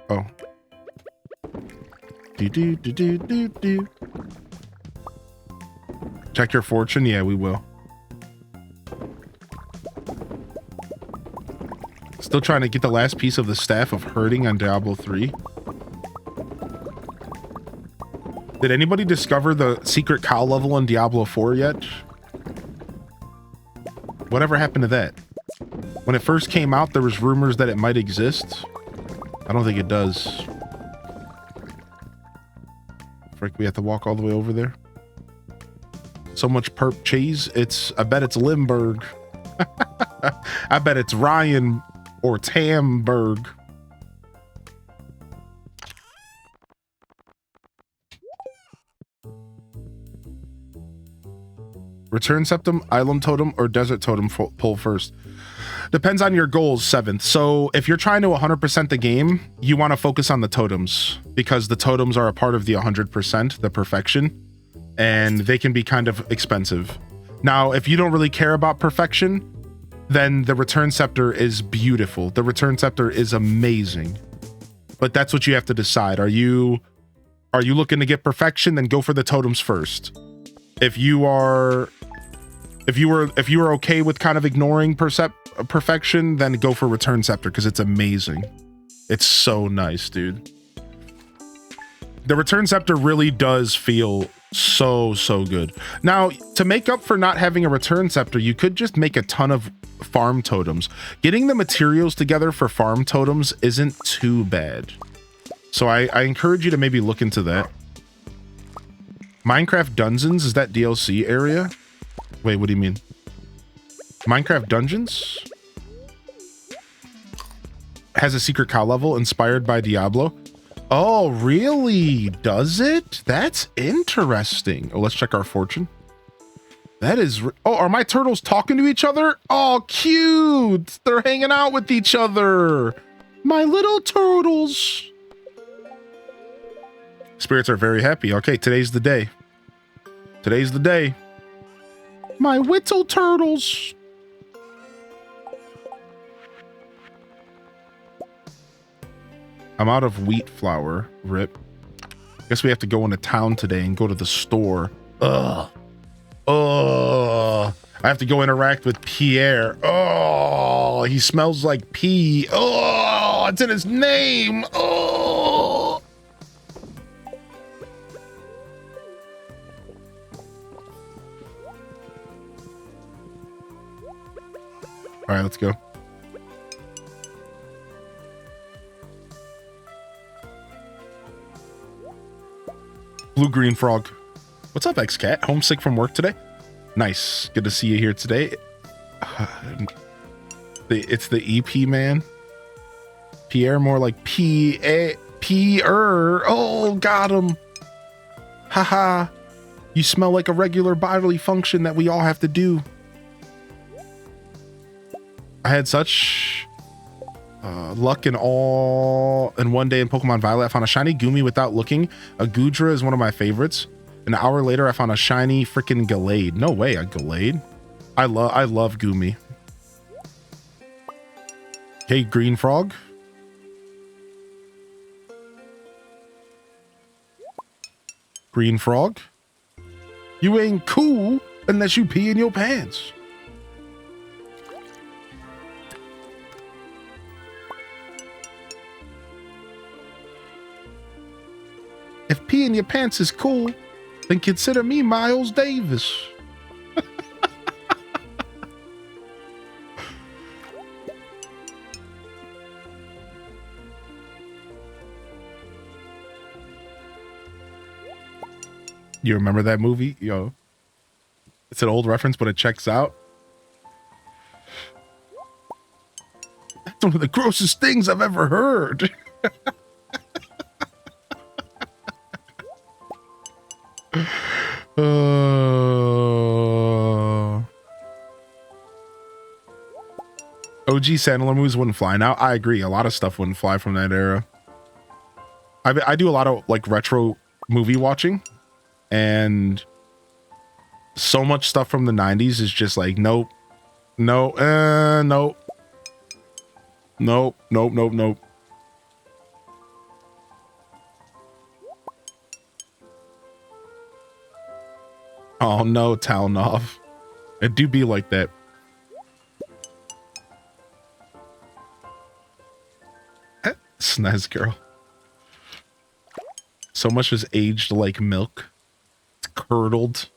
Oh. Do. Check your fortune? Yeah, we will. Still trying to get the last piece of the staff of herding on Diablo 3. Did anybody discover the secret cow level in Diablo 4 yet? Whatever happened to that? When it first came out, there was rumors that it might exist. I don't think it does. Frick, we have to walk all the way over there. So much perp cheese. I bet it's Limburg. I bet it's Ryan or Tamberg. Return septum, island totem, or desert totem pull first. Depends on your goals, 7th. So if you're trying to 100% the game, you want to focus on the totems because the totems are a part of the 100%, the perfection, and they can be kind of expensive. Now, if you don't really care about perfection, then the return scepter is beautiful. The return scepter is amazing. But that's what you have to decide. Are you looking to get perfection? Then go for the totems first. If you are okay with kind of ignoring perfection, then go for return scepter because it's amazing. It's so nice, dude. The return scepter really does feel so good. Now, to make up for not having a return scepter, you could just make a ton of farm totems. Getting the materials together for farm totems isn't too bad. So I encourage you to maybe look into that. Minecraft Dungeons, is that DLC area? Wait, what do you mean? Minecraft Dungeons has a secret cow level inspired by Diablo. Oh, really? Does it? That's interesting. Oh, let's check our fortune. That is... Oh, are my turtles talking to each other? Oh, cute. They're hanging out with each other. My little turtles. Spirits are very happy. Okay, today's the day. Today's the day. My whittle turtles. I'm out of wheat flour. Rip. Guess we have to go into town today and go to the store. Ugh. I have to go interact with Pierre. Oh, he smells like pee. Oh, it's in his name. Oh. All right, let's go. Blue-green frog. What's up, X-Cat? Homesick from work today? Nice. Good to see you here today. It's the EP man. Pierre, more like P-E-R. Oh, got him. Haha. You smell like a regular bodily function that we all have to do. I had such luck in one day in Pokemon Violet. I found a shiny Goomy without looking. A Goodra is one of my favorites. An hour later, I found a shiny freaking Gallade. No way, a Gallade. I love Goomy. Okay, Green Frog. Green Frog. You ain't cool unless you pee in your pants. If pee in your pants is cool, then consider me Miles Davis. You remember that movie? Yo, it's an old reference, but it checks out. That's one of the grossest things I've ever heard. OG Sandler movies wouldn't fly now. I agree. A lot of stuff wouldn't fly from that era. I do a lot of like retro movie watching, and so much stuff from the 90s is just like, nope, nope, nope, nope, nope, nope, nope. Oh no, Talnov. It do be like that. Snaz girl. So much is aged like milk. It's curdled.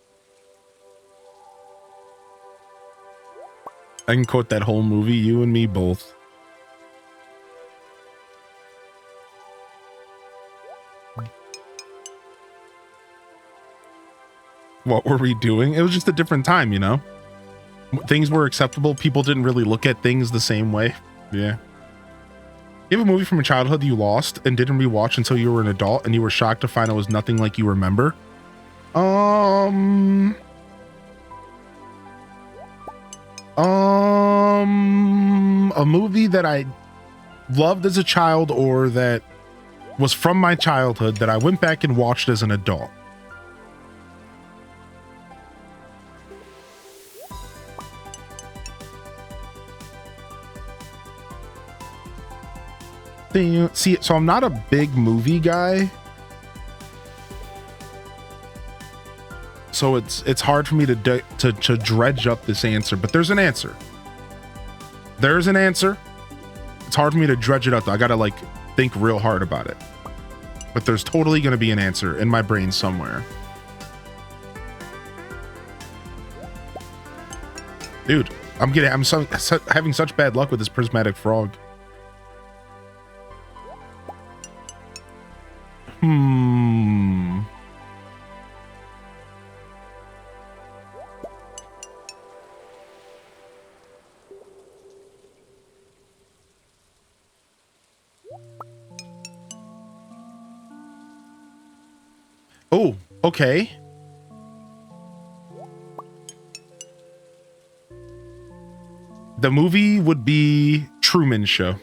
I can quote that whole movie, you and me both. What were we doing? It was just a different time, you know? Things were acceptable. People didn't really look at things the same way. Yeah. You have a movie from your childhood you lost and didn't rewatch until you were an adult and you were shocked to find it was nothing like you remember? A movie that I loved as a child or that was from my childhood that I went back and watched as an adult. See, so I'm not a big movie guy, so it's hard for me to dredge up this answer, but there's an answer. There's an answer. It's hard for me to dredge it up though. I gotta like think real hard about it, but there's totally gonna be an answer in my brain somewhere. Dude, I'm having such bad luck with this prismatic frog. Oh, okay. The movie would be Truman Show.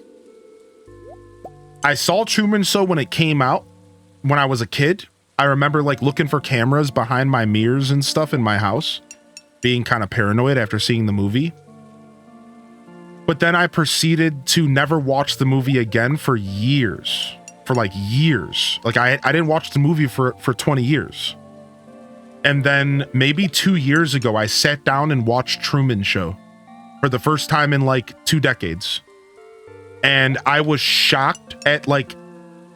I saw Truman Show when it came out. When I was a kid, I remember like looking for cameras behind my mirrors and stuff in my house, being kind of paranoid after seeing the movie. But then I proceeded to never watch the movie again for years, like I didn't watch the movie for 20 years. And then maybe 2 years ago, I sat down and watched Truman Show for the first time in like 2 decades. And I was shocked at like,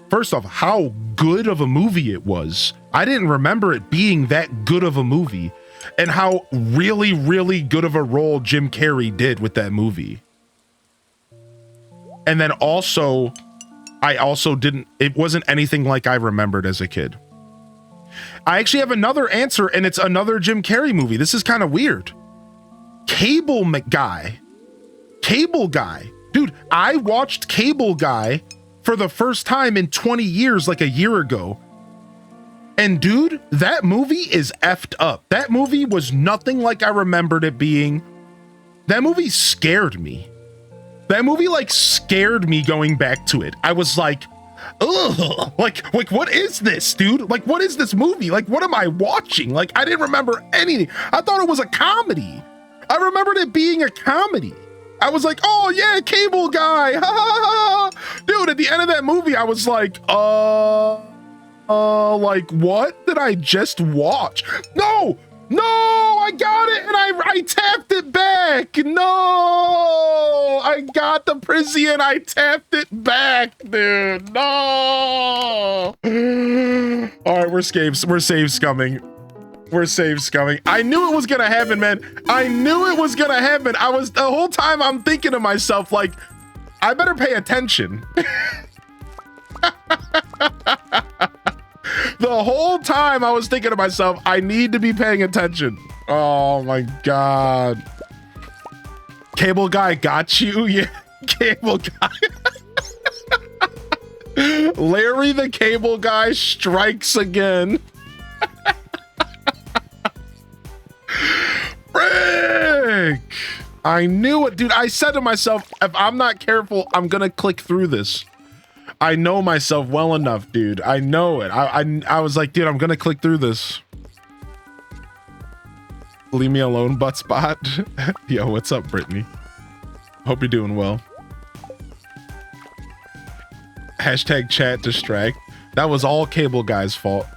first off, how good of a movie it was. I didn't remember it being that good of a movie, and how really, really good of a role Jim Carrey did with that movie. And then also, it wasn't anything like I remembered as a kid. I actually have another answer, and it's another Jim Carrey movie. This is kind of weird. Cable Guy. Cable Guy. Dude, I watched Cable Guy for the first time in 20 years, like a year ago. And dude, that movie is effed up. That movie was nothing like I remembered it being. That movie scared me. That movie like scared me going back to it. I was like, ugh, like what is this, dude? Like, what is this movie? Like, what am I watching? Like, I didn't remember anything. I thought it was a comedy. I remembered it being a comedy. I was like, oh yeah, Cable Guy. Ha, ha, ha. Dude, at the end of that movie, I was like, like what did I just watch? No, I got it and I tapped it back. No, I got the Prizzy and I tapped it back, dude. No. All right, we're save scumming. We're save scumming. I knew it was gonna happen, man. I knew it was gonna happen. The whole time I'm thinking to myself, like, I better pay attention. The whole time I was thinking to myself, I need to be paying attention. Oh my God. Cable Guy got you? Yeah, Cable Guy. Larry the Cable Guy strikes again. Frick! I knew it, dude. I said to myself, if I'm not careful, I'm gonna click through this. I know myself well enough, dude. I know it. I was like, dude, I'm gonna click through this. Leave me alone, butt spot. Yo, what's up, Brittany? Hope you're doing well. Hashtag chat distract. That was all Cable Guy's fault.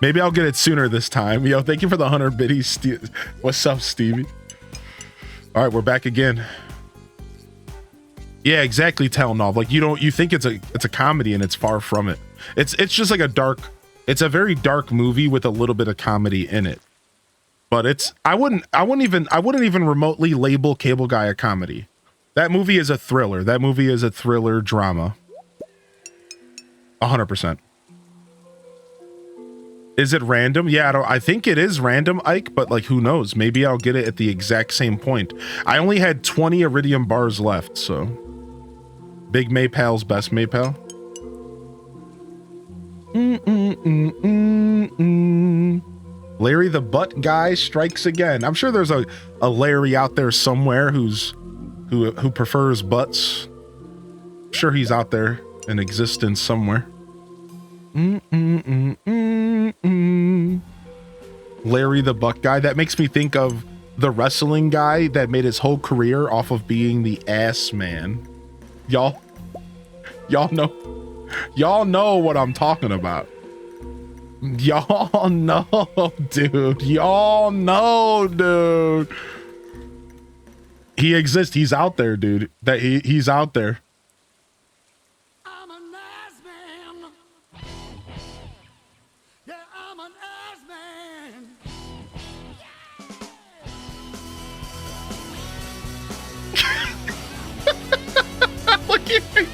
Maybe I'll get it sooner this time. Yo, thank you for the 100 biddies. What's up, Stevie? All right, we're back again. Yeah, exactly, Telnov. Like you think it's a comedy and it's far from it. It's just like it's a very dark movie with a little bit of comedy in it. But I wouldn't even remotely label Cable Guy a comedy. That movie is a thriller. That movie is a thriller drama. 100%. Is it random? Yeah, I think it is random, Ike, but like, who knows? Maybe I'll get it at the exact same point. I only had 20 Iridium bars left, so. Big Maypal's best Maypal. Larry the Butt Guy strikes again. I'm sure there's a Larry out there somewhere who prefers butts. I'm sure he's out there in existence somewhere. Larry the Butt Guy. That makes me think of the wrestling guy that made his whole career off of being the ass man. Y'all know what I'm talking about. Y'all know, dude. Y'all know, dude. He exists. He's out there, dude. He's out there. I'm an ass man. Yeah, I'm an ass man. Look at me.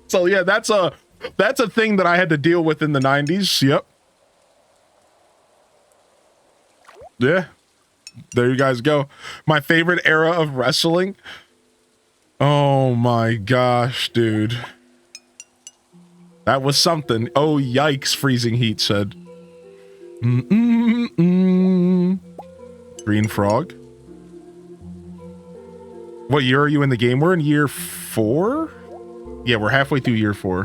So yeah, that's a thing that I had to deal with in the 90s. Yep. Yeah. There you guys go. My favorite era of wrestling. Oh my gosh, dude. That was something. Oh, yikes, Freezing Heat said. Green Frog. What year are you in the game? We're in year 4? Yeah, we're halfway through year 4.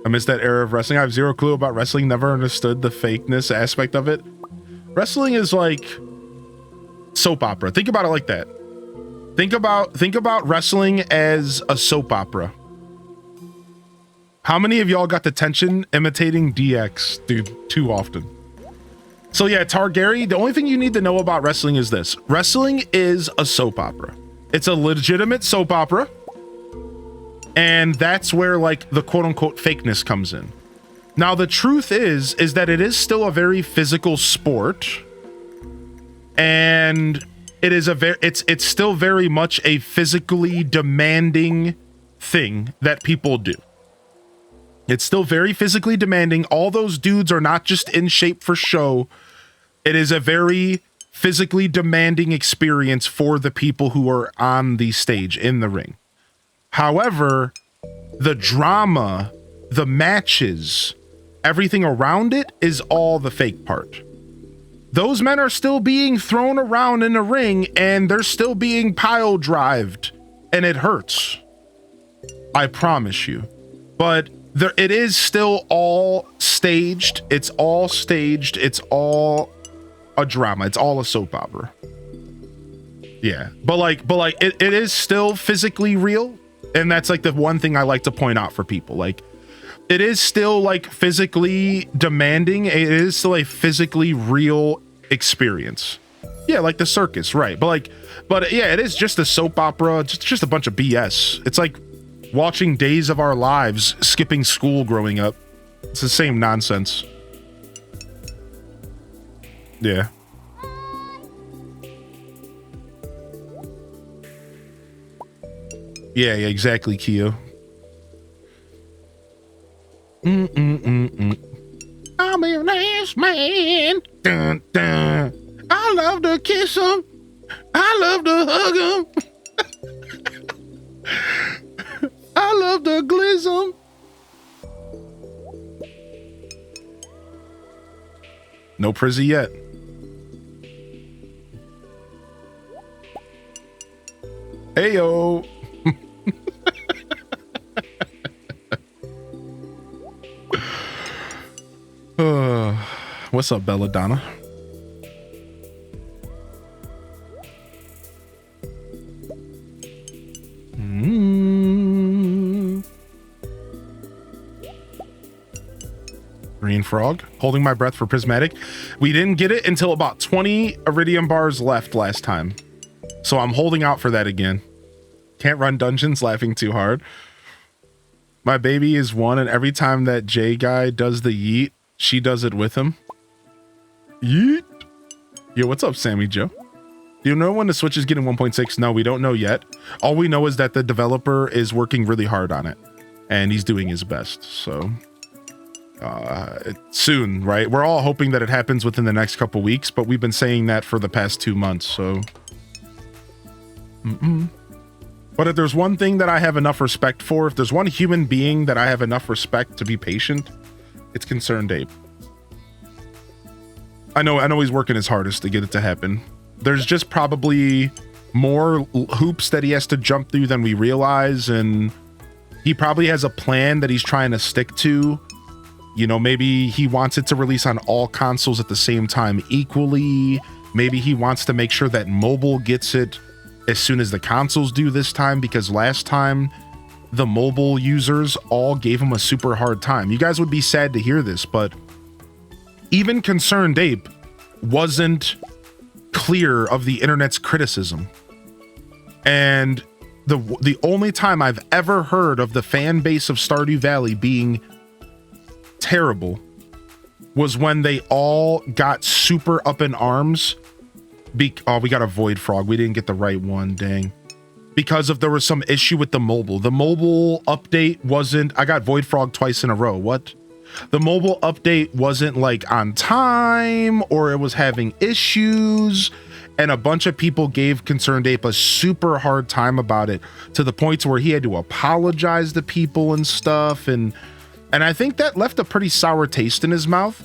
I missed that era of wrestling. I have zero clue about wrestling. Never understood the fakeness aspect of it. Wrestling is like soap opera. Think about it like that. Think about wrestling as a soap opera. How many of y'all got the tension imitating DX, dude, too often? So yeah, Targaryen, the only thing you need to know about wrestling is this. Wrestling is a soap opera. It's a legitimate soap opera. And that's where like the quote unquote fakeness comes in. Now, the truth is that it is still a very physical sport. And it is it's still very much a physically demanding thing that people do. It's still very physically demanding. All those dudes are not just in shape for show. It is a very physically demanding experience for the people who are on the stage in the ring. However, the drama, the matches, everything around it is all the fake part. Those men are still being thrown around in the ring and they're still being pile drived, and it hurts. I promise you. But it is still all staged. It's all staged. It's all a drama. It's all a soap opera. Yeah. But it is still physically real. And that's like the one thing I like to point out for people. Like, it is still like physically demanding. It is still a physically real experience. Yeah, like the circus, right? But yeah, it is just a soap opera. Just a bunch of BS. It's like watching Days of Our Lives, skipping school growing up. It's the same nonsense. Yeah. Yeah, exactly, Keo. I'm an ass man. Dun, dun. I love to kiss him. I love to hug him. I love to gliz him. No prizzy yet. Heyo. What's up, Belladonna? Green frog. Holding my breath for prismatic. We didn't get it until about 20 iridium bars left last time. So I'm holding out for that again. Can't run dungeons, laughing too hard. My baby is 1, and every time that J guy does the yeet, she does it with him. Yeet. Yo, what's up, Sammy Joe? Do you know when the Switch is getting 1.6? No, we don't know yet. All we know is that the developer is working really hard on it, and he's doing his best. So soon, right? We're all hoping that it happens within the next couple weeks, but we've been saying that for the past 2 months. So, But if there's one thing that I have enough respect for, if there's one human being that I have enough respect to be patient, it's Concerned Ape. I know he's working his hardest to get it to happen. There's just probably more hoops that he has to jump through than we realize, and he probably has a plan that he's trying to stick to. You know, maybe he wants it to release on all consoles at the same time equally. Maybe he wants to make sure that mobile gets it as soon as the consoles do this time, because last time the mobile users all gave him a super hard time. You guys would be sad to hear this, but even Concerned Ape wasn't clear of the internet's criticism. And the only time I've ever heard of the fan base of Stardew Valley being terrible was when they all got super up in arms. Oh, we got a Void Frog. We didn't get the right one, dang. Because there was some issue with the mobile. The mobile update wasn't... I got Void Frog twice in a row. What? The mobile update wasn't like on time, or it was having issues, and a bunch of people gave Concerned Ape a super hard time about it, to the point where he had to apologize to people and stuff, and I think that left a pretty sour taste in his mouth.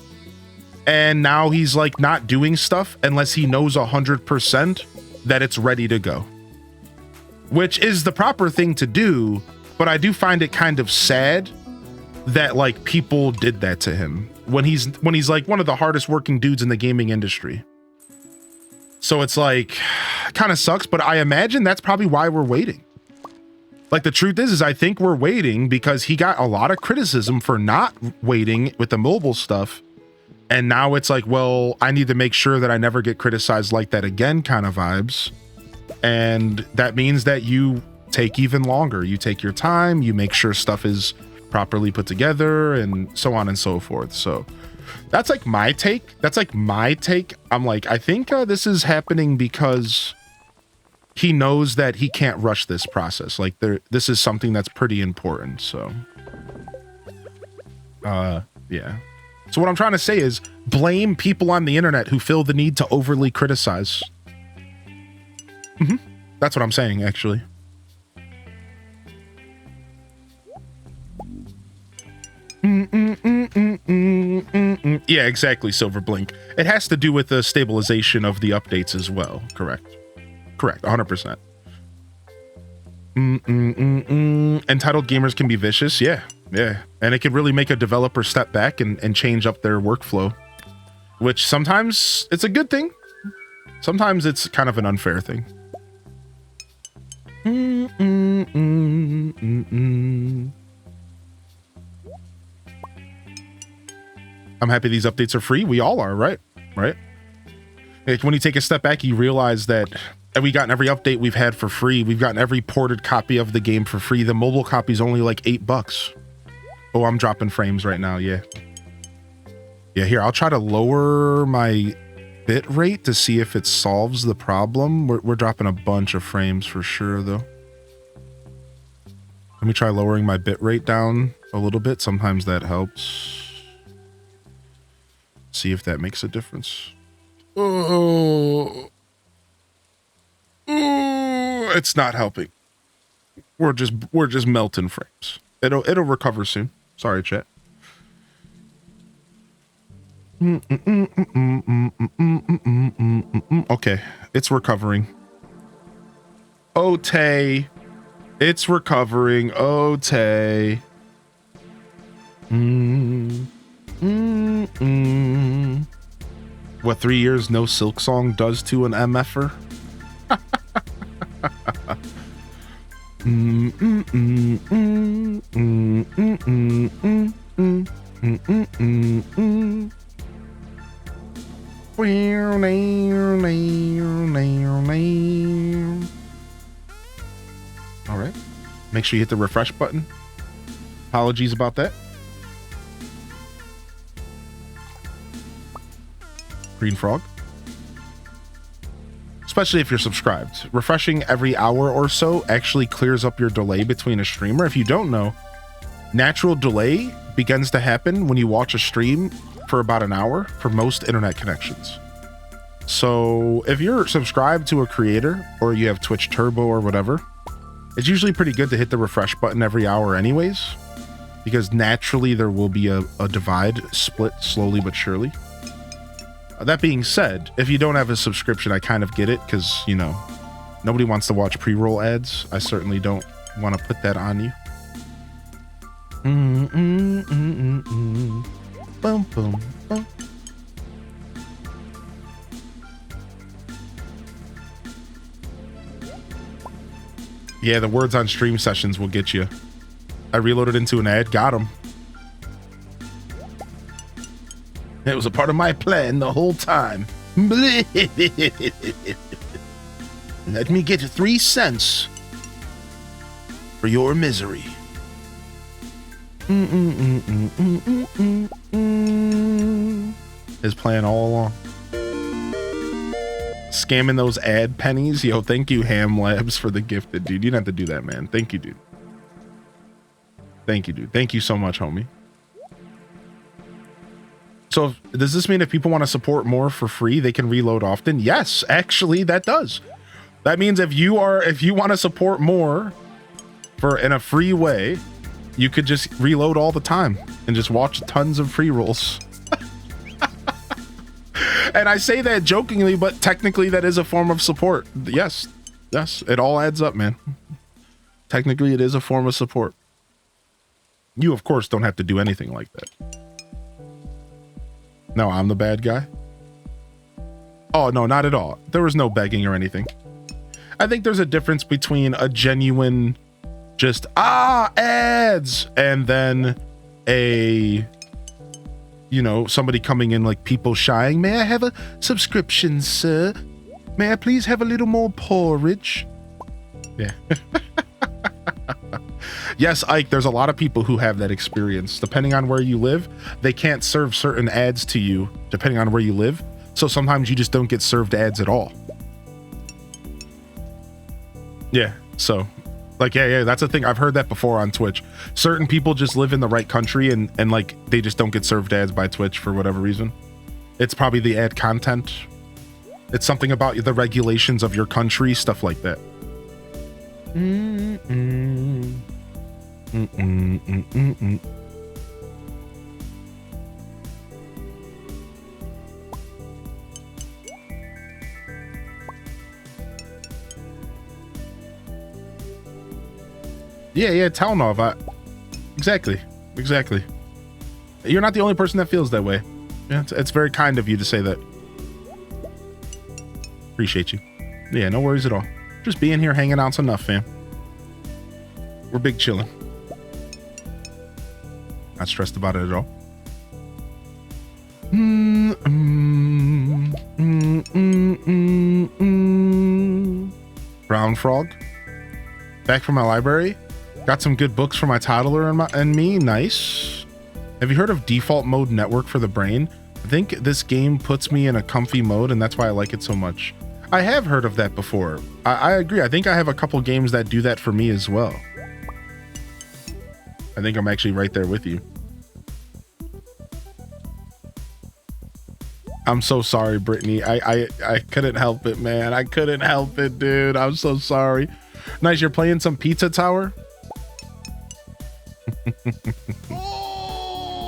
And now he's like not doing stuff unless he knows 100% that it's ready to go, which is the proper thing to do. But I do find it kind of sad that like people did that to him when he's like one of the hardest working dudes in the gaming industry. So it's like, kind of sucks, but I imagine that's probably why we're waiting. Like, the truth is I think we're waiting because he got a lot of criticism for not waiting with the mobile stuff. And now it's like, well, I need to make sure that I never get criticized like that again kind of vibes. And that means that you take even longer. You take your time, you make sure stuff is properly put together, and so on and so forth. So that's like my take. I'm like, I think this is happening because he knows that he can't rush this process. Like this is something that's pretty important. So, yeah. So what I'm trying to say is blame people on the internet who feel the need to overly criticize. That's what I'm saying, actually. Yeah, exactly, Silverblink. It has to do with the stabilization of the updates as well. Correct. Correct, 100%. Entitled gamers can be vicious. Yeah, yeah. And it can really make a developer step back and change up their workflow, which sometimes it's a good thing. Sometimes it's kind of an unfair thing. I'm happy these updates are free. We all are, right? Right? Like when you take a step back, you realize that we've gotten every update we've had for free. We've gotten every ported copy of the game for free. The mobile copy is only like $8. Oh, I'm dropping frames right now. Yeah. Yeah, here, I'll try to lower my bit rate to see if it solves the problem. We're dropping a bunch of frames for sure, though. Let me try lowering my bit rate down a little bit. Sometimes that helps. See if that makes a difference. Oh, it's not helping. We're just melting frames. It'll recover soon. Sorry, chat. Okay, it's recovering. Oh, Tay. It's recovering. Oh, Tay. What 3 years no Silk Song does to an MFer? All right. Make sure you hit the refresh button. Apologies about that. Green frog. Especially if you're subscribed. Refreshing every hour or so actually clears up your delay between a streamer. If you don't know, natural delay begins to happen when you watch a stream for about an hour for most internet connections. So if you're subscribed to a creator or you have Twitch Turbo or whatever, it's usually pretty good to hit the refresh button every hour anyways, because naturally there will be a divide split slowly but surely. That being said, if you don't have a subscription, I kind of get it because, you know, nobody wants to watch pre-roll ads. I certainly don't want to put that on you. Boom, boom, boom. Yeah, the words on stream sessions will get you. I reloaded into an ad, got him. It was a part of my plan the whole time. Let me get 3 cents for your misery. His plan all along. Scamming those ad pennies. Yo, thank you, Ham Labs, for the gifted, dude. You didn't have to do that, man. Thank you, dude. Thank you, dude. Thank you so much, homie. So does this mean if people want to support more for free, they can reload often? Yes, actually that does. That means if you want to support more in a free way, you could just reload all the time and just watch tons of free rolls. And I say that jokingly, but technically that is a form of support. Yes, it all adds up, man. Technically it is a form of support. You of course don't have to do anything like that. No, I'm the bad guy. Oh, no, not at all. There was no begging or anything. I think there's a difference between a genuine just, ads, and then a, you know, somebody coming in like people shying. May I have a subscription, sir? May I please have a little more porridge? Yeah. Yes, Ike, there's a lot of people who have that experience. Depending on where you live, they can't serve certain ads to you, depending on where you live. So sometimes you just don't get served ads at all. Yeah. So like, yeah, that's a thing. I've heard that before on Twitch. Certain people just live in the right country and like they just don't get served ads by Twitch for whatever reason. It's probably the ad content. It's something about the regulations of your country, stuff like that. Yeah, Talnov. Exactly. You're not the only person that feels that way. Yeah, it's very kind of you to say that. Appreciate you. Yeah, no worries at all. Just being here hanging out's enough, fam. We're big chilling. Not stressed about it at all. Brown frog. Back from my library. Got some good books for my toddler and me. Nice. Have you heard of default mode network for the brain? I think this game puts me in a comfy mode and that's why I like it so much. I have heard of that before. I agree. I think I have a couple games that do that for me as well. I think I'm actually right there with you. I'm so sorry, Brittany. I couldn't help it, man. I couldn't help it, dude. I'm so sorry. Nice, you're playing some Pizza Tower?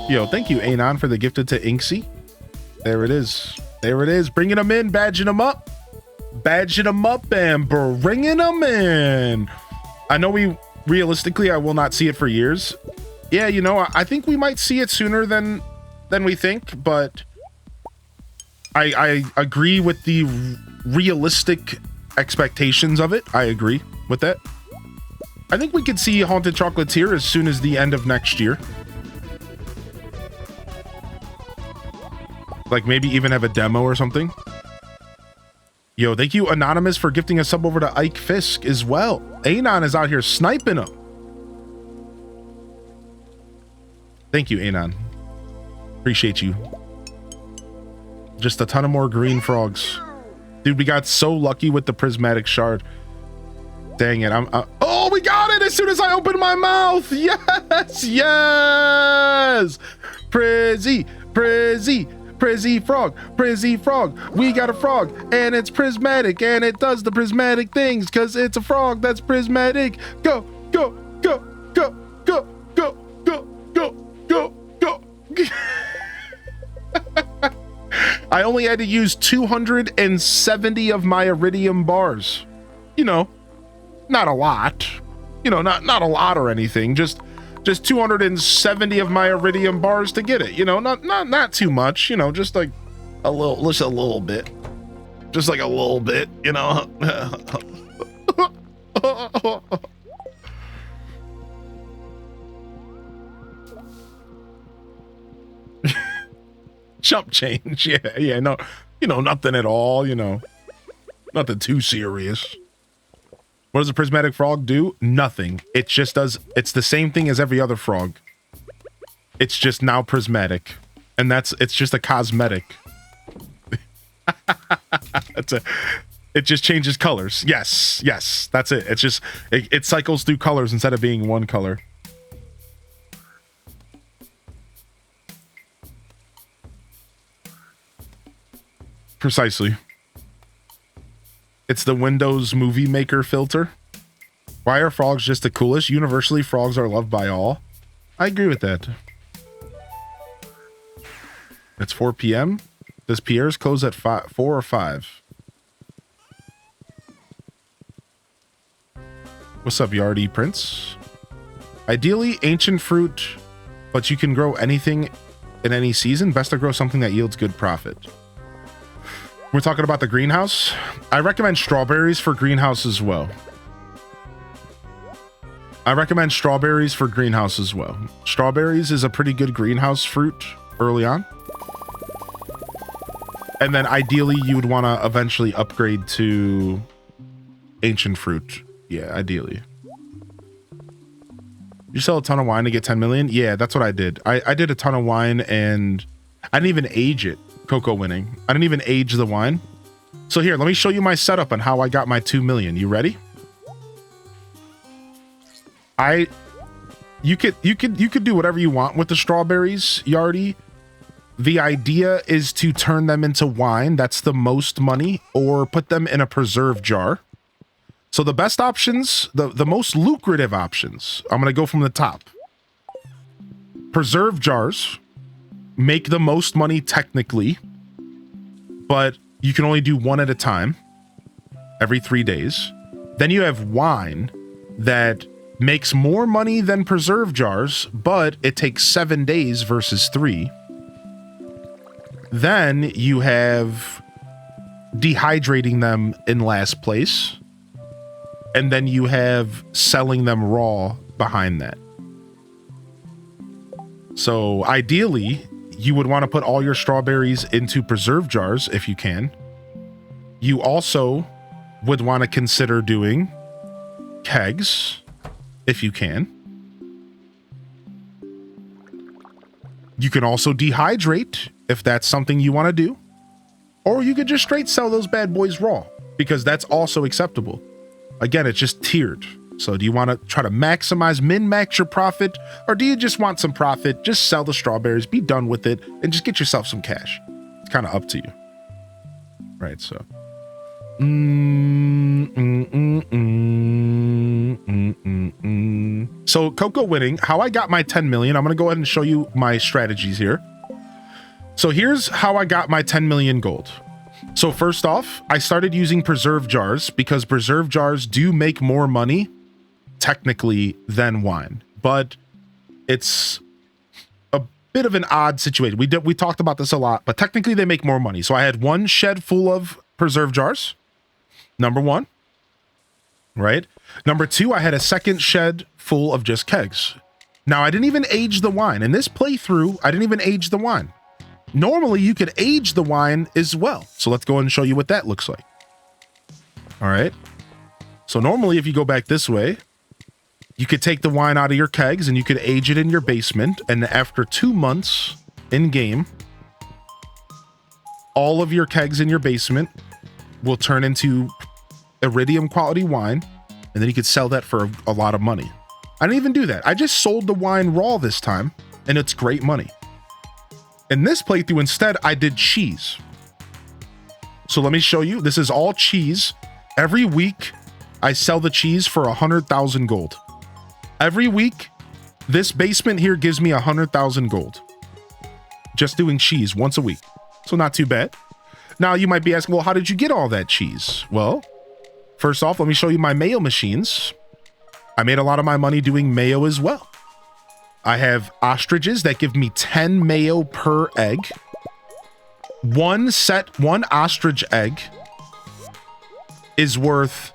Yo, thank you, Anon, for the gifted to Inksy. There it is. There it is. Bringing them in, badging them up. Badging them up and bringing them in. I know realistically, I will not see it for years. Yeah, you know, I think we might see it sooner than we think, but I agree with the realistic expectations of it. I agree with that. I think we could see Haunted Chocolatier as soon as the end of next year. Like maybe even have a demo or something. Yo, thank you, Anonymous, for gifting a sub over to Ike Fisk as well. Anon is out here sniping them. Thank you, Anon. Appreciate you. Just a ton of more green frogs. Dude, we got so lucky with the prismatic shard. Dang it, oh, we got it as soon as I opened my mouth. Yes, yes. Prizzy frog. We got a frog and it's prismatic and it does the prismatic things because it's a frog that's prismatic. Go. I only had to use 270 of my iridium bars. You know, not a lot. You know, not a lot or anything. Just 270 of my iridium bars to get it. You know, not too much. You know, just like a little bit. Just like a little bit. You know. Chump change. Yeah. No, you know, nothing at all. You know, nothing too serious. What does a prismatic frog do? Nothing. It just does. It's the same thing as every other frog. It's just now prismatic, and it's just a cosmetic. It just changes colors. Yes. That's it. It's just it cycles through colors instead of being one color. Precisely. It's the Windows Movie Maker filter. Why are frogs just the coolest? Universally, frogs are loved by all. I agree with that. It's 4 p.m. Does Pierre's close at 4 or 5? What's up, Yardy Prince? Ideally, ancient fruit, but you can grow anything in any season. Best to grow something that yields good profit. We're talking about the greenhouse. I recommend strawberries for greenhouse as well. Strawberries is a pretty good greenhouse fruit early on. And then ideally you would want to eventually upgrade to ancient fruit. Yeah, ideally. You sell a ton of wine to get 10 million? Yeah, that's what I did. I did a ton of wine and I didn't even age it. Cocoa winning. I didn't even age the wine. So here, let me show you my setup on how I got my 2 million. You ready? You could do whatever you want with the strawberries, Yardy. The idea is to turn them into wine. That's the most money, or put them in a preserve jar. So the best options, the most lucrative options, I'm going to go from the top. Preserve jars make the most money technically, but you can only do one at a time every 3 days. Then you have wine that makes more money than preserve jars, but it takes 7 days versus 3. Then you have dehydrating them in last place. And then you have selling them raw behind that. So ideally, you would want to put all your strawberries into preserve jars if you can. You also would want to consider doing kegs if you can. You can also dehydrate if that's something you want to do. Or you could just straight sell those bad boys raw, because that's also acceptable. Again, it's just tiered. So do you want to try to maximize, min-max your profit, or do you just want some profit? Just sell the strawberries, be done with it, and just get yourself some cash. It's kind of up to you. Right, so. So Coco winning, how I got my 10 million. I'm going to go ahead and show you my strategies here. So here's how I got my 10 million gold. So first off, I started using preserve jars because preserve jars do make more money technically than wine, but it's a bit of an odd situation. We talked about this a lot, but technically they make more money. So I had one shed full of preserve jars. Number one, right? Number two, I had a second shed full of just kegs. Now I didn't even age the wine. In this playthrough, I didn't even age the wine. Normally you could age the wine as well. So let's go ahead and show you what that looks like. All right. So normally if you go back this way, you could take the wine out of your kegs and you could age it in your basement. And after 2 months in game, all of your kegs in your basement will turn into iridium quality wine. And then you could sell that for a lot of money. I didn't even do that. I just sold the wine raw this time and it's great money. In this playthrough, instead, I did cheese. So let me show you. This is all cheese. Every week, I sell the cheese for 100,000 gold. Every week, this basement here gives me 100,000 gold. Just doing cheese once a week. So not too bad. Now, you might be asking, well, how did you get all that cheese? Well, first off, let me show you my mayo machines. I made a lot of my money doing mayo as well. I have ostriches that give me 10 mayo per egg. One ostrich egg is worth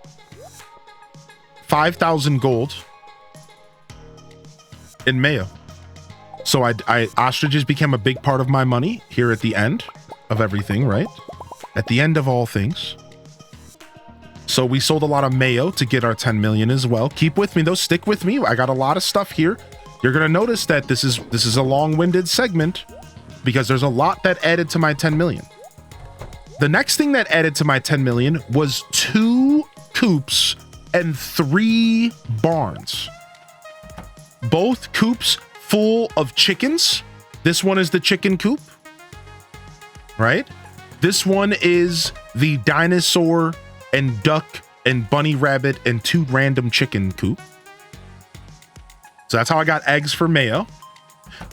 5,000 gold in mayo. So ostriches became a big part of my money here at the end of everything, right? At the end of all things. So we sold a lot of mayo to get our 10 million as well. Keep with me though, stick with me. I got a lot of stuff here. You're going to notice that this is a long-winded segment because there's a lot that added to my 10 million. The next thing that added to my 10 million was 2 coops and 3 barns. Both coops full of chickens. This one is the chicken coop, right? This one is the dinosaur and duck and bunny rabbit and 2 random chicken coop. So that's how I got eggs for mayo.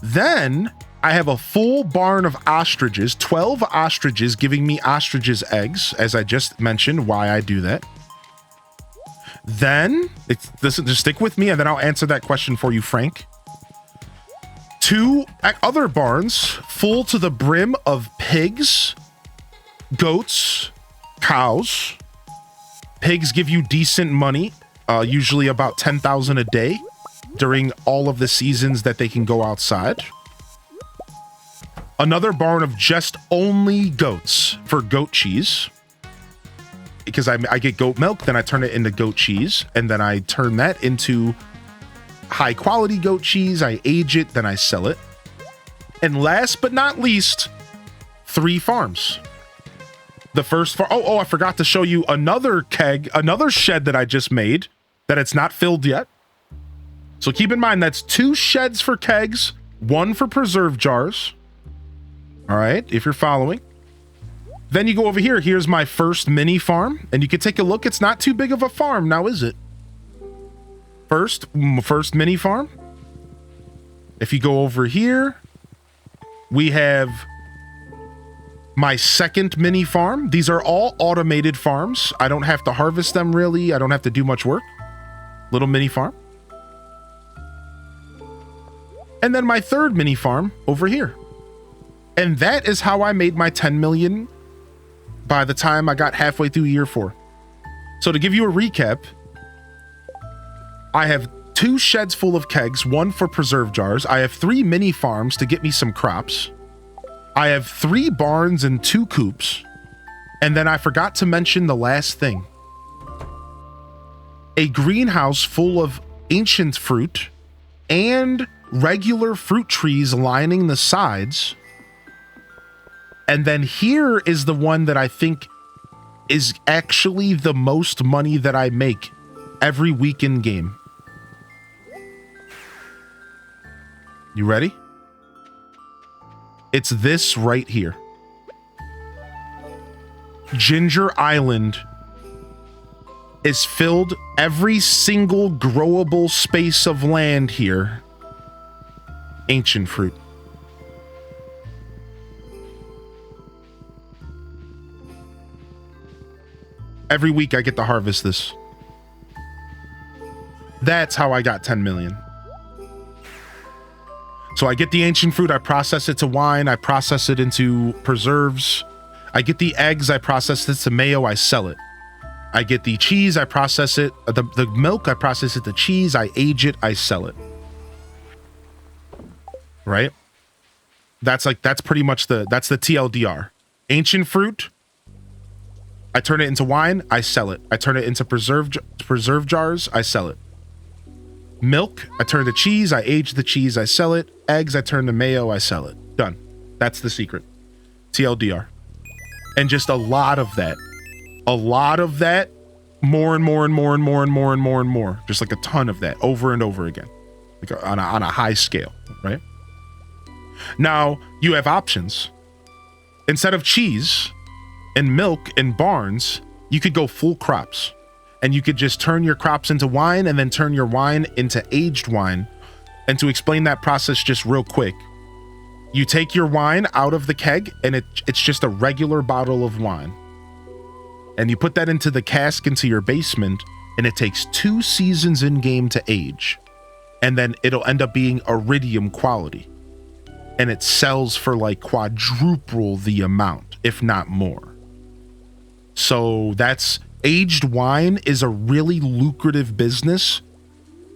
Then I have a full barn of ostriches, 12 ostriches giving me ostriches eggs, as I just mentioned why I do that. Then, listen, just stick with me and then I'll answer that question for you, Frank. 2 other barns full to the brim of pigs, goats, cows. Pigs give you decent money, usually about 10,000 a day. During all of the seasons that they can go outside. Another barn of just only goats for goat cheese. Because I get goat milk, then I turn it into goat cheese, and then I turn that into high quality goat cheese. I age it, then I sell it. And last but not least, 3 farms. The first farm, I forgot to show you another keg, another shed that I just made, that it's not filled yet. So keep in mind, that's 2 sheds for kegs, 1 for preserve jars. All right, if you're following. Then you go over here. Here's my first mini farm, and you can take a look. It's not too big of a farm now, is it? First mini farm. If you go over here, we have my second mini farm. These are all automated farms. I don't have to harvest them really. I don't have to do much work. Little mini farm. And then my third mini farm over here. And that is how I made my 10 million by the time I got halfway through year 4. So to give you a recap, I have 2 sheds full of kegs, 1 for preserve jars. I have 3 mini farms to get me some crops. I have 3 barns and 2 coops. And then I forgot to mention the last thing. A greenhouse full of ancient fruit and regular fruit trees lining the sides. And then here is the one that I think is actually the most money that I make every week in game. You ready? It's this right here. Ginger Island is filled every single growable space of land here. Ancient fruit. Every week I get to harvest this. That's how I got 10 million. So I get the ancient fruit, I process it to wine, I process it into preserves. I get the eggs, I process it to mayo, I sell it. I get the cheese, I process it, the milk, I process it to cheese, I age it, I sell it. Right? That's pretty much that's the TLDR. Ancient fruit, I turn it into wine, I sell it. I turn it into preserve jars, I sell it. Milk, I turn to cheese, I age the cheese, I sell it. Eggs, I turn to mayo, I sell it. Done. That's the secret. TLDR. And just a lot of that. A lot of that, more and more and more and more and more and more and more. Just like a ton of that over and over again. Like on a high scale, right? Now, you have options. Instead of cheese and milk and barns, you could go full crops. And you could just turn your crops into wine and then turn your wine into aged wine. And to explain that process just real quick, you take your wine out of the keg and it's just a regular bottle of wine. And you put that into the cask into your basement and it takes 2 seasons in game to age. And then it'll end up being iridium quality. And it sells for like quadruple the amount, if not more. So that's... Aged wine is a really lucrative business.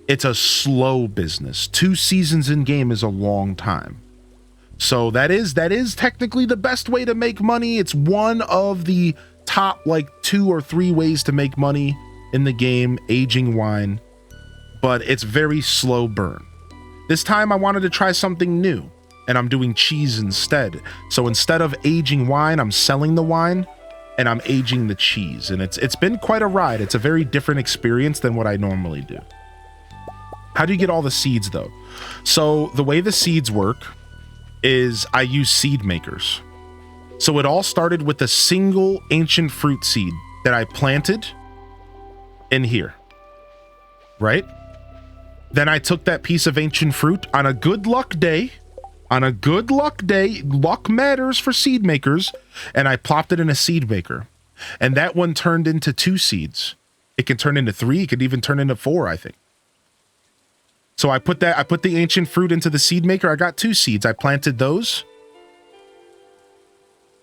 It's a slow business. 2 seasons in game is a long time. So that is technically the best way to make money. It's one of the top like 2 or 3 ways to make money in the game, aging wine. But it's very slow burn. This time I wanted to try something new and I'm doing cheese instead. So instead of aging wine, I'm selling the wine. And I'm aging the cheese, and it's been quite a ride. It's a very different experience than what I normally do. How do you get all the seeds though? So the way the seeds work is I use seed makers. So it all started with a single ancient fruit seed that I planted in here, right? Then I took that piece of ancient fruit on a good luck day. On a good luck day, luck matters for seed makers, and I plopped it in a seed maker. And that one turned into 2 seeds. It can turn into 3, it could even turn into 4, I think. So I put the ancient fruit into the seed maker, I got 2 seeds. I planted those.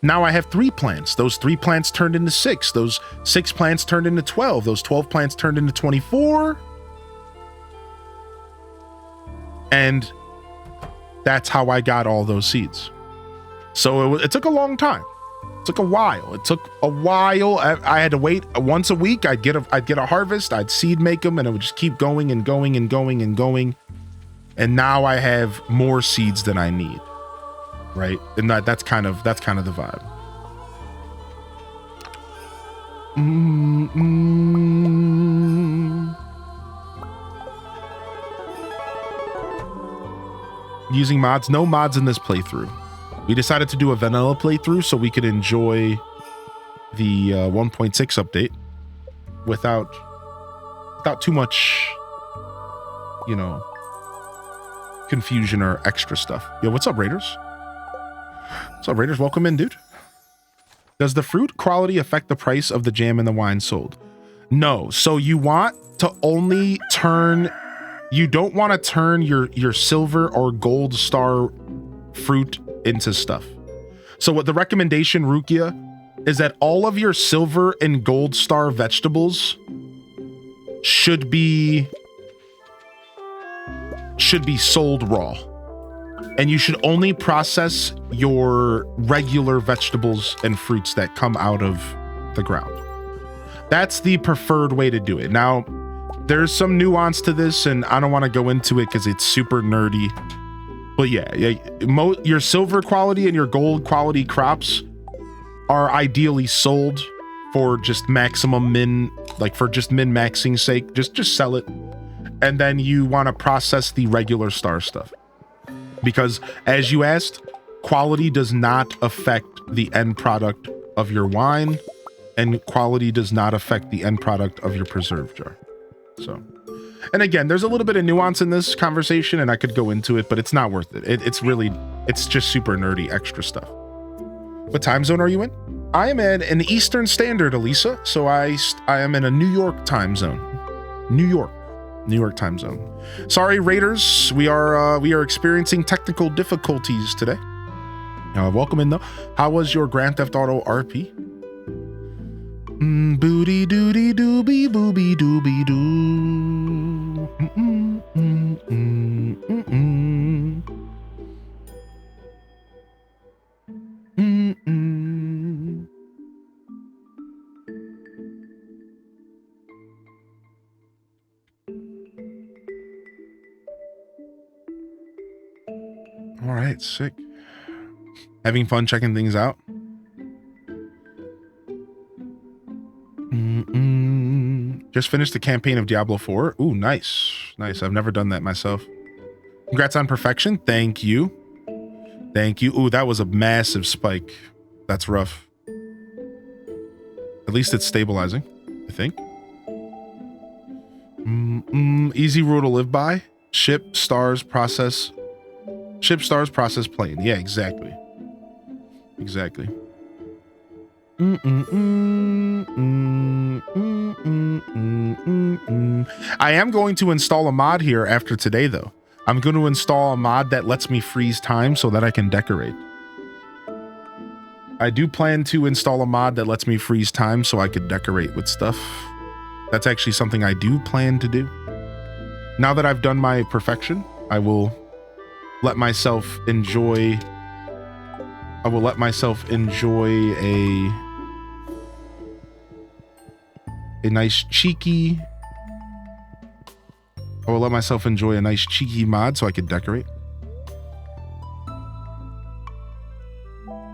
Now I have 3 plants. Those 3 plants turned into 6. Those 6 plants turned into 12. Those 12 plants turned into 24. And that's how I got all those seeds. So it took a long time. It took a while. I had to wait once a week. I'd get a harvest. I'd seed make them, and it would just keep going and going and going and going. And now I have more seeds than I need, right? And that's kind of the vibe. using mods. No mods in this playthrough. We decided to do a vanilla playthrough so we could enjoy the 1.6 update without too much, you know, confusion or extra stuff. Yo, what's up, Raiders? What's up, Raiders? Welcome in, dude. Does the fruit quality affect the price of the jam and the wine sold? No. So you want to only turn, you don't want to turn your silver or gold star fruit into stuff. So what the recommendation, Rukia, is that all of your silver and gold star vegetables should be sold raw. And you should only process your regular vegetables and fruits that come out of the ground. That's the preferred way to do it. Now, there's some nuance to this, and I don't want to go into it because it's super nerdy. But yeah, your silver quality and your gold quality crops are ideally sold for just maximum min, like for just min-maxing sake. Just sell it. And then you want to process the regular star stuff. Because as you asked, quality does not affect the end product of your wine, and quality does not affect the end product of your preserve jar. So, and again, there's a little bit of nuance in this conversation, and I could go into it, but it's not worth it. It's just super nerdy extra stuff. What time zone are you in? I am in an Eastern Standard, Elisa. So I am in a New York time zone. New York time zone. Sorry, Raiders. We are experiencing technical difficulties today. Welcome in though. How was your Grand Theft Auto RP? Booty doody dooby booby dooby doo. All right, sick. Having fun checking things out. Just finished the campaign of Diablo 4. Ooh, nice. Nice. I've never done that myself. Congrats on perfection. Thank you. Thank you. Ooh, that was a massive spike. That's rough. At least it's stabilizing, I think. Easy rule to live by. Ship, stars, process plane. Yeah, exactly. Exactly. I am going to install a mod here after today, though. I'm going to install a mod that lets me freeze time so that I can decorate. I do plan to install a mod that lets me freeze time so I could decorate with stuff. That's actually something I do plan to do. Now that I've done my perfection, I will let myself enjoy a nice cheeky mod so I could decorate.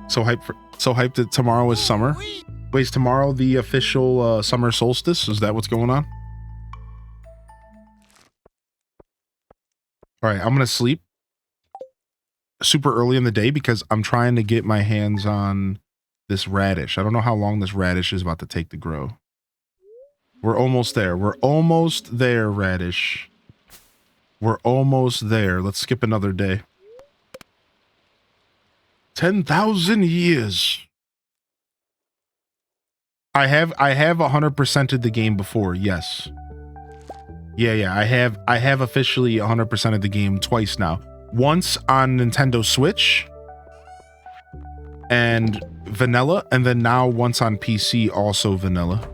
So hyped that tomorrow is summer. Wait, is tomorrow the official summer solstice? Is that what's going on? All right, I'm gonna sleep super early in the day because I'm trying to get my hands on this radish. I don't know how long this radish is about to take to grow. We're almost there. We're almost there, radish. We're almost there. Let's skip another day. 10,000 years. I have 100%ed the game before. Yes. Yeah. I have officially 100%ed the game twice now. Once on Nintendo Switch and vanilla, and then now once on PC, also vanilla.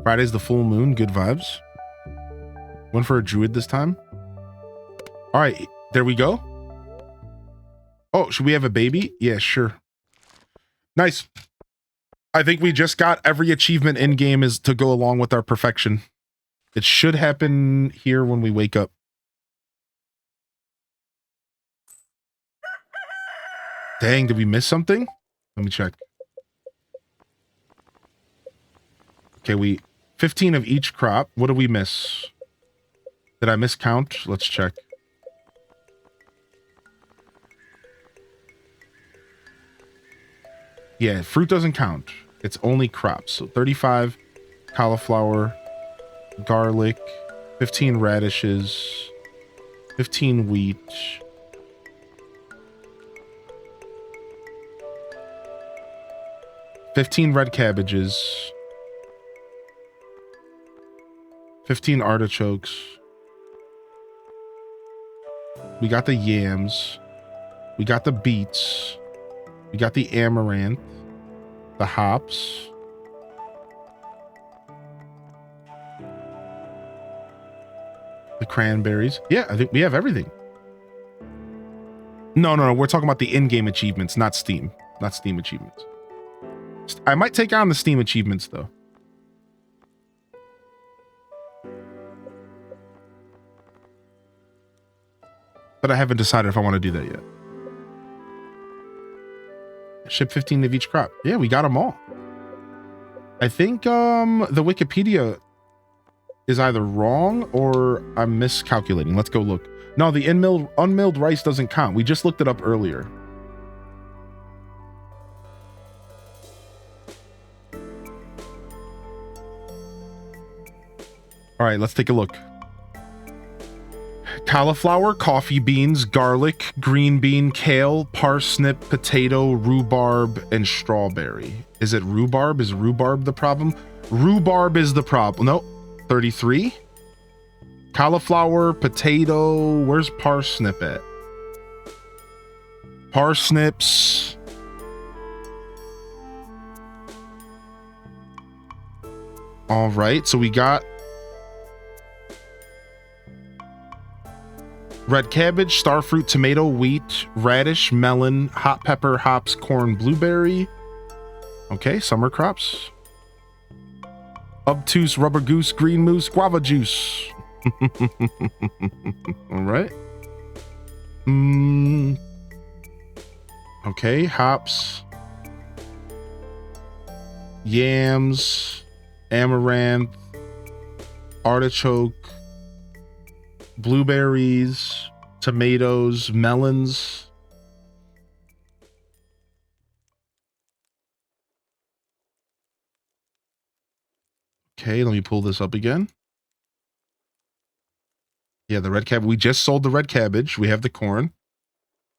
Friday's the full moon. Good vibes. Went for a druid this time. All right, there we go. Oh, should we have a baby? Yeah, sure. Nice. I think we just got every achievement in game is to go along with our perfection. It should happen here when we wake up. Dang, did we miss something? Let me check. Okay, 15 of each crop. What did we miss? Did I miscount? Let's check. Yeah, fruit doesn't count. It's only crops. So 35 cauliflower, garlic, 15 radishes, 15 wheat, 15 red cabbages, 15 artichokes. We got the yams. We got the beets. We got the amaranth, the hops. The cranberries. Yeah, I think we have everything. No. We're talking about the in-game achievements, not Steam. Not Steam achievements. I might take on the Steam achievements, though. But I haven't decided if I want to do that yet. Ship 15 of each crop. Yeah, we got them all. I think the Wikipedia is either wrong or I'm miscalculating. Let's go look. No, the unmilled rice doesn't count. We just looked it up earlier. All right, let's take a look. Cauliflower, coffee beans, garlic, green bean, kale, parsnip, potato, rhubarb, and strawberry. Is it rhubarb? Is rhubarb the problem? Rhubarb is the problem. No, 33. Cauliflower, potato. Where's parsnip at? Parsnips. All right, so we got red cabbage, starfruit, tomato, wheat, radish, melon, hot pepper, hops, corn, blueberry. Okay, summer crops. Obtuse, rubber goose, green moose, guava juice. All right. Okay, hops. Yams, amaranth, artichoke, blueberries, tomatoes, melons. Okay, let me pull this up again. Yeah, the red cabbage. We just sold the red cabbage. We have the corn.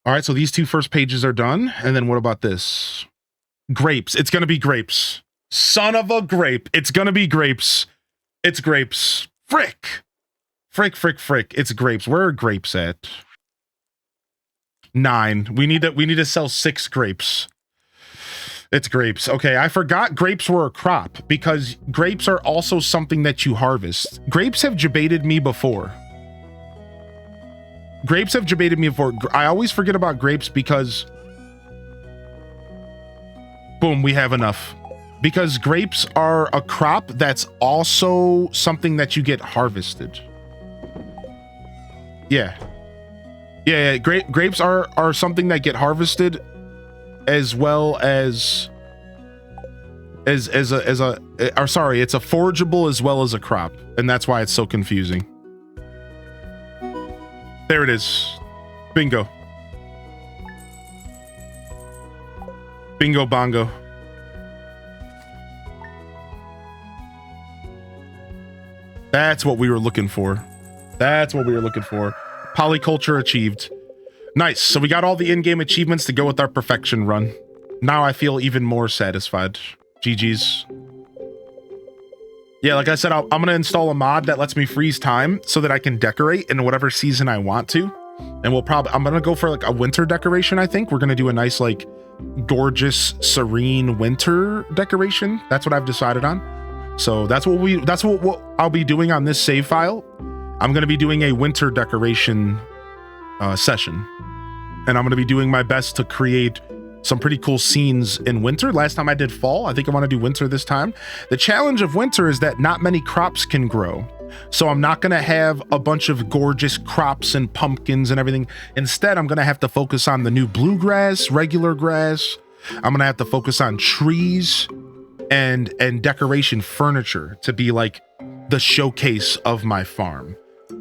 All right, so these two first pages are done. And then what about this? Grapes. It's going to be grapes. Son of a grape. It's going to be grapes. It's grapes. Frick. Frick. It's grapes. Where are grapes at? 9. We need to sell 6 grapes. It's grapes. Okay, I forgot grapes were a crop because grapes are also something that you harvest. Grapes have debated me before. I always forget about grapes because boom, we have enough. Because grapes are a crop that's also something that you get harvested. Yeah. Grapes are something that get harvested as well as it's a forageable as well as a crop, and that's why it's so confusing. There it is. Bingo. Bingo bongo. That's what we were looking for. Polyculture achieved. Nice. So we got all the in-game achievements to go with our perfection run. Now I feel even more satisfied. GG's. Yeah, like I said, I'm going to install a mod that lets me freeze time so that I can decorate in whatever season I want to. And I'm going to go for like a winter decoration, I think. We're going to do a nice, like, gorgeous, serene winter decoration. That's what I've decided on. So that's what I'll be doing on this save file. I'm going to be doing a winter decoration session, and I'm going to be doing my best to create some pretty cool scenes in winter. Last time I did fall. I think I want to do winter this time. The challenge of winter is that not many crops can grow. So I'm not going to have a bunch of gorgeous crops and pumpkins and everything. Instead, I'm going to have to focus on the new bluegrass, regular grass. I'm going to have to focus on trees and decoration furniture to be like the showcase of my farm.